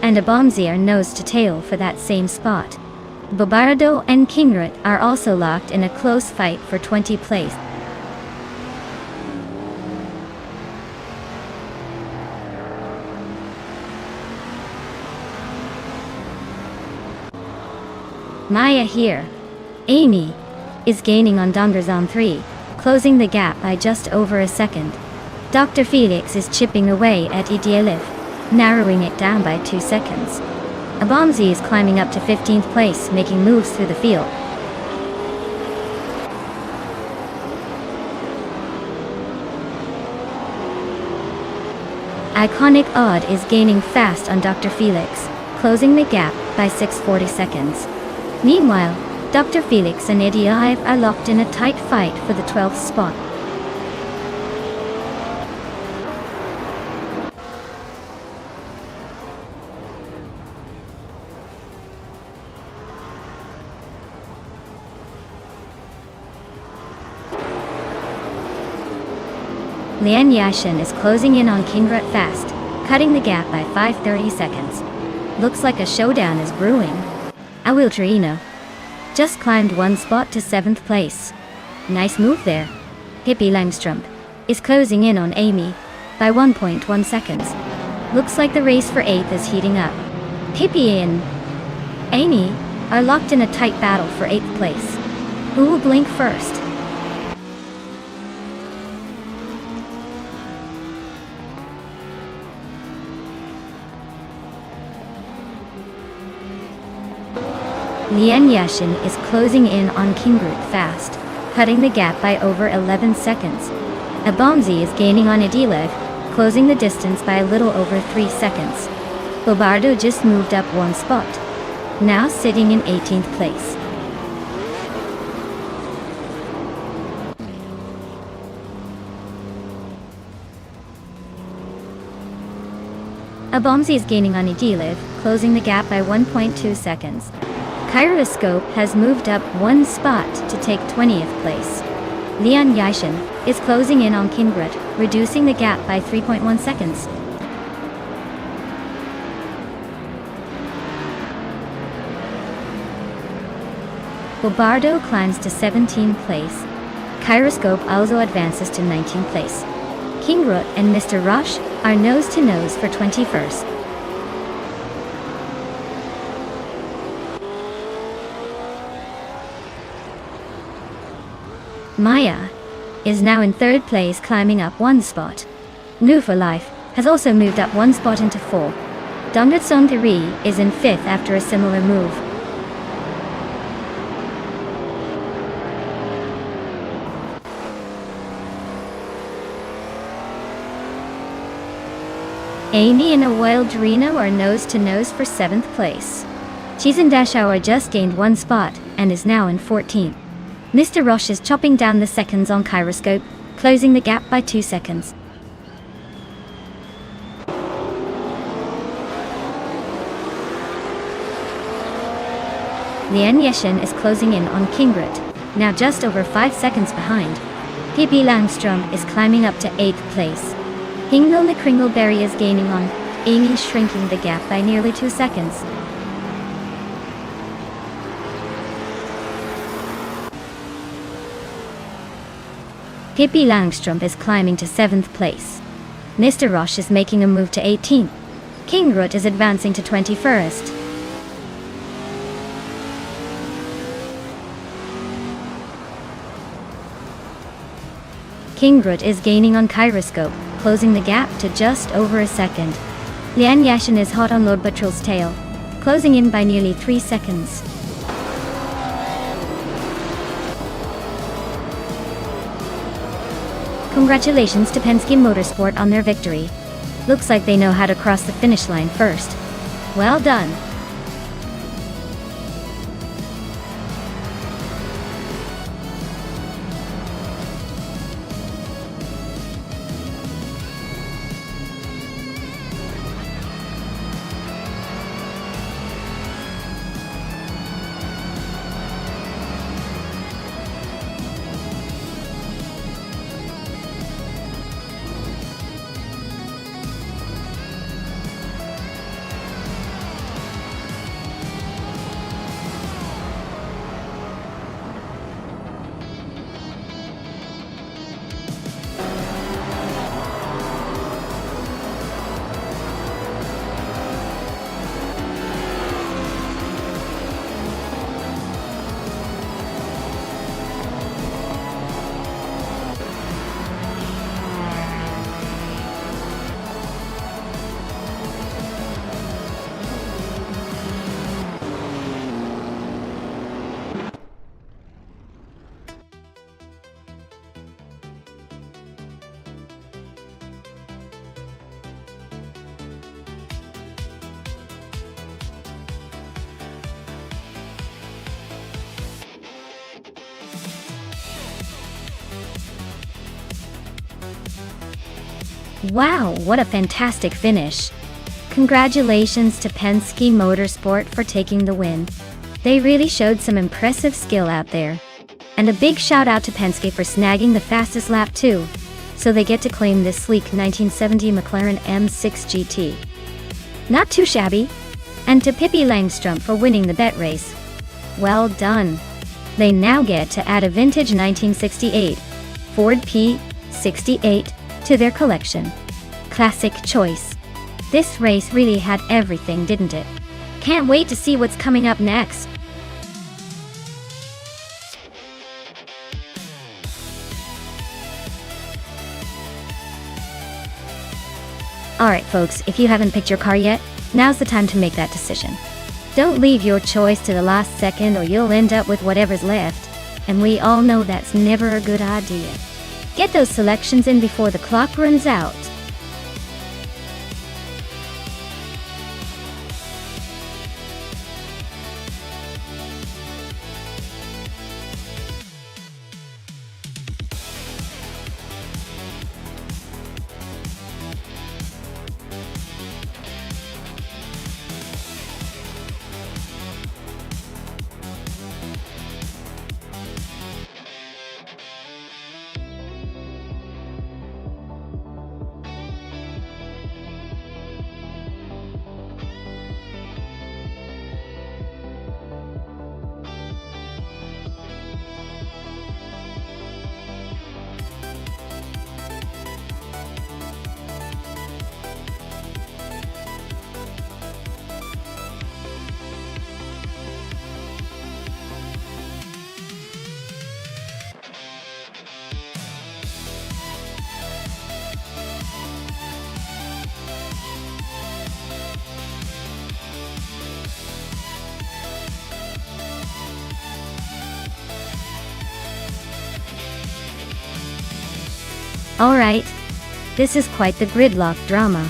and Abomzi are nose to tail for that same spot. Bobardo and Kingrut are also locked in a close fight for 20th place. Maya here. Amy is gaining on Dongrazon 3, closing the gap by just over a second. Dr. Felix is chipping away at Idialev, narrowing it down by 2 seconds. Abomzi is climbing up to 15th place, making moves through the field. Iconic Odd is gaining fast on Dr. Felix, closing the gap by 640 seconds. Meanwhile, Dr. Felix and Idialev are locked in a tight fight for the 12th spot. Lian Yashin is closing in on Kingrut fast, cutting the gap by 530 seconds. Looks like a showdown is brewing. Awiltrino just climbed 1 spot to 7th place. Nice move there. Hippie Langstrom is closing in on Amy by 1.1 seconds. Looks like the race for 8th is heating up. Hippie and Amy are locked in a tight battle for 8th place. Who will blink first? Lian Yashin is closing in on Kingrut fast, cutting the gap by over 11 seconds. Abomzi is gaining on Idialev, closing the distance by a little over 3 seconds. Bobardo just moved up 1 spot, now sitting in 18th place. Abomzi is gaining on Idialev, closing the gap by 1.2 seconds. Kyroscope has moved up 1 spot to take 20th place. Lian Yashin is closing in on Kingrut, reducing the gap by 3.1 seconds. Bobardo climbs to 17th place. Kyroscope also advances to 19th place. Kingrut and Mr. Rush are nose to nose for 21st. Maya is now in 3rd place, climbing up 1 spot. New for Life has also moved up 1 spot into 4. Dongratson 3 is in 5th after a similar move. Amy and Awildrino are nose to nose for 7th place. Chizandashauer just gained 1 spot and is now in 14th. Mr. Roche is chopping down the seconds on Kyroscope, closing the gap by 2 seconds. Lian Yashin is closing in on Kingrut, now just over 5 seconds behind. Hippie Langstrom is climbing up to 8th place. Hingle the Kringleberry is gaining on Amy, shrinking the gap by nearly 2 seconds. Hippie Langstrom is climbing to 7th place. Mr. Roche is making a move to 18th. Kingrut is advancing to 21st. Kingrut is gaining on Kyroscope, closing the gap to just over a second. Lian Yashin is hot on Lord Buttrell's tail, closing in by nearly 3 seconds. Congratulations to Penske Motorsport on their victory. Looks like they know how to cross the finish line first. Well done. Wow, what a fantastic finish. Congratulations to Penske Motorsport for taking the win. They really showed some impressive skill out there. And a big shout out to Penske for snagging the fastest lap too. So they get to claim this sleek 1970 McLaren M6 GT. Not too shabby. And to Pippi Langstrup for winning the bet race. Well done. They now get to add a vintage 1968 Ford P68 to their collection. Classic choice. This race really had everything, didn't it? Can't wait to see what's coming up next. Alright folks, if you haven't picked your car yet, now's the time to make that decision. Don't leave your choice to the last second or you'll end up with whatever's left. And we all know that's never a good idea. Get those selections in before the clock runs out. Alright, this is quite the gridlock drama.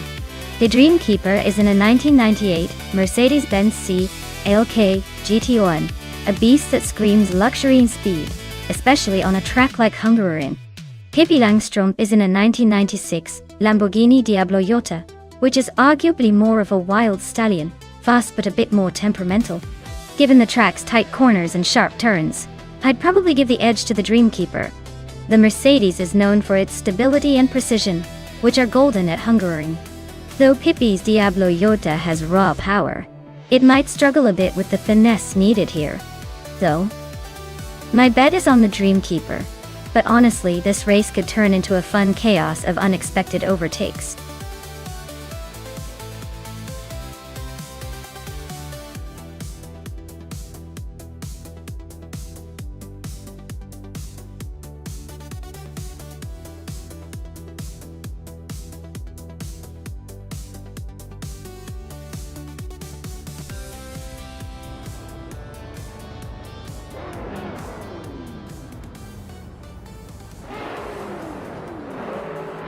The Dreamkeeper is in a 1998 Mercedes-Benz C-ALK GT1, a beast that screams luxury and speed, especially on a track like Hungaroring. Pippi Langstrup is in a 1996 Lamborghini Diablo Jota, which is arguably more of a wild stallion, fast but a bit more temperamental. Given the track's tight corners and sharp turns, I'd probably give the edge to the Dreamkeeper. The Mercedes is known for its stability and precision, which are golden at Hungaroring. Though Pippi's Diablo Jota has raw power, it might struggle a bit with the finesse needed here. Though, my bet is on the Dreamkeeper, but honestly this race could turn into a fun chaos of unexpected overtakes.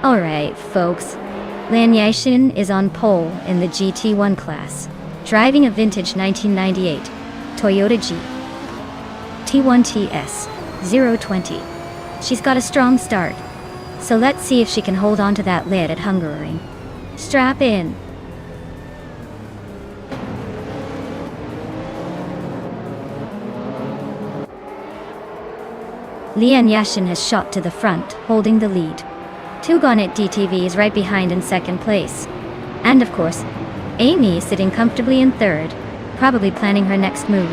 Alright folks, Lian Yashin is on pole in the GT1 class, driving a vintage 1998 Toyota T1 TS 020. She's got a strong start, so let's see if she can hold on to that lead at Hungaroring. Strap in. Lian Yashin has shot to the front, holding the lead. Tugonet DTV is right behind in second place. And of course, Amy is sitting comfortably in third, probably planning her next move.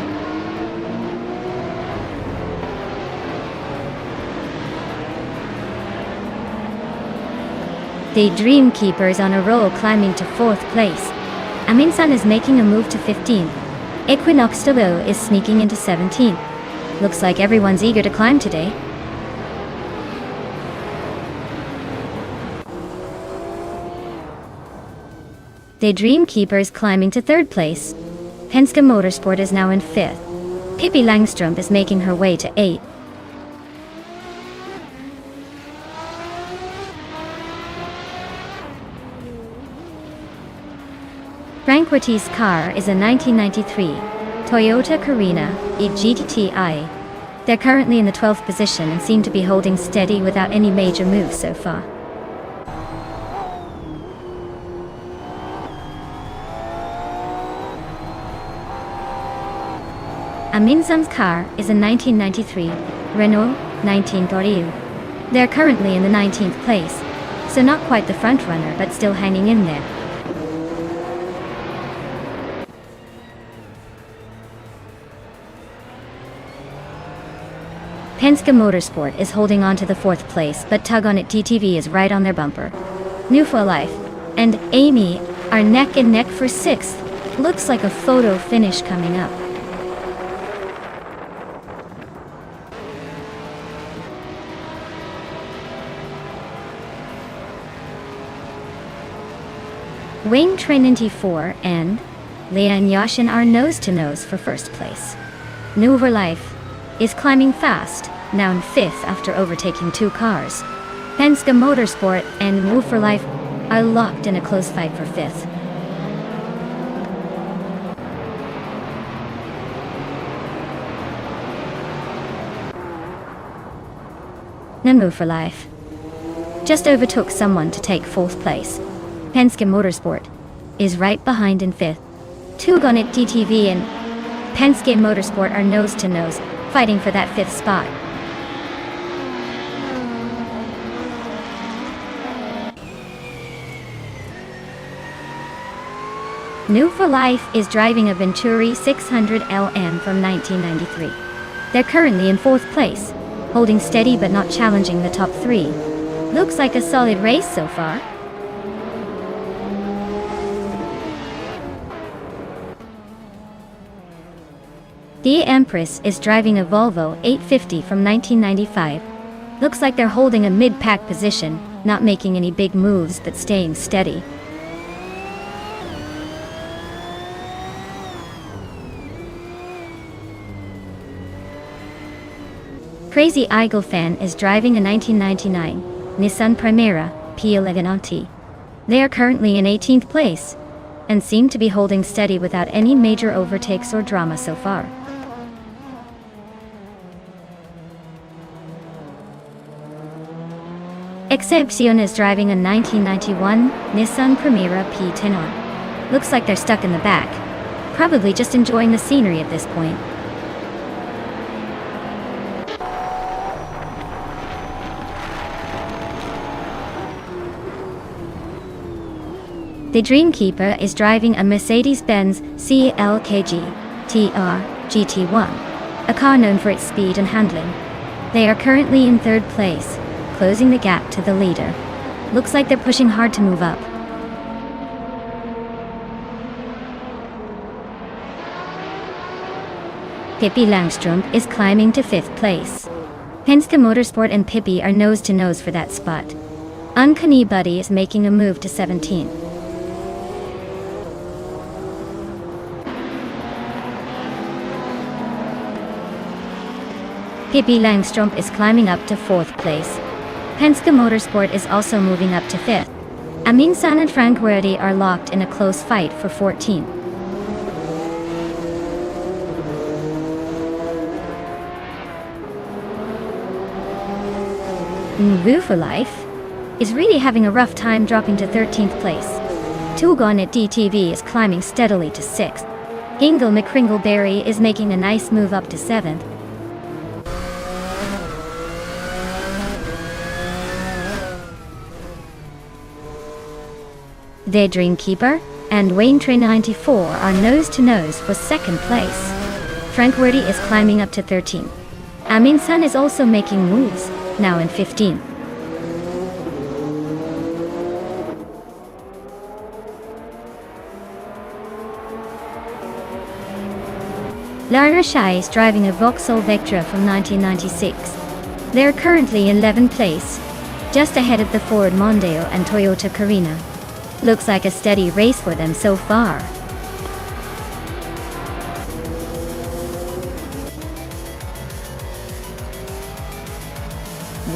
The Dreamkeeper is on a roll, climbing to fourth place. Aminsan is making a move to 15th. Equinox Tolo is sneaking into 17th. Looks like everyone's eager to climb today. The Dreamkeeper is climbing to third place. Penske Motorsport is now in fifth. Pippi Langstrup is making her way to 8th. Franquiti's car is a 1993 Toyota Carina GTI. They're currently in the 12th position and seem to be holding steady without any major moves so far. Aminsan's car is a 1993 Renault 1930. They're currently in the 19th place, so not quite the front runner but still hanging in there. Penske Motorsport is holding on to the 4th place, but Tug On It DTV is right on their bumper. New for Life and Amy are neck and neck for 6th. Looks like a photo finish coming up. Wayne Trinity 4 and Leon Yashin are nose-to-nose for 1st place. New for Life is climbing fast, now in 5th after overtaking 2 cars. Penske Motorsport and Move for Life are locked in a close fight for 5th. Move for Life just overtook someone to take 4th place. Penske Motorsport is right behind in 5th. Tug On It DTV and Penske Motorsport are nose-to-nose, fighting for that 5th spot. New for Life is driving a Venturi 600 LM from 1993. They're currently in 4th place, holding steady but not challenging the top 3. Looks like a solid race so far. The Empress is driving a Volvo 850 from 1995. Looks like they're holding a mid-pack position, not making any big moves but staying steady. Crazy Eagle fan is driving a 1999 Nissan Primera P11T. They are currently in 18th place and seem to be holding steady without any major overtakes or drama so far. Excepcion is driving a 1991 Nissan Primera P10R. Looks like they're stuck in the back, probably just enjoying the scenery at this point. The Dreamkeeper is driving a Mercedes-Benz CLKG TR GT1, a car known for its speed and handling. They are currently in 3rd place, closing the gap to the leader. Looks like they're pushing hard to move up. Pippi Langström is climbing to 5th place. Penske Motorsport and Pippi are nose-to-nose for that spot. Uncanny Buddy is making a move to 17th. Pippi Langström is climbing up to 4th place. Penske Motorsport is also moving up to 5th. Aminsan and Frank Werdy are locked in a close fight for 14th. Move for Life is really having a rough time dropping to 13th place. Tug On It DTV is climbing steadily to 6th. Ingle McCringleberry is making a nice move up to 7th. The Dreamkeeper and Wayne Train 94 are nose-to-nose for 2nd place. Frank Werdy is climbing up to 13th. Aminsan is also making moves, now in 15th. Lara Shai is driving a Vauxhall Vectra from 1996. They are currently in 11th place, just ahead of the Ford Mondeo and Toyota Carina. Looks like a steady race for them so far.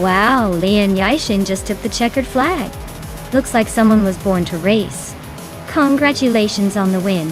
Wow, Leon Yashin just took the checkered flag. Looks like someone was born to race. Congratulations on the win.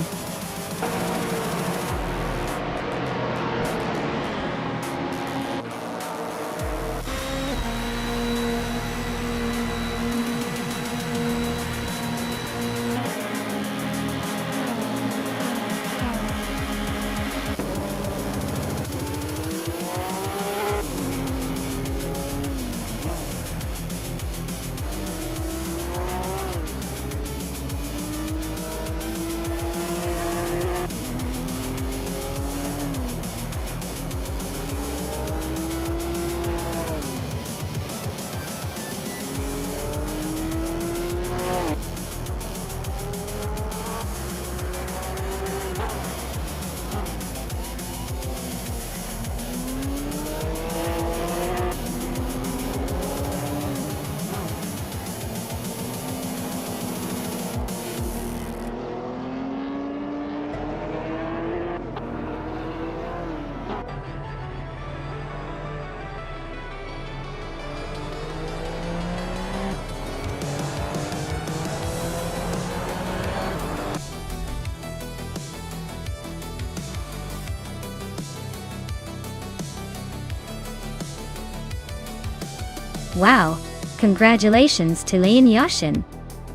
Wow! Congratulations to Lee and Yashin.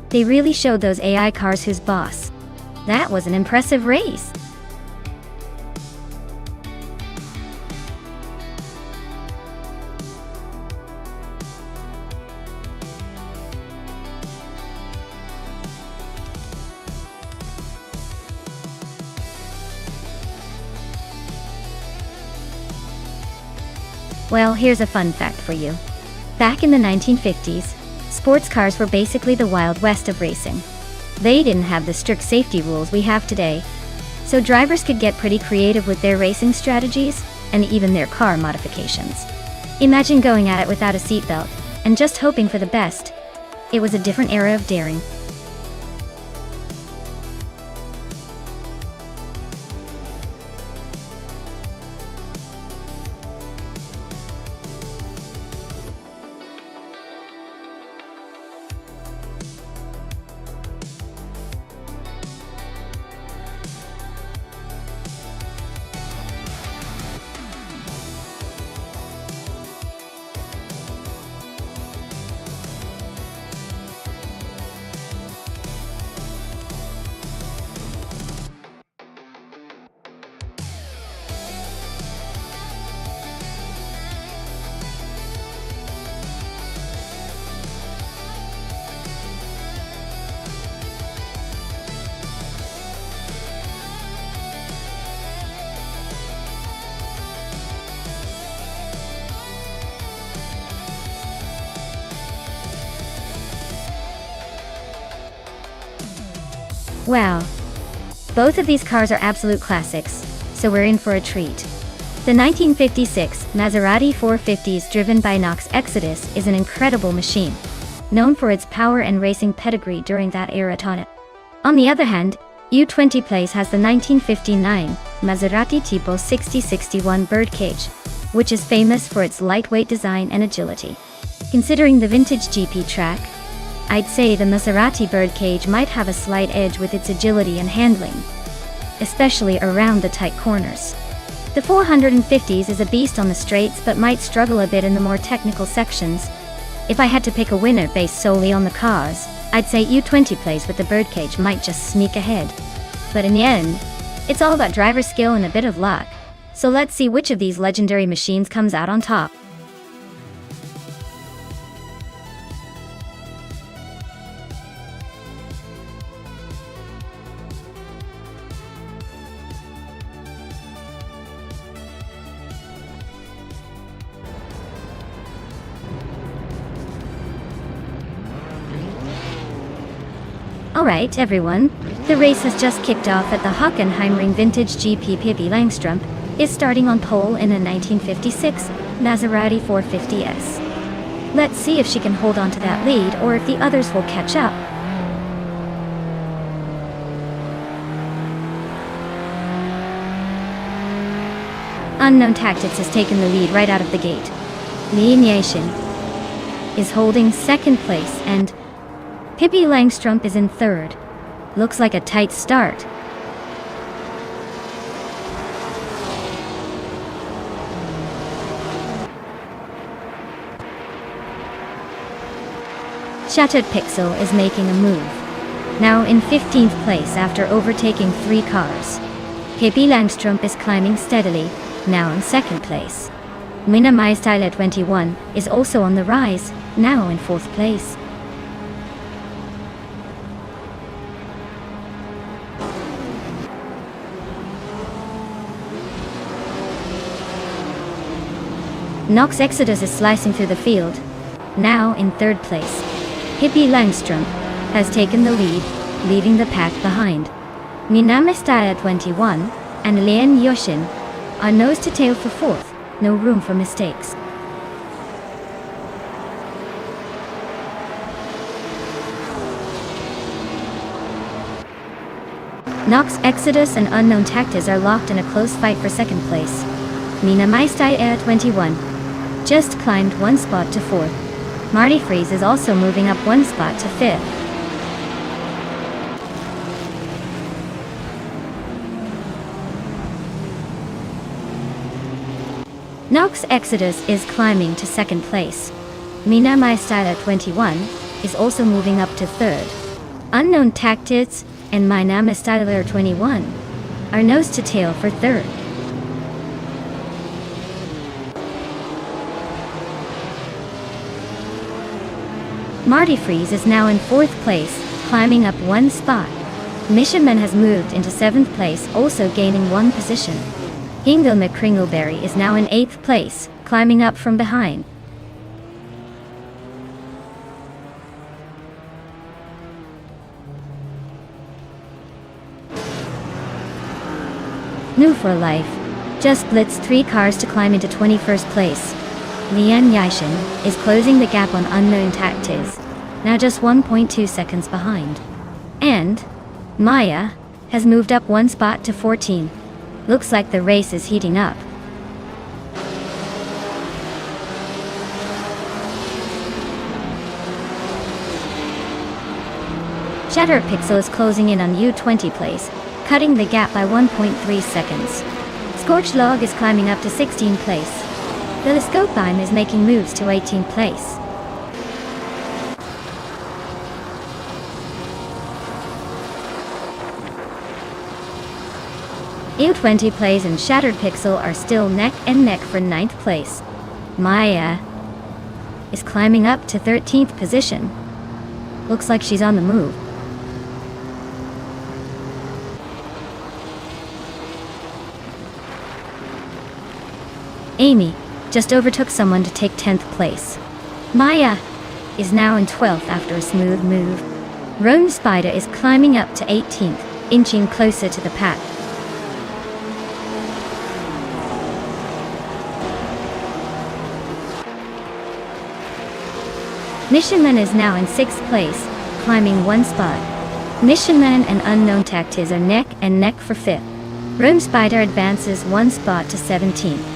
They really showed those AI cars who's boss. That was an impressive race. Well, here's a fun fact for you. Back in the 1950s, sports cars were basically the Wild West of racing. They didn't have the strict safety rules we have today, so drivers could get pretty creative with their racing strategies and even their car modifications. Imagine going at it without a seatbelt and just hoping for the best. It was a different era of daring. Wow. Both of these cars are absolute classics, so we're in for a treat. The 1956 Maserati 450s driven by Knox Exodus is an incredible machine, known for its power and racing pedigree during that era. On the other hand, U20 Place has the 1959 Maserati Tipo 6061 Birdcage, which is famous for its lightweight design and agility. Considering the vintage GP track, I'd say the Maserati Birdcage might have a slight edge with its agility and handling, especially around the tight corners. The 450s is a beast on the straights but might struggle a bit in the more technical sections. If I had to pick a winner based solely on the cars, I'd say U20 Place with the Birdcage might just sneak ahead. But in the end, it's all about driver skill and a bit of luck. So let's see which of these legendary machines comes out on top. Alright everyone, the race has just kicked off at the Hockenheimring Vintage GP. Pippi Langstrup is starting on pole in a 1956 Maserati 450s. Let's see if she can hold on to that lead or if the others will catch up. Unknown Tactics has taken the lead right out of the gate. Lee Nation is holding second place and Pippi Langstrup is in third. Looks like a tight start. Shattered Pixel is making a move. Now in 15th place after overtaking 3 cars. Pippi Langstrup is climbing steadily, now in 2nd place. Mina Maistyle 21 is also on the rise, now in 4th place. Knox Exodus is slicing through the field, now in 3rd place. Pippi Langstrup has taken the lead, leaving the pack behind. Mina Maistyle 21 and Lian Yoshin are nose to tail for 4th, no room for mistakes. Knox Exodus and Unknown Tactics are locked in a close fight for 2nd place. Mina Maistyle 21 just climbed 1 spot to 4th. Marty Freeze is also moving up 1 spot to 5th. Knox Exodus is climbing to 2nd place. Mina My Style at 21 is also moving up to 3rd. Unknown Tactics and My Name is Styler 21 are nose to tail for 3rd. Marty Freeze is now in 4th place, climbing up 1 spot. Mission Man has moved into 7th place, also gaining 1 position. Hingle McCringleberry is now in 8th place, climbing up from behind. New for Life just blitzed 3 cars to climb into 21st place. Lian Yishin is closing the gap on Unknown Tactics, now just 1.2 seconds behind. And Maya has moved up 1 spot to 14. Looks like the race is heating up. Shattered Pixel is closing in on U20 place, cutting the gap by 1.3 seconds. Scorched Log is climbing up to 16th place. Telescope Beam is making moves to 18th place. U20 plays and Shattered Pixel are still neck and neck for 9th place. Maya is climbing up to 13th position. Looks like she's on the move. Amy just overtook someone to take 10th place. Maya is now in 12th after a smooth move. Rome Spider is climbing up to 18th, inching closer to the pack. Mission Man is now in 6th place, climbing 1 spot. Mission Man and Unknown Tactics are neck and neck for 5th. Rome Spider advances 1 spot to 17th.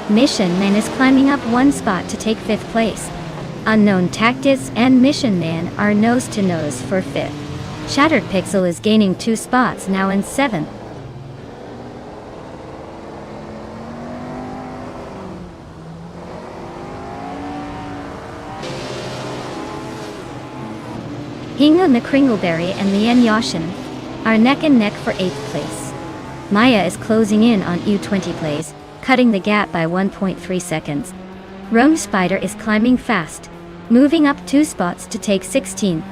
Mission Man is climbing up 1 spot to take 5th place. Unknown Tactics and Mission Man are nose to nose for 5th. Shattered Pixel is gaining 2 spots, now in 7th. Hingle McCringleberry and Lian Yashin are neck and neck for 8th place. Maya is closing in on U20 plays, cutting the gap by 1.3 seconds. Rome Spider is climbing fast, moving up 2 spots to take 16.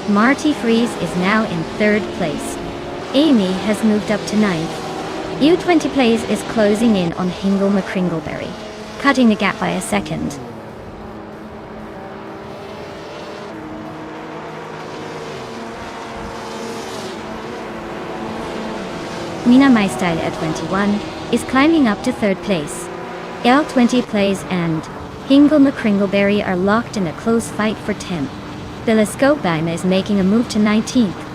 Marty Freeze is now in 3rd place. Amy has moved up to 9th. U20 plays is closing in on Hingle McCringleberry, cutting the gap by a second. Mina My Style at 21 is climbing up to 3rd place. L20 plays and Hingle McCringleberry are locked in a close fight for 10th. Telescope Beam is making a move to 19th.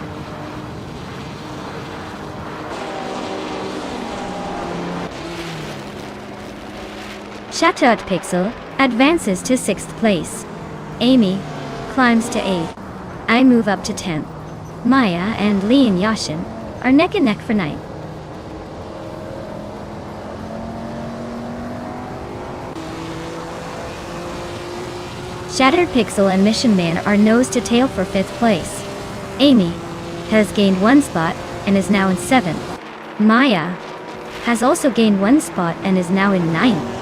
Shattered Pixel advances to 6th place. Amy climbs to 8th. I move up to 10th. Maya and Lian Yashin are neck and neck for 9th. Shattered Pixel and Mission Man are nose to tail for 5th place. Amy has gained 1 spot and is now in 7th. Maya has also gained 1 spot and is now in 9th.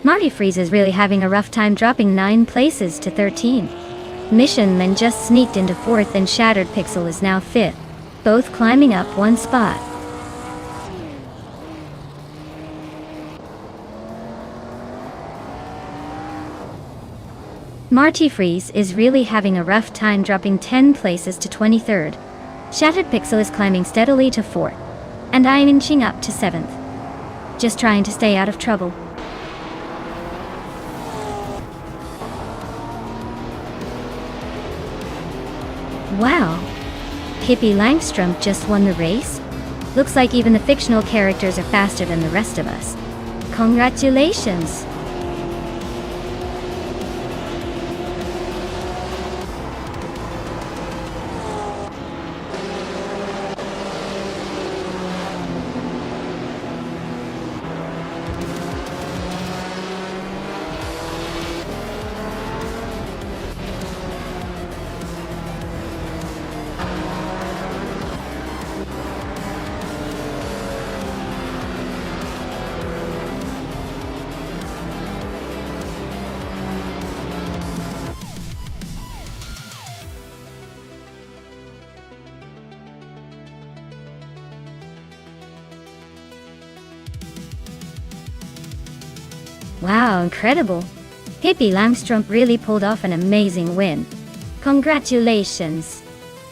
Marty Freeze is really having a rough time, dropping 9 places to 13. Mission Man just sneaked into 4th and Shattered Pixel is now 5th, both climbing up 1 spot. Marty Freeze is really having a rough time, dropping 10 places to 23rd. Shattered Pixel is climbing steadily to 4th, and I am inching up to 7th. Just trying to stay out of trouble. Wow! Hippie Langstrom just won the race? Looks like even the fictional characters are faster than the rest of us. Congratulations! Wow, incredible! Hippie Langstrup really pulled off an amazing win. Congratulations!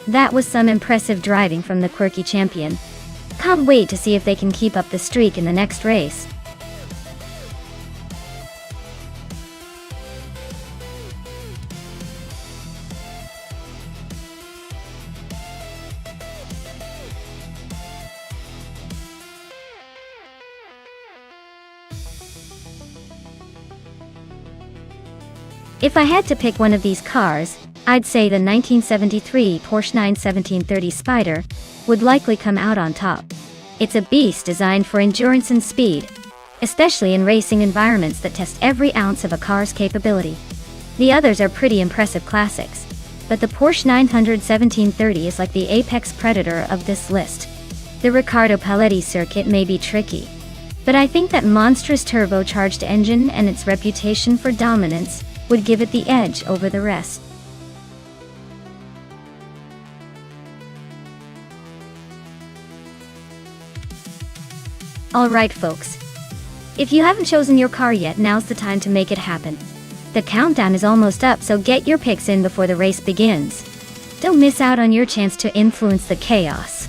That was some impressive driving from the quirky champion. Can't wait to see if they can keep up the streak in the next race. If I had to pick one of these cars, I'd say the 1973 Porsche 91730 Spider would likely come out on top. It's a beast designed for endurance and speed, especially in racing environments that test every ounce of a car's capability. The others are pretty impressive classics, but the Porsche 91730 is like the apex predator of this list. The Riccardo Paletti circuit may be tricky, but I think that monstrous turbocharged engine and its reputation for dominance would give it the edge over the rest. Alright folks, if you haven't chosen your car yet, now's the time to make it happen. The countdown is almost up, so get your picks in before the race begins. Don't miss out on your chance to influence the chaos.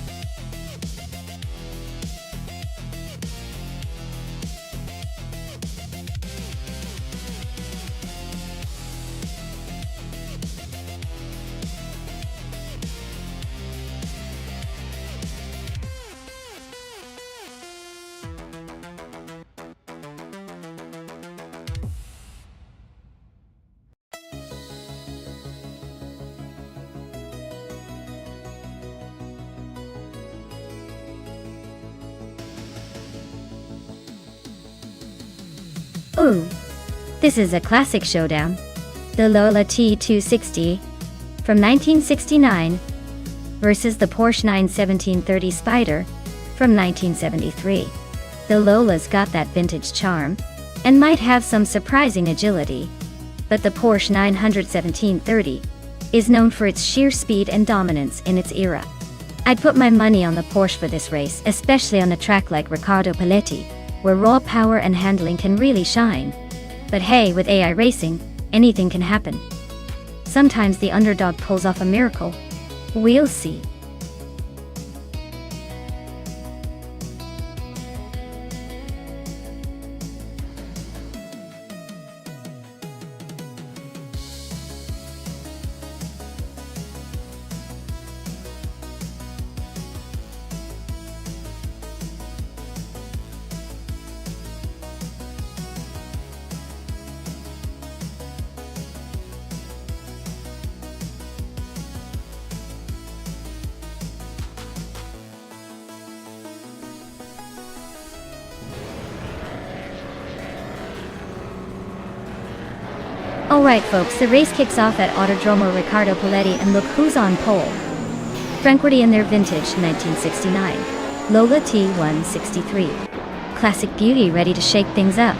Ooh, this is a classic showdown. The Lola T260 from 1969 versus the Porsche 91730 Spider from 1973. The Lola's got that vintage charm and might have some surprising agility, but the Porsche 91730 is known for its sheer speed and dominance in its era. I'd put my money on the Porsche for this race, especially on a track like Riccardo Paletti, where raw power and handling can really shine. But hey, with AI racing, anything can happen. Sometimes the underdog pulls off a miracle. We'll see. Alright folks, the race kicks off at Autodromo Riccardo Paletti, and look who's on pole. Tranquility in their vintage 1969 Lola T163. Classic beauty ready to shake things up.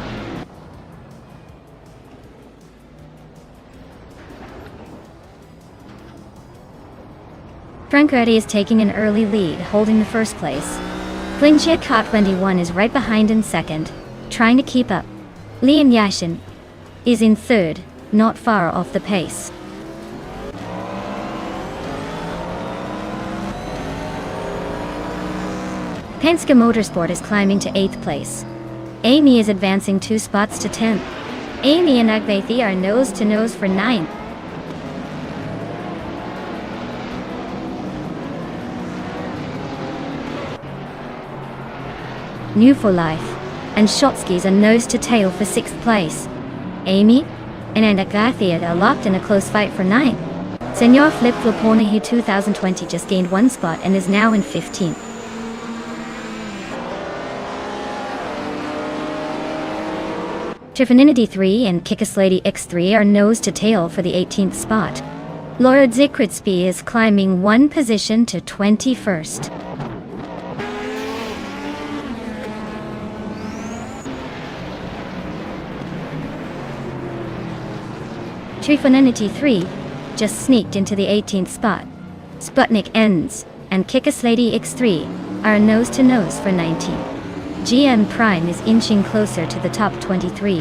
Tranquility is taking an early lead, holding the first place. Klingchia Ka 21 is right behind in second, trying to keep up. Lian Yashin is in third, not far off the pace. Penske Motorsport is climbing to 8th place. Amy is advancing 2 spots to 10th. Amy and Agbethi are nose to nose for 9th. New for Life, and Shotskis are nose to tail for 6th place. Amy and Agathia are locked in a close fight for 9th. Senor Flip Flopornahi 2020 just gained 1 spot and is now in 15th. Trifaninity 3 and Kikaslady X3 are nose to tail for the 18th spot. Lord Zikritsby is climbing 1 position to 21st. Trifaninity 3 just sneaked into the 18th spot. Sputnik Ends and Kikaslady X3 are nose to nose for 19th. GM Prime is inching closer to the top 23.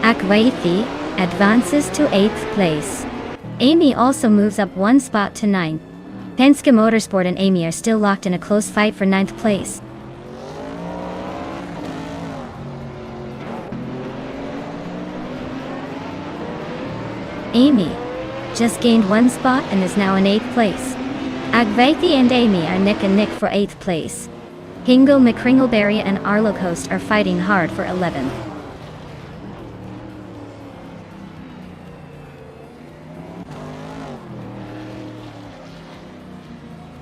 Akwaithi advances to 8th place. Amy also moves up 1 spot to 9th. Penske Motorsport and Amy are still locked in a close fight for 9th place. Amy just gained 1 spot and is now in 8th place. Agvaithi and Amy are neck and neck for 8th place. Hingle, McCringleberry and Arlo Coast are fighting hard for 11th.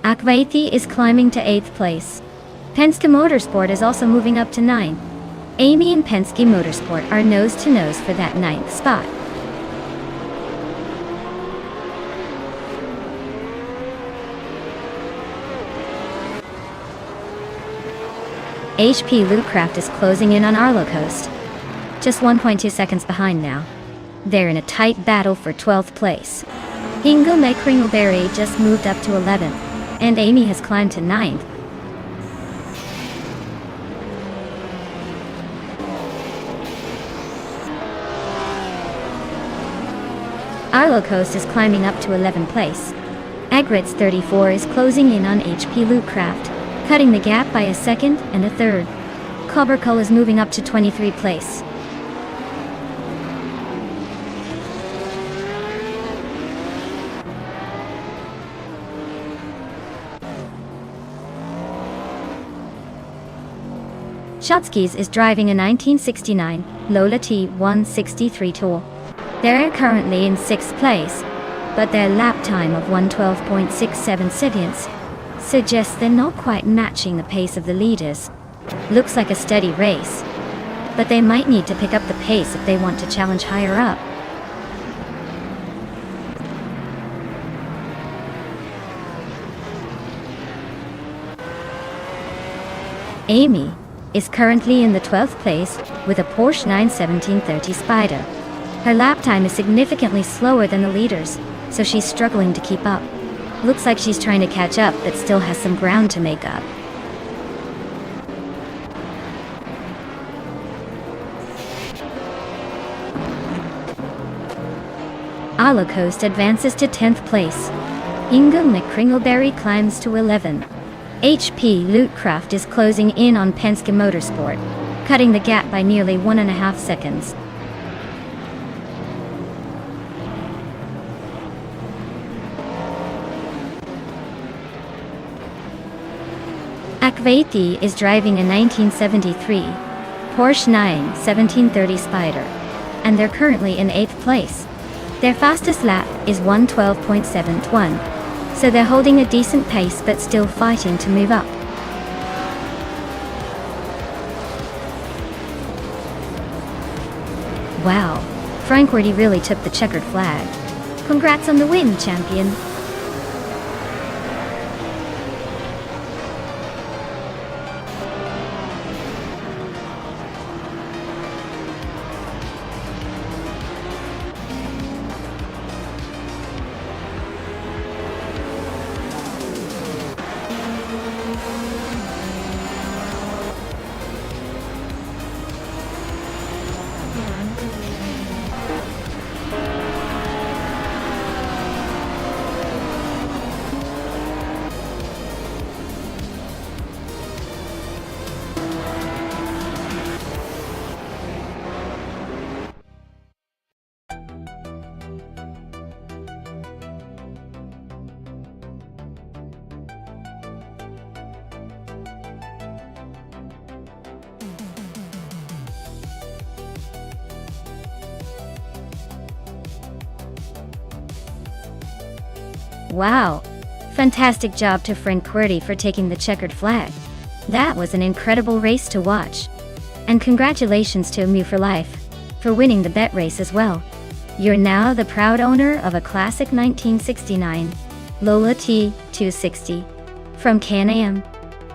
Agvaithi is climbing to 8th place. Penske Motorsport is also moving up to 9th. Amy and Penske Motorsport are nose to nose for that 9th spot. HP Lootcraft is closing in on Arlo Coast. Just 1.2 seconds behind now. They're in a tight battle for 12th place. Hingle McCringleberry just moved up to 11th, and Amy has climbed to 9th. Arlo Coast is climbing up to 11th place. Agrits 34 is closing in on HP Lootcraft, cutting the gap by a 2nd and a 3rd. Cobercull is moving up to 23rd place. Shotskis is driving a 1969 Lola T163 Tour. They're currently in 6th place, but their lap time of 112.67 seconds suggests they're not quite matching the pace of the leaders. Looks like a steady race, but they might need to pick up the pace if they want to challenge higher up. Amy is currently in the 12th place with a Porsche 91730 Spider. Her lap time is significantly slower than the leaders, so she's struggling to keep up. Looks like she's trying to catch up but still has some ground to make up. Arlo Coast advances to 10th place. Inga McCringleberry climbs to 11th. HP Lootcraft is closing in on Penske Motorsport, cutting the gap by nearly 1.5 seconds. Akvaithi is driving a 1973 Porsche 91730 Spider, and they're currently in 8th place. Their fastest lap is 112.71, so they're holding a decent pace but still fighting to move up. Wow, Frankworthy really took the checkered flag. Congrats on the win, champion. Wow! Fantastic job to friend QWERTY for taking the checkered flag. That was an incredible race to watch. And congratulations to Mu for Life for winning the bet race as well. You're now the proud owner of a classic 1969 Lola T260 from Can-Am.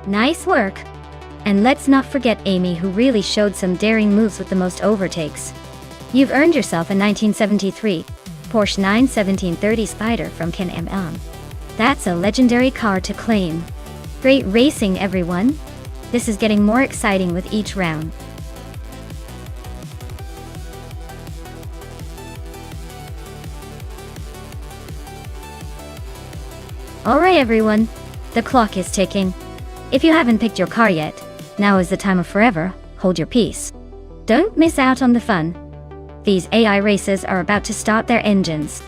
Nice work! And let's not forget Amy, who really showed some daring moves with the most overtakes. You've earned yourself a 1973 Porsche 91730 Spider from Can-Am. That's a legendary car to claim. Great racing, everyone! This is getting more exciting with each round. Alright everyone, the clock is ticking. If you haven't picked your car yet, now is the time of forever. Hold your peace. Don't miss out on the fun. These AI races are about to start their engines.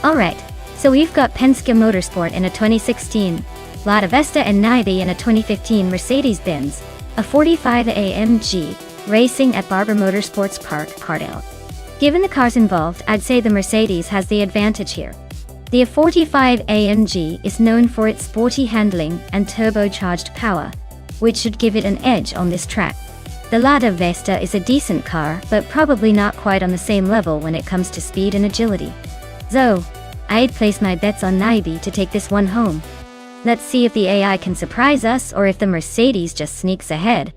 Alright, so we've got Penske Motorsport in a 2016, Lada Vesta and Nibby in a 2015 Mercedes-Benz, a 45 AMG, racing at Barber Motorsports Park, Cardale. Given the cars involved, I'd say the Mercedes has the advantage here. The 45 AMG is known for its sporty handling and turbocharged power, which should give it an edge on this track. The Lada Vesta is a decent car, but probably not quite on the same level when it comes to speed and agility. So, I'd place my bets on Nibby to take this one home. Let's see if the AI can surprise us or if the Mercedes just sneaks ahead.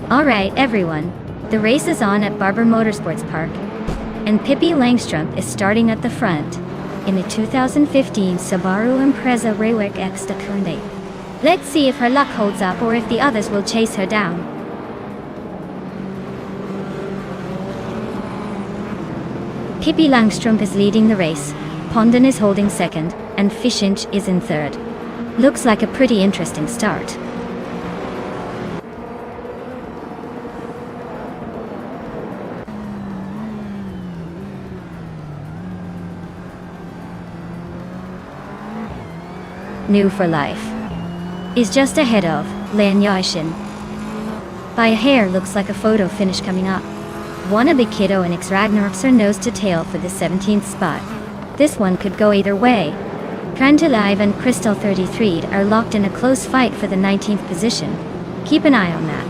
Alright everyone, the race is on at Barber Motorsports Park, and Pippi Langstrup is starting at the front, in the 2015 Subaru Impreza Raywork X Kunde. Let's see if her luck holds up or if the others will chase her down. Pippi Langstrup is leading the race, Pondon is holding second, and Fischinch is in third. Looks like a pretty interesting start. New for Life is just ahead of Lan Yashin. By a hair, looks like a photo finish coming up. Wannabe Kiddo and X Ragnarok's are nose to tail for the 17th spot. This one could go either way. Trantalive and Crystal 33 are locked in a close fight for the 19th position. Keep an eye on that.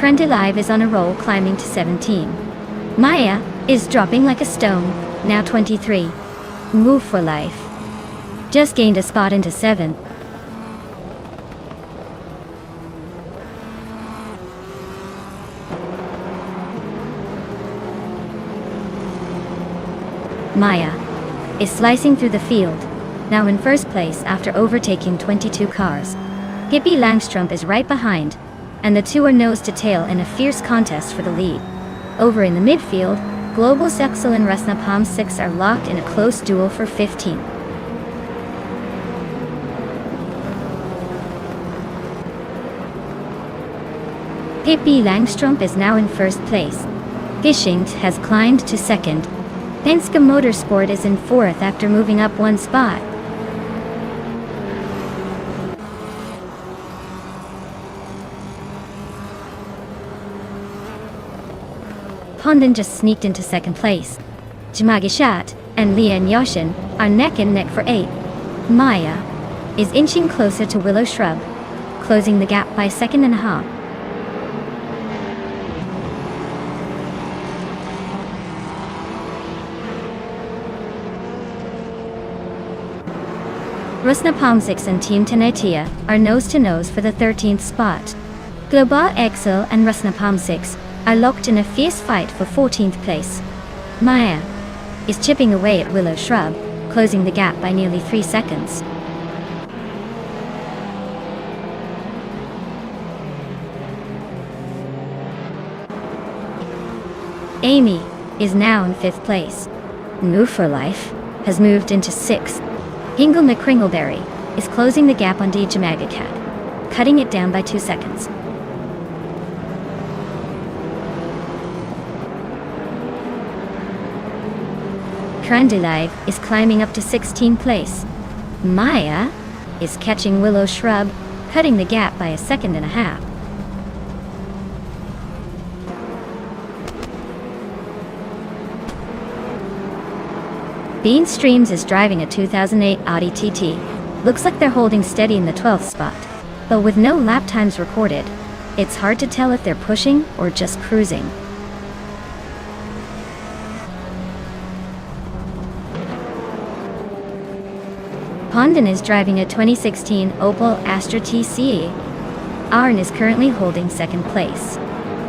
Trantalive is on a roll, climbing to 17. Maya is dropping like a stone, now 23. Move for Life just gained a spot into 7. Maya is slicing through the field, now in first place after overtaking 22 cars. Pippi Langstrup is right behind, and the two are nose to tail in a fierce contest for the lead. Over in the midfield, Global Sexel and Resna Palm 6 are locked in a close duel for 15. Pippi Langstrup is now in first place. Gishingt has climbed to second. Penske Motorsport is in fourth after moving up one spot. Hondan just sneaked into second place. Jamagishat and Lian Yoshin are neck and neck for 8th. Maya is inching closer to Willow Shrub, closing the gap by a second and a half. Rusna Palmsix and Team Tenetia are nose-to-nose for the 13th spot. Global Excel and Rusna Palmsix are locked in a fierce fight for 14th place. Maya is chipping away at Willow Shrub, closing the gap by nearly 3 seconds. Amy is now in 5th place. Move for Life has moved into 6th. Hingle McCringleberry is closing the gap on D. Jamagakat, cutting it down by 2 seconds. Krandilive is climbing up to 16th place. Maya is catching Willow Shrub, cutting the gap by a second and a half. Bean Streams is driving a 2008 Audi TT. Looks like they're holding steady in the 12th spot. But with no lap times recorded, it's hard to tell if they're pushing or just cruising. Hondan is driving a 2016 Opel Astra TC. Arn is currently holding second place.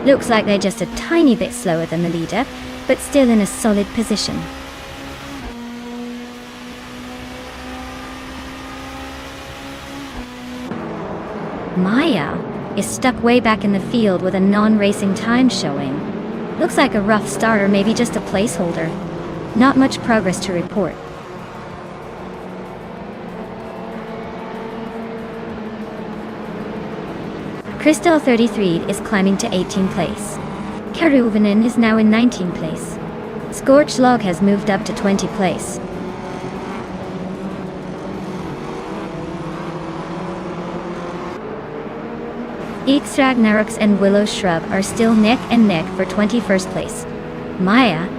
Looks like they're just a tiny bit slower than the leader, but still in a solid position. Maya is stuck way back in the field with a non-racing time showing. Looks like a rough start or maybe just a placeholder. Not much progress to report. Crystal 33 is climbing to 18th place. Karuvinen is now in 19th place. Scorch Log has moved up to 20th place. Eeks Ragnaroks and Willow Shrub are still neck and neck for 21st place. Maya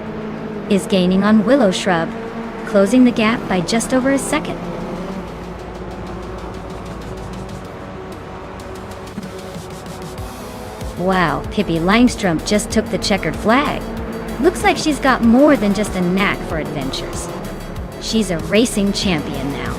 is gaining on Willow Shrub, closing the gap by just over a second. Wow, Pippi Langstrup just took the checkered flag. Looks like she's got more than just a knack for adventures. She's a racing champion now.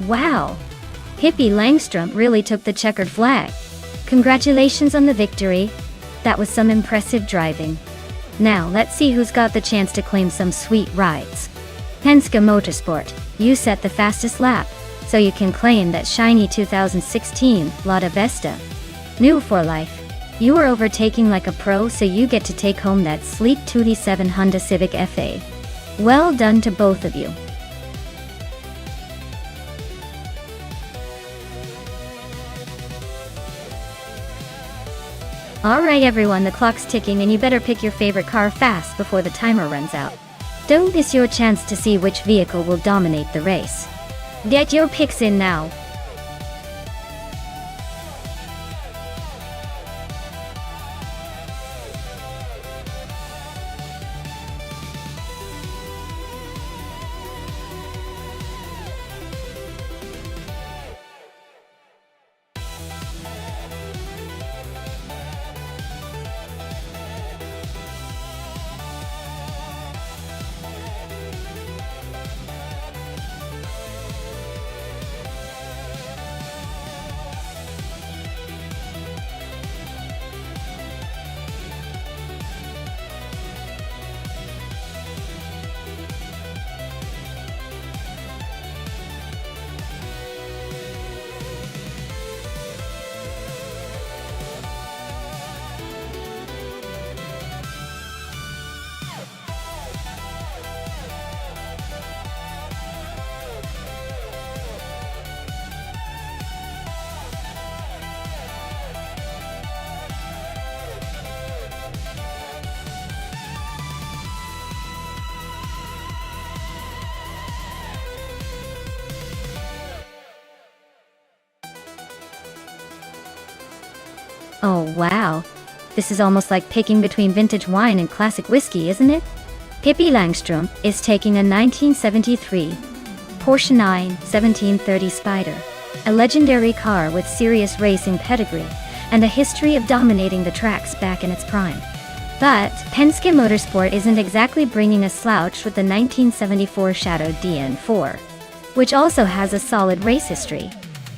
Wow! Pippi Langstrup really took the checkered flag. Congratulations on the victory. That was some impressive driving. Now let's see who's got the chance to claim some sweet rides. Penske Motorsport, you set the fastest lap, so you can claim that shiny 2016 Lada Vesta. New for life. You are overtaking like a pro, so you get to take home that sleek 2D7 Honda Civic FA. Well done to both of you. Alright everyone, the clock's ticking and you better pick your favorite car fast before the timer runs out. Don't miss your chance to see which vehicle will dominate the race. Get your picks in now. Oh wow, this is almost like picking between vintage wine and classic whiskey, isn't it? Pippi Langstrom is taking a 1973 Porsche 91730 Spider, a legendary car with serious racing pedigree and a history of dominating the tracks back in its prime. But Penske Motorsport isn't exactly bringing a slouch with the 1974 Shadow DN4, which also has a solid race history,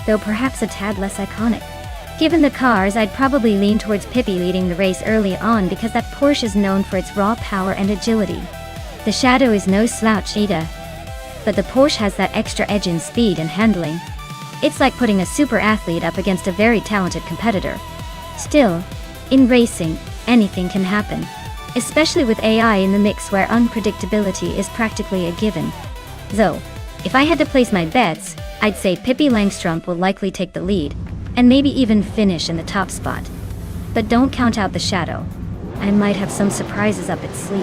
though perhaps a tad less iconic. Given the cars, I'd probably lean towards Pippi leading the race early on because that Porsche is known for its raw power and agility. The Shadow is no slouch either, but the Porsche has that extra edge in speed and handling. It's like putting a super athlete up against a very talented competitor. Still, in racing, anything can happen, especially with AI in the mix where unpredictability is practically a given. Though, if I had to place my bets, I'd say Pippi Langstrom will likely take the lead, and maybe even finish in the top spot. But don't count out the Shadow. I might have some surprises up its sleeve.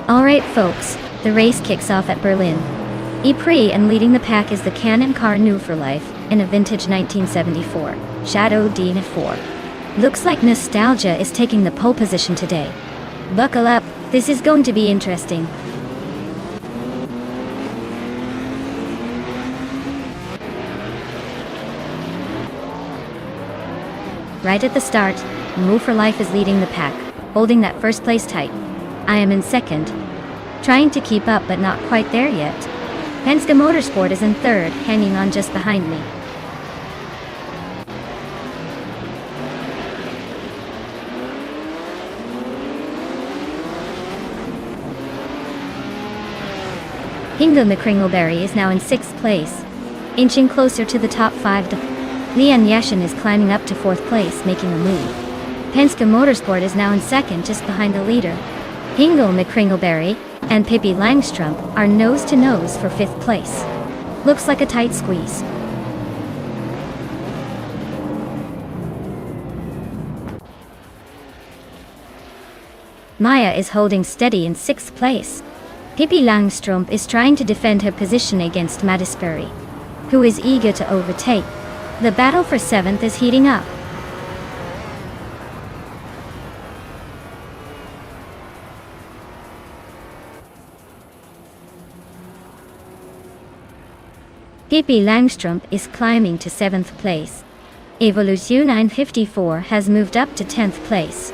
Alright folks, the race kicks off at Berlin. Ypres, and leading the pack is the Canon car new for life, in a vintage 1974 Shadow DN4. Looks like nostalgia is taking the pole position today. Buckle up, this is going to be interesting. Right at the start, Move for Life is leading the pack, holding that first place tight. I am in second, trying to keep up but not quite there yet. Penske Motorsport is in third, hanging on just behind me. Hingo McCringleberry is now in 6th place, inching closer to the top 5. Leon Yashin is climbing up to 4th place, making a move. Penske Motorsport is now in 2nd, just behind the leader. Hingo McCringleberry and Pippi Langstrom are nose to nose for 5th place. Looks like a tight squeeze. Maya is holding steady in 6th place. Pippi Langstrom is trying to defend her position against Madisbury, who is eager to overtake. The battle for 7th is heating up. Pippi Langstrom is climbing to 7th place. Evolution 954 has moved up to 10th place.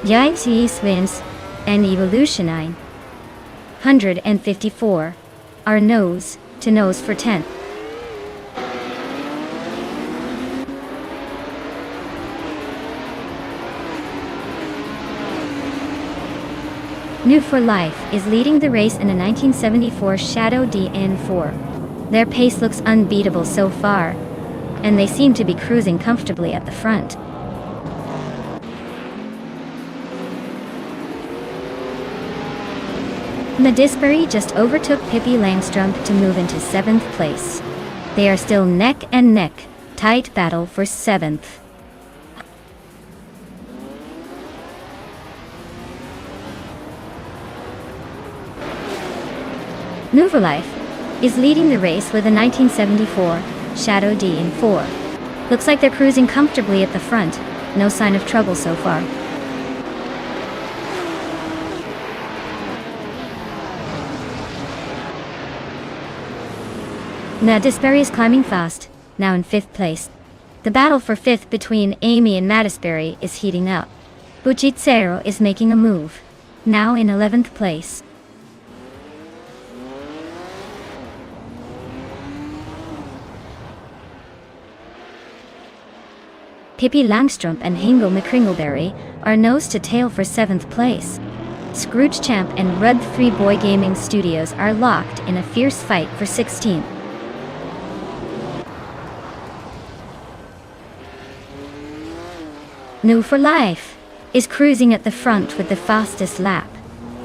Yipes wins, and Evolution 954 are nose to nose for 10th. New for Life is leading the race in a 1974 Shadow DN4. Their pace looks unbeatable so far, and they seem to be cruising comfortably at the front. Madisbury just overtook Pippi Langstrumpf to move into 7th place. They are still neck and neck, tight battle for 7th. New for Life is leading the race with a 1974 Shadow DN4. Looks like they're cruising comfortably at the front, no sign of trouble so far. Madisbury is climbing fast, now in 5th place. The battle for 5th between Amy and Madisbury is heating up. Buchitsero is making a move, now in 11th place. Pippi Langstrumpf and Hingle McCringleberry are nose to tail for 7th place. Scrooge Champ and Rudd 3 Boy Gaming Studios are locked in a fierce fight for 16th. New for Life is cruising at the front with the fastest lap.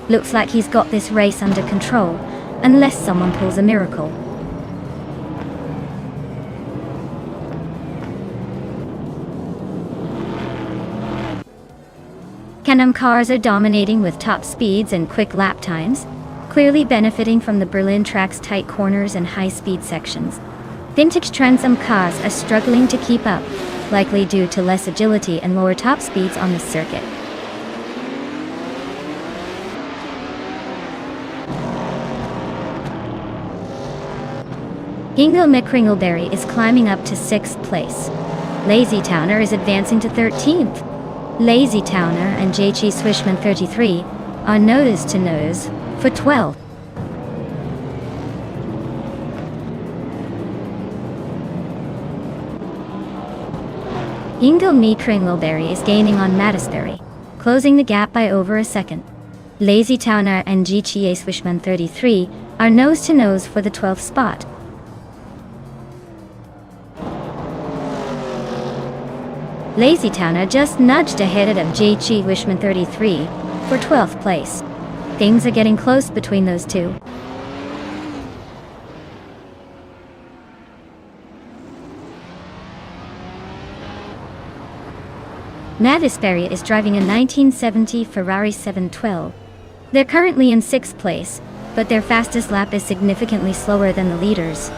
Looks like he's got this race under control, unless someone pulls a miracle. Can-Am cars are dominating with top speeds and quick lap times, clearly benefiting from the Berlin track's tight corners and high-speed sections. Vintage Trans-Am cars are struggling to keep up, likely due to less agility and lower top speeds on the circuit. Hingle McCringleberry is climbing up to 6th place. Lazy Towner is advancing to 13th. Lazy Towner and J.G. Swishman 33 are nose to nose for 12th. Hingle McCringleberry is gaining on Madisbury, closing the gap by over a second. Lazy Towner and J.G. Swishman 33 are nose to nose for the 12th spot. Lazy Towner just nudged ahead of J.G. Wishman 33 for 12th place. Things are getting close between those two. Madisbury is driving a 1970 Ferrari 712. They're currently in 6th place, but their fastest lap is significantly slower than the leaders.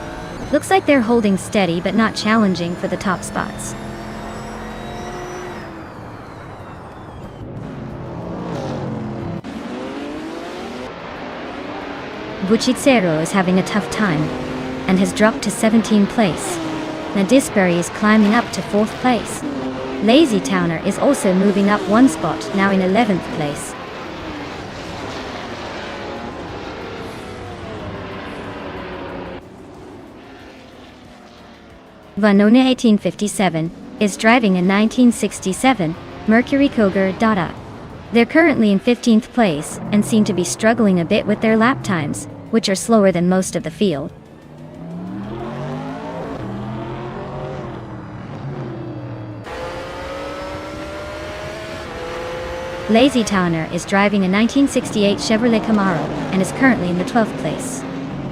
Looks like they're holding steady but not challenging for the top spots. Buchitsero is having a tough time, and has dropped to 17th place. Madisbury is climbing up to 4th place. Lazy Towner is also moving up one spot, now in 11th place. Vanona 1857 is driving a 1967 Mercury Cougar Dada. They're currently in 15th place and seem to be struggling a bit with their lap times, which are slower than most of the field. Lazy Towner is driving a 1968 Chevrolet Camaro and is currently in the 12th place.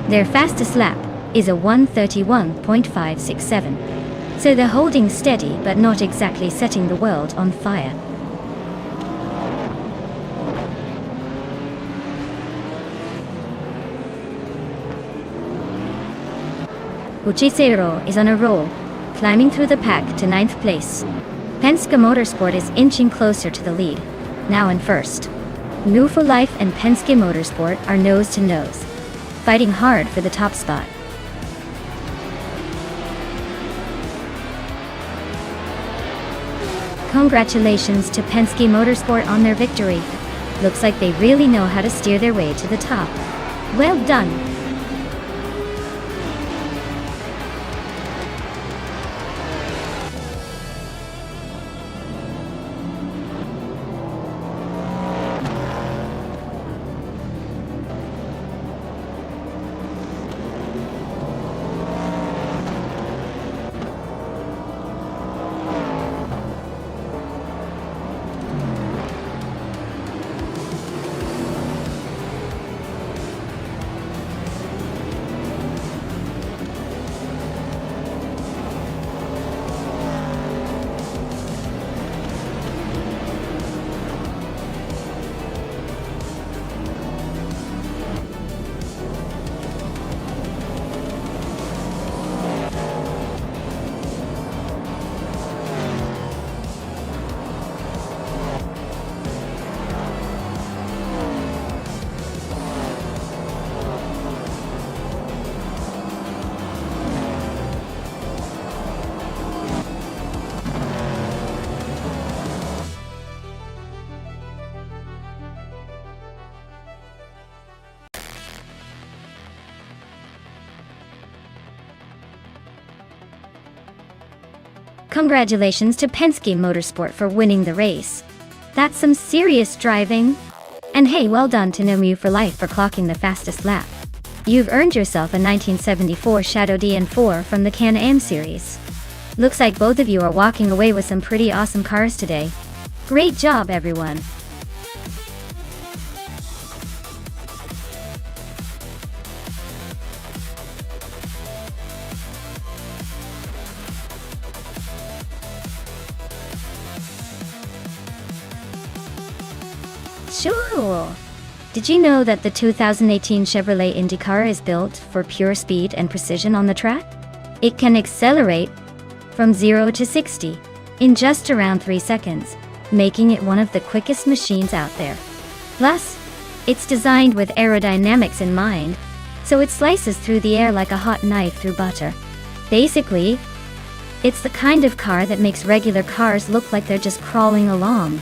Their fastest lap is a 1:31.567, so they're holding steady but not exactly setting the world on fire. Buchitsero is on a roll, climbing through the pack to 9th place. Penske Motorsport is inching closer to the lead, now in 1st. New for Life and Penske Motorsport are nose to nose, fighting hard for the top spot. Congratulations to Penske Motorsport on their victory. Looks like they really know how to steer their way to the top. Well done! Congratulations to Penske Motorsport for winning the race. That's some serious driving. And hey, well done to Nomu for life for clocking the fastest lap. You've earned yourself a 1974 Shadow DN4 from the Can-Am series. Looks like both of you are walking away with some pretty awesome cars today. Great job, everyone. Sure. Did you know that the 2018 Chevrolet IndyCar is built for pure speed and precision on the track? It can accelerate from 0 to 60 in just around 3 seconds, making it one of the quickest machines out there. Plus, it's designed with aerodynamics in mind, so it slices through the air like a hot knife through butter. Basically, it's the kind of car that makes regular cars look like they're just crawling along.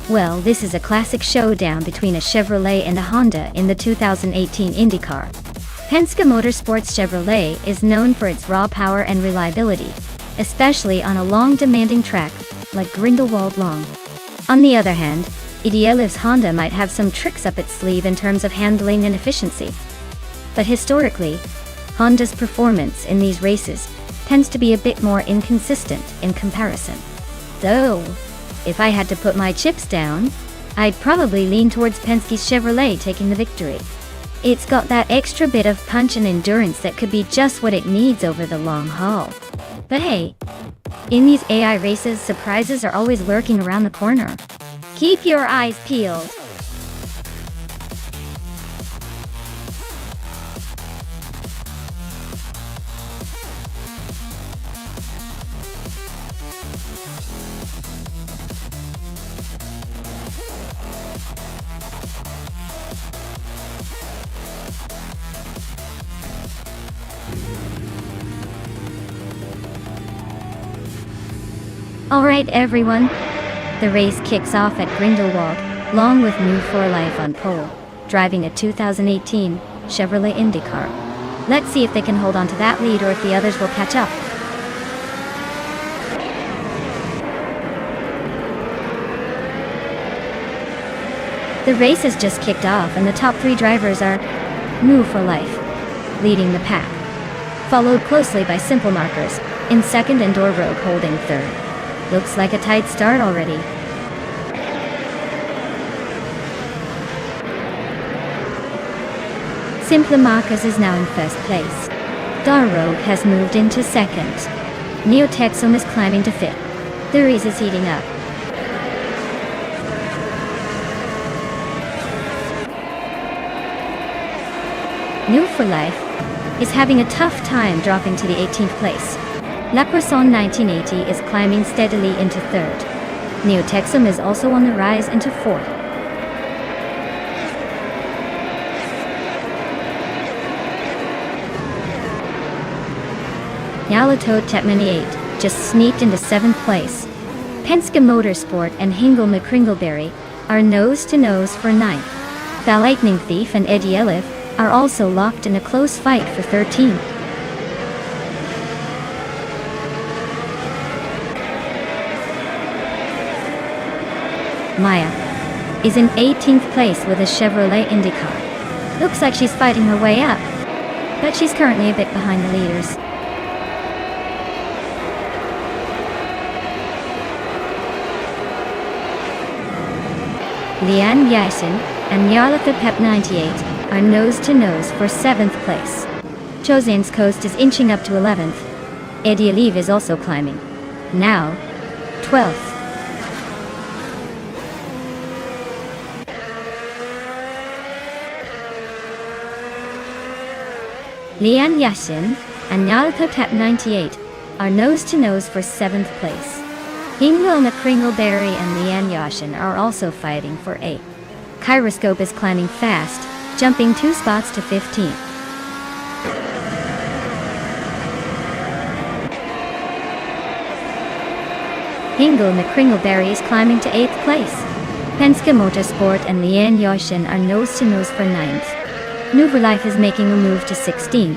Well, this is a classic showdown between a Chevrolet and a Honda in the 2018 IndyCar. Penske Motorsport's Chevrolet is known for its raw power and reliability, especially on a long demanding track like Grindelwald Long. On the other hand, Idealiv's Honda might have some tricks up its sleeve in terms of handling and efficiency. But historically, Honda's performance in these races tends to be a bit more inconsistent in comparison. Though, if I had to put my chips down, I'd probably lean towards Penske's Chevrolet taking the victory. It's got that extra bit of punch and endurance that could be just what it needs over the long haul. But hey, in these AI races, surprises are always lurking around the corner. Keep your eyes peeled. Alright everyone, the race kicks off at Grindelwald, Long with New for Life on pole, driving a 2018 Chevrolet IndyCar. Let's see if they can hold on to that lead or if the others will catch up. The race has just kicked off and the top 3 drivers are New for Life, leading the pack, followed closely by Simple Markers, in second and Door Rogue holding third. Looks like a tight start already. Simple Markers is now in first place. Door Rogue has moved into second. Neo Texum is climbing to fifth. The race is heating up. New for Life is having a tough time dropping to the 18th place. La Croissant 1980 is climbing steadily into third. Neo Texum is also on the rise into fourth. Yalato Tetmani 8 just sneaked into 7th place. Penske Motorsport and Hingle McCringleberry are nose-to-nose for 9th. The Lightning Thief and Eddie Elif are also locked in a close fight for 13th. Maya is in 18th place with a Chevrolet IndyCar. Looks like she's fighting her way up, but she's currently a bit behind the leaders. Lian Yasin and Yarlatha Pep 98 are nose-to-nose for 7th place. Chosin's Coast is inching up to 11th. Eddie Aliv is also climbing. Now, 12th. Lian Yashin and Nyalthotep 98 are nose-to-nose for 7th place. Hingloma Kringleberry and Lian Yashin are also fighting for 8th. Kyroscope is climbing fast, jumping 2 spots to 15th. Hingloma Kringleberry is climbing to 8th place. Penske Motorsport and Lian Yashin are nose-to-nose for 9th. Nuverlife is making a move to 16th.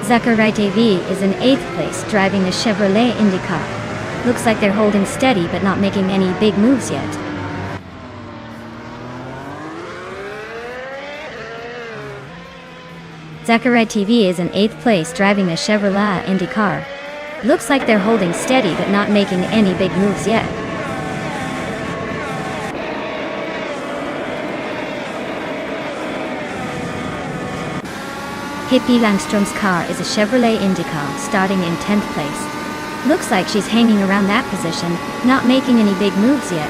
Zachary TV is in 8th place driving a Chevrolet IndyCar. Looks like they're holding steady but not making any big moves yet. Zachary TV is in 8th place driving a Chevrolet IndyCar. Looks like they're holding steady but not making any big moves yet. Hippie Langstrom's car is a Chevrolet IndyCar starting in 10th place. Looks like she's hanging around that position, not making any big moves yet.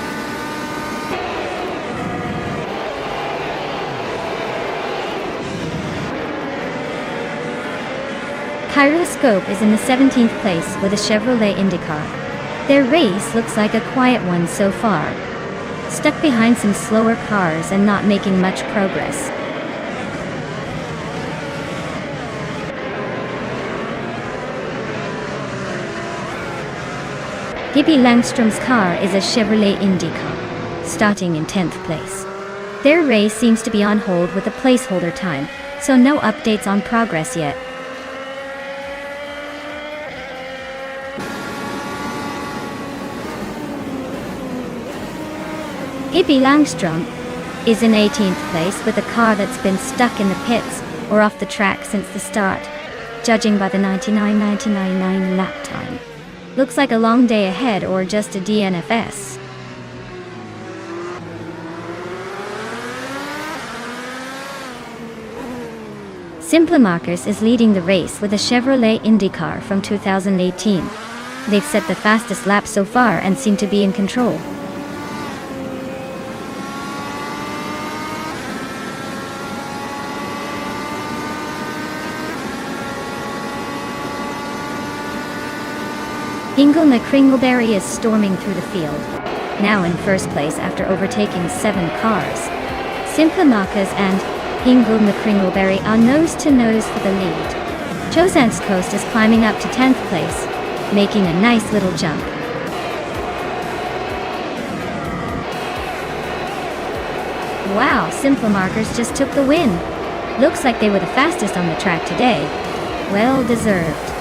Kyroscope is in the 17th place with a Chevrolet IndyCar. Their race looks like a quiet one so far. Stuck behind some slower cars and not making much progress. Hippie Langstrom's car is a Chevrolet IndyCar, starting in 10th place. Their race seems to be on hold with a placeholder time, so no updates on progress yet. Hippie Langstrom is in 18th place with a car that's been stuck in the pits or off the track since the start, judging by the 99.999 lap time. Looks like a long day ahead or just a DNFS. Simple Markers is leading the race with a Chevrolet IndyCar from 2018. They've set the fastest lap so far and seem to be in control. Hingloma Kringleberry is storming through the field, now in first place after overtaking 7 cars. Simple Markers and Hingloma Kringleberry are nose-to-nose for the lead. Chosan's Coast is climbing up to 10th place, making a nice little jump. Wow, Simple Markers just took the win. Looks like they were the fastest on the track today. Well deserved.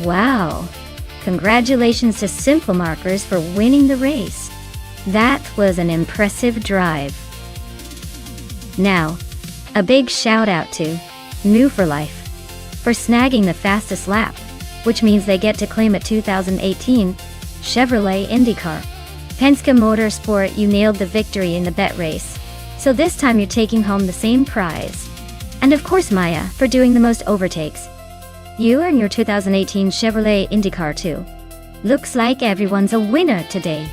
Wow! Congratulations to Simple Markers for winning the race. That was an impressive drive. Now, a big shout out to New for Life for snagging the fastest lap, which means they get to claim a 2018 Chevrolet IndyCar. Penske Motorsport, you nailed the victory in the bet race. So this time you're taking home the same prize. And of course Maya, for doing the most overtakes. You earn your 2018 Chevrolet IndyCar too. Looks like everyone's a winner today.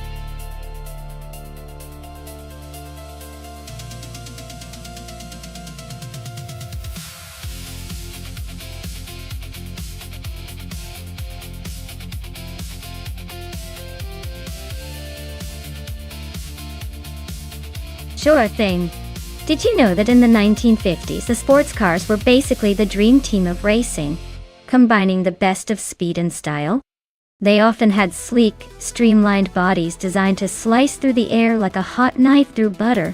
Sure thing. Did you know that in the 1950s the sports cars were basically the dream team of racing, combining the best of speed and style? They often had sleek, streamlined bodies designed to slice through the air like a hot knife through butter.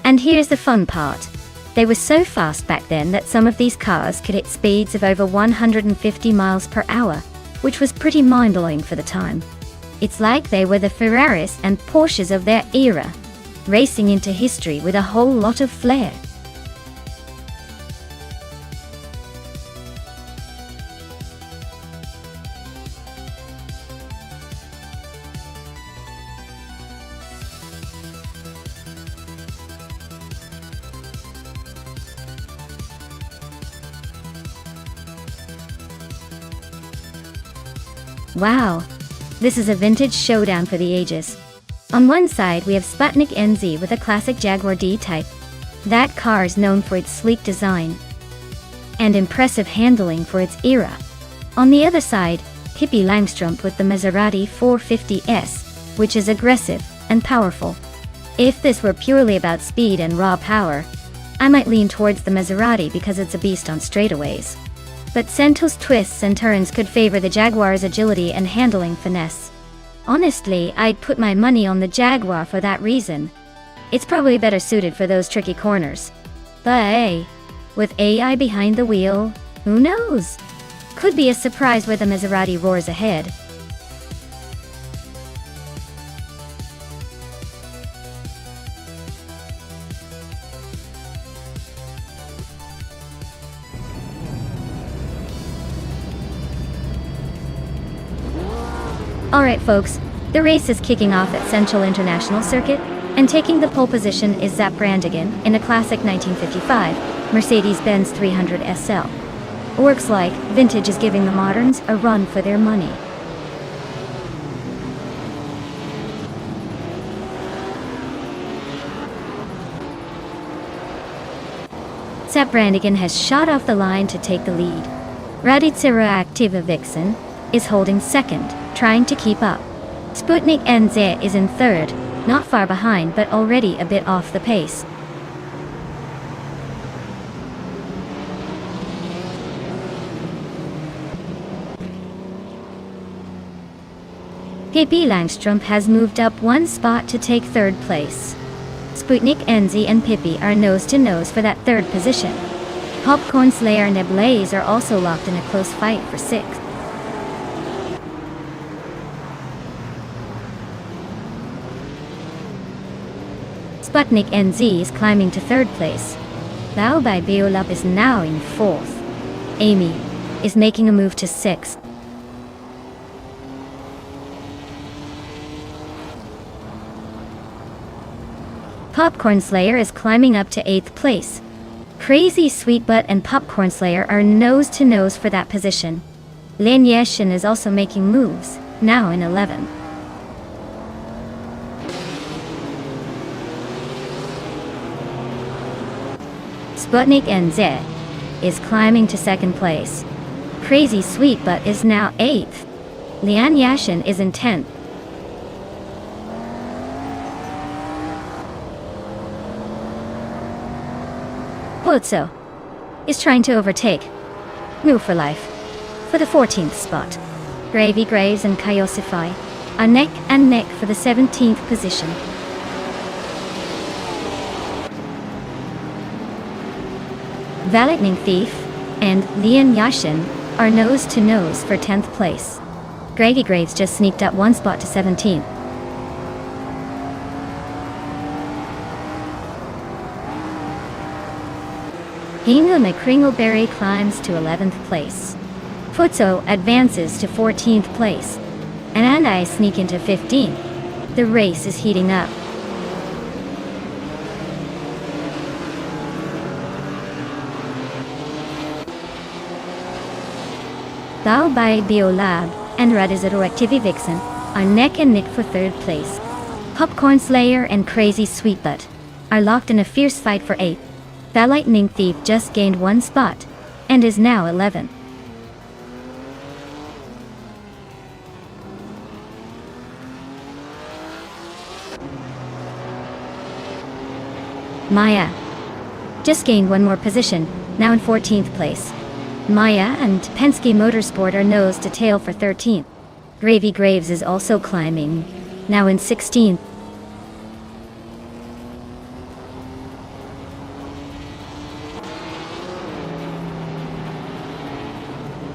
And here's the fun part. They were so fast back then that some of these cars could hit speeds of over 150 miles per hour, which was pretty mind-blowing for the time. It's like they were the Ferraris and Porsches of their era, racing into history with a whole lot of flair. Wow, this is a vintage showdown for the ages. On one side we have Sputnik NZ with a classic Jaguar D-Type. That car is known for its sleek design and impressive handling for its era. On the other side, Pippi Langstrumpf with the Maserati 450S, which is aggressive and powerful. If this were purely about speed and raw power, I might lean towards the Maserati because it's a beast on straightaways. But Sento's twists and turns could favor the Jaguar's agility and handling finesse. Honestly, I'd put my money on the Jaguar for that reason. It's probably better suited for those tricky corners. But hey, with AI behind the wheel, who knows? Could be a surprise where the Maserati roars ahead. Alright folks, the race is kicking off at Central International Circuit, and taking the pole position is Zapp Brannigan in a classic 1955 Mercedes-Benz 300 SL. Works like vintage is giving the moderns a run for their money. Zapp Brannigan has shot off the line to take the lead. Radica Reactiva Vixen is holding second, trying to keep up. Sputnik NZ is in third, not far behind but already a bit off the pace. Pippi Langstrumpf has moved up one spot to take third place. Sputnik NZ and Pippi are nose to nose for that third position. Popcorn Slayer and Neblaze are also locked in a close fight for sixth. Sputnik NZ is climbing to third place. Bao by Beolap is now in fourth. Amy is making a move to sixth. Popcorn Slayer is climbing up to 8th place. Crazy Sweet Butt and Popcorn Slayer are nose to nose for that position. Lin Yeshin is also making moves, now in 11th. Sputnik NZ is climbing to 2nd place. Crazy Sweet Butt is now 8th. Lian Yashin is in 10th. Pozzo is trying to overtake Move for Life for the 14th spot. Gravy Graves and Kaiosify are neck and neck for the 17th position. Valetning Thief and Lian Yashin are nose to nose for 10th place. Gravy Graves just sneaked up one spot to 17th. Hinga McCringleberry climbs to 11th place. Futso advances to 14th place. and I sneak into 15th. The race is heating up. Bao by Biolab and Radizatoactivi Vixen are neck and neck for 3rd place. Popcorn Slayer and Crazy Sweetbutt are locked in a fierce fight for 8th. The Lightning Thief just gained 1 spot and is now 11th. Maya just gained 1 more position, now in 14th place. Maya and Penske Motorsport are nose to tail for 13th. Gravy Graves is also climbing, now in 16th.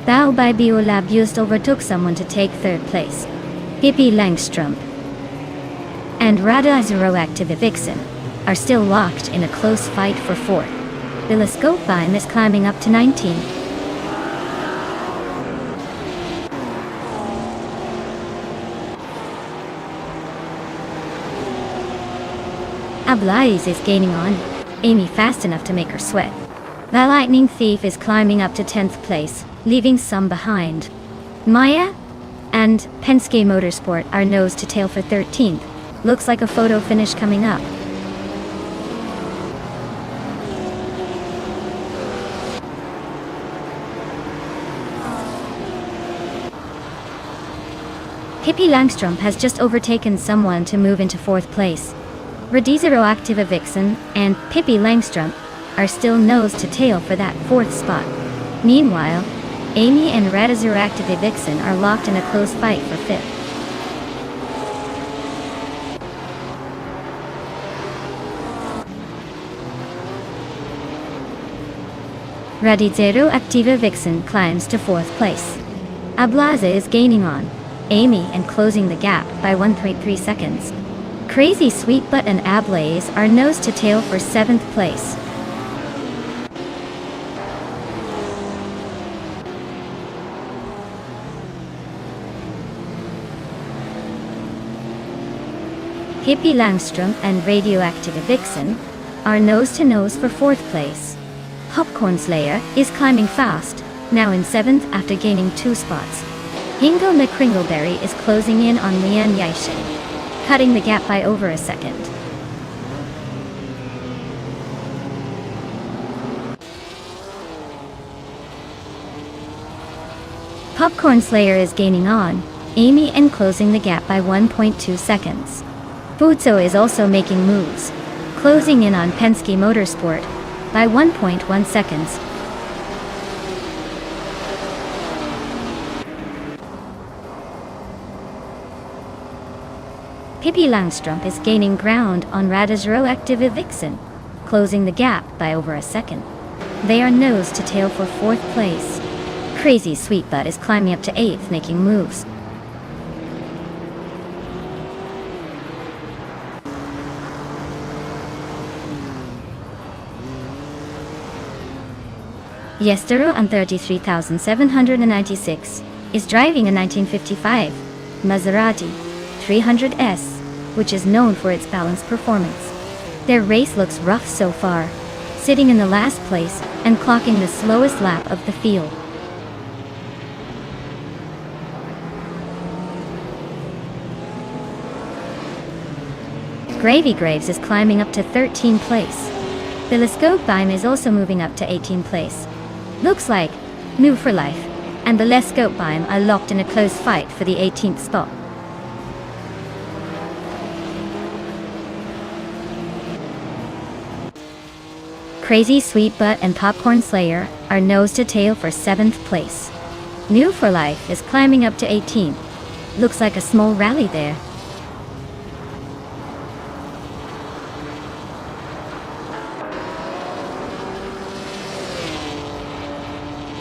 Bao by Biolab just overtook someone to take 3rd place. Hippie Langstrom and Rada Zeroactive Vixen are still locked in a close fight for 4th. Telescope Beam is climbing up to 19th. Ablaze is gaining on Amy fast enough to make her sweat. The Lightning Thief is climbing up to 10th place, leaving some behind. Maya and Penske Motorsport are nose to tail for 13th. Looks like a photo finish coming up. Hippie Langstrom has just overtaken someone to move into 4th place. Radizero Vixen and Pippi Langstrom are still nose to tail for that 4th spot. Meanwhile, Amy and Radizero Vixen are locked in a close fight for 5th. Radizero Vixen climbs to 4th place. Ablaze is gaining on Amy and closing the gap by 1.3 seconds. Crazy Sweetbutt and Ablaze are nose to tail for 7th place. Hippie Langstrom and Radioactive Vixen are nose to nose for 4th place. Popcorn Slayer is climbing fast, now in 7th after gaining 2 spots. Hingle McCringleberry is closing in on Lian Yaishin, cutting the gap by over a second. Popcorn Slayer is gaining on Amy and closing the gap by 1.2 seconds. Fuzo is also making moves, closing in on Penske Motorsport by 1.1 seconds. Pippi Langstrom is gaining ground on Radizero Vixen, closing the gap by over a second. They are nose to tail for 4th place. Crazy Sweetbutt is climbing up to 8th, making moves. Yestero on 33,796 is driving a 1955 Maserati 300S, which is known for its balanced performance. Their race looks rough so far, sitting in the last place and clocking the slowest lap of the field. Gravy Graves is climbing up to 13th place. Telescope Beam is also moving up to 18th place. Looks like New for Life and Telescope Beam are locked in a close fight for the 18th spot. Crazy Sweetbutt and Popcorn Slayer are nose to tail for 7th place. New for Life is climbing up to 18th. Looks like a small rally there.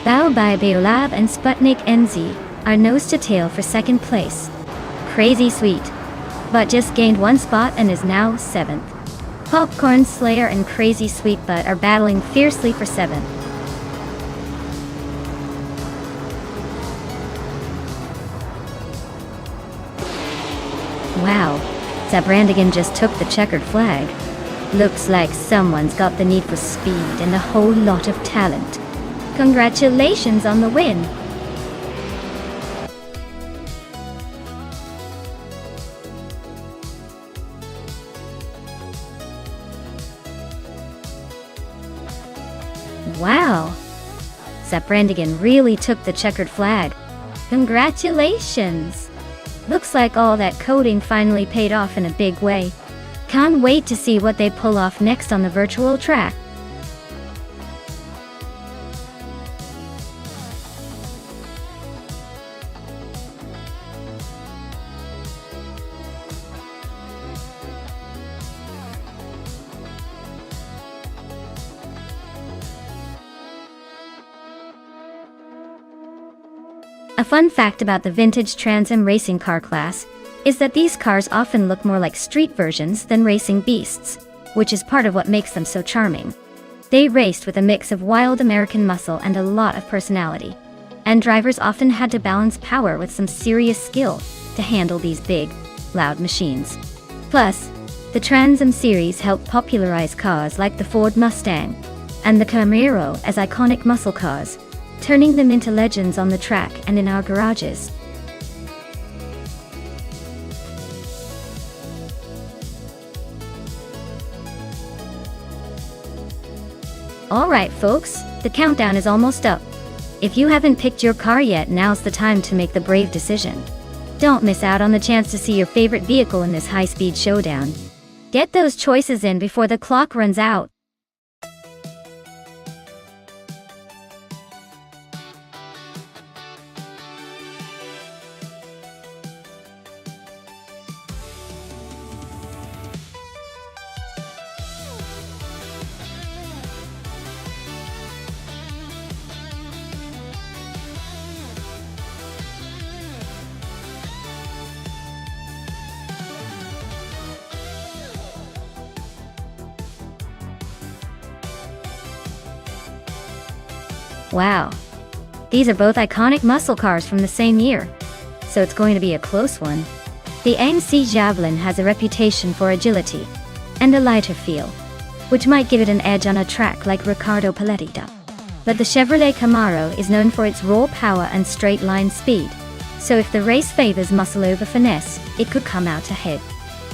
Bao by Beolab and Sputnik NZ are nose to tail for 2nd place. Crazy Sweet, but just gained 1 spot and is now 7th. Popcorn Slayer and Crazy Sweetbutt are battling fiercely for 7th. Wow, Zabrandigan just took the checkered flag. Looks like someone's got the need for speed and a whole lot of talent. Congratulations on the win! Wow! Zabrandigan really took the checkered flag. Congratulations! Looks like all that coding finally paid off in a big way. Can't wait to see what they pull off next on the virtual track. A fun fact about the vintage Trans Am racing car class is that these cars often look more like street versions than racing beasts, which is part of what makes them so charming. They raced with a mix of wild American muscle and a lot of personality, and drivers often had to balance power with some serious skill to handle these big, loud machines. Plus, the Trans Am series helped popularize cars like the Ford Mustang and the Camaro as iconic muscle cars, turning them into legends on the track and in our garages. Alright folks, the countdown is almost up. If you haven't picked your car yet, now's the time to make the brave decision. Don't miss out on the chance to see your favorite vehicle in this high-speed showdown. Get those choices in before the clock runs out. Wow. These are both iconic muscle cars from the same year, so it's going to be a close one. The AMC Javelin has a reputation for agility and a lighter feel, which might give it an edge on a track like Riccardo Paletti does. But the Chevrolet Camaro is known for its raw power and straight-line speed, so if the race favors muscle over finesse, it could come out ahead.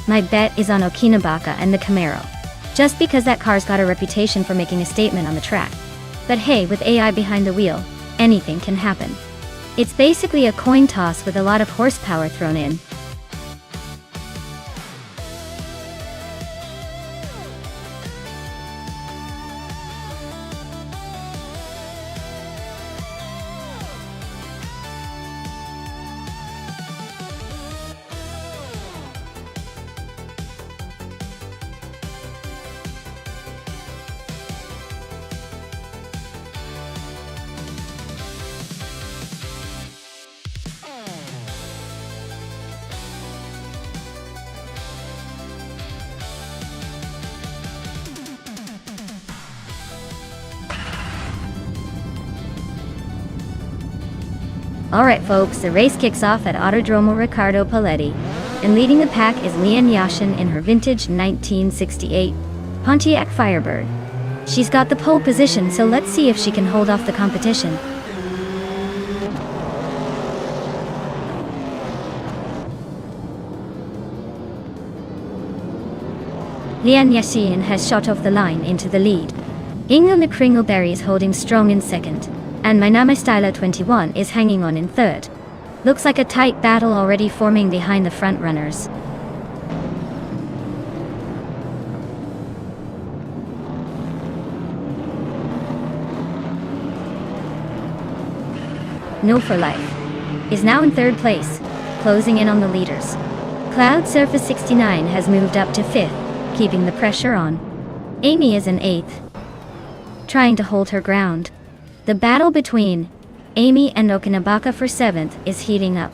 My bet is on Okinabaka and the Camaro, just because that car's got a reputation for making a statement on the track. But hey, with AI behind the wheel, anything can happen. It's basically a coin toss with a lot of horsepower thrown in. Alright folks, the race kicks off at Autodromo Riccardo Paletti, and leading the pack is Leanne Yashin in her vintage 1968 Pontiac Firebird. She's got the pole position, so let's see if she can hold off the competition. Leanne Yashin has shot off the line into the lead. Ingo McCringleberry is holding strong in second, and My Name Styler 21 is hanging on in third. Looks like a tight battle already forming behind the front runners. No for Life is now in third place, closing in on the leaders. Cloud Surface 69 has moved up to fifth, keeping the pressure on. Amy is in eighth, trying to hold her ground. The battle between Amy and Okinabaka for seventh is heating up.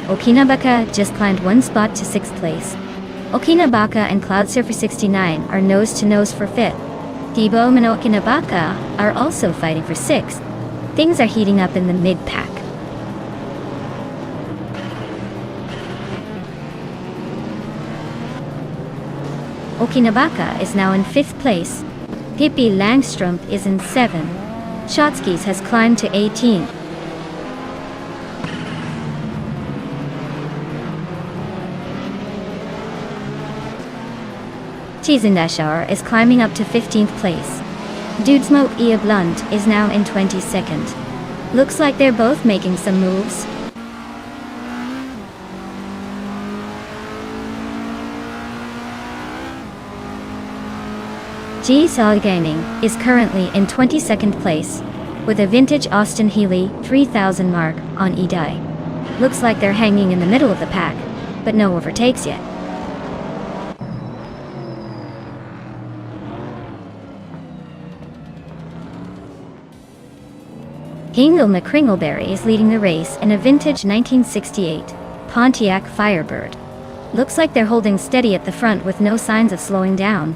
Okinabaka just climbed one spot to sixth place. Okinabaka and Cloud Surfer 69 are nose to nose for fifth, Debo and Okinabaka are also fighting for 6th. Things are heating up in the mid-pack. Okinabaka is now in 5th place. Pippi Langstrumpf is in 7. Shotskis has climbed to 18. Tizendashar is climbing up to 15th place. Dude Smoke Ia Blunt is now in 22nd. Looks like they're both making some moves. G-Sol Gaming is currently in 22nd place, with a vintage Austin Healey 3000 mark on eDie. Looks like they're hanging in the middle of the pack, but no overtakes yet. Hingle McCringleberry is leading the race in a vintage 1968 Pontiac Firebird. Looks like they're holding steady at the front with no signs of slowing down.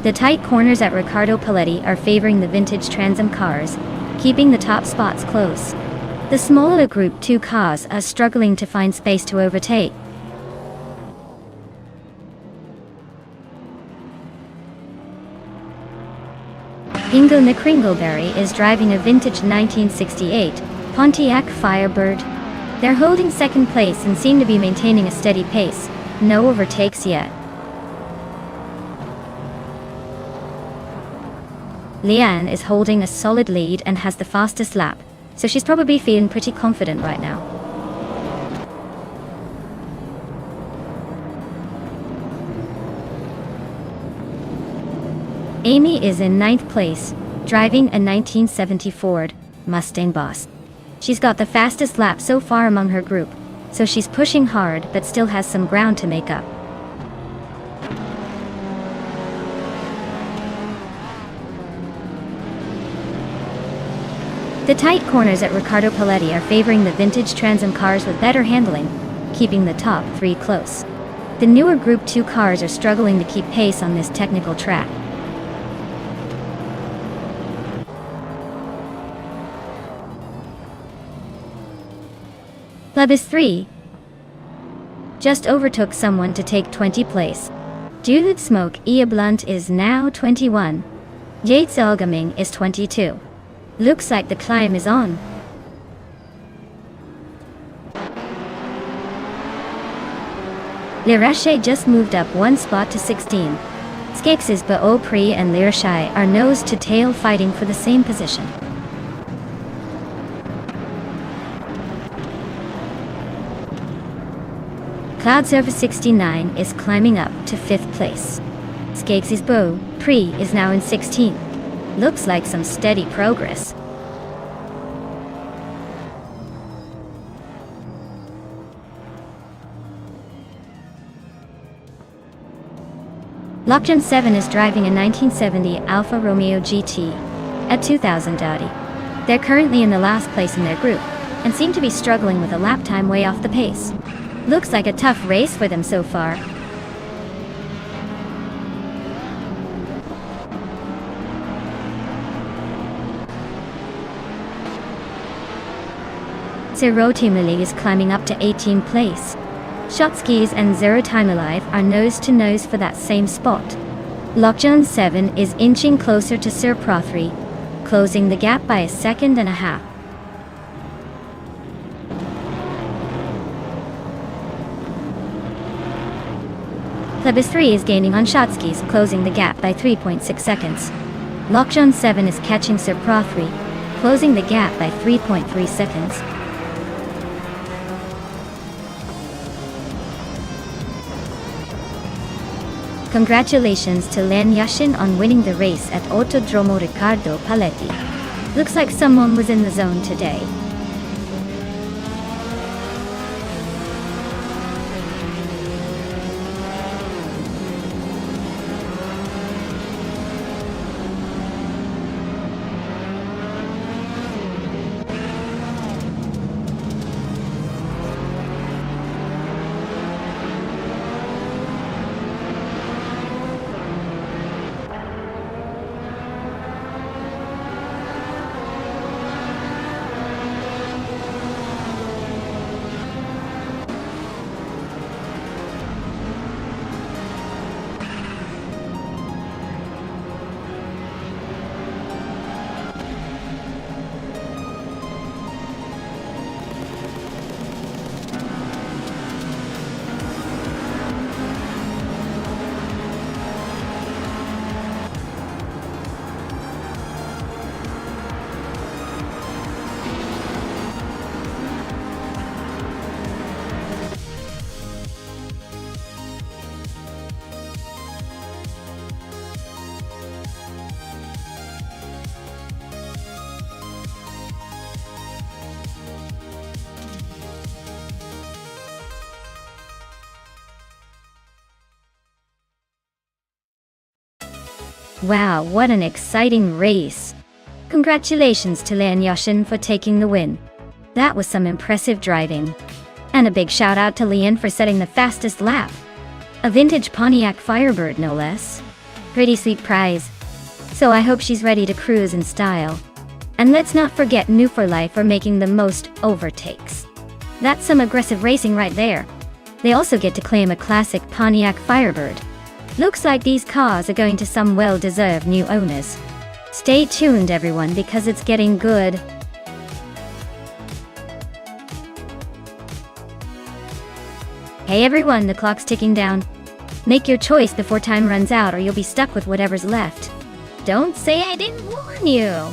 The tight corners at Riccardo Paletti are favoring the vintage Trans Am cars, keeping the top spots close. The smaller Group 2 cars are struggling to find space to overtake. Ingo McCringleberry is driving a vintage 1968 Pontiac Firebird. They're holding second place and seem to be maintaining a steady pace. No overtakes yet. Leanne is holding a solid lead and has the fastest lap, so she's probably feeling pretty confident right now. Amy is in 9th place, driving a 1970 Ford Mustang Boss. She's got the fastest lap so far among her group, so she's pushing hard but still has some ground to make up. The tight corners at Riccardo Paletti are favoring the vintage Trans Am cars with better handling, keeping the top 3 close. The newer Group 2 cars are struggling to keep pace on this technical track. Lebus 3 just overtook someone to take 20th place. Dude Smoke Ia Blunt is now 21. Jade Zelgaming is 22. Looks like the climb is on. Lirache just moved up 1 spot to 16. Skeksis Baopri and Lirache are nose to tail fighting for the same position. Cloud Surface 69 is climbing up to 5th place. Skeksis Baopri is now in 16th. Looks like some steady progress. Lockjan 7 is driving a 1970 Alfa Romeo GT at 2000 Audi. They're currently in the last place in their group, and seem to be struggling with a lap time way off the pace. Looks like a tough race for them so far. Zero Team Lily is climbing up to 18th place. Shotskis and Zero Time Alive are nose to nose for that same spot. Lockjan 7 is inching closer to Sir Prothry, closing the gap by 1.5 seconds. Plebis 3 is gaining on Shotskis, closing the gap by 3.6 seconds. Lockjan 7 is catching Sir Prothry, closing the gap by 3.3 seconds. Congratulations to Len Yashin on winning the race at Autodromo Riccardo Paletti. Looks like someone was in the zone today. Wow, what an exciting race. Congratulations to Lian Yashin for taking the win. That was some impressive driving. And a big shout out to Lian for setting the fastest lap. A vintage Pontiac Firebird no less. Pretty sweet prize. So I hope she's ready to cruise in style. And let's not forget New for Life for making the most overtakes. That's some aggressive racing right there. They also get to claim a classic Pontiac Firebird. Looks like these cars are going to some well-deserved new owners. Stay tuned everyone because it's getting good. Hey everyone, the clock's ticking down. Make your choice before time runs out or you'll be stuck with whatever's left. Don't say I didn't warn you!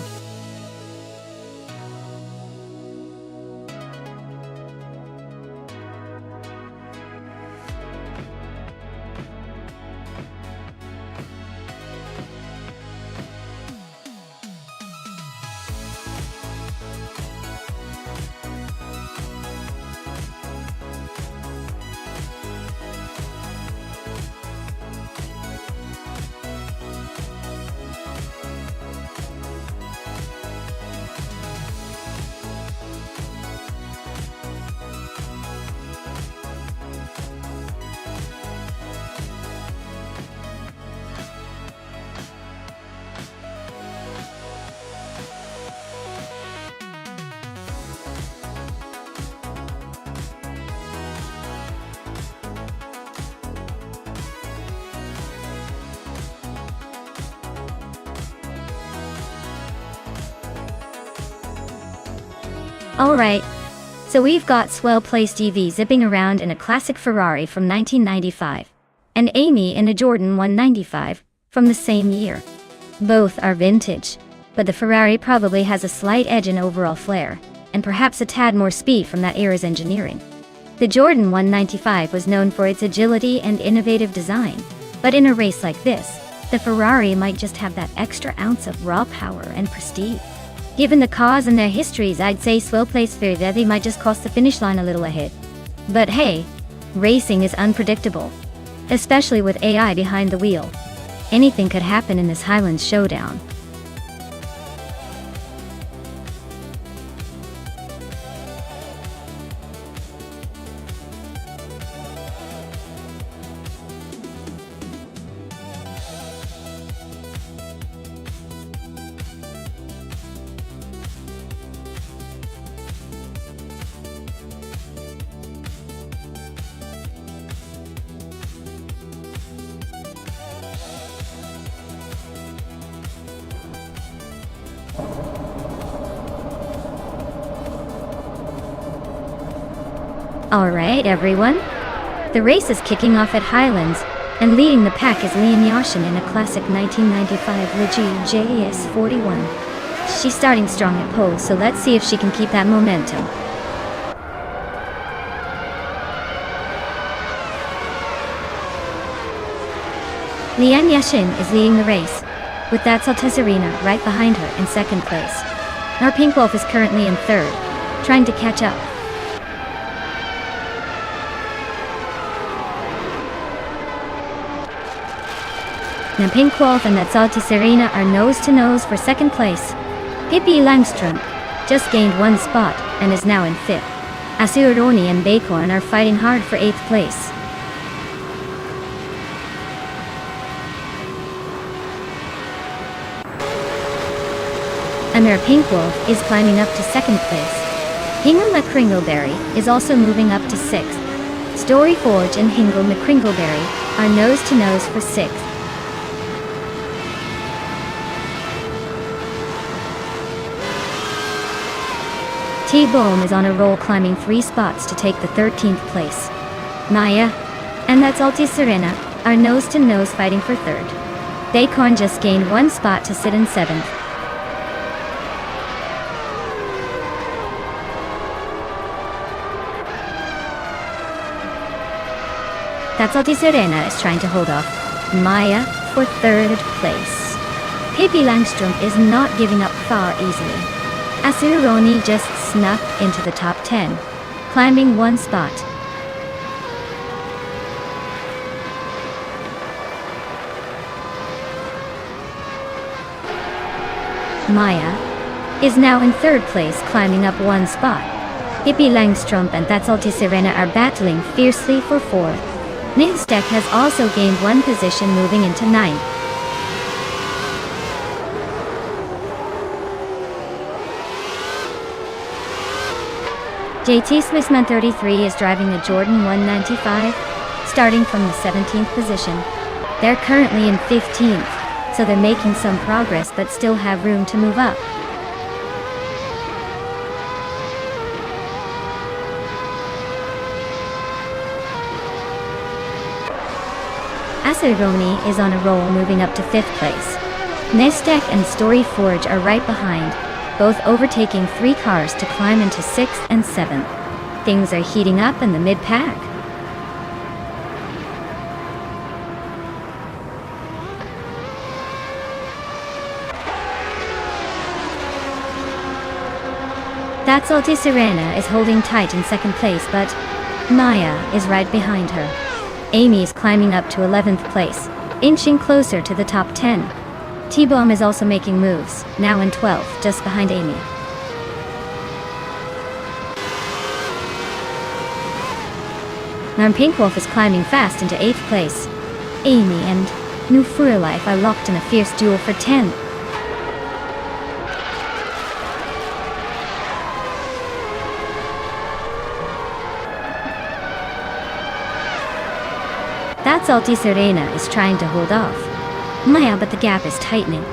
Alright, so we've got swell-placed EV zipping around in a classic Ferrari from 1995, and Amy in a Jordan 195 from the same year. Both are vintage, but the Ferrari probably has a slight edge in overall flair, and perhaps a tad more speed from that era's engineering. The Jordan 195 was known for its agility and innovative design, but in a race like this, the Ferrari might just have that extra ounce of raw power and prestige. Given the cars and their histories, I'd say swell-placed Ferrari might just cross the finish line a little ahead. But hey, racing is unpredictable, especially with AI behind the wheel. Anything could happen in this Highlands showdown. Alright everyone, the race is kicking off at Highlands, and leading the pack is Lian Yashin in a classic 1995 Ligi JS41. She's starting strong at pole, so let's see if she can keep that momentum. Lian Yashin is leading the race, with that Saltesarina right behind her in second place. Our Pink Wolf is currently in third, trying to catch up. Now Pink Wolf and that Saltesarina are nose-to-nose for second place. Pippi Langström just gained one spot and is now in fifth. Asuroni and Bacorn are fighting hard for eighth place. Amir Pink Wolf is climbing up to second place. Hingle McCringleberry is also moving up to sixth. Story Forge and Hingle McCringleberry are nose-to-nose for sixth. T-Bohm is on a roll, climbing 3 spots to take the 13th place. Maya and that's Saltesarina are nose-to-nose fighting for third. Bacorn just gained 1 spot to sit in 7th. That Saltesarina is trying to hold off Maya for 3rd place. Pippi Langström is not giving up far easily. Asuroni just snuck into the top 10, climbing 1 spot. Maya, is now in third place, climbing up one spot. Pippi Langstrump and That's Salty Sirena are battling fiercely for fourth. Nonstop has also gained one position, moving into ninth. JT Smithman 33 is driving a Jordan 195, starting from the 17th position. They're currently in 15th, so they're making some progress but still have room to move up. Asironi is on a roll, moving up to 5th place. Nonstop and Story Forge are right behind, both overtaking 3 cars to climb into 6th and 7th. Things are heating up in the mid-pack. That's Salty Sirena is holding tight in 2nd place, but Maya is right behind her. Amy is climbing up to 11th place, inching closer to the top 10. T-Bomb is also making moves, now in 12th, just behind Amy. Narm Pinkwolf is climbing fast into 8th place. Amy and New Life are locked in a fierce duel for 10th. That's Salty Sirena is trying to hold off Maya, but the gap is tightening.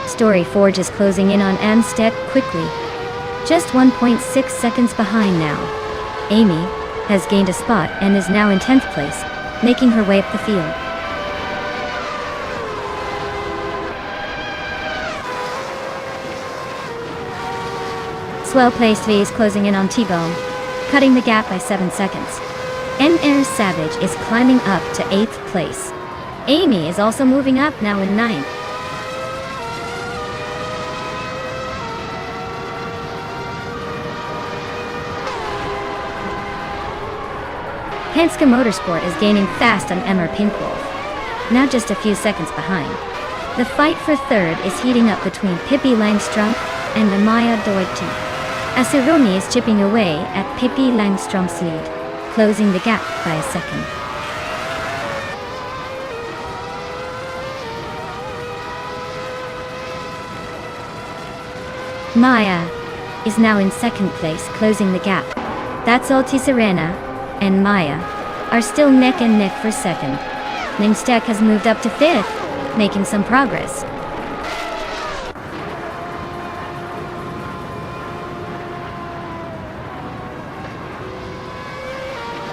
Story Forge is closing in on Nonstop quickly, just 1.6 seconds behind now. Amy has gained a spot and is now in 10th place, making her way up the field. Swell Place V is closing in on T-Bone, cutting the gap by 7 seconds. NR Savage is climbing up to 8th place. Amy is also moving up, now in 9th. Penske Motorsport is gaining fast on Emmer Pinkwolf, now just a few seconds behind. The fight for third is heating up between Pippi Langstrump and Amaya Doigty. Asironi is chipping away at Pippi Langstrump's lead, closing the gap by a second. Maya is now in 2nd place, closing the gap. That's Salty Sirena and Maya are still neck and neck for 2nd. Nonstop has moved up to 5th, making some progress.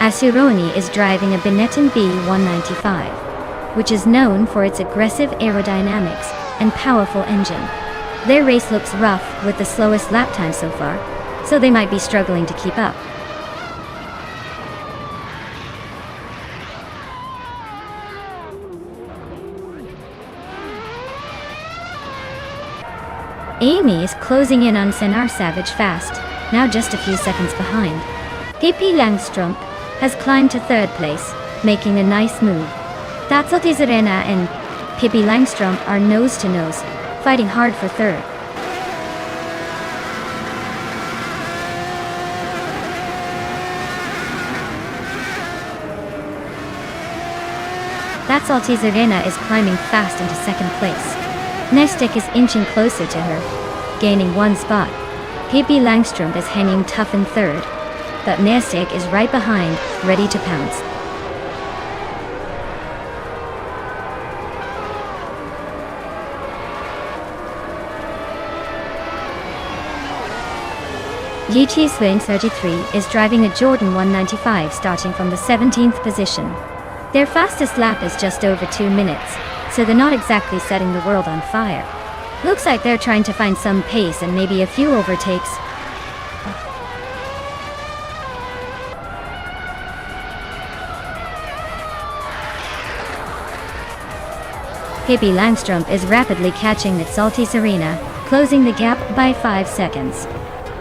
Asironi is driving a Benetton B195, which is known for its aggressive aerodynamics and powerful engine. Their race looks rough with the slowest lap time so far, so they might be struggling to keep up. Amy is closing in on NR Savage fast, now just a few seconds behind. Pippi Langstrump has climbed to 3rd place, making a nice move. That's Salty Sirena and Pippi Langstrump are nose to nose, fighting hard for 3rd. That's Salty Sirena is climbing fast into 2nd place. Nonstop is inching closer to her, gaining 1 spot. Pippi Langstrump is hanging tough in 3rd, but Nonstop is right behind, ready to pounce. GT Swing 33 is driving a Jordan 195, starting from the 17th position. Their fastest lap is just over 2 minutes, so they're not exactly setting the world on fire. Looks like they're trying to find some pace and maybe a few overtakes. Pippi Langstrump is rapidly catching at Salty Sirena, closing the gap by 5 seconds.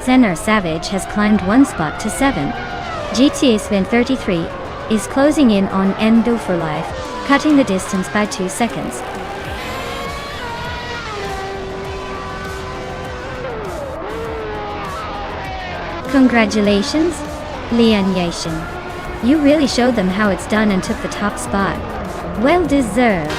NR Savage has climbed 1 spot to 7. GTA Spin 33 is closing in on Endo for Life, cutting the distance by 2 seconds. Congratulations, Lian Yashin. You really showed them how it's done and took the top spot. Well deserved.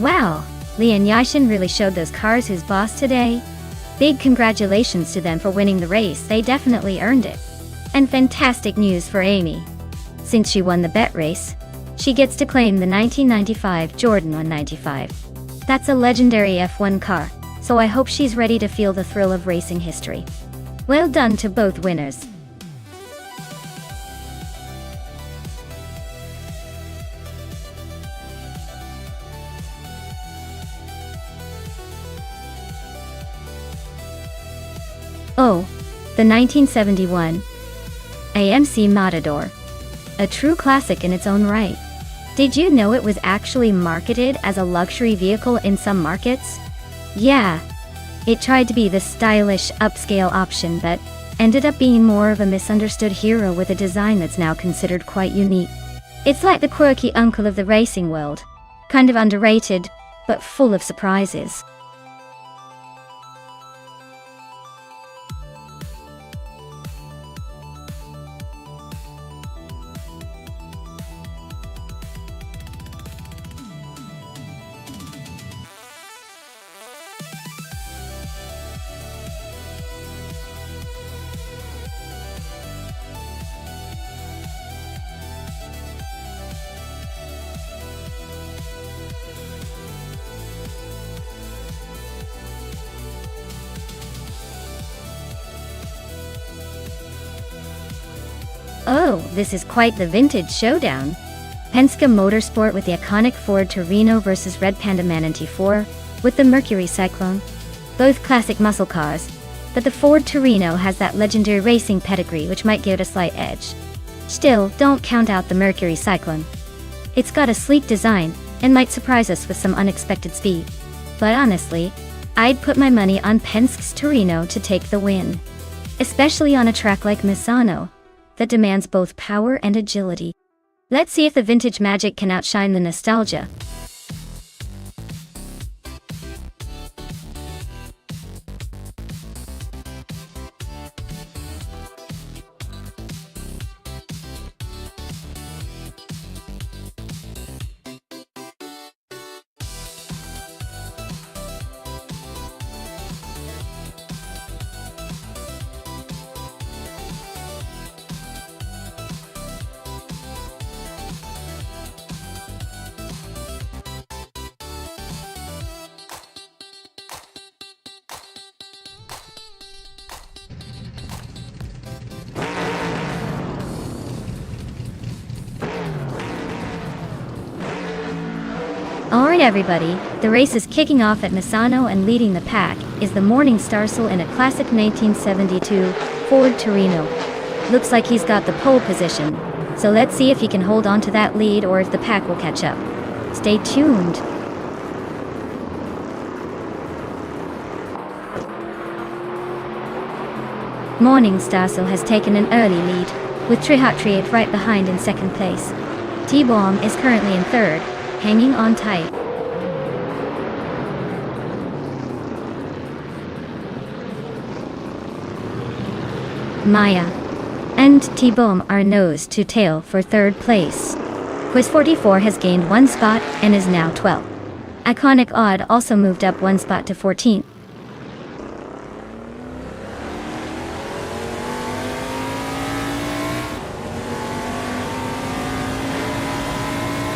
Wow, Lian Yashin really showed those cars his boss today. Big congratulations to them for winning the race, they definitely earned it. And fantastic news for Amy. Since she won the bet race, she gets to claim the 1995 Jordan 195. That's a legendary F1 car, so I hope she's ready to feel the thrill of racing history. Well done to both winners. Oh, the 1971 AMC Matador. A true classic in its own right. Did you know it was actually marketed as a luxury vehicle in some markets? Yeah. It tried to be the stylish, upscale option but ended up being more of a misunderstood hero with a design that's now considered quite unique. It's like the quirky uncle of the racing world. Kind of underrated, but full of surprises. Oh, this is quite the vintage showdown. Penske Motorsport with the iconic Ford Torino versus Red Panda Manatee 4. with the Mercury Cyclone. Both classic muscle cars, but the Ford Torino has that legendary racing pedigree which might give it a slight edge. Still, don't count out the Mercury Cyclone. It's got a sleek design, and might surprise us with some unexpected speed. But honestly, I'd put my money on Penske's Torino to take the win. Especially on a track like Misano, that demands both power and agility. Let's see if the vintage magic can outshine the nostalgia. Alright everybody, the race is kicking off at Misano, and leading the pack is the Morning Starsel in a classic 1972 Ford Torino. Looks like he's got the pole position, so let's see if he can hold on to that lead or if the pack will catch up. Stay tuned. Morning Starsel has taken an early lead, with Trihatriate right behind in second place. T-Bomb is currently in third, hanging on tight. Maya and T-Bomb are nose to tail for third place. Quiz 44 has gained one spot and is now 12th. Iconic Odd also moved up one spot to 14th.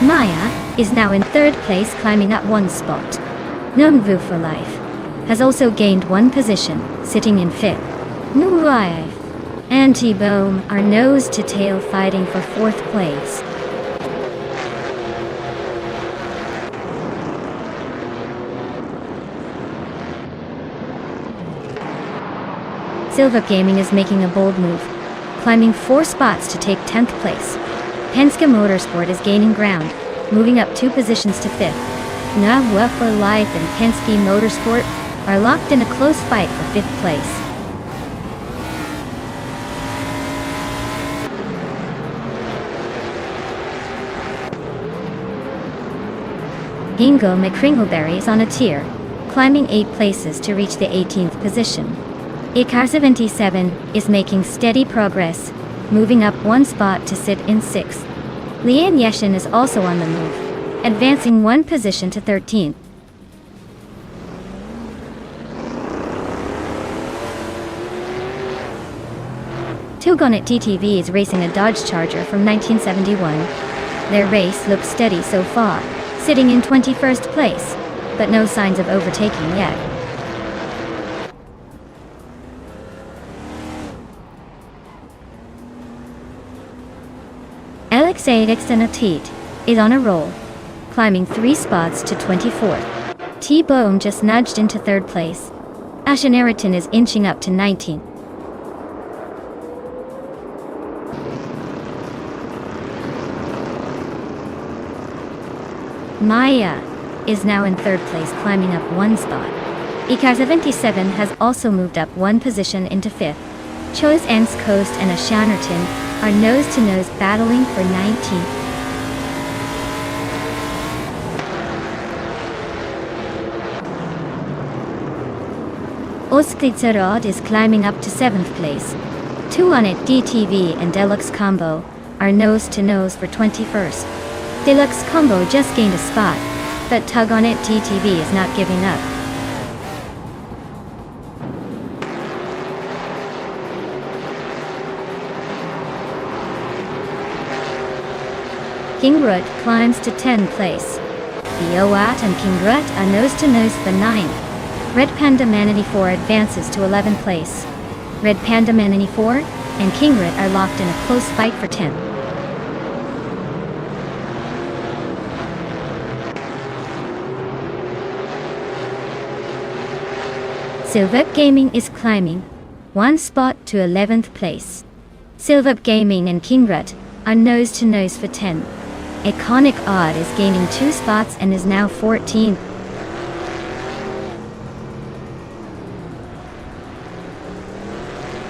Maya is now in third place, climbing up one spot. Nungvu for Life has also gained one position, sitting in fifth. Nuai and T-Bomb are nose to tail, fighting for fourth place. Silver Gaming is making a bold move, climbing 4 spots to take 10th place. Penske Motorsport is gaining ground, moving up 2 positions to 5th. Navwa for Life and Penske Motorsport are locked in a close fight for 5th place. Ingo McCringleberry is on a tier, climbing 8 places to reach the 18th position. Ikar77 is making steady progress, moving up 1 spot to sit in 6th. Lian Yeshin is also on the move, advancing 1 position to 13th. Tugonet TTV is racing a Dodge Charger from 1971. Their race looks steady so far, sitting in 21st place, but no signs of overtaking yet. Alexei Dixonatit is on a roll, climbing 3 spots to 24th. T-Bomb just nudged into 3rd place. Asheneriton is inching up to 19th. Maya is now in 3rd place, climbing up 1 spot. Ikar77 has also moved up 1 position into 5th. Choice Ents Coast and Ashanerton are nose-to-nose battling for 19th. Osklitserod is climbing up to 7th place. Tuonet DTV and Deluxe Combo are nose-to-nose for 21st. Deluxe Combo just gained a spot, but Tugonet DTV is not giving up. Kingrut climbs to 10th place. Bioat and Kingrut are nose-to-nose for 9th. Red Panda Manatee 4 advances to 11th place. Red Panda Manatee 4 and Kingrut are locked in a close fight for 10th. Silver Gaming is climbing one spot to 11th place. Silver Gaming and Kingrut are nose to nose for 10. Iconic Odd is gaining 2 spots and is now 14th.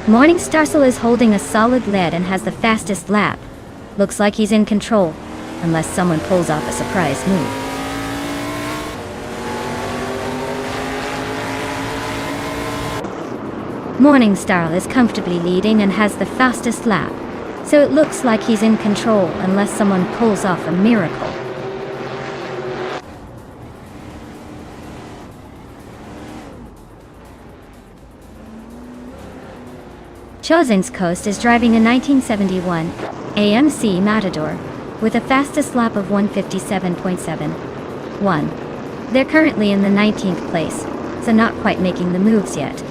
Morning Starsel is holding a solid lead and has the fastest lap. Looks like he's in control, unless someone pulls off a surprise move. Morning Star is comfortably leading and has the fastest lap, so it looks like he's in control unless someone pulls off a miracle. Chosin's Coast is driving a 1971 AMC Matador with a fastest lap of 157.71. They're currently in the 19th place, so not quite making the moves yet.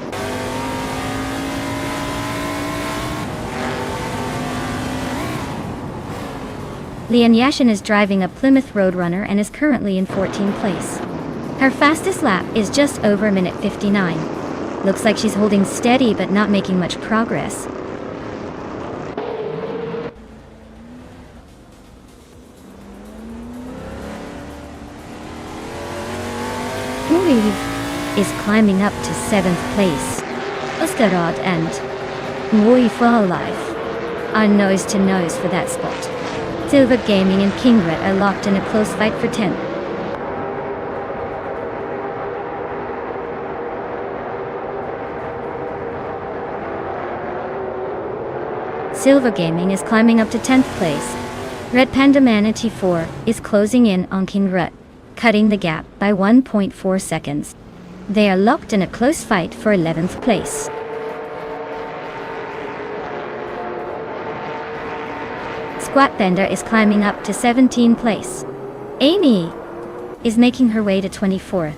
Lian Yashin is driving a Plymouth Roadrunner and is currently in 14th place. Her fastest lap is just over a minute 59. Looks like she's holding steady but not making much progress. Uriv is climbing up to 7th place. Uskarad and Mui for Life are nose to nose for that spot. Silver Gaming and Kingret are locked in a close fight for 10th. Silver Gaming is climbing up to 10th place. Red Panda Manatee 4 is closing in on Kingret, cutting the gap by 1.4 seconds. They are locked in a close fight for 11th place. Squat Bender is climbing up to 17th place. Amy is making her way to 24th.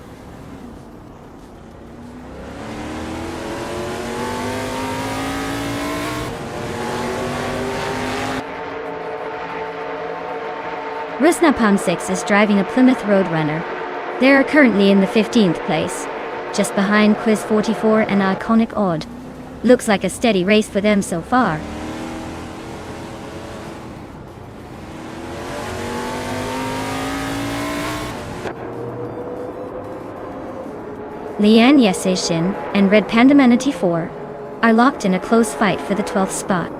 Rusnapam 6 is driving a Plymouth Roadrunner. They are currently in the 15th place, just behind Quiz 44 and Iconic Odd. Looks like a steady race for them so far. Lian Yeseshin and Red Panda Manatee 4 are locked in a close fight for the 12th spot.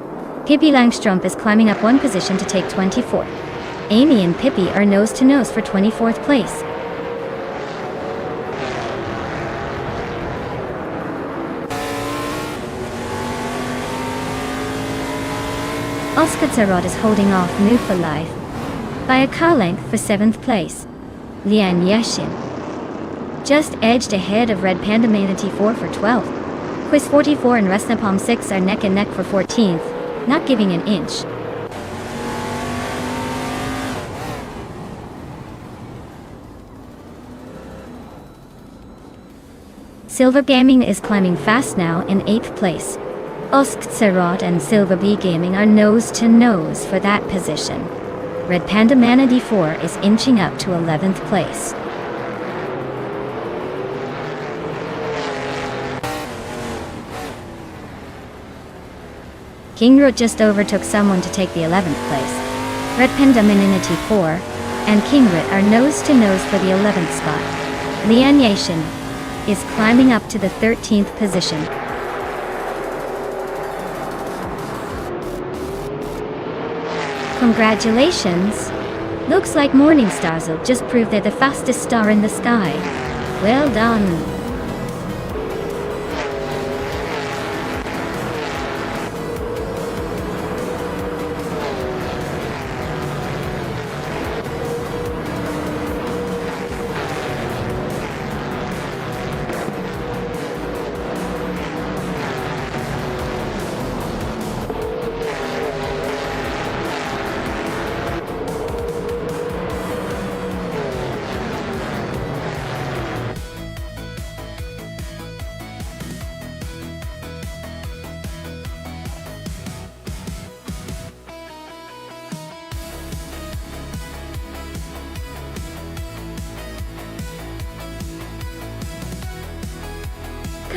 Pippi Langstrumpf is climbing up one position to take 24th. Amy and Pippi are nose to nose for 24th place. Oscar Tarot is holding off Move for Life by a car length for 7th place. Lian Yeshin just edged ahead of Red Panda Manatee 4 for 12th. Quiz 44 and Rusnapalm 6 are neck and neck for 14th, not giving an inch. Silver Gaming is climbing fast now in 8th place. Osktserod and Silver B Gaming are nose to nose for that position. Red Panda Manatee 4 is inching up to 11th place. Kingrut just overtook someone to take the 11th place. Red Panda Manatee 4 and Kingrut are nose to nose for the 11th spot. Lian Yashin is climbing up to the 13th position. Congratulations! Looks like Morning Stars will just prove they're the fastest star in the sky. Well done!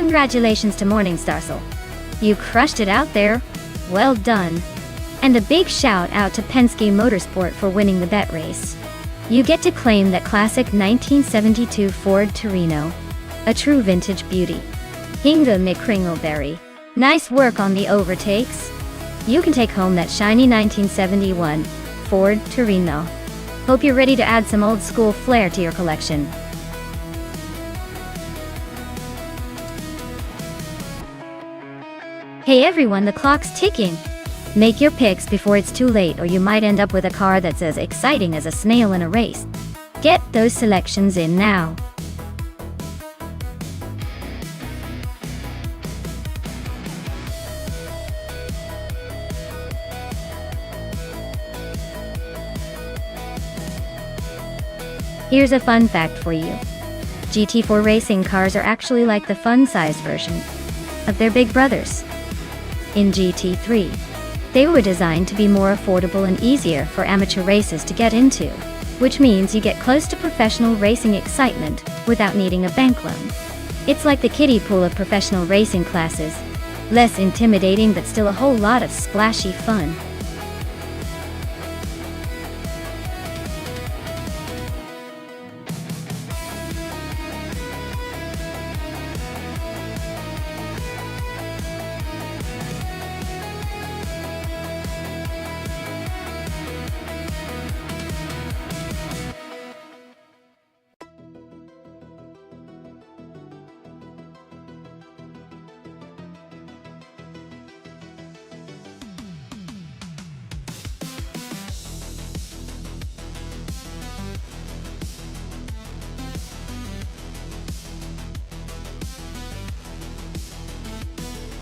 congratulations to Morningstar. You crushed it out there. Well done. And a big shout out to Penske Motorsport for winning the bet race. You get to claim that classic 1972 Ford Torino. A true vintage beauty. Hinga McCringleberry. Nice work on the overtakes. You can take home that shiny 1971 Ford Torino. Hope you're ready to add some old school flair to your collection. Hey everyone, the clock's ticking. Make your picks before it's too late, or you might end up with a car that's as exciting as a snail in a race. Get those selections in now. Here's a fun fact for you. GT4 racing cars are actually like the fun-sized version of their big brothers. In GT3, they were designed to be more affordable and easier for amateur racers to get into, which means you get close to professional racing excitement without needing a bank loan. It's like the kiddie pool of professional racing classes. Less intimidating, but still a whole lot of splashy fun.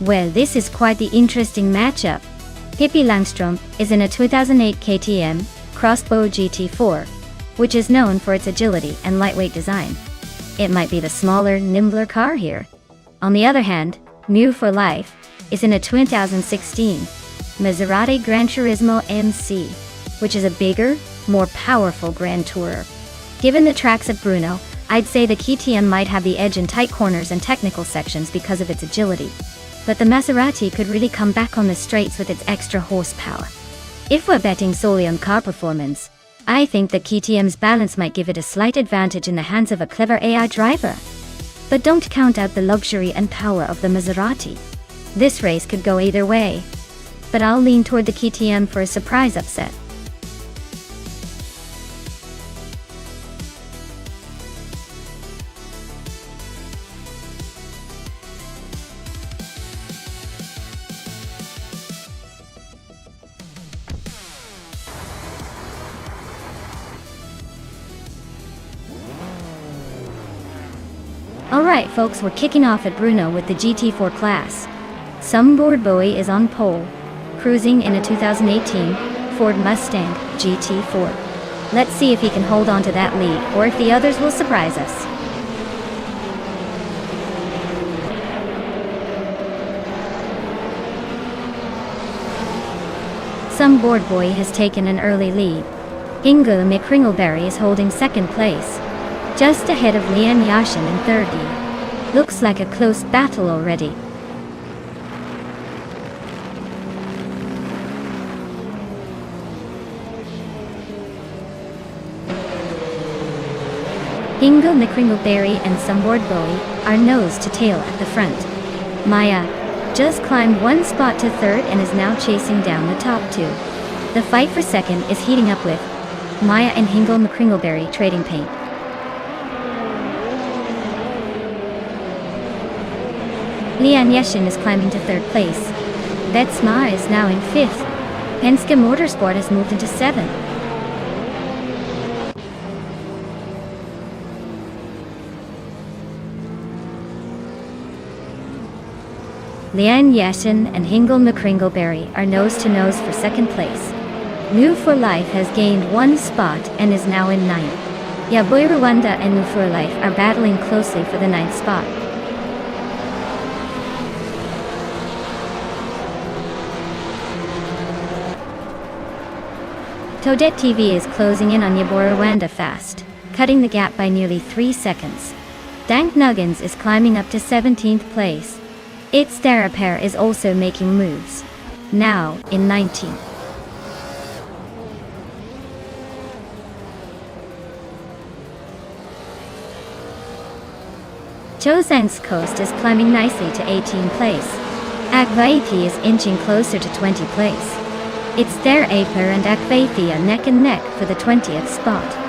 Well, this is quite the interesting matchup. Pippi Langström is in a 2008 KTM Crossbow GT4, which is known for its agility and lightweight design. It might be the smaller, nimbler car here. On the other hand, New for Life is in a 2016 Maserati Gran Turismo MC, which is a bigger, more powerful Grand Tourer. Given the tracks at Brno, I'd say the KTM might have the edge in tight corners and technical sections because of its agility. But the Maserati could really come back on the straights with its extra horsepower. If we're betting solely on car performance, I think that KTM's balance might give it a slight advantage in the hands of a clever AI driver. But don't count out the luxury and power of the Maserati. This race could go either way, but I'll lean toward the KTM for a surprise upset. Alright folks, we're kicking off at Brno with the GT4 class. Sumboard Bowie is on pole, cruising in a 2018 Ford Mustang GT4. Let's see if he can hold on to that lead, or if the others will surprise us. Sumboard Boy has taken an early lead. Ingo McCringleberry is holding second place, just ahead of Lian Yashin in third. Looks like a close battle already. Ingo McCringleberry and Sumboard Bowie are nose to tail at the front. Maya just climbed one spot to third and is now chasing down the top two. The fight for second is heating up with Maya and Ingo McCringleberry trading paint. Lian Yashin is climbing to third place. Vetsma is now in fifth. Penske Motorsport has moved into seventh. Lian Yashin and Ingo McCringleberry are nose to nose for second place. New for Life has gained one spot and is now in ninth. Yaboy Rwanda and New for Life are battling closely for the ninth spot. Toadette TV is closing in on Yabor Rwanda fast, cutting the gap by nearly 3 seconds. Dank Nuggins is climbing up to 17th place. Its Therapair is also making moves. Now, in 19th. Chosen's Coast is climbing nicely to 18th place. Akvaithi is inching closer to 20th place. It's Therapair and Akvaithi are neck and neck for the 20th spot.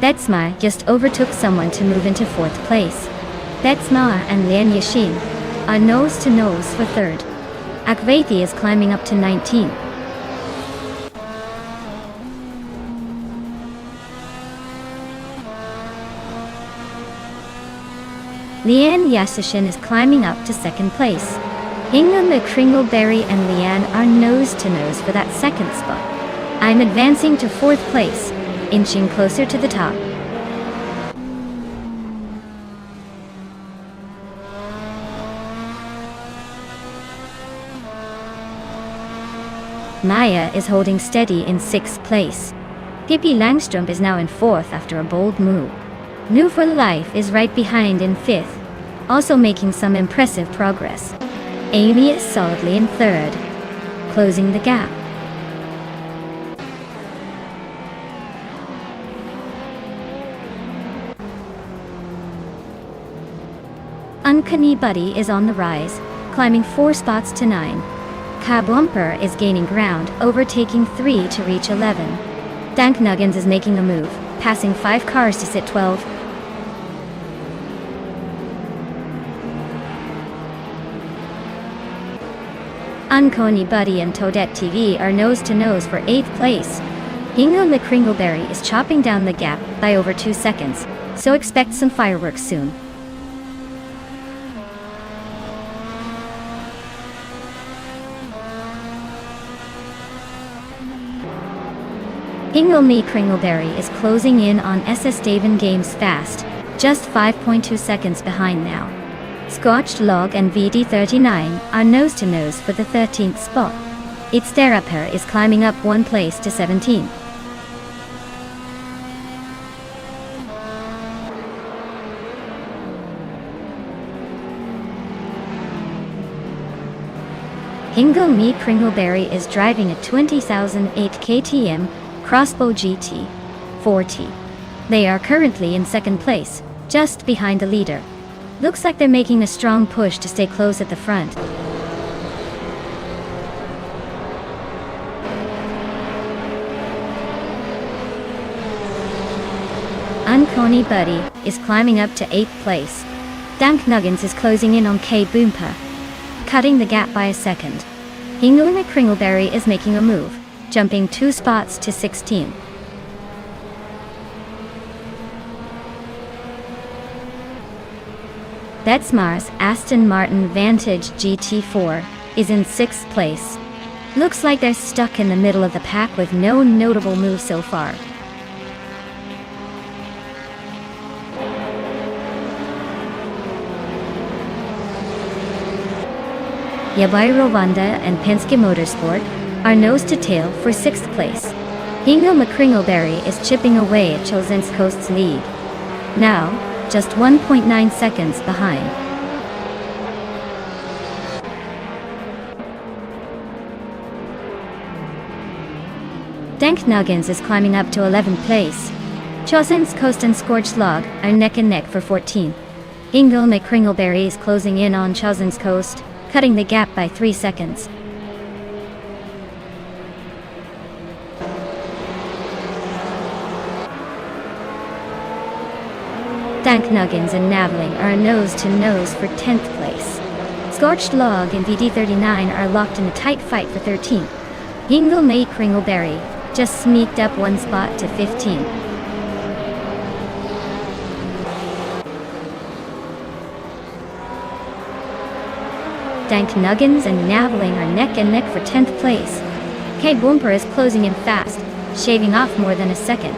Betsma just overtook someone to move into 4th place. Betsma and Lian Yashin are nose to nose for 3rd. Akvaithi is climbing up to 19th. Lian Yasishin is climbing up to 2nd place. Hingham McCringleberry and Lian are nose to nose for that 2nd spot. I'm advancing to 4th place, inching closer to the top. Maya is holding steady in 6th place. Pippi Langström is now in 4th after a bold move. New for Life is right behind in 5th, also making some impressive progress. Amy is solidly in 3rd, closing the gap. Uncanny Buddy is on the rise, climbing 4 spots to 9. Kabumper is gaining ground, overtaking 3 to reach 11. Dank Nuggins is making a move, passing 5 cars to sit 12. Uncanny Buddy and Toadette TV are nose to nose for 8th place. Hingham McCringleberry is chopping down the gap by over 2 seconds, so expect some fireworks soon. Hingham McCringleberry is closing in on SS Davin Games fast, just 5.2 seconds behind now. Scorched Log and VD39 are nose to nose for the 13th spot. Its Therapair is climbing up 1 place to 17. Hingham McCringleberry is driving a 20,008 KTM Crossbow GT 4T. They are currently in 2nd place, just behind the leader. Looks like they're making a strong push to stay close at the front. Uncanny Buddy is climbing up to 8th place. Dank Nuggins is closing in on K Boompa, cutting the gap by a second. Hingham McCringleberry is making a move, jumping 2 spots to 16. Betsmar's Aston Martin Vantage GT4 is in 6th place. Looks like they're stuck in the middle of the pack with no notable moves so far. Yabairo Wanda and Penske Motorsport are nose to tail for 6th place. Hingham McCringleberry is chipping away at Chosen's Coast's lead. Now, just 1.9 seconds behind. Dank Nuggins is climbing up to 11th place. Chosen's Coast and Scorched Log are neck and neck for 14th. Hingham McCringleberry is closing in on Chosen's Coast, cutting the gap by 3 seconds. Dank Nuggins and Naveling are nose to nose for 10th place. Scorched Log and VD39 are locked in a tight fight for 13th. Hingham McCringleberry just sneaked up 1 spot to 15. Dank Nuggins and Naveling are neck and neck for 10th place. K Boomper is closing in fast, shaving off more than a second.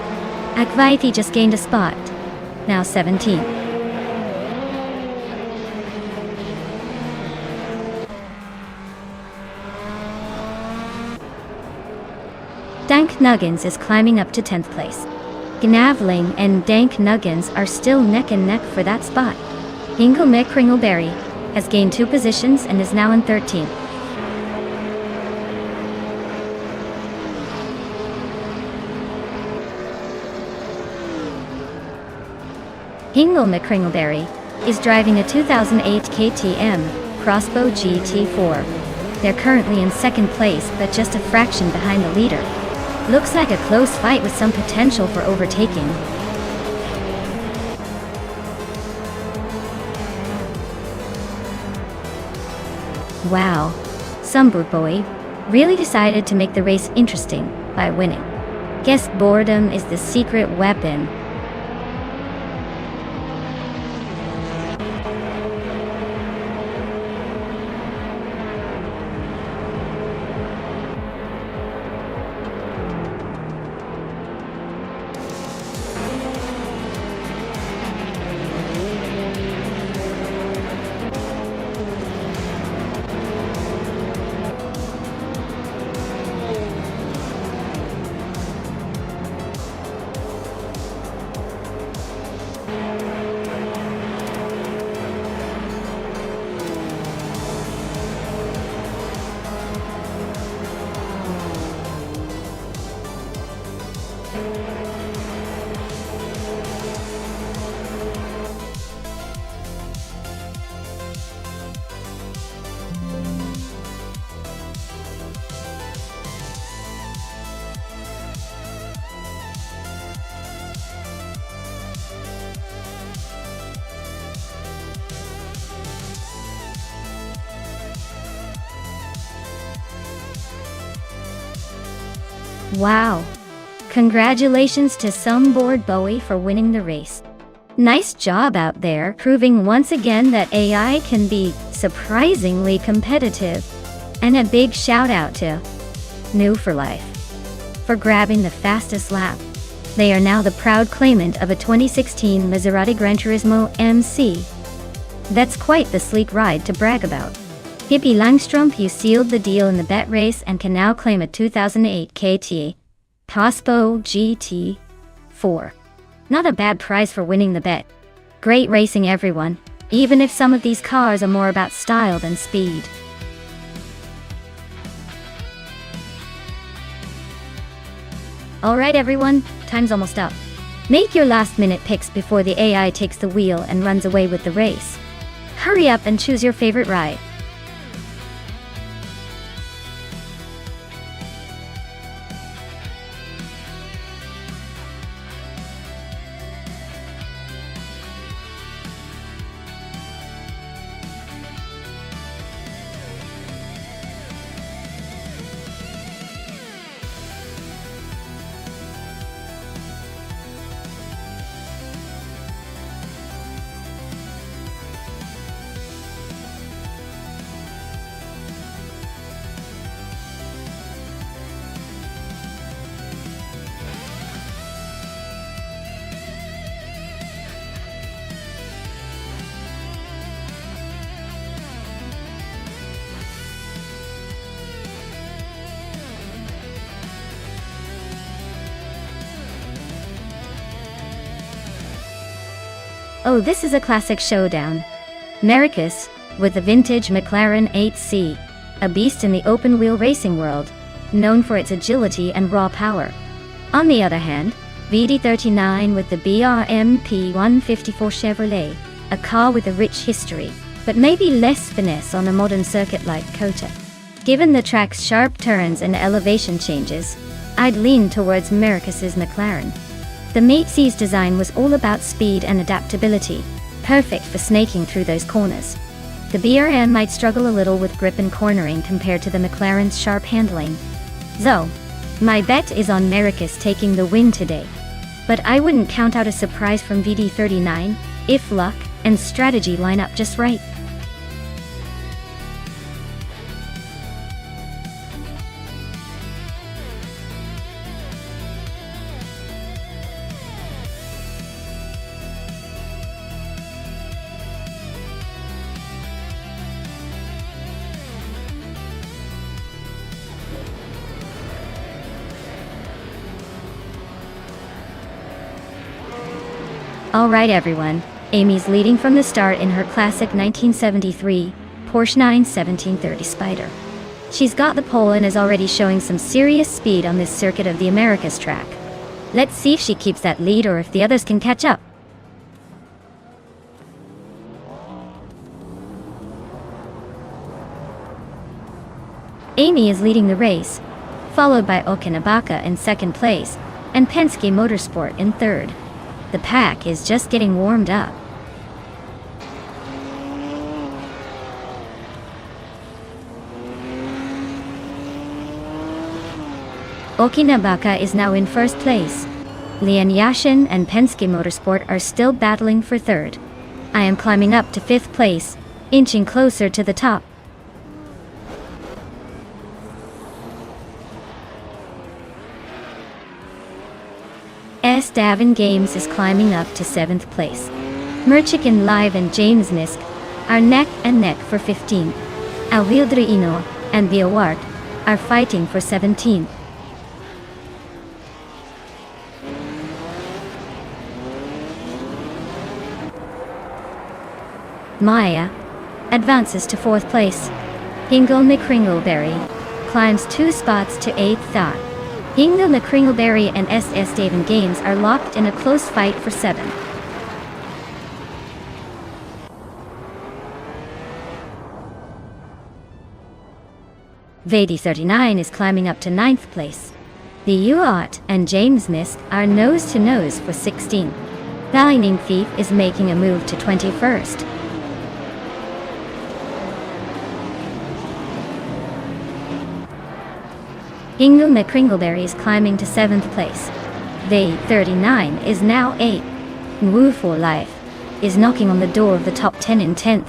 Akvaithi just gained a spot, now 17. Dank Nuggins is climbing up to 10th place. Gnavling and Dank Nuggins are still neck and neck for that spot. Hingle McCringleberry has gained 2 positions and is now in 13th. Hingle McCringleberry is driving a 2008 KTM Crossbow GT4. They're currently in 2nd place, but just a fraction behind the leader. Looks like a close fight with some potential for overtaking. Wow, some brute boy really decided to make the race interesting by winning. Guess boredom is the secret weapon. Wow! Congratulations to some bored Bowie for winning the race. Nice job out there, proving once again that AI can be surprisingly competitive. And a big shout out to New for Life for grabbing the fastest lap. They are now the proud claimant of a 2016 Maserati Gran Turismo MC. That's quite the sleek ride to brag about. Pippi Langstrumpf, you sealed the deal in the bet race and can now claim a 2008 KT Crossbow GT4. Not a bad prize for winning the bet. Great racing, everyone, even if some of these cars are more about style than speed. Alright everyone, time's almost up. Make your last minute picks before the AI takes the wheel and runs away with the race. Hurry up and choose your favorite ride. Oh, this is a classic showdown. Marcus, with the vintage McLaren 8C, a beast in the open-wheel racing world, known for its agility and raw power. On the other hand, VD39 with the BRMP 154 Chevrolet, a car with a rich history, but maybe less finesse on a modern circuit like COTA. Given the track's sharp turns and elevation changes, I'd lean towards Marcus's McLaren. The Mate's design was all about speed and adaptability, perfect for snaking through those corners. The BRM might struggle a little with grip and cornering compared to the McLaren's sharp handling. So, my bet is on Marcus taking the win today. But I wouldn't count out a surprise from VD39, if luck and strategy line up just right. Alright everyone, Amy's leading from the start in her classic 1973 Porsche 91730 Spider. She's got the pole and is already showing some serious speed on this circuit of the Americas track. Let's see if she keeps that lead or if the others can catch up. Amy is leading the race, followed by Okinabaka in second place, and Penske Motorsport in third. The pack is just getting warmed up. Okinabaka is now in first place. Lian Yashin and Penske Motorsport are still battling for third. I am climbing up to fifth place, inching closer to the top. Davin Games is climbing up to 7th place. Merchican Live and James Nisk are neck and neck for 15. Alvildrino and the Award are fighting for 17. Maya advances to 4th place. Hingle McCringleberry climbs 2 spots to 8th thought. Hingle McCringleberry and Davin Games are locked in a close fight for 7. Vadi 39 is climbing up to 9th place. The Uot and James Nisk are nose to nose for 16. Lightning Thief is making a move to 21st. Hingle McCringleberry is climbing to 7th place. They 39 is now 8. Wu for Life is knocking on the door of the top 10 in 10th.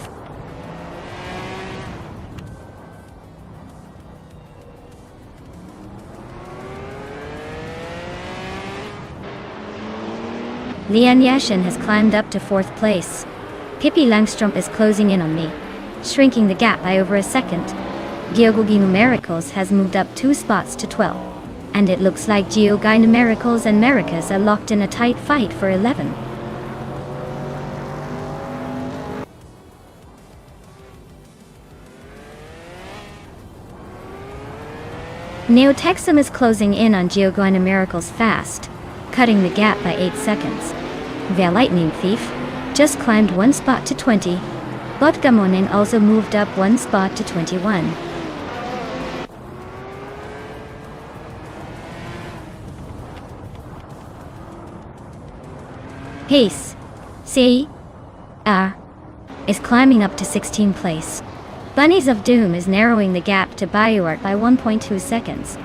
Lian Yashin has climbed up to 4th place. Pippi Langstrom is closing in on me, shrinking the gap by over a second. Geogai Numericals has moved up 2 spots to 12. And it looks like Geogai Numericals and Americas are locked in a tight fight for 11. Neotexum is closing in on Geogai Numericals fast, cutting the gap by 8 seconds. The Lightning Thief just climbed 1 spot to 20. Botgamonin also moved up 1 spot to 21. Pace C.R. is climbing up to 16th place. Bunnies of Doom is narrowing the gap to BioArt by 1.2 seconds.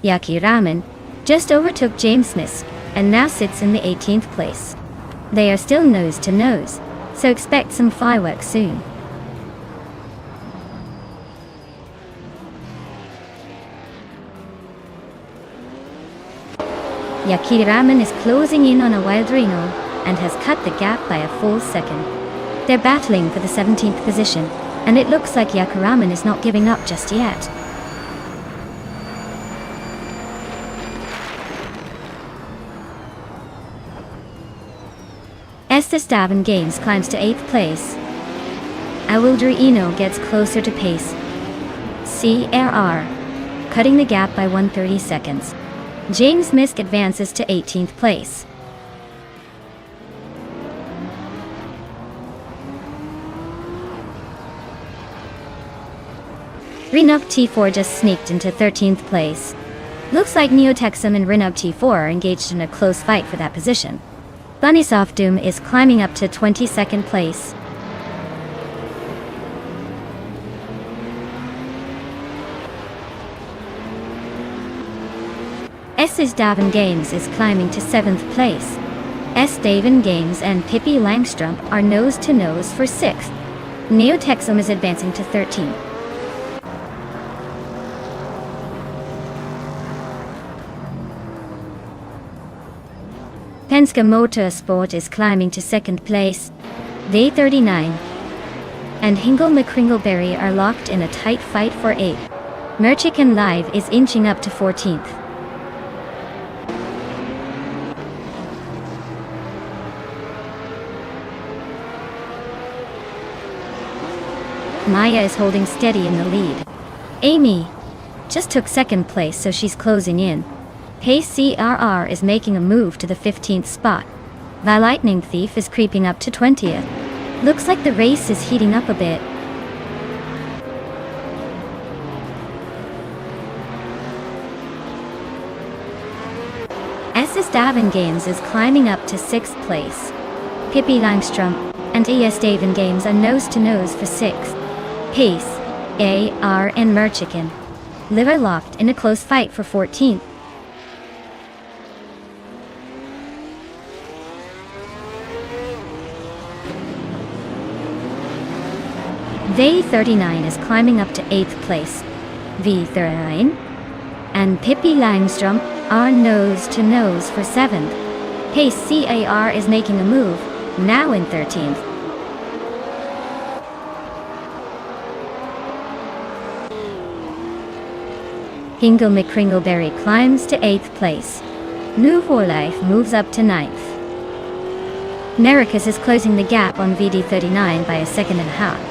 Yaki Ramen just overtook James Smith and now sits in the 18th place. They are still nose to nose, so expect some fireworks soon. Yaki Ramen is closing in on a Wild Reno and has cut the gap by a full second. They're battling for the 17th position, and it looks like Yaki Ramen is not giving up just yet. Davin Games climbs to 8th place. Awildrino gets closer to pace CRR, cutting the gap by 130 seconds. James Misk advances to 18th place. Renub T4 just sneaked into 13th place. Looks like Neotexum and Renub T4 are engaged in a close fight for that position. Bunnysoft Doom is climbing up to 22nd place. Davin Games is climbing to 7th place. Davin Games and Pippi Langstrom are nose to nose for 6th. Neotexum is advancing to 13. Penske Motorsport is climbing to 2nd place. They 39 and Hingle McCringleberry are locked in a tight fight for 8. Merchican Live is inching up to 14th. Maya is holding steady in the lead. Amy just took second place, so she's closing in. Pace CRR is making a move to the 15th spot. The Lightning Thief is creeping up to 20th. Looks like the race is heating up a bit. SS Davin Games is climbing up to 6th place. Pippi Langstrom and ES Davin Games are nose-to-nose for 6th. Pace, AR and Merchican live are locked in a close fight for 14th. V39 is climbing up to 8th place. V39 and Pippi Langstrom are nose-to-nose for 7th. Pace CAR is making a move, now in 13th. Hingle McCringleberry climbs to 8th place. Nouveau Life moves up to 9th. Nericus is closing the gap on VD39 by a second and a half.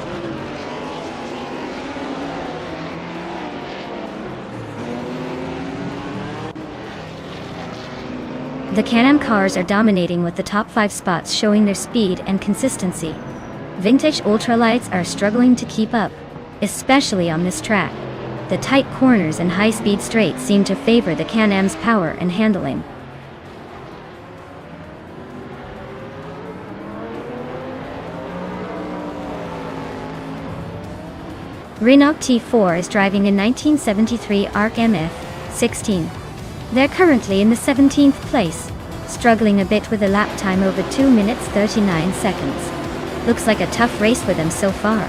The Can-Am cars are dominating, with the top 5 spots showing their speed and consistency. Vintage ultralights are struggling to keep up, especially on this track. The tight corners and high-speed straights seem to favor the Can-Am's power and handling. Renault T4 is driving a 1973 ARC MF-16. They're currently in the 17th place, struggling a bit with a lap time over 2 minutes 39 seconds. Looks like a tough race for them so far.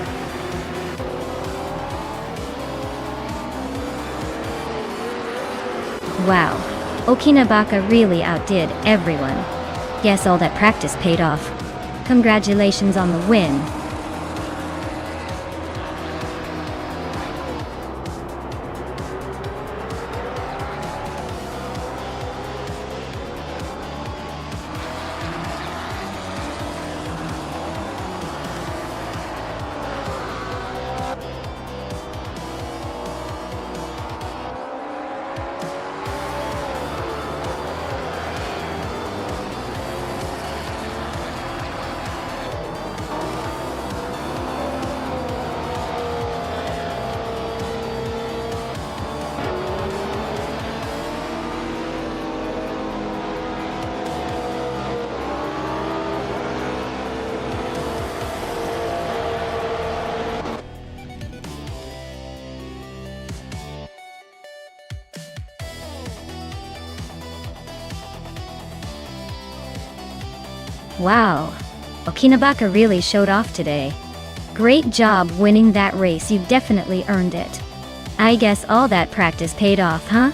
Wow, Okinabaka really outdid everyone. Guess all that practice paid off. Congratulations on the win. Wow, Okinabaka really showed off today. Great job winning that race, you definitely earned it. I guess all that practice paid off, huh?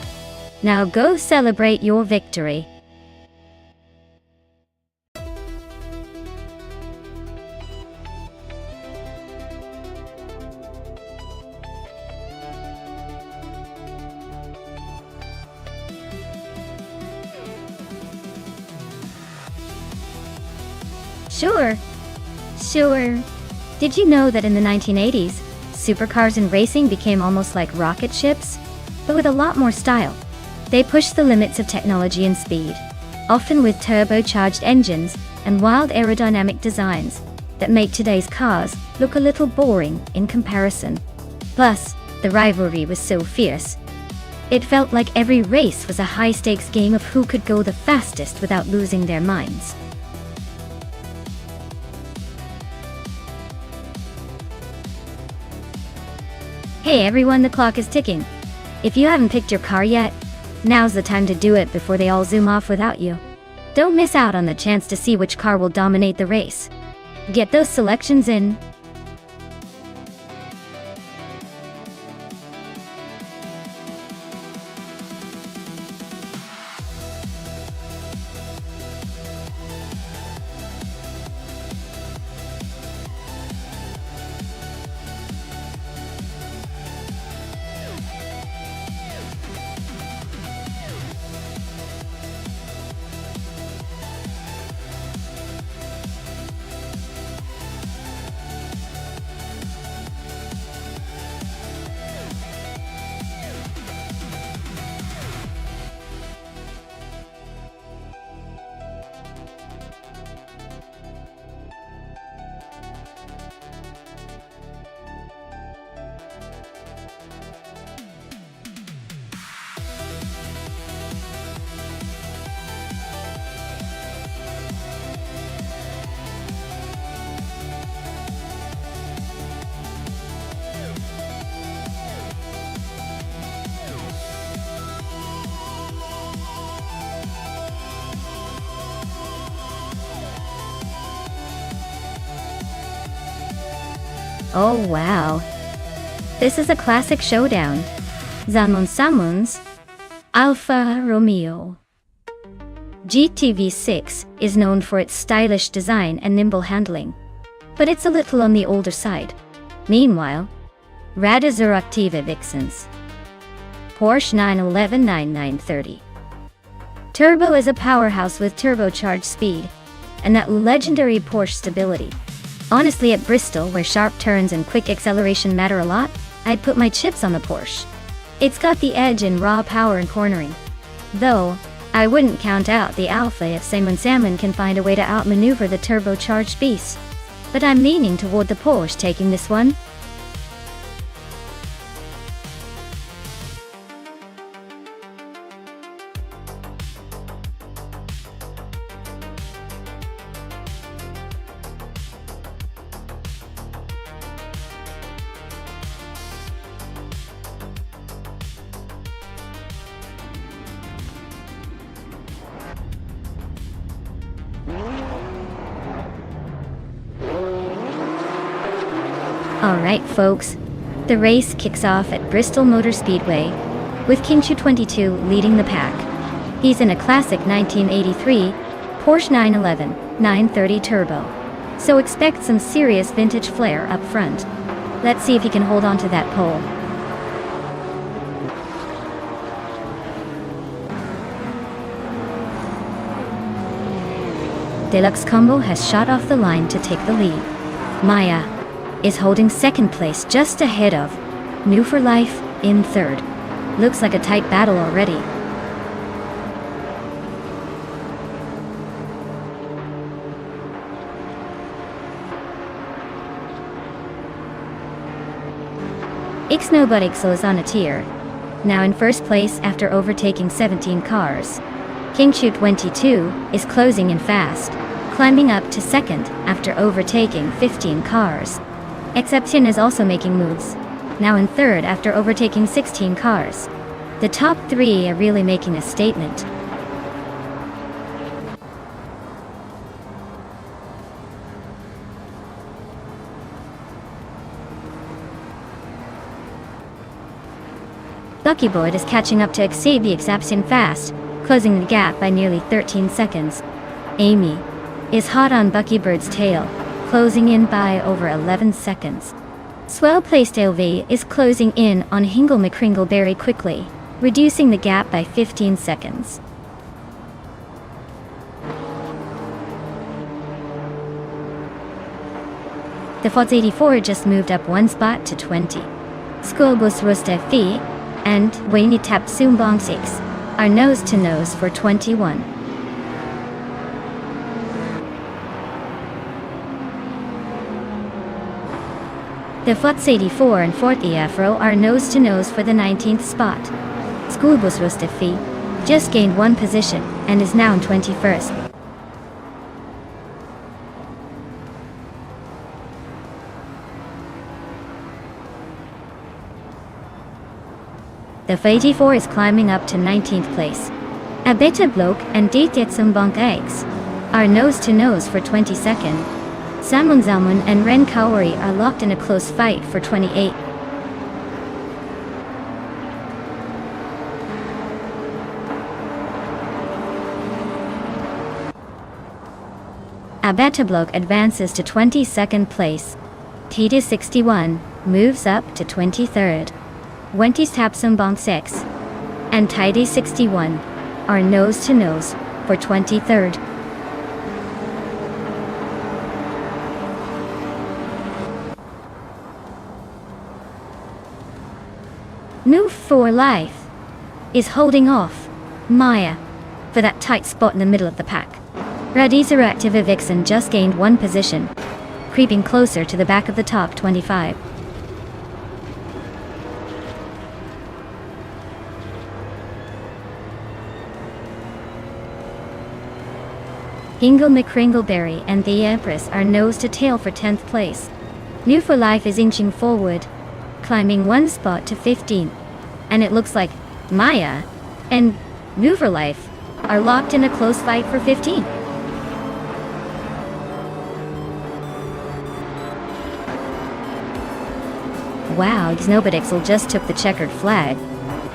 Now go celebrate your victory. Sure. Did you know that in the 1980s, supercars in racing became almost like rocket ships? But with a lot more style. They pushed the limits of technology and speed, often with turbocharged engines and wild aerodynamic designs that make today's cars look a little boring in comparison. Plus, the rivalry was so fierce. It felt like every race was a high-stakes game of who could go the fastest without losing their minds. Hey everyone, the clock is ticking. If you haven't picked your car yet, now's the time to do it before they all zoom off without you. Don't miss out on the chance to see which car will dominate the race. Get those selections in. Oh wow. This is a classic showdown. Samun's Alfa Romeo. GTV6 is known for its stylish design and nimble handling, but it's a little on the older side. Meanwhile, Rada Zuraktiva Vixens. Porsche 911 9930. Turbo is a powerhouse with turbocharged speed, and that legendary Porsche stability. Honestly, at Bristol, where sharp turns and quick acceleration matter a lot, I'd put my chips on the Porsche. It's got the edge in raw power and cornering. Though, I wouldn't count out the Alfa if Salmon can find a way to outmaneuver the turbocharged beast. But I'm leaning toward the Porsche taking this one. Alright folks, the race kicks off at Bristol Motor Speedway, with Kingchu 22 leading the pack. He's in a classic 1983 Porsche 911 930 Turbo, so expect some serious vintage flair up front. Let's see if he can hold on to that pole. Deluxe Combo has shot off the line to take the lead. Maya is holding second place just ahead of New for Life in third. Looks like a tight battle already. Ixnobutixel is on a tier, now in first place after overtaking 17 cars. Kingchu 22 is closing in fast, climbing up to second after overtaking 15 cars. Exception is also making moves, now in third after overtaking 16 cars. The top three are really making a statement. Buckyboard is catching up to Xavier Exception fast, closing the gap by nearly 13 seconds. Amy is hot on Buckybird's tail, closing in by over 11 seconds. Swell placed LV is closing in on Hingle McCringleberry quickly, reducing the gap by 15 seconds. The Fods 84 just moved up one spot to 20. Skolbus Rustefi and Wayne Tap Sumbong 6 are nose to nose for 21. The Fods 84 and 40 Afro are nose to nose for the 19th spot. Skolbus Rustefi just gained one position and is now in 21st. The 84 is climbing up to 19th place. Abeta Bloke and Ditetsum Bonk Eggs are nose to nose for 22nd. Samun and Ren Kaori are locked in a close fight for 28. Abetablok advances to 22nd place. Tita 61 moves up to 23rd. Wentis Tapsumbong 6 and Tidy 61 are nose to nose for 23rd. New for Life is holding off Maya for that tight spot in the middle of the pack. Radiza Activa Vixen just gained one position, creeping closer to the back of the top 25. Hingle McCringleberry and the Empress are nose to tail for 10th place. New for Life is inching forward, climbing one spot to 15, and it looks like Maya and New for Life are locked in a close fight for 15. Wow, Xnobodixel just took the checkered flag.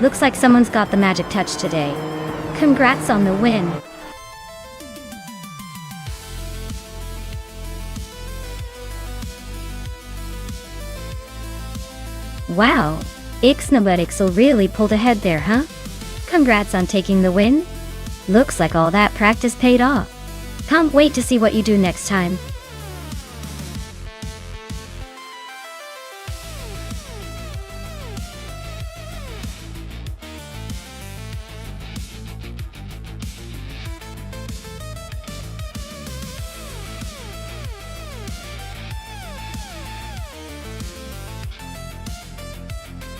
Looks like someone's got the magic touch today. Congrats on the win. Wow, Xnobodixel really pulled ahead there, huh? Congrats on taking the win. Looks like all that practice paid off. Can't wait to see what you do next time.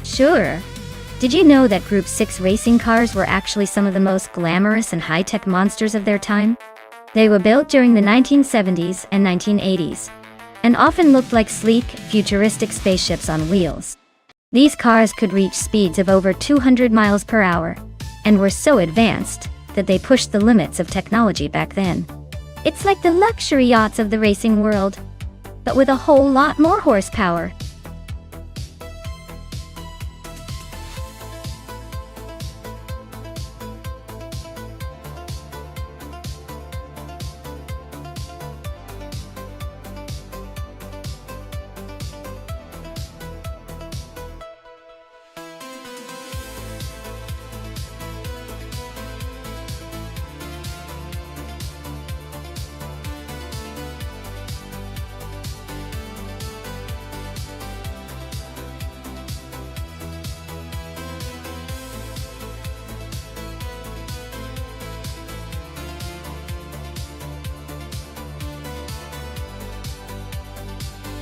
Sure. Did you know that Group 6 racing cars were actually some of the most glamorous and high-tech monsters of their time? They were built during the 1970s and 1980s, and often looked like sleek, futuristic spaceships on wheels. These cars could reach speeds of over 200 miles per hour, and were so advanced that they pushed the limits of technology back then. It's like the luxury yachts of the racing world, but with a whole lot more horsepower.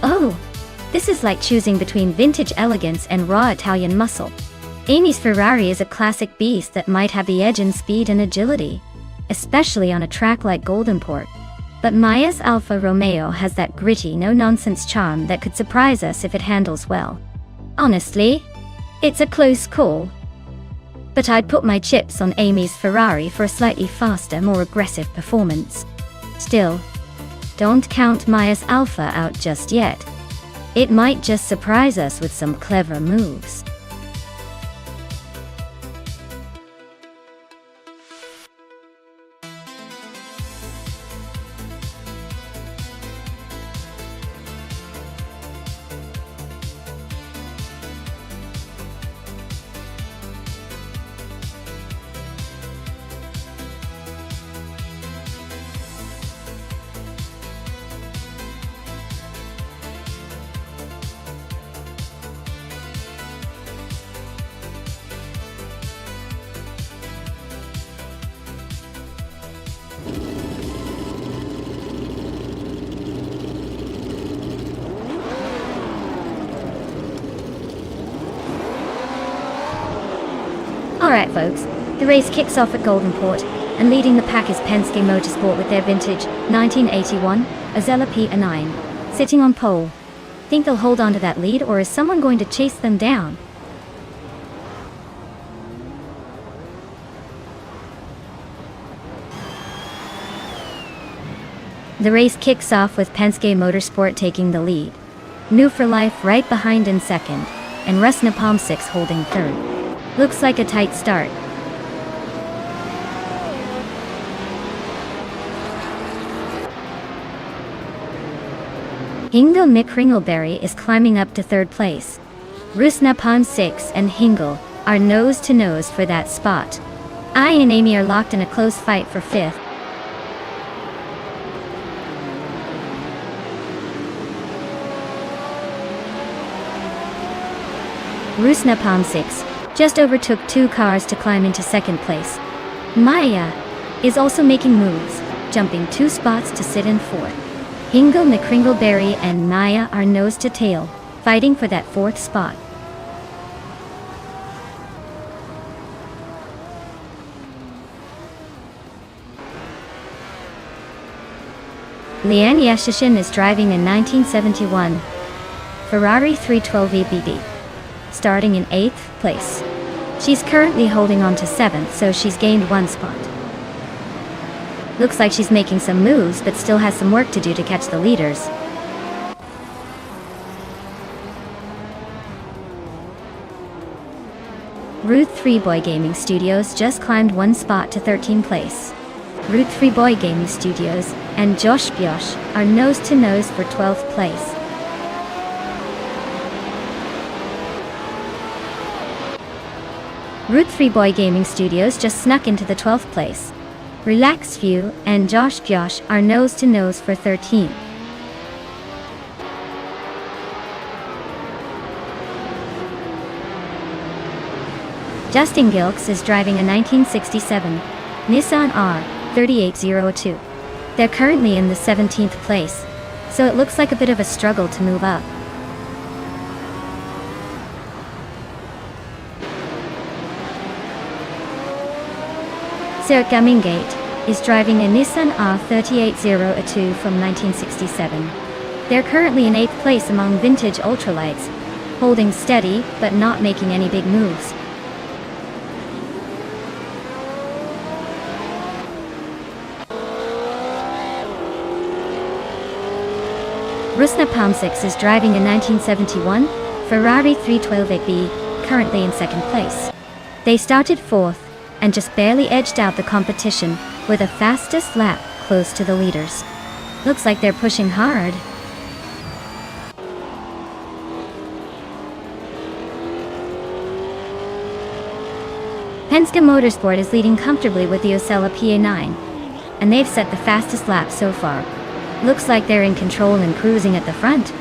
Oh, this is like choosing between vintage elegance and raw Italian muscle. Amy's Ferrari is a classic beast that might have the edge in speed and agility, especially on a track like Goldenport. But Maya's Alfa Romeo has that gritty, no-nonsense charm that could surprise us if it handles well. Honestly, it's a close call. But I'd put my chips on Amy's Ferrari for a slightly faster, more aggressive performance. Still, don't count Maya's Alpha out just yet. It might just surprise us with some clever moves. Alright folks, the race kicks off at Goldenport, and leading the pack is Penske Motorsport with their vintage 1981 Azella P9, sitting on pole. Think they'll hold on to that lead, or is someone going to chase them down? The race kicks off with Penske Motorsport taking the lead. New for Life right behind in second, and Rusnapalm 6 holding third. Looks like a tight start. Hingle Mick Ringleberry is climbing up to third place. Rusnapalm 6 and Hingle are nose to nose for that spot. I and Amy are locked in a close fight for fifth. Rusnapalm 6 just overtook 2 cars to climb into second place. Maya is also making moves, jumping 2 spots to sit in fourth. Hingle, McCringleberry, and Maya are nose to tail, fighting for that 4th spot. Leanne Yashishin is driving a 1971 Ferrari 312 EBD, starting in 8th place. She's currently holding on to 7th, so she's gained 1 spot. Looks like she's making some moves, but still has some work to do to catch the leaders. Route 3 Boy Gaming Studios just climbed one spot to 13th place. Route 3 Boy Gaming Studios and Josh Biosh are nose to nose for 12th place. Route 3 Boy Gaming Studios just snuck into the 12th place. Relax View and Josh Biosh are nose to nose for 13th. Justin Gilks is driving a 1967 Nissan R3802. They're currently in the 17th place, so it looks like a bit of a struggle to move up. Sir Gummingate is driving a Nissan R3802 from 1967. They're currently in 8th place among vintage ultralights, holding steady but not making any big moves. Rusna Palmsix is driving a 1971 Ferrari 312B, currently in 2nd place. They started 4th and just barely edged out the competition with a fastest lap close to the leaders. Looks like they're pushing hard. Penske Motorsport is leading comfortably with the Osella PA9, and they've set the fastest lap so far. Looks like they're in control and cruising at the front.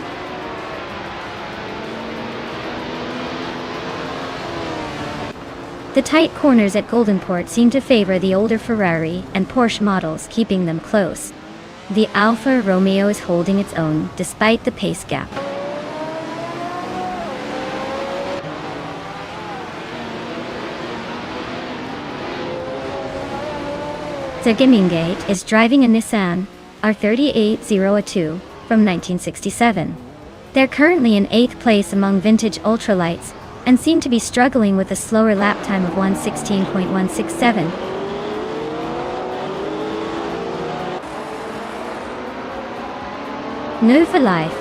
The tight corners at Goldenport seem to favor the older Ferrari and Porsche models, keeping them close. The Alfa Romeo is holding its own despite the pace gap. Sir Gummingate is driving a Nissan R3802 from 1967. They're currently in 8th place among vintage ultralights and seem to be struggling with a slower lap time of 1:16.167. No for Life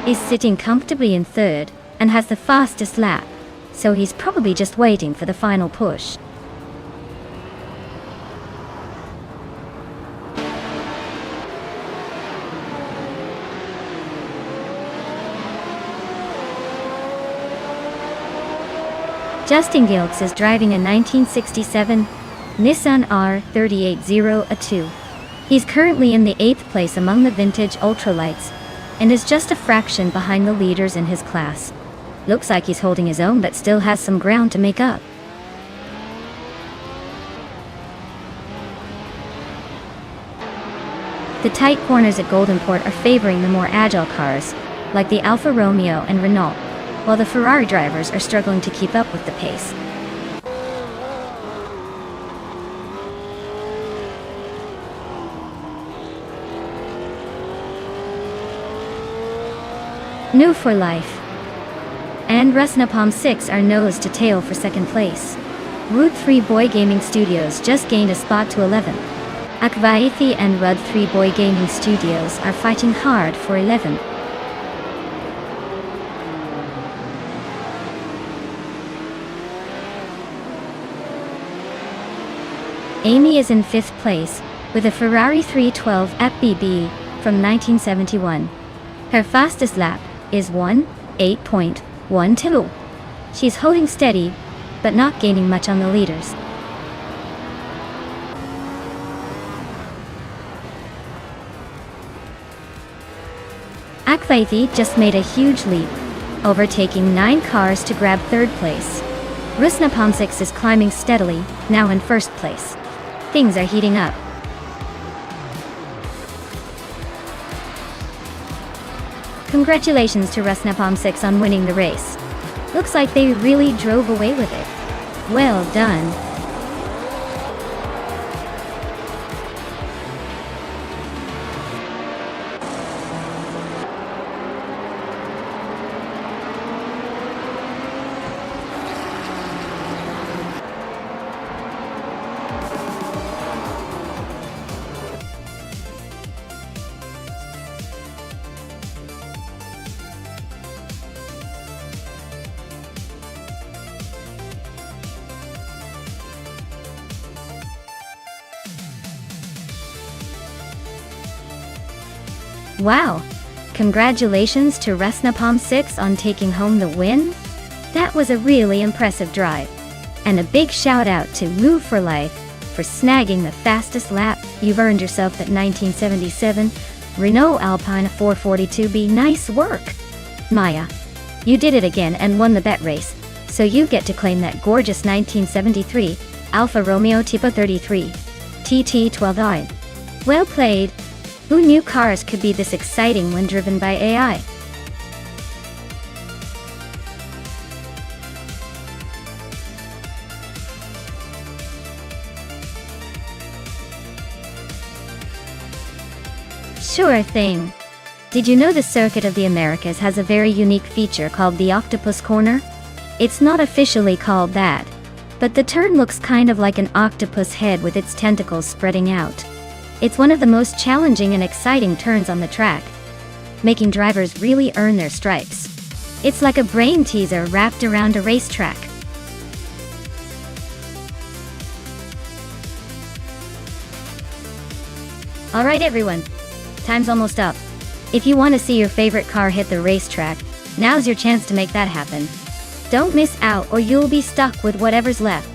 is sitting comfortably in 3rd and has the fastest lap, so he's probably just waiting for the final push. Justin Gilks is driving a 1967 Nissan R3802. He's currently in the 8th place among the vintage ultralights and is just a fraction behind the leaders in his class. Looks like he's holding his own but still has some ground to make up. The tight corners at Goldenport are favoring the more agile cars, like the Alfa Romeo and Renault, while the Ferrari drivers are struggling to keep up with the pace. No for Life and Rusna Palmsix are nose to tail for 2nd place. Route 3 Boy Gaming Studios just gained a spot to 11th. Akvaithi and Rud 3 Boy Gaming Studios are fighting hard for 11th. Amy is in 5th place with a Ferrari 312 FBB from 1971. Her fastest lap is 1:8.12. She's holding steady, but not gaining much on the leaders. Akvaithi just made a huge leap, overtaking 9 cars to grab 3rd place. Rusna Palmsix is climbing steadily, now in 1st place. Things are heating up. Congratulations to Rusna Palmsix on winning the race. Looks like they really drove away with it. Well done. Wow! Congratulations to Resnapom 6 on taking home the win! That was a really impressive drive. And a big shout out to Move for Life for snagging the fastest lap. You've earned yourself that 1977 Renault Alpine 442B. Nice work! Maya, you did it again and won the bet race, so you get to claim that gorgeous 1973 Alfa Romeo Tipo 33 TT12i. Well played! Who knew cars could be this exciting when driven by AI? Sure thing. Did you know the Circuit of the Americas has a very unique feature called the Octopus Corner? It's not officially called that, but the turn looks kind of like an octopus head with its tentacles spreading out. It's one of the most challenging and exciting turns on the track, making drivers really earn their stripes. It's like a brain teaser wrapped around a racetrack. Alright everyone, time's almost up. If you want to see your favorite car hit the racetrack, now's your chance to make that happen. Don't miss out or you'll be stuck with whatever's left.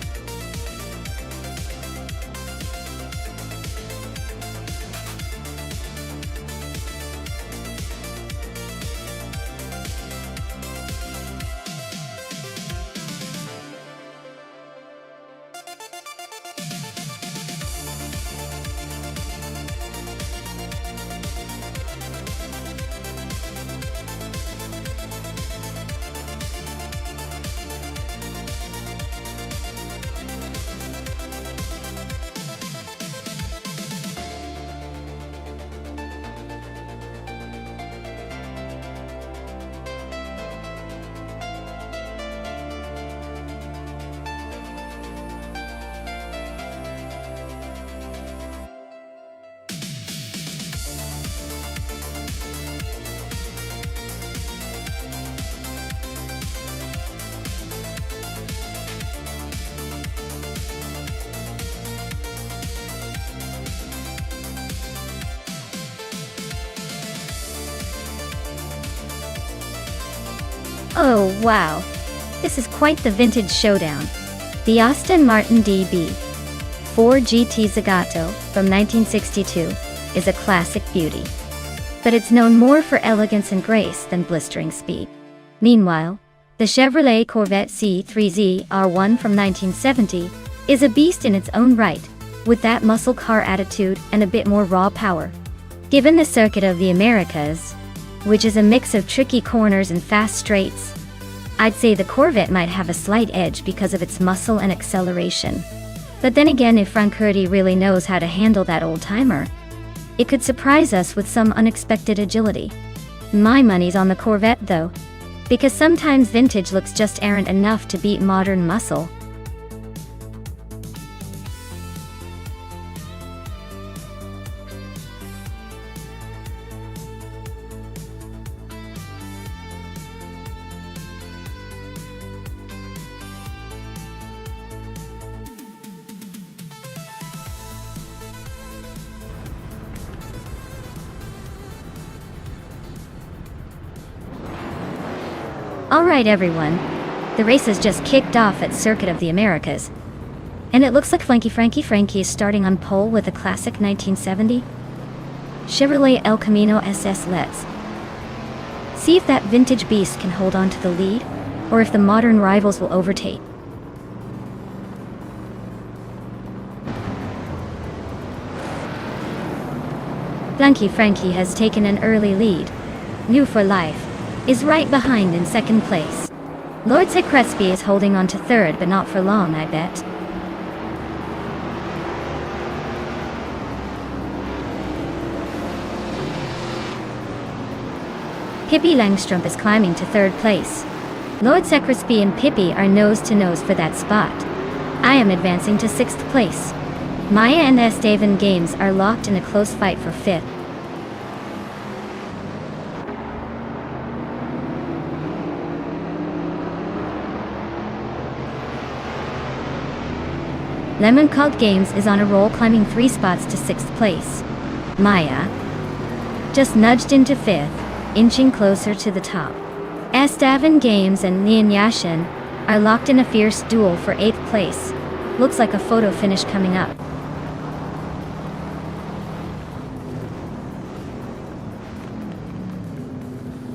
Oh wow, this is quite the vintage showdown. The Aston Martin DB4 GT Zagato from 1962 is a classic beauty, but it's known more for elegance and grace than blistering speed. Meanwhile, the Chevrolet Corvette C3Z R1 from 1970 is a beast in its own right, with that muscle car attitude and a bit more raw power. Given the Circuit of the Americas, which is a mix of tricky corners and fast straights, I'd say the Corvette might have a slight edge because of its muscle and acceleration. But then again, if Frankurti really knows how to handle that old-timer, it could surprise us with some unexpected agility. My money's on the Corvette though, because sometimes vintage looks just errant enough to beat modern muscle. Alright everyone, the race has just kicked off at Circuit of the Americas. And it looks like Frankie is starting on pole with a classic 1970 Chevrolet El Camino SS. Let's see if that vintage beast can hold on to the lead, or if the modern rivals will overtake. Frankie has taken an early lead. New for Life is right behind in second place. Lord Crespi is holding on to third, but not for long, I bet. Pippi Langstrup is climbing to third place. Lord Crespi and Pippi are nose to nose for that spot. I am advancing to sixth place. Maya and Estevan Games are locked in a close fight for fifth. Lemon Cult Games is on a roll, climbing 3 spots to 6th place. Maya just nudged into 5th, inching closer to the top. Esteban Games and Lian Yashin are locked in a fierce duel for 8th place. Looks like a photo finish coming up.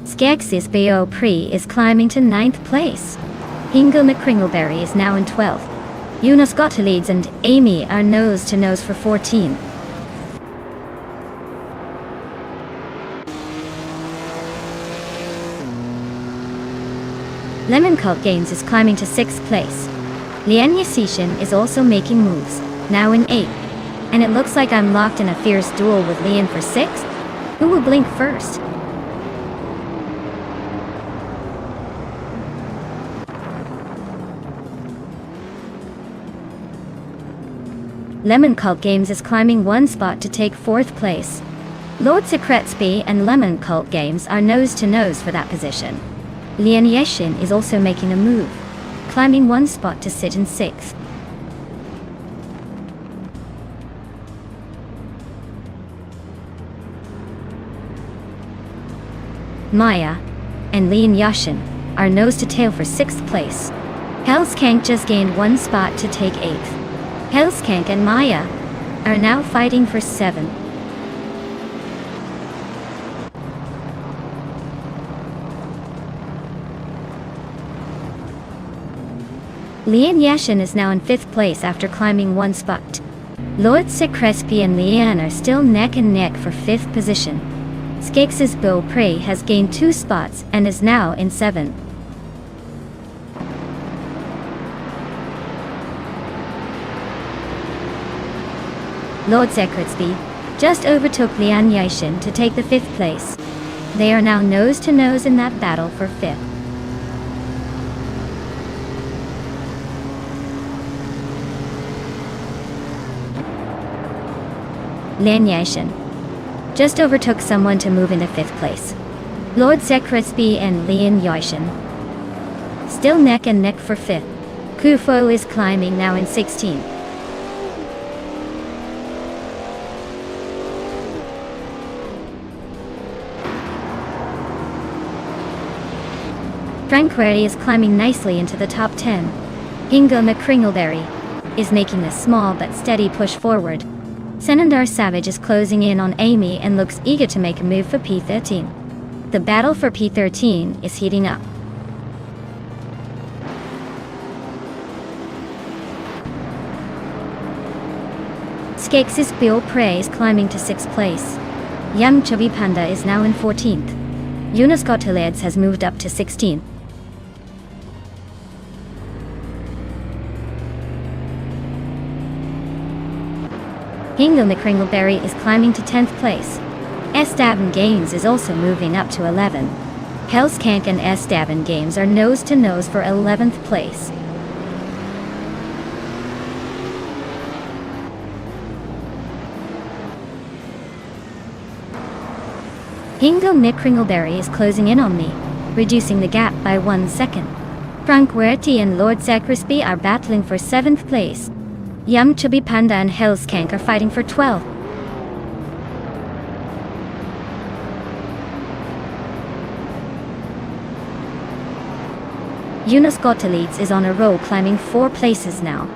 Skeksis Bo Pri is climbing to 9th place. Hingo McCringleberry is now in 12th. Jonas Gottlieds and Amy are nose to nose for 14. Lemon Cult Games is climbing to 6th place. Lian Yasishin is also making moves, now in 8th. And it looks like I'm locked in a fierce duel with Lian for 6th. Who will blink first? Lemon Cult Games is climbing 1 spot to take 4th place. Lord Secretsby and Lemon Cult Games are nose to nose for that position. Lian Yashin is also making a move, climbing 1 spot to sit in 6th. Maya and Lian Yashin are nose to tail for 6th place. Hellskank just gained 1 spot to take 8th. Hellskank and Maya are now fighting for 7th. Lian Yashin is now in 5th place after climbing 1 spot. Lord Secrespi and Lian are still neck and neck for 5th position. Skeksis Bo Prey has gained 2 spots and is now in 7th. Lord Secretsby just overtook Lian Yashin to take the 5th place. They are now nose to nose in that battle for 5th. Lian Yashin just overtook someone to move into 5th place. Lord Secretsby and Lian Yashin still neck and neck for 5th. Kufo is climbing now in 16th. Franquetti is climbing nicely into the top 10. Hingo McCringleberry is making a small but steady push forward. Senandar Savage is closing in on Amy and looks eager to make a move for P13. The battle for P13 is heating up. Skeksis Bill Prey is climbing to 6th place. Young Chubby Panda is now in 14th. Jonas Gottlieds has moved up to 16th. Hingo McCringleberry is climbing to 10th place. Esteban Games is also moving up to 11. Hellskank and Esteban Games are nose to nose for 11th place. Hingo McCringleberry is closing in on me, reducing the gap by 1 second. Frank Werty and Lord Sacrisby are battling for 7th place. Yum Chubby Panda and Hellskank are fighting for 12th. Jonas Gottlieds is on a roll, climbing 4 places now.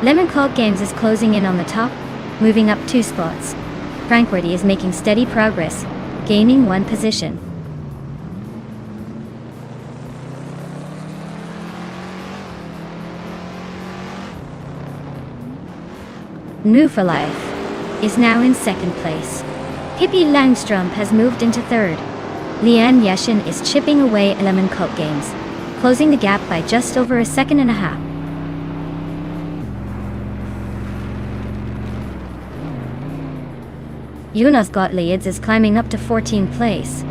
Lemon Cult Games is closing in on the top, moving up 2 spots. Frank Werty is making steady progress, gaining 1 position. New for Life is now in 2nd place. Hippie Langstrom has moved into 3rd. Lian Yashin is chipping away at Lemon Cult Games, closing the gap by just over a second and a half. Jonas Gottlieds is climbing up to 14th place.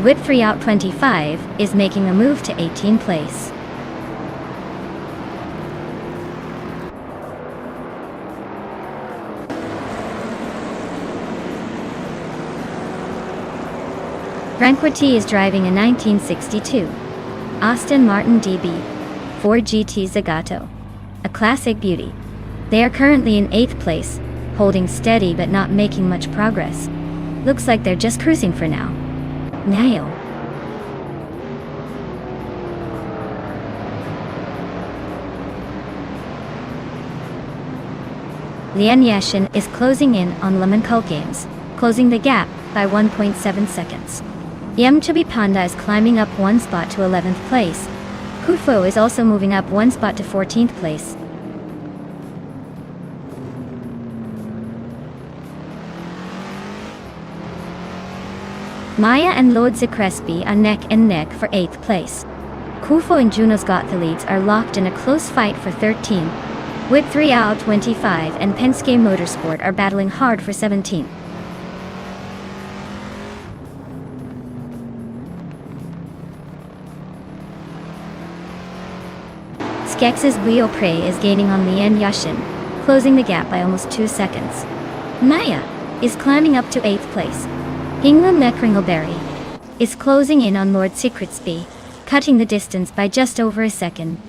Whitfree Out 25 is making a move to 18th place. Franquity is driving a 1962 Aston Martin DB 4 GT Zagato, a classic beauty. They are currently in 8th place, holding steady but not making much progress. Looks like they're just cruising for now. Nail. Lian Yashin is closing in on Lemon Cult Games, closing the gap by 1.7 seconds. Yam Chubby Panda is climbing up one spot to 11th place. Kufo is also moving up one spot to 14th place. Maya and Lord Crespi are neck and neck for 8th place. Kufo and Juno's Got the Leads are locked in a close fight for 13. Whip 3 out 25 and Penske Motorsport are battling hard for 17. Skex's Wheel Prey is gaining on Lian Yashin, closing the gap by almost 2 seconds. Maya is climbing up to 8th place. Hinglum Neckringleberry is closing in on Lord Secretsby, cutting the distance by just over a second.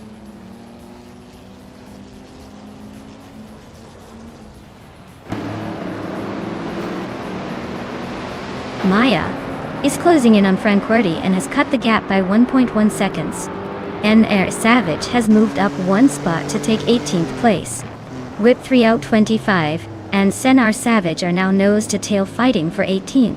Maya is closing in on Franquerty and has cut the gap by 1.1 seconds. NR Savage has moved up one spot to take 18th place. Whip 3 out 25 and Senar Savage are now nose to tail fighting for 18.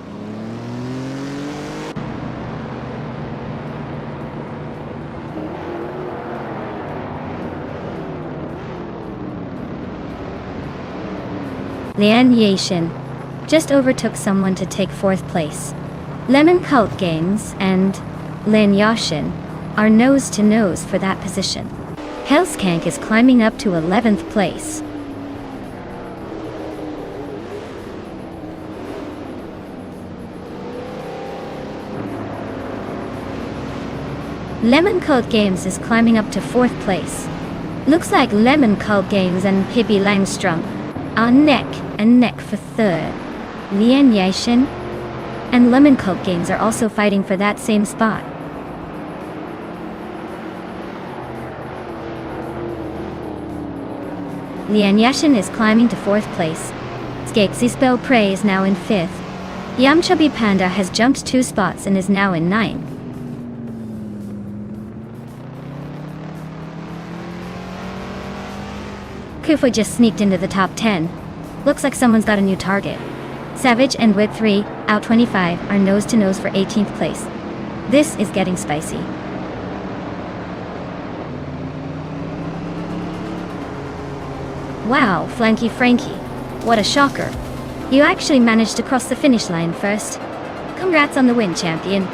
Lian Yashin just overtook someone to take 4th place. Lemon Cult Games and Lian Yashin are nose to nose for that position. Hellskank is climbing up to 11th place. Lemon Cult Games is climbing up to 4th place. Looks like Lemon Cult Games and Pippi Langstrom are neck and neck for 3rd. Lian Yashin and Lemon Cult Games are also fighting for that same spot. Lian Yashin is climbing to 4th place. Skexy Spell Prey is now in 5th. Yam Chubby Panda has jumped 2 spots and is now in 9th. Kufo just sneaked into the top 10. Looks like someone's got a new target. Savage and Whip 3 out 25 are nose to nose for 18th place. This is getting spicy. Wow, Flanky Frankie. What a shocker. You actually managed to cross the finish line first. Congrats on the win, champion.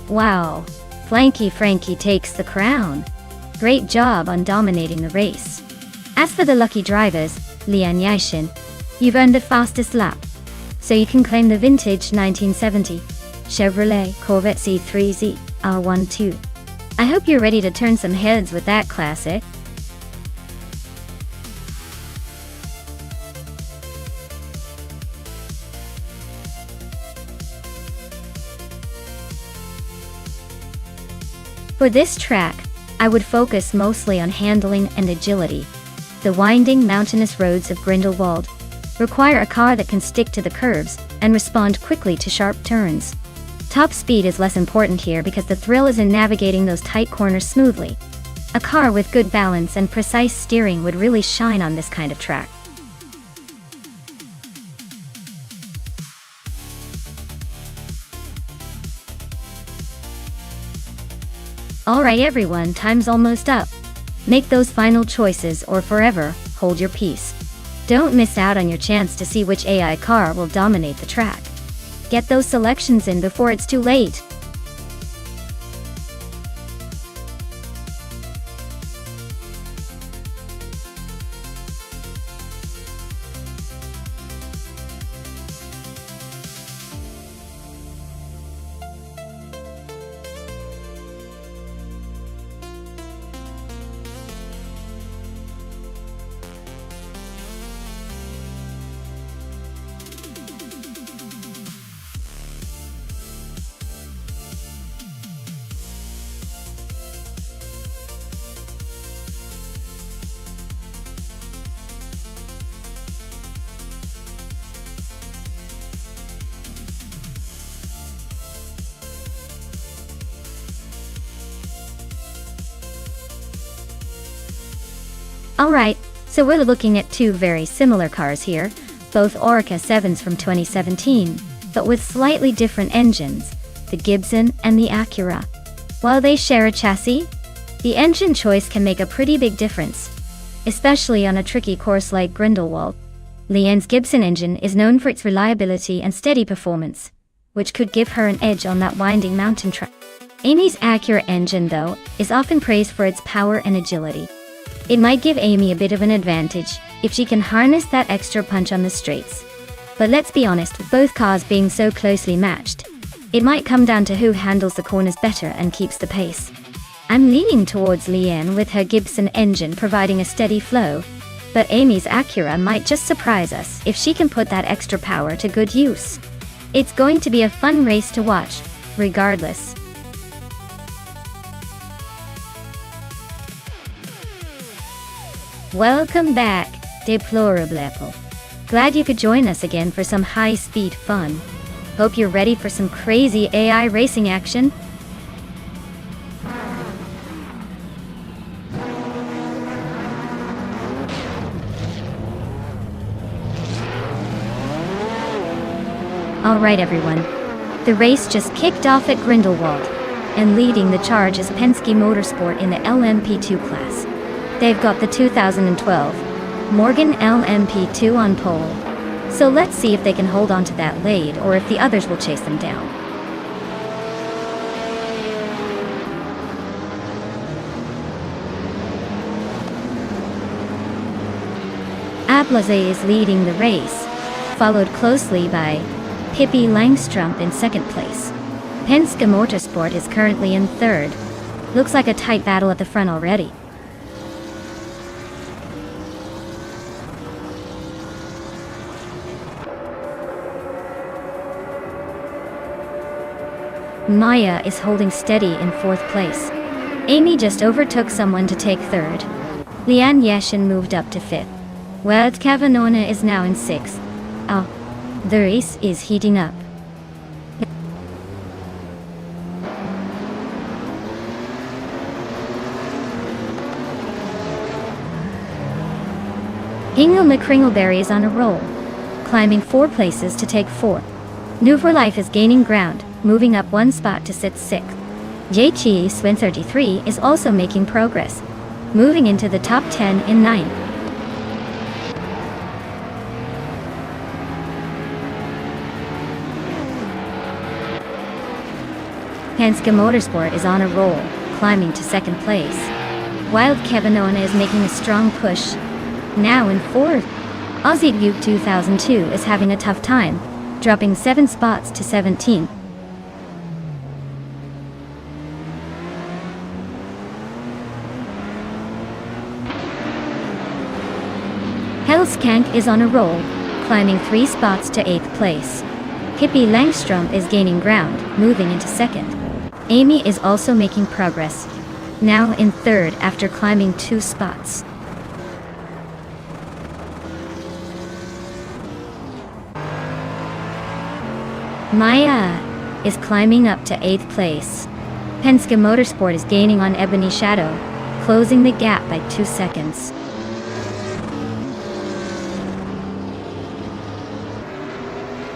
Wow, Flanky Frankie takes the crown. Great job on dominating the race. As for the lucky drivers, Lian Yashin, you've earned the fastest lap. So you can claim the vintage 1970 Chevrolet Corvette C3Z R12. I hope you're ready to turn some heads with that classic. For this track, I would focus mostly on handling and agility. The winding mountainous roads of Grindelwald require a car that can stick to the curves and respond quickly to sharp turns. Top speed is less important here because the thrill is in navigating those tight corners smoothly. A car with good balance and precise steering would really shine on this kind of track. Alright everyone, time's almost up. Make those final choices or forever hold your peace. Don't miss out on your chance to see which AI car will dominate the track. Get those selections in before it's too late. Alright, so we're looking at two very similar cars here, both Oreca 7s from 2017, but with slightly different engines, the Gibson and the Acura. While they share a chassis, the engine choice can make a pretty big difference, especially on a tricky course like Grindelwald. Leanne's Gibson engine is known for its reliability and steady performance, which could give her an edge on that winding mountain track. Amy's Acura engine, though, is often praised for its power and agility. It might give Amy a bit of an advantage if she can harness that extra punch on the straights. But let's be honest, with both cars being so closely matched, it might come down to who handles the corners better and keeps the pace. I'm leaning towards Leanne with her Gibson engine providing a steady flow, but Amy's Acura might just surprise us if she can put that extra power to good use. It's going to be a fun race to watch, regardless. Welcome back, Deplorable. Glad you could join us again for some high-speed fun. Hope you're ready for some crazy AI racing action. Alright everyone, the race just kicked off at Grindelwald, and leading the charge is Penske Motorsport in the LMP2 class. They've got the 2012 Morgan LMP2 on pole, so let's see if they can hold on to that lead or if the others will chase them down. Ablase is leading the race, followed closely by Pippi Langstrump in second place. Penske Motorsport is currently in third. Looks like a tight battle at the front already. Maya is holding steady in fourth place. Amy just overtook someone to take third. Leanne Yashin moved up to fifth. Weld Cavanona is now in sixth. Oh, the race is heating up. Ingle McCringleberry is on a roll, climbing 4 places to take 4th. New for Life is gaining ground, moving up 1 spot to sit 6th. JT Swin 33 is also making progress, moving into the top 10 in 9th. Penske Motorsport is on a roll, climbing to 2nd place. Wild Cavanona is making a strong push, now in 4th. Aussie Duke 2002 is having a tough time, dropping 7 spots to 17th. Hellskank is on a roll, climbing 3 spots to 8th place. Pippi Langstrump is gaining ground, moving into 2nd. Amy is also making progress, now in 3rd after climbing 2 spots. Maya is climbing up to 8th place. Penske Motorsport is gaining on Ebony Shadow, closing the gap by 2 seconds.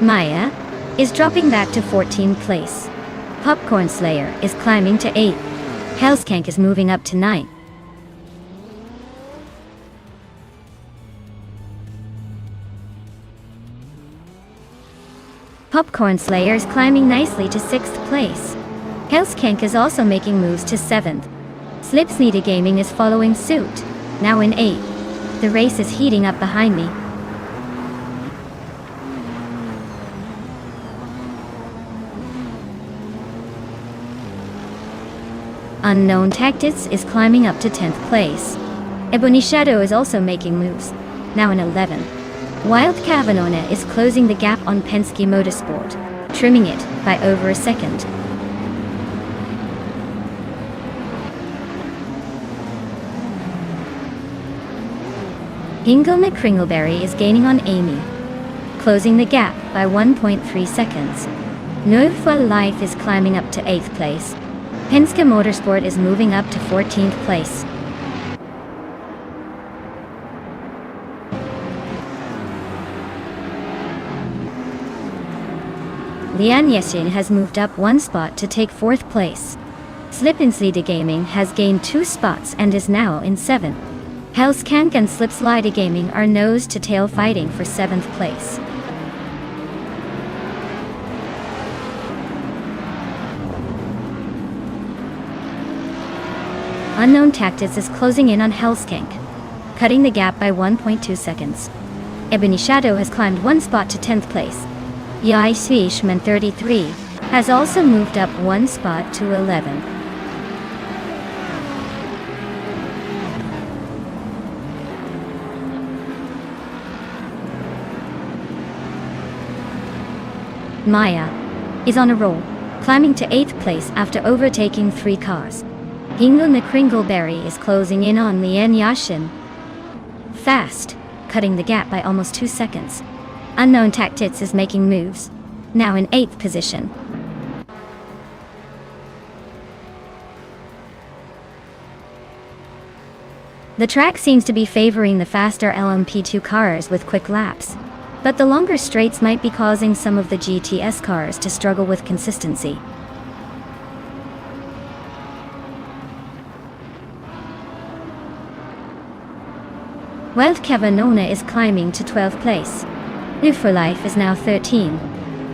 Maya is dropping back to 14th place. Popcorn Slayer is climbing to 8th. Hellskank is moving up to 9th. Popcorn Slayer is climbing nicely to 6th place. Hellskank is also making moves to 7th. Slipsneeda Gaming is following suit, now in 8th. The race is heating up behind me. Unknown Tactics is climbing up to 10th place. Ebony Shadow is also making moves, now in 11th. Wild Cavanona is closing the gap on Penske Motorsport, trimming it by over a second. Ingle McCringleberry is gaining on Amy, closing the gap by 1.3 seconds. New for Life is climbing up to 8th place. Penske Motorsport is moving up to 14th place. Lian Yexin has moved up 1 spot to take 4th place. Slipinslide Gaming has gained 2 spots and is now in 7th. Hellskank and Slipslide Gaming are nose to tail fighting for 7th place. Unknown Tactics is closing in on Hellskank, cutting the gap by 1.2 seconds. Ebony Shadow has climbed 1 spot to 10th place. Yai Swishman 33 has also moved up 1 spot to 11th. Maya is on a roll, climbing to 8th place after overtaking 3 cars. Hingle the Kringleberry is closing in on Lian Yashin fast, cutting the gap by almost 2 seconds. Unknown Tactics is making moves, now in 8th position. The track seems to be favoring the faster LMP2 cars with quick laps, but the longer straights might be causing some of the GTS cars to struggle with consistency. Wildkavanona is climbing to 12th place. New for Life is now 13.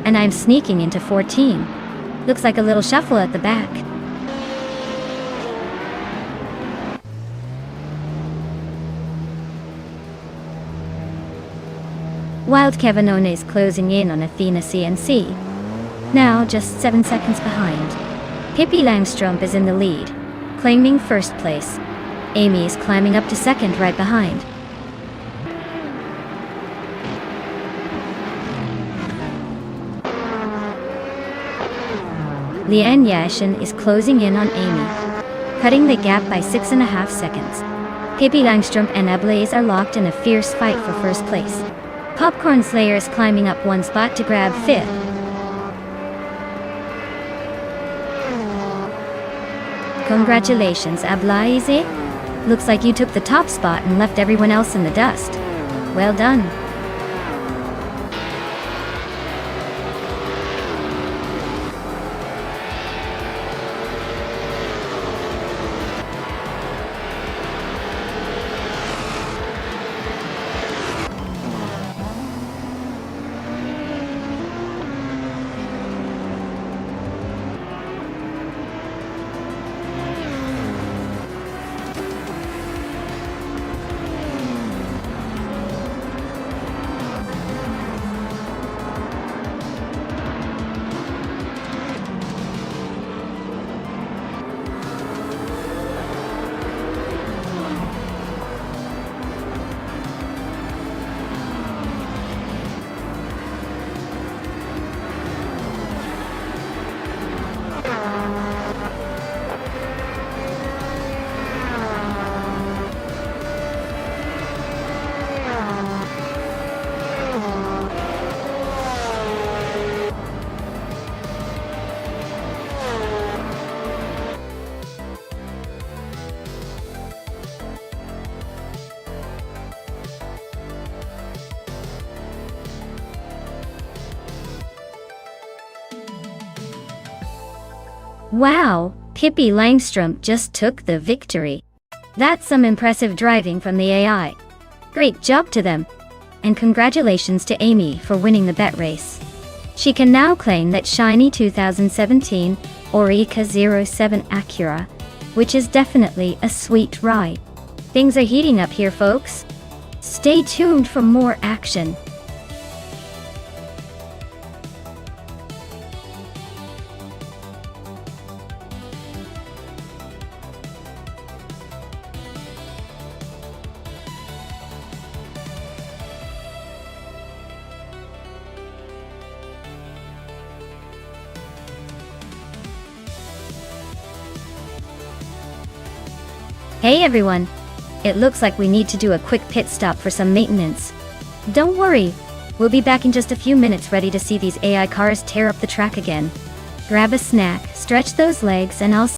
And I'm sneaking into 14. Looks like a little shuffle at the back. Wildkavanona is closing in on Athena CNC. Now just 7 seconds behind. Pippi Langstrump is in the lead, claiming 1st place. Amy is climbing up to 2nd right behind. Lian Yashin is closing in on Amy, cutting the gap by 6.5 seconds. Pippi Langstrump and Ablaze are locked in a fierce fight for 1st place. Popcorn Slayer is climbing up 1 spot to grab 5th. Congratulations, Ablaze. Looks like you took the top spot and left everyone else in the dust. Well done. Wow, Pippi Langstrump just took the victory. That's some impressive driving from the AI. Great job to them. And congratulations to Amy for winning the bet race. She can now claim that shiny 2017 Oreca 07 Acura, which is definitely a sweet ride. Things are heating up here, folks. Stay tuned for more action. Hey everyone! It looks like we need to do a quick pit stop for some maintenance. Don't worry, we'll be back in just a few minutes ready to see these AI cars tear up the track again. Grab a snack, stretch those legs, and I'll